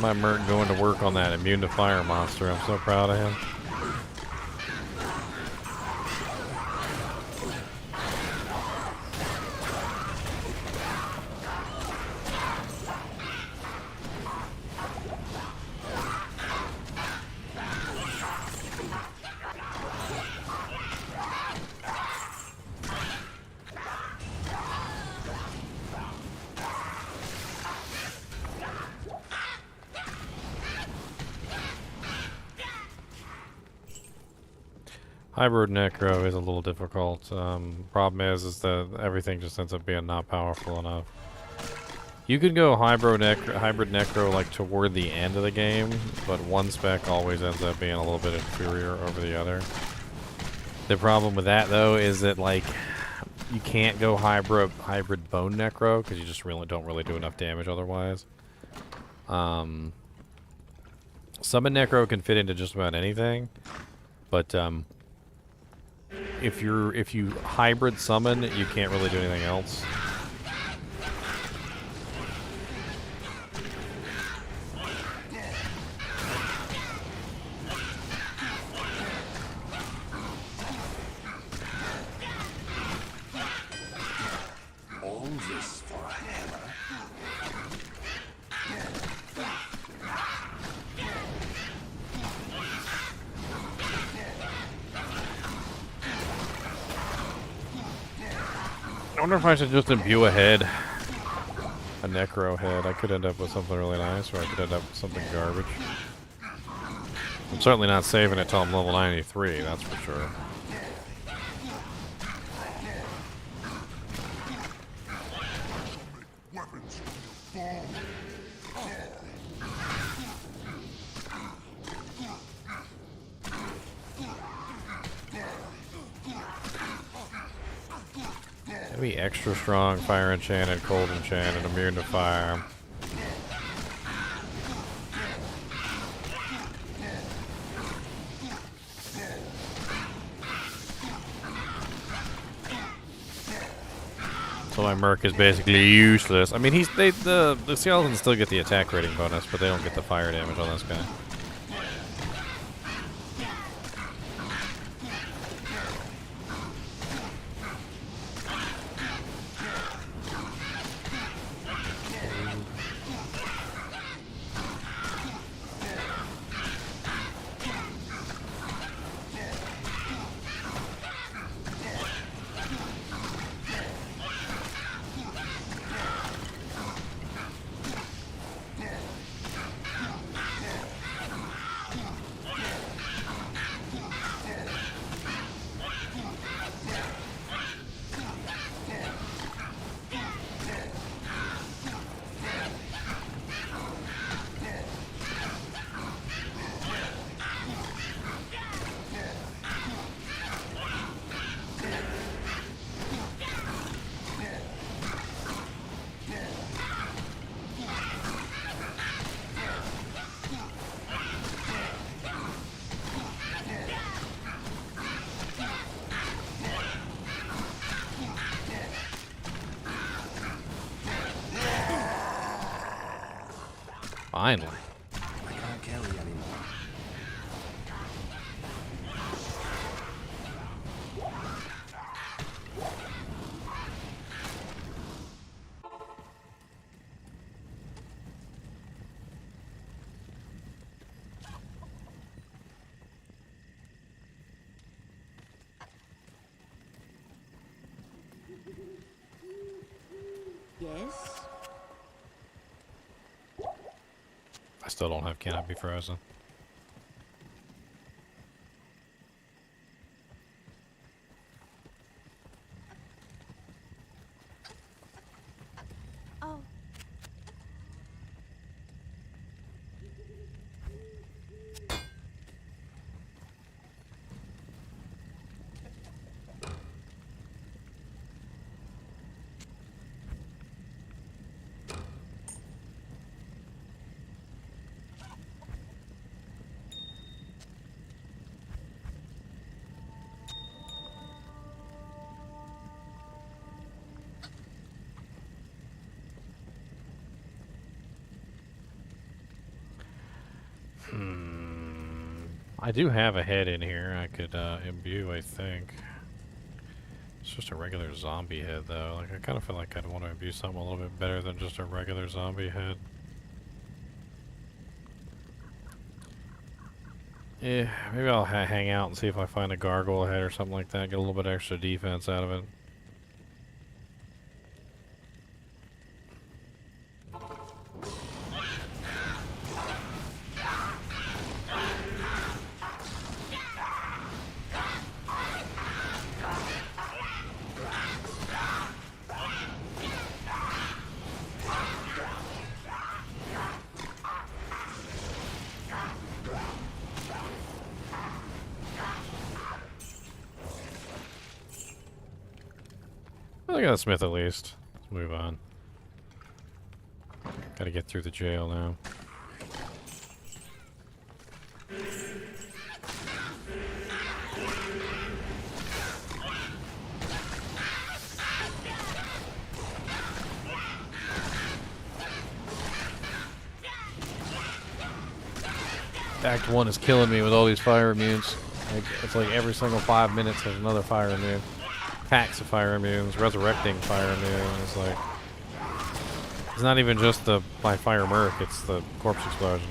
My Mert going to work on that immune to fire monster. I'm so proud of him. Hybrid Necro is a little difficult. Problem is that everything just ends up being not powerful enough. You could go hybrid Necro like toward the end of the game, but one spec always ends up being a little bit inferior over the other. The problem with that though is that like you can't go hybrid Bone Necro because you just don't really do enough damage otherwise. Summon Necro can fit into just about anything, but if you hybrid summon, you can't really do anything else. All this for a hammer. I wonder if I should just imbue a head. A Necro head. I could end up with something really nice, or I could end up with something garbage. I'm certainly not saving it till I'm level 93, that's for sure. Maybe extra strong, fire enchanted, cold enchanted, immune to fire. So my Merc is basically useless. I mean, the skeletons still get the attack rating bonus, but they don't get the fire damage on this guy. Finally. I can't carry anymore. Yes? I still don't have Can I Be Frozen. Oh, I do have a head in here I could imbue, I think. It's just a regular zombie head, though. Like, I kind of feel like I'd want to imbue something a little bit better than just a regular zombie head. Yeah, maybe I'll hang out and see if I find a gargoyle head or something like that. Get a little bit extra defense out of it. I got a smith at least. Let's move on. Gotta get through the jail now. Act 1 is killing me with all these fire immunes. Like, it's like every single 5 minutes there's another fire immune. Packs of fire immunes, resurrecting fire immunes. Like, it's not even just the my fire merc, it's the corpse explosion.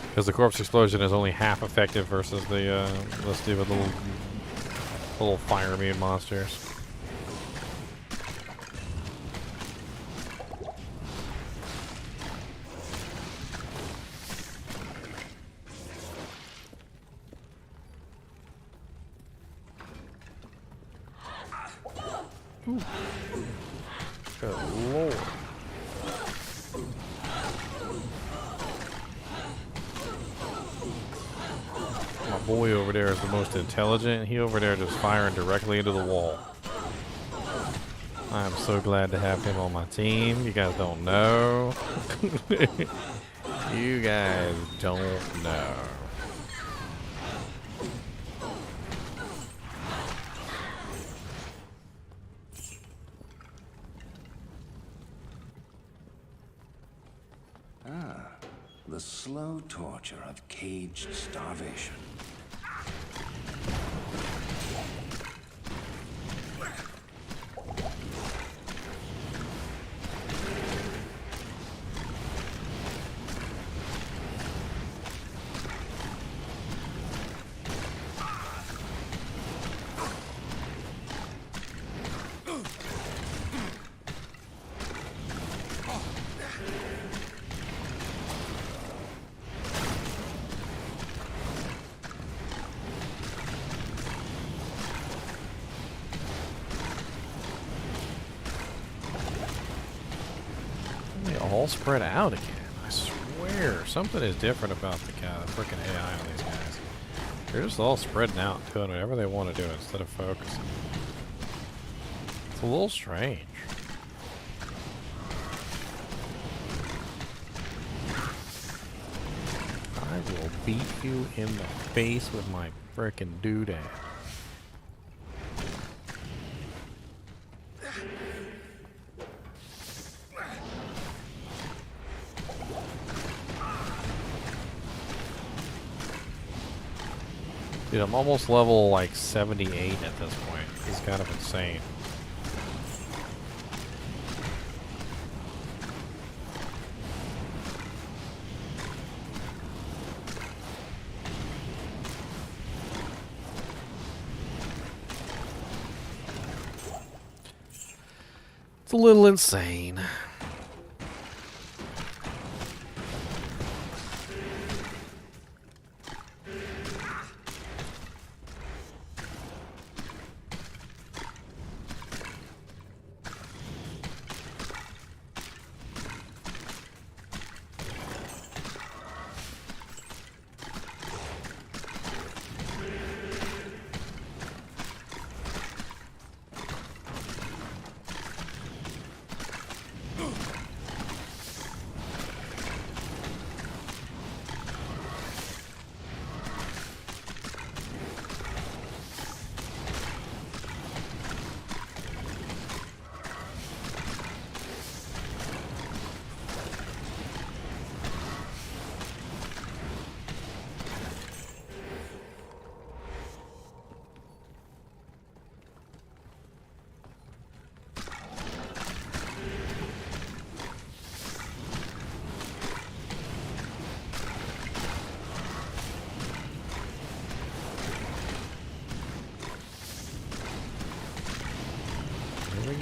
Because the corpse explosion is only half effective versus the let's do with little fire immune monsters. Ooh. Good lord. My boy over there is the most intelligent. He over there just firing directly into the wall. I am so glad to have him on my team. You guys don't know. You guys don't know. The slow torture of caged starvation. All spread out again. I swear, something is different about the freaking AI on these guys. They're just all spreading out, doing whatever they want to do instead of focusing. It's a little strange. will beat you in the face with my frickin' doodad. Dude, I'm almost level like 78 at this point. It's kind of insane. It's a little insane.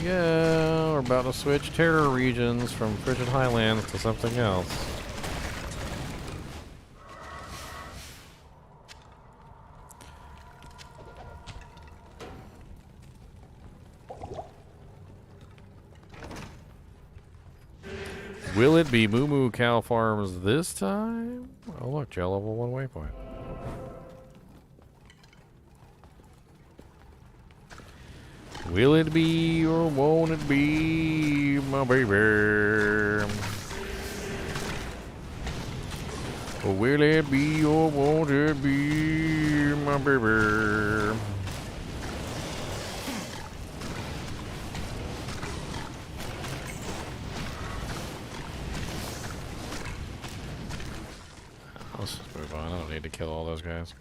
Yeah, we're about to switch terror regions from Frigid Highlands to something else. Will it be Moo Moo Cow Farms this time? Oh look, Joe level 1 waypoint. Will it be or won't it be, my baby? Will it be or won't it be, my baby? Let's just move on. I don't need to kill all those guys.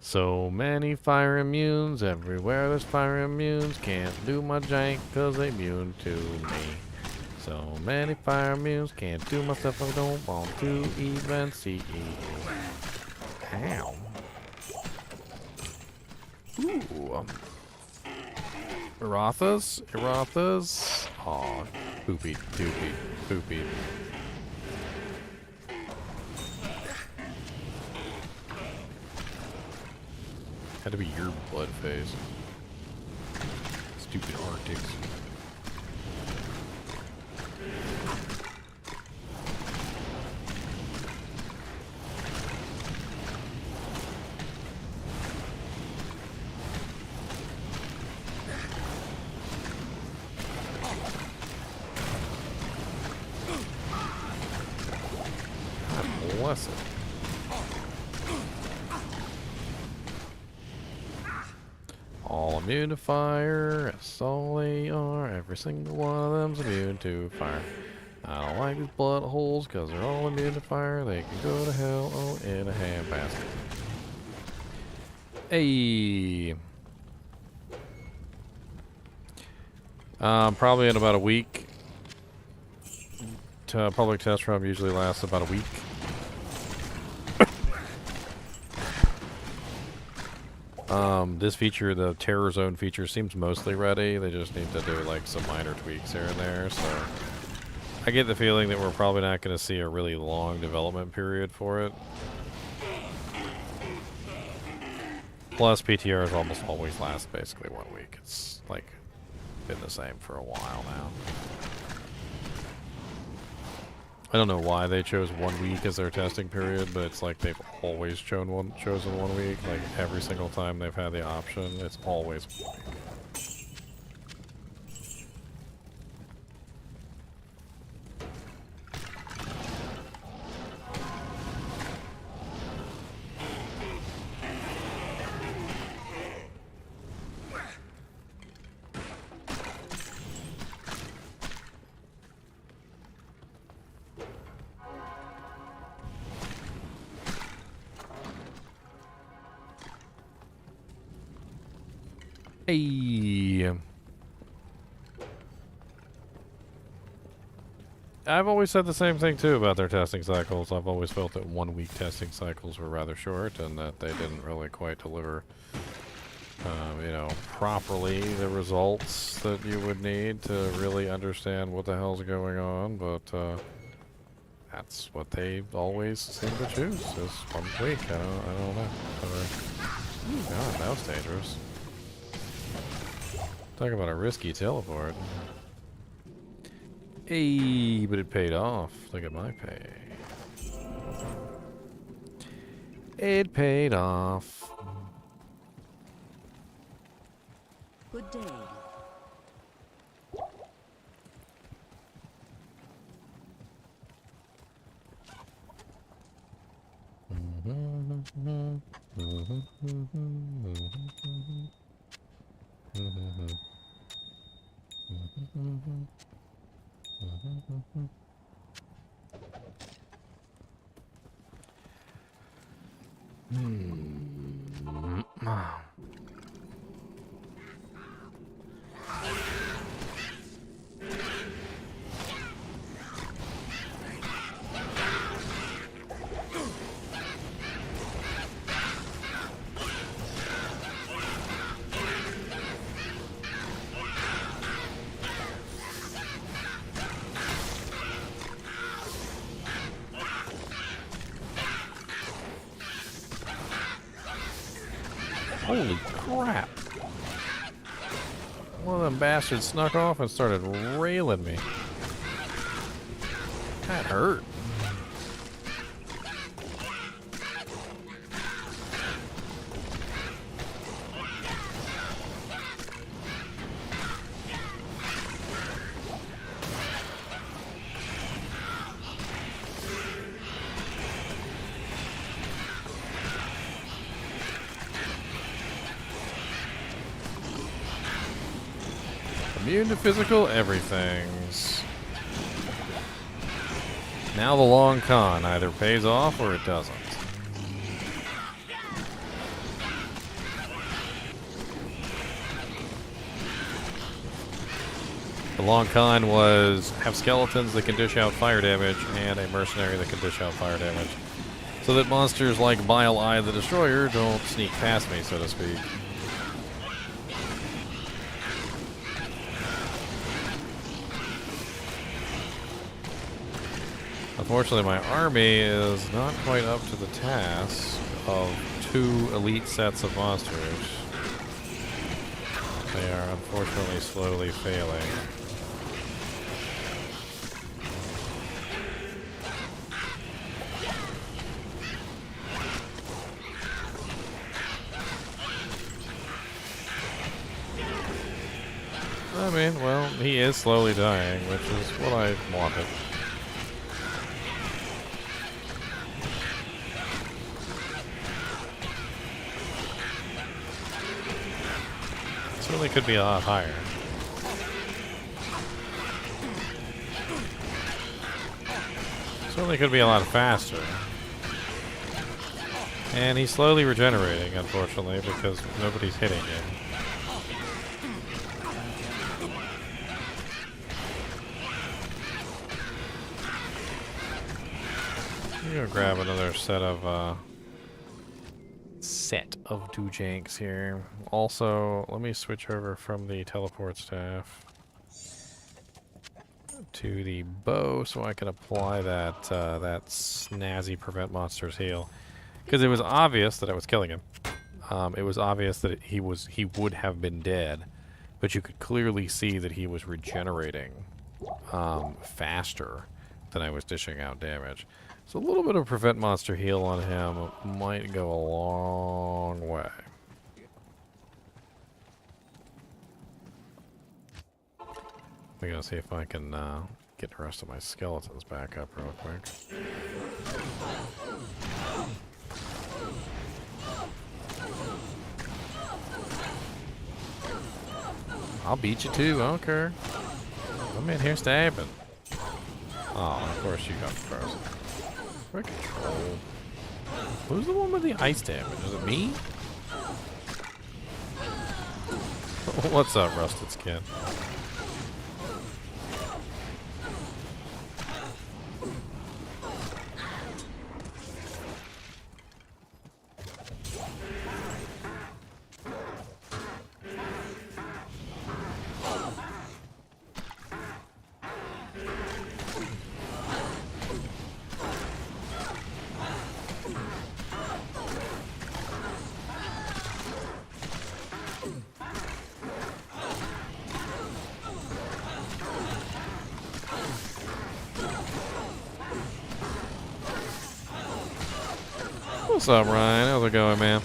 So many fire immunes, everywhere there's fire immunes. Can't do my jank cause they immune to me. So many fire immunes, can't do my stuff I don't want to even see. Ow. Ooh. Erathas? Erathas? Aw, poopy, doopy, poopy. Had to be your blood phase. Stupid Arctics. God bless it. All immune to fire, that's all they are. Every single one of them's immune to fire. I don't like these blood holes because they're all immune to fire. They can go to hell in a handbasket. Hey. Probably in about a week. Public test run usually lasts about a week. This feature, the Terror Zone feature, seems mostly ready. They just need to do like some minor tweaks here and there. So I get the feeling that we're probably not going to see a really long development period for it. Plus, PTRs almost always last basically 1 week. It's like been the same for a while now. I don't know why they chose 1 week as their testing period, but it's like they've always chosen 1 week. Like every single time they've had the option, it's always 1 week. Hey. I've always said the same thing too about their testing cycles. I've always felt that 1 week testing cycles were rather short and that they didn't really quite deliver, you know, properly the results that you would need to really understand what the hell's going on. But that's what they always seem to choose is 1 week. I don't know. God, that was dangerous. Talk about a risky teleport. Hey, but it paid off. Look at my pay. It paid off. Good day. Holy crap. One of them bastards snuck off and started railing me. That hurt. Immune to physical everythings. Now the long con either pays off or it doesn't. The long con was have skeletons that can dish out fire damage and a mercenary that can dish out fire damage. So that monsters like Baal Eye the Destroyer don't sneak past me, so to speak. Unfortunately, my army is not quite up to the task of 2 elite sets of monsters. They are unfortunately slowly failing. I mean, well, he is slowly dying, which is what I wanted. Certainly could be a lot higher. Certainly could be a lot faster. And he's slowly regenerating, unfortunately, because nobody's hitting him. I'm gonna grab another set of Dujanks here. Also, let me switch over from the teleport staff to the bow so I can apply that that snazzy prevent monsters heal. Because it was obvious that I was killing him. It was obvious that he would have been dead, but you could clearly see that he was regenerating faster than I was dishing out damage. So a little bit of prevent monster heal on him might go a long way. I'm gonna see if I can get the rest of my skeletons back up real quick. I'll beat you too, I don't care. I'm in here stabbing. Oh, of course you got frozen. Frickin' troll. Who's the one with the ice damage? Is it me? What's up, Rusted Skin? What's up, Ryan? How's it going, man?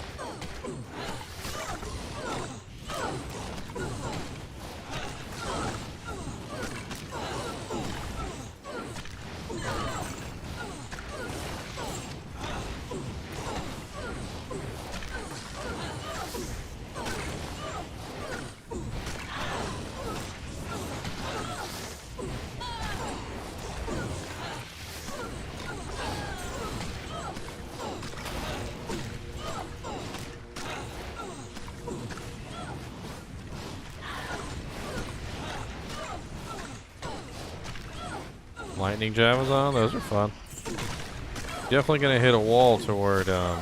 Lightning Javas on, those are fun. Definitely gonna hit a wall toward hell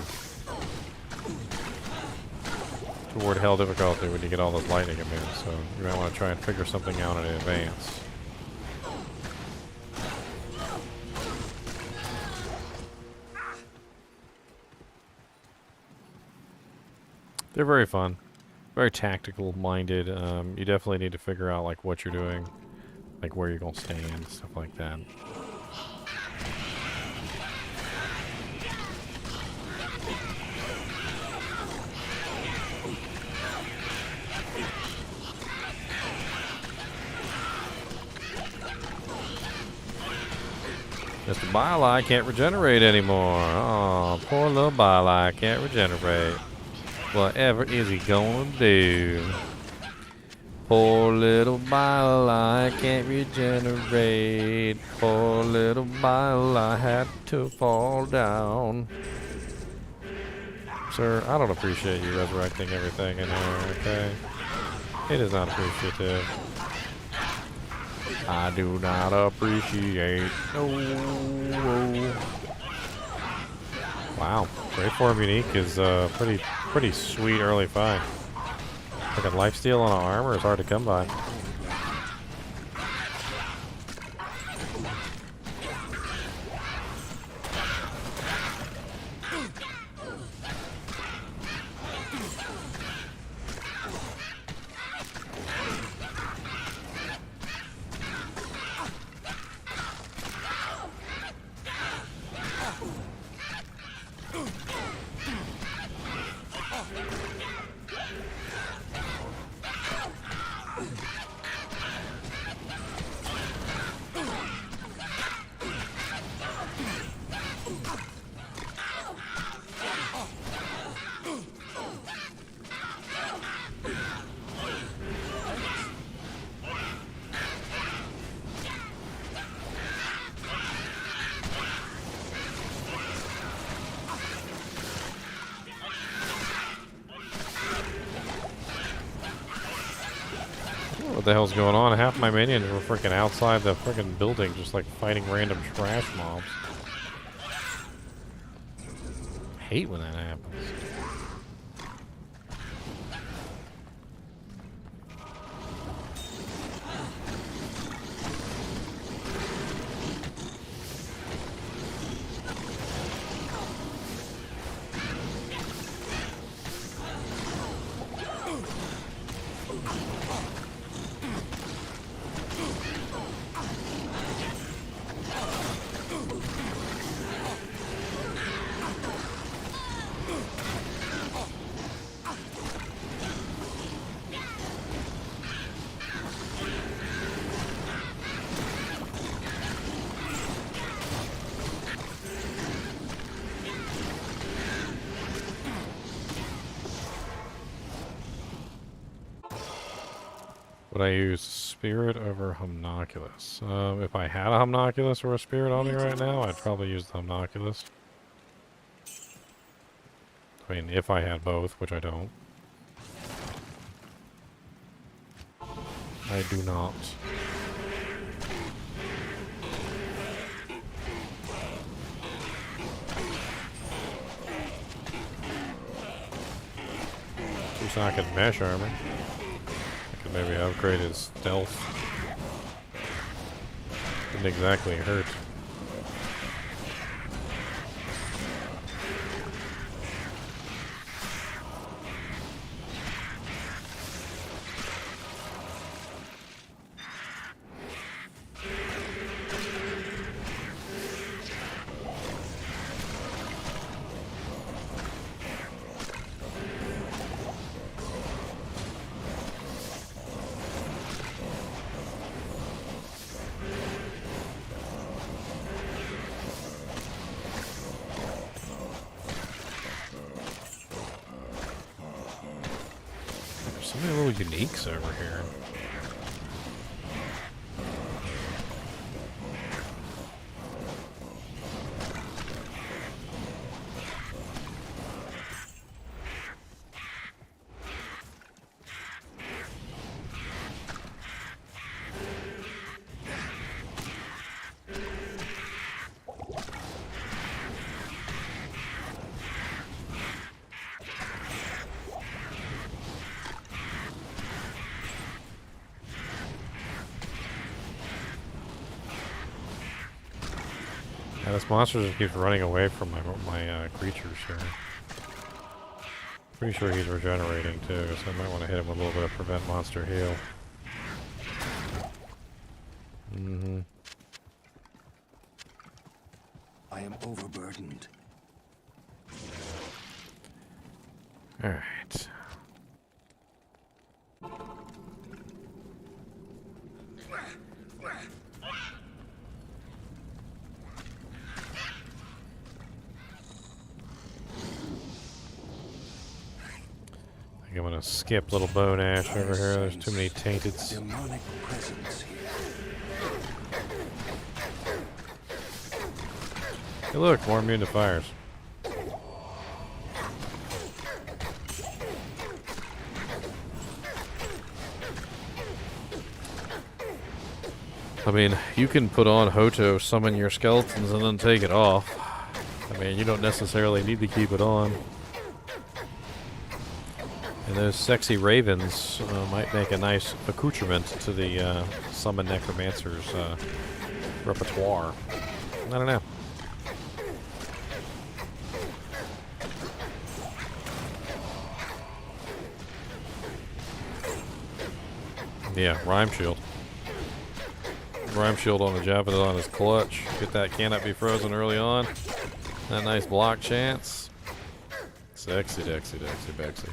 difficulty when you get all those lightning immunes, so you might want to try and figure something out in advance. They're very fun, very tactical minded. You definitely need to figure out like what you're doing, like where you're gonna stand, stuff like that. Mr. Baal can't regenerate anymore. Oh, poor little Baal can't regenerate. Whatever is he gonna do? Poor little Baal can't regenerate. Poor little Baal had to fall down. Sir, I don't appreciate you resurrecting everything in here, okay? It is not appreciative. I do not appreciate. No. Wow, Great Form Unique is pretty sweet early find. Like a lifesteal on an armor is hard to come by. What the hell's going on? Half my minions were freaking outside the freaking building, just like fighting random trash mobs. Hate when that happens. Would I use Spirit over Homunculus? If I had a Homunculus or a Spirit on me right now, I'd probably use the Homunculus. I mean, if I had both, which I don't. I do not. Two-socket mesh armor. I could maybe upgrade his stealth. Didn't exactly hurt. So many little uniques over here. Yeah, this monster just keeps running away from my creatures here. Pretty sure he's regenerating too, so I might want to hit him with a little bit of prevent monster heal. Mm-hmm. I am overburdened. Alright. I think I'm gonna skip little bone ash over here. There's too many tainteds. Demonic presence here. Hey look, more immune to fires. I mean, you can put on Hoto, summon your skeletons, and then take it off. I mean, you don't necessarily need to keep it on. And those sexy ravens might make a nice accoutrement to the Summon Necromancer's repertoire. I don't know. Yeah, Rhyme Shield. Rhyme Shield on the Javelin is clutch. Get that cannot be frozen early on. That nice block chance. Sexy, dexy, dexy, bexy.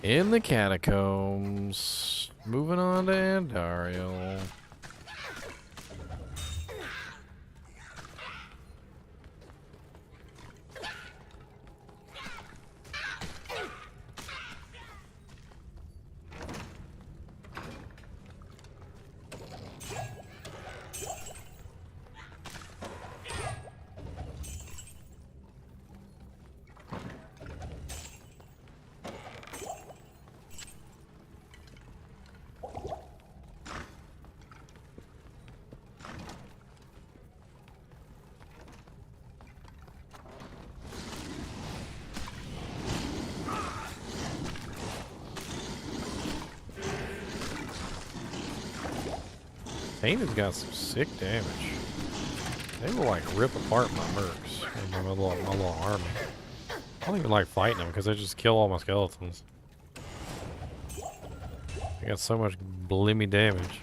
In the catacombs. Moving on to Andariel. Painted got some sick damage. They will like rip apart my mercs and my little army. I don't even like fighting them because they just kill all my skeletons. They got so much blimmy damage.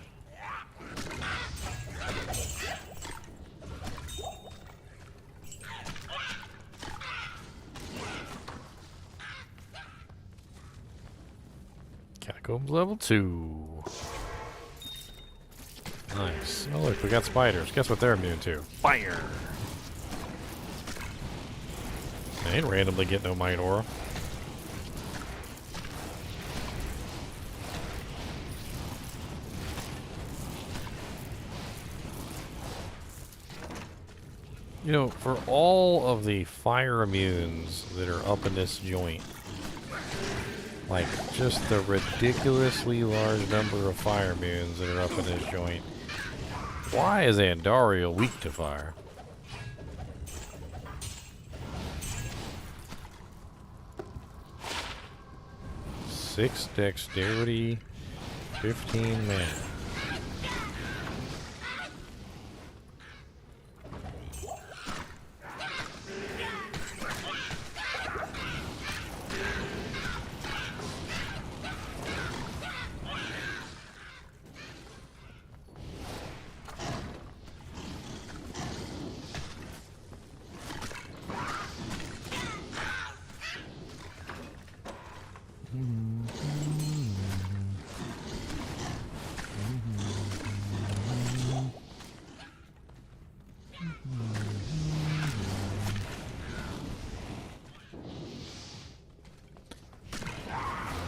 Catacombs level 2. Nice. Oh look, we got spiders. Guess what they're immune to? Fire! They ain't randomly get no might aura. You know, for all of the fire immunes that are up in this joint, like just the ridiculously large number of fire immunes that are up in this joint, why is Andaria weak to fire? Six dexterity, 15 mana.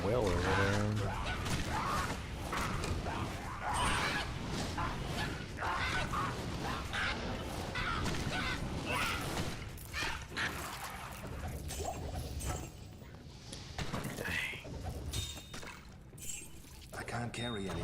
Well over there. I can't carry anymore.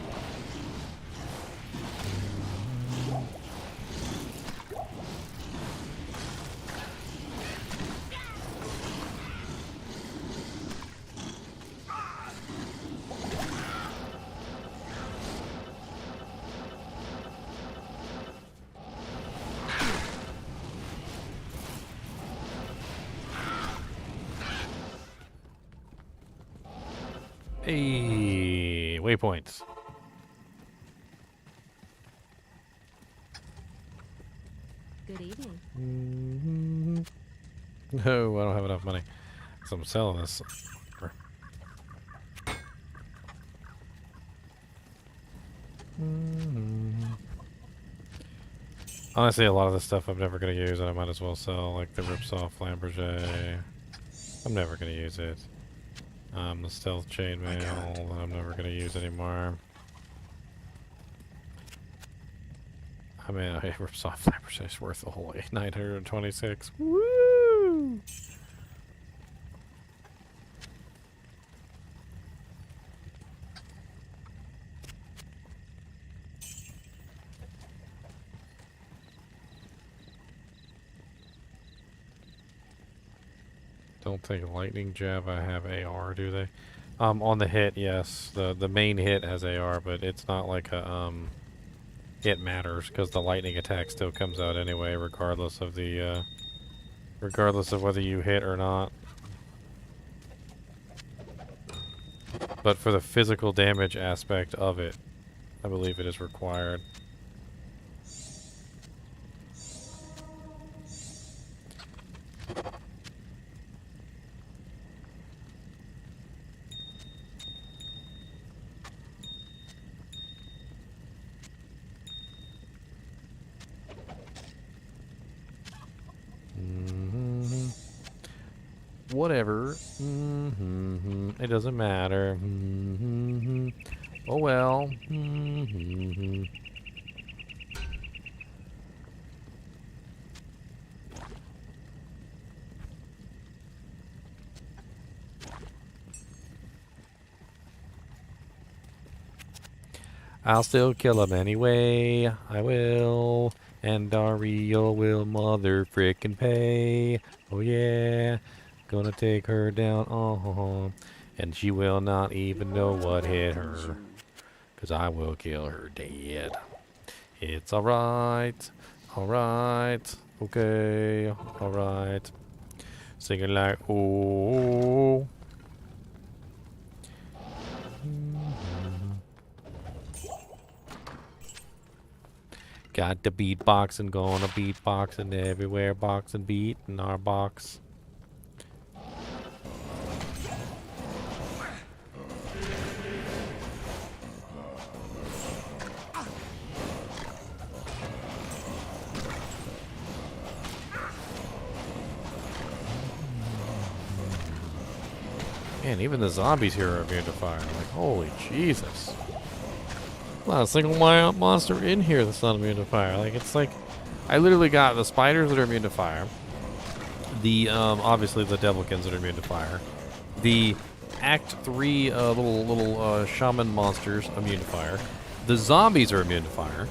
Hey, waypoints. Good evening. No, I don't have enough money. So I'm selling this. Honestly, a lot of the stuff I'm never going to use and I might as well sell, like the Ripsaw Flamberger. I'm never going to use it. The Stealth Chainmail, I'm never going to use anymore. I mean, Ripsaw Flamberger is worth a whole 926. Woo! Don't think lightning jab I have AR, do they? On the hit, yes. The main hit has AR, but it's not like a it matters because the lightning attack still comes out anyway, regardless of the regardless of whether you hit or not. But for the physical damage aspect of it, I believe it is required. Whatever. It doesn't matter. Oh well. I'll still kill him anyway. I will. And Dario will mother frickin' pay. Oh yeah. Gonna take her down, and she will not even know what hit her, 'cause I will kill her dead. It's alright. Alright. Okay. Alright. Singing like, oh. Got the beatboxing, gonna beatboxing everywhere, boxing beat in our box. Man, even the zombies here are immune to fire. Like, holy Jesus. Not a single monster in here that's not immune to fire. Like, it's like, I literally got the spiders that are immune to fire. The, obviously the devilkins that are immune to fire. The Act 3 little shaman monsters immune to fire. The zombies are immune to fire.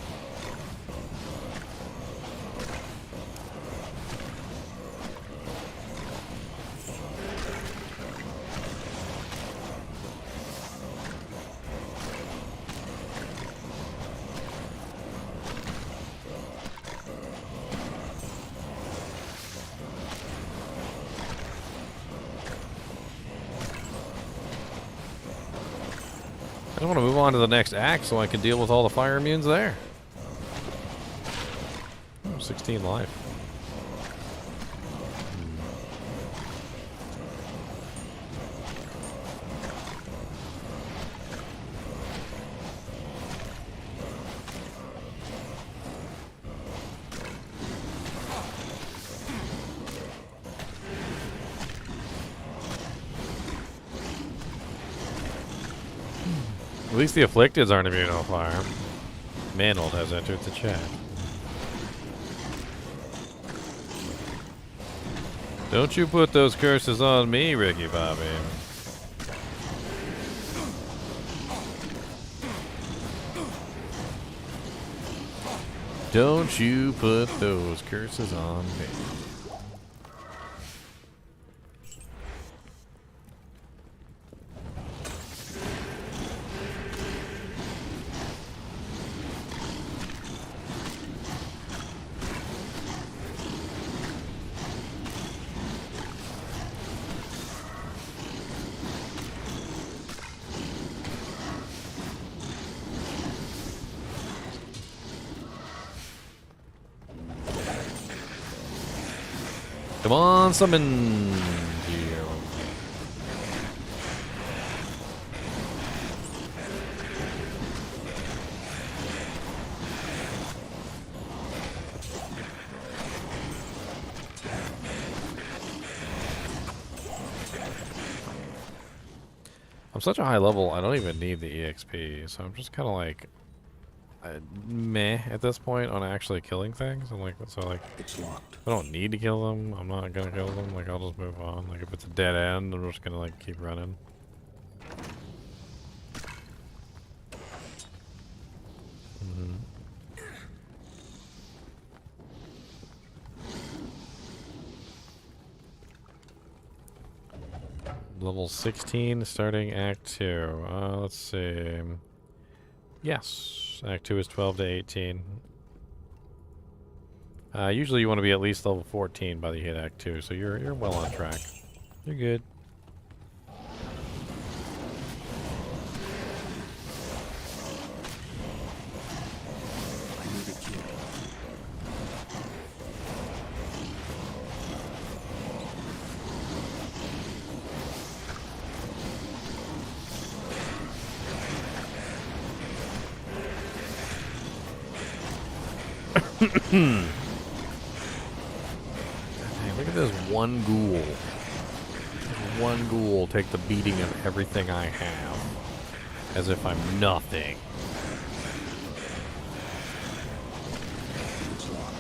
I want to move on to the next act so I can deal with all the fire immunes there. Oh, 16 life. At least the afflicteds aren't immune to fire. Manold has entered the chat. Don't you put those curses on me, Ricky Bobby. Don't you put those curses on me. Come on, summon you. I'm such a high level, I don't even need the EXP, so I'm just kind of like meh at this point on actually killing things. I'm like, so like, It's locked. I don't need to kill them. I'm not gonna kill them. Like, I'll just move on. Like, if it's a dead end, I'm just gonna like keep running. Level 16, starting Act 2. Let's see. Yes, Act 2 is 12 to 18. Usually you want to be at least level 14 by the hit Act 2, so you're well on track. You're good. I need a cure. Hey, look at this one ghoul. One ghoul take the beating of everything I have. As if I'm nothing. It's locked.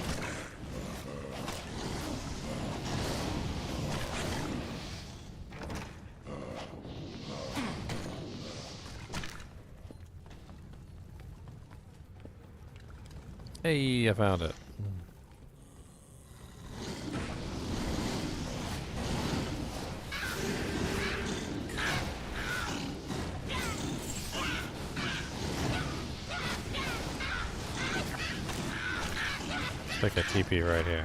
Hey, I found it. Like a TP right here.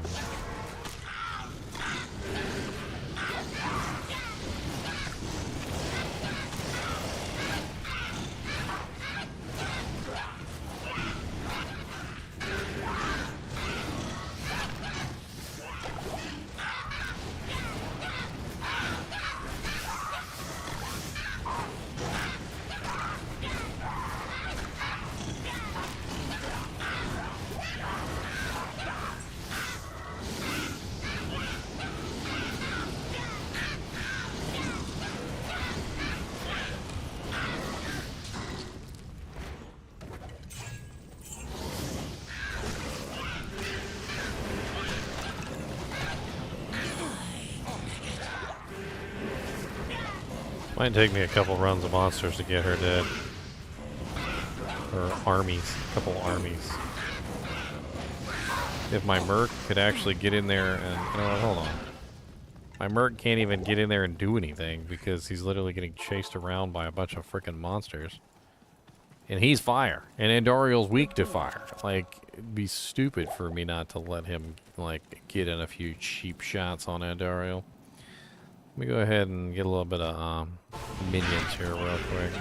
Might take me a couple runs of monsters to get her dead. Or armies. A couple armies. If my Merc could actually get in there and... You know what, hold on. My Merc can't even get in there and do anything because he's literally getting chased around by a bunch of freaking monsters. And he's fire. And Andoriel's weak to fire. Like, it'd be stupid for me not to let him, like, get in a few cheap shots on Andoriel. Let me go ahead and get a little bit of minions here real quick.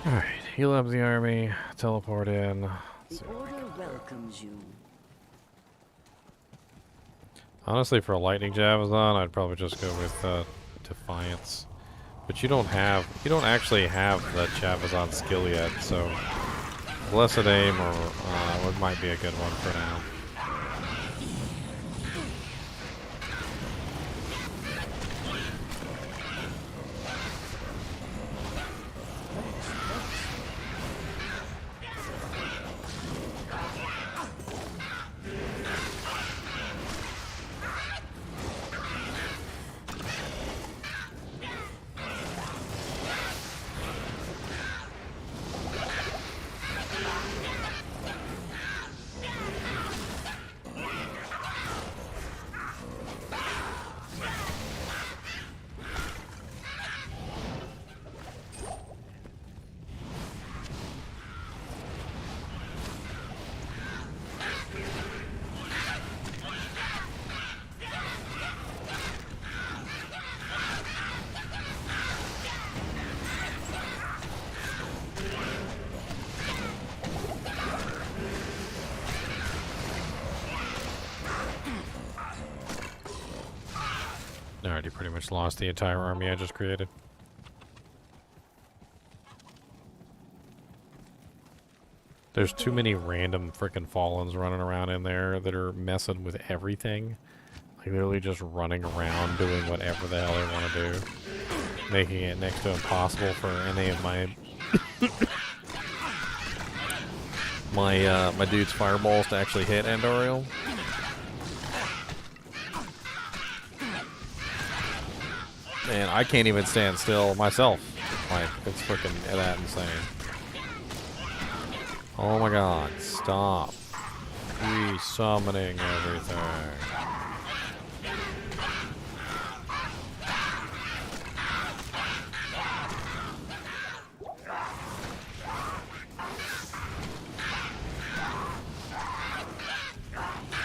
Alright, heal up the army, teleport in. The order welcomes you. Honestly, for a lightning Javazon, I'd probably just go with Defiance. But you don't actually have the Javazon skill yet, so Blessed Aim or what might be a good one for now. I already pretty much lost the entire army I just created. There's too many random frickin' Fallens running around in there that are messing with everything. Like literally just running around doing whatever the hell they want to do. Making it next to impossible for any of my my dude's fireballs to actually hit Andoriel. And I can't even stand still myself. Like, it's freaking that insane. Oh my god, stop. Resummoning everything.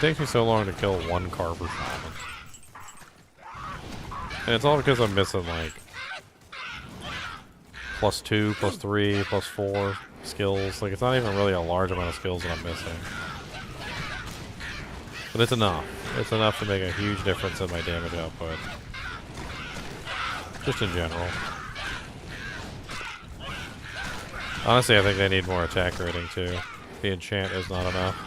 takes me so long to kill one Carver Shaman. And it's all because I'm missing, like, +2, +3, +4 skills. Like, it's not even really a large amount of skills that I'm missing. But it's enough. It's enough to make a huge difference in my damage output. Just in general. Honestly, I think they need more attack rating, too. The enchant is not enough.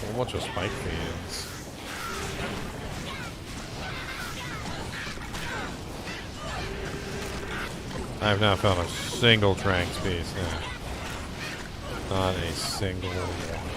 A bunch of spike fiends. I've not found a single Tranks piece. Yeah. Not a single one.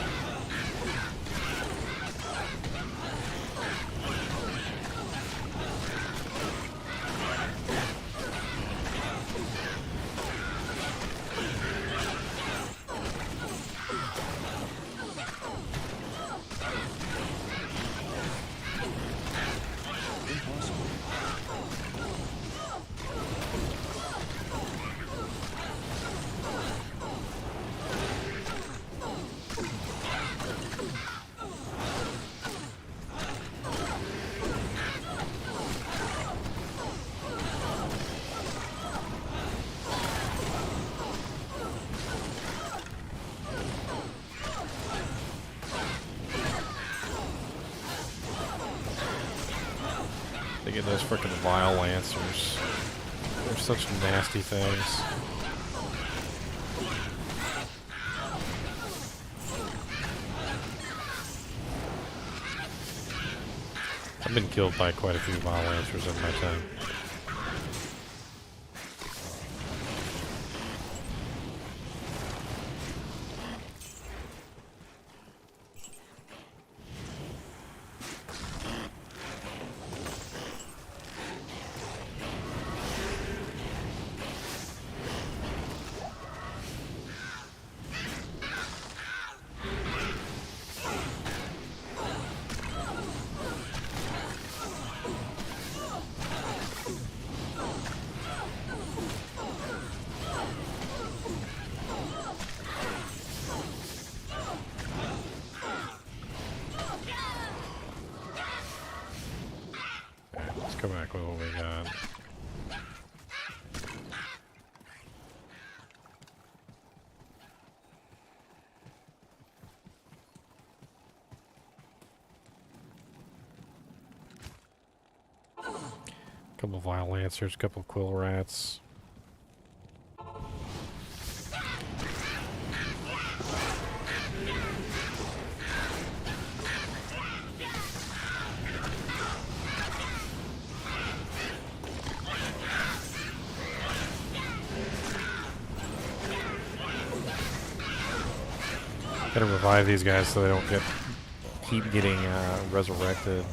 They get those frickin' vile lancers. They're such nasty things. I've been killed by quite a few vile lancers in my time. Let's go back with what we got. Couple of vile lancers, couple of quill rats. Gotta revive these guys so they don't keep getting resurrected.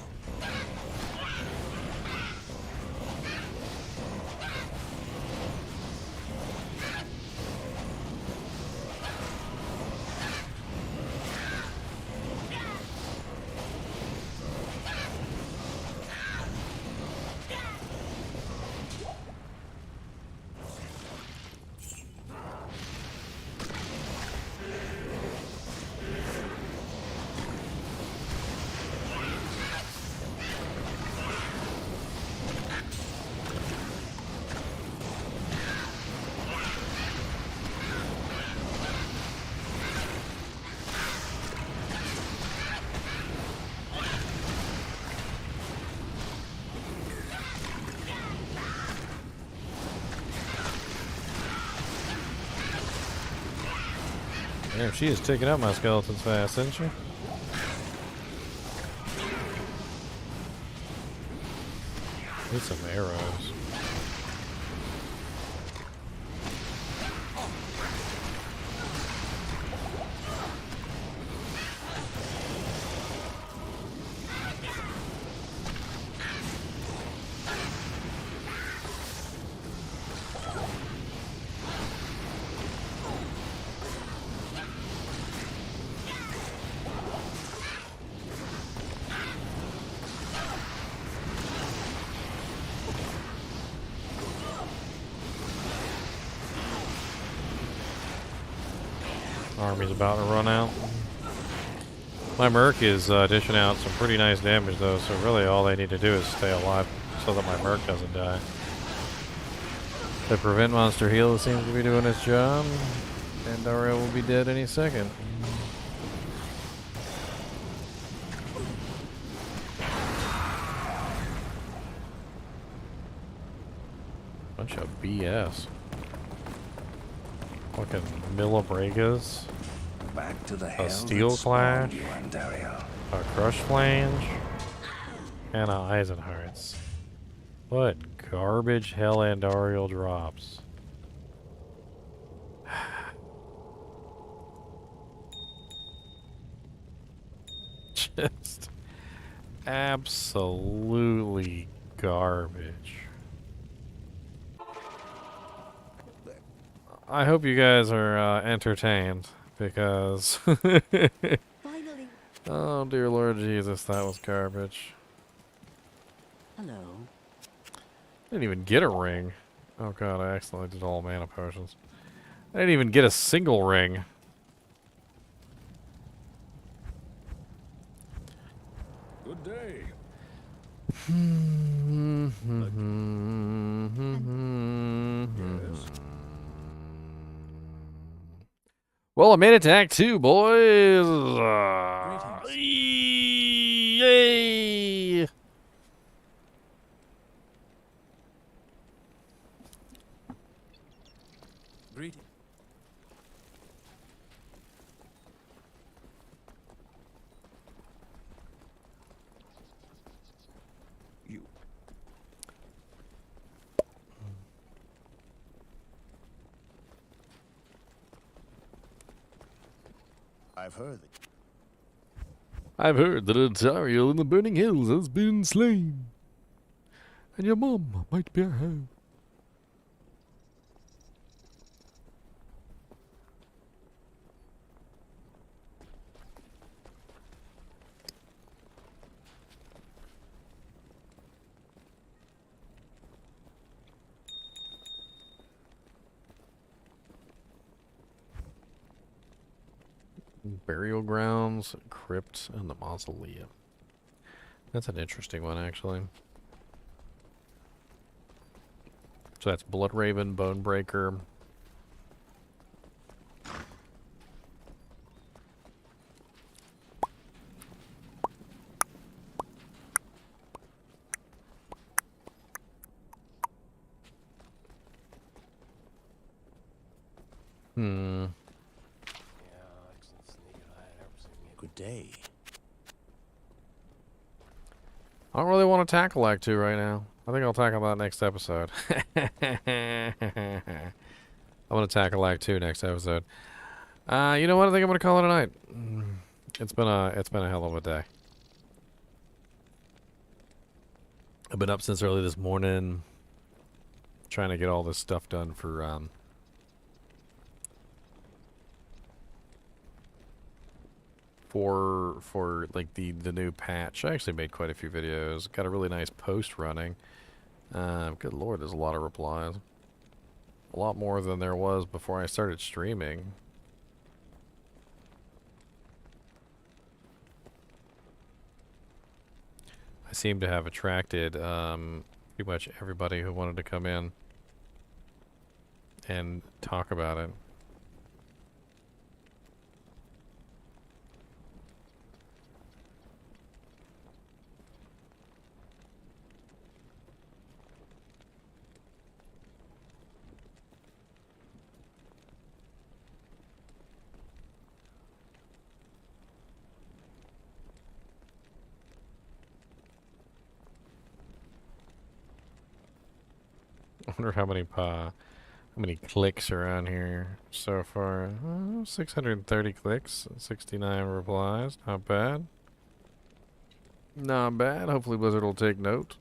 Damn, she is taking out my skeletons fast, isn't she? Need some arrows. Army's about to run out. My Merc is dishing out some pretty nice damage though, so really all they need to do is stay alive so that my Merc doesn't die. The prevent monster heal seems to be doing its job, and Dario will be dead any second. Bunch of BS. Fucking Millibregas. Back to the A hell steel that spawned clash. you, Andario. A crush flange. And a Eisenhart's. What garbage hell Andariel drops. Just absolutely garbage. I hope you guys are entertained because Finally. oh dear Lord Jesus, that was garbage. Hello. I didn't even get a ring. Oh god, I accidentally did all mana potions. I didn't even get a single ring. Good day. Well, I made it to Act 2, boys! Yay! Greeting. You. I've heard that Ontario in the Burning Hills has been slain. And your mom might be ahead. Burial grounds, crypt, and the mausoleum. That's an interesting one, actually. So that's Bloodraven, Bonebreaker. Good day. I don't really want to tackle Act 2 right now. I think I'll tackle that next episode. I'm going to tackle Act 2 next episode. You know what? I think I'm going to call it a night. It's been a hell of a day. I've been up since early this morning trying to get all this stuff done for like the new patch. I actually made quite a few videos. Got a really nice post running. Good lord, there's a lot of replies. A lot more than there was before I started streaming. I seem to have attracted pretty much everybody who wanted to come in and talk about it. I wonder how many clicks are on here so far. 630 clicks, 69 replies. Not bad. Not bad. Hopefully Blizzard will take note.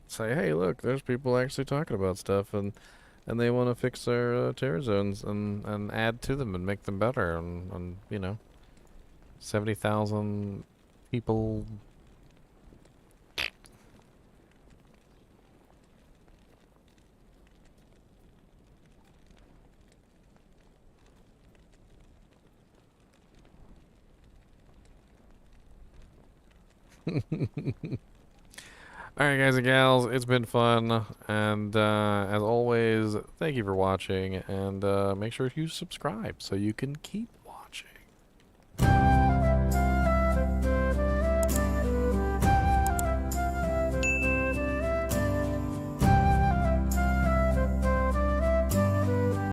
Say, hey, look, there's people actually talking about stuff, and they want to fix their terror zones and add to them and make them better, and you know, 70,000 people. Alright, guys and gals, it's been fun, and as always, thank you for watching, and make sure you subscribe so you can keep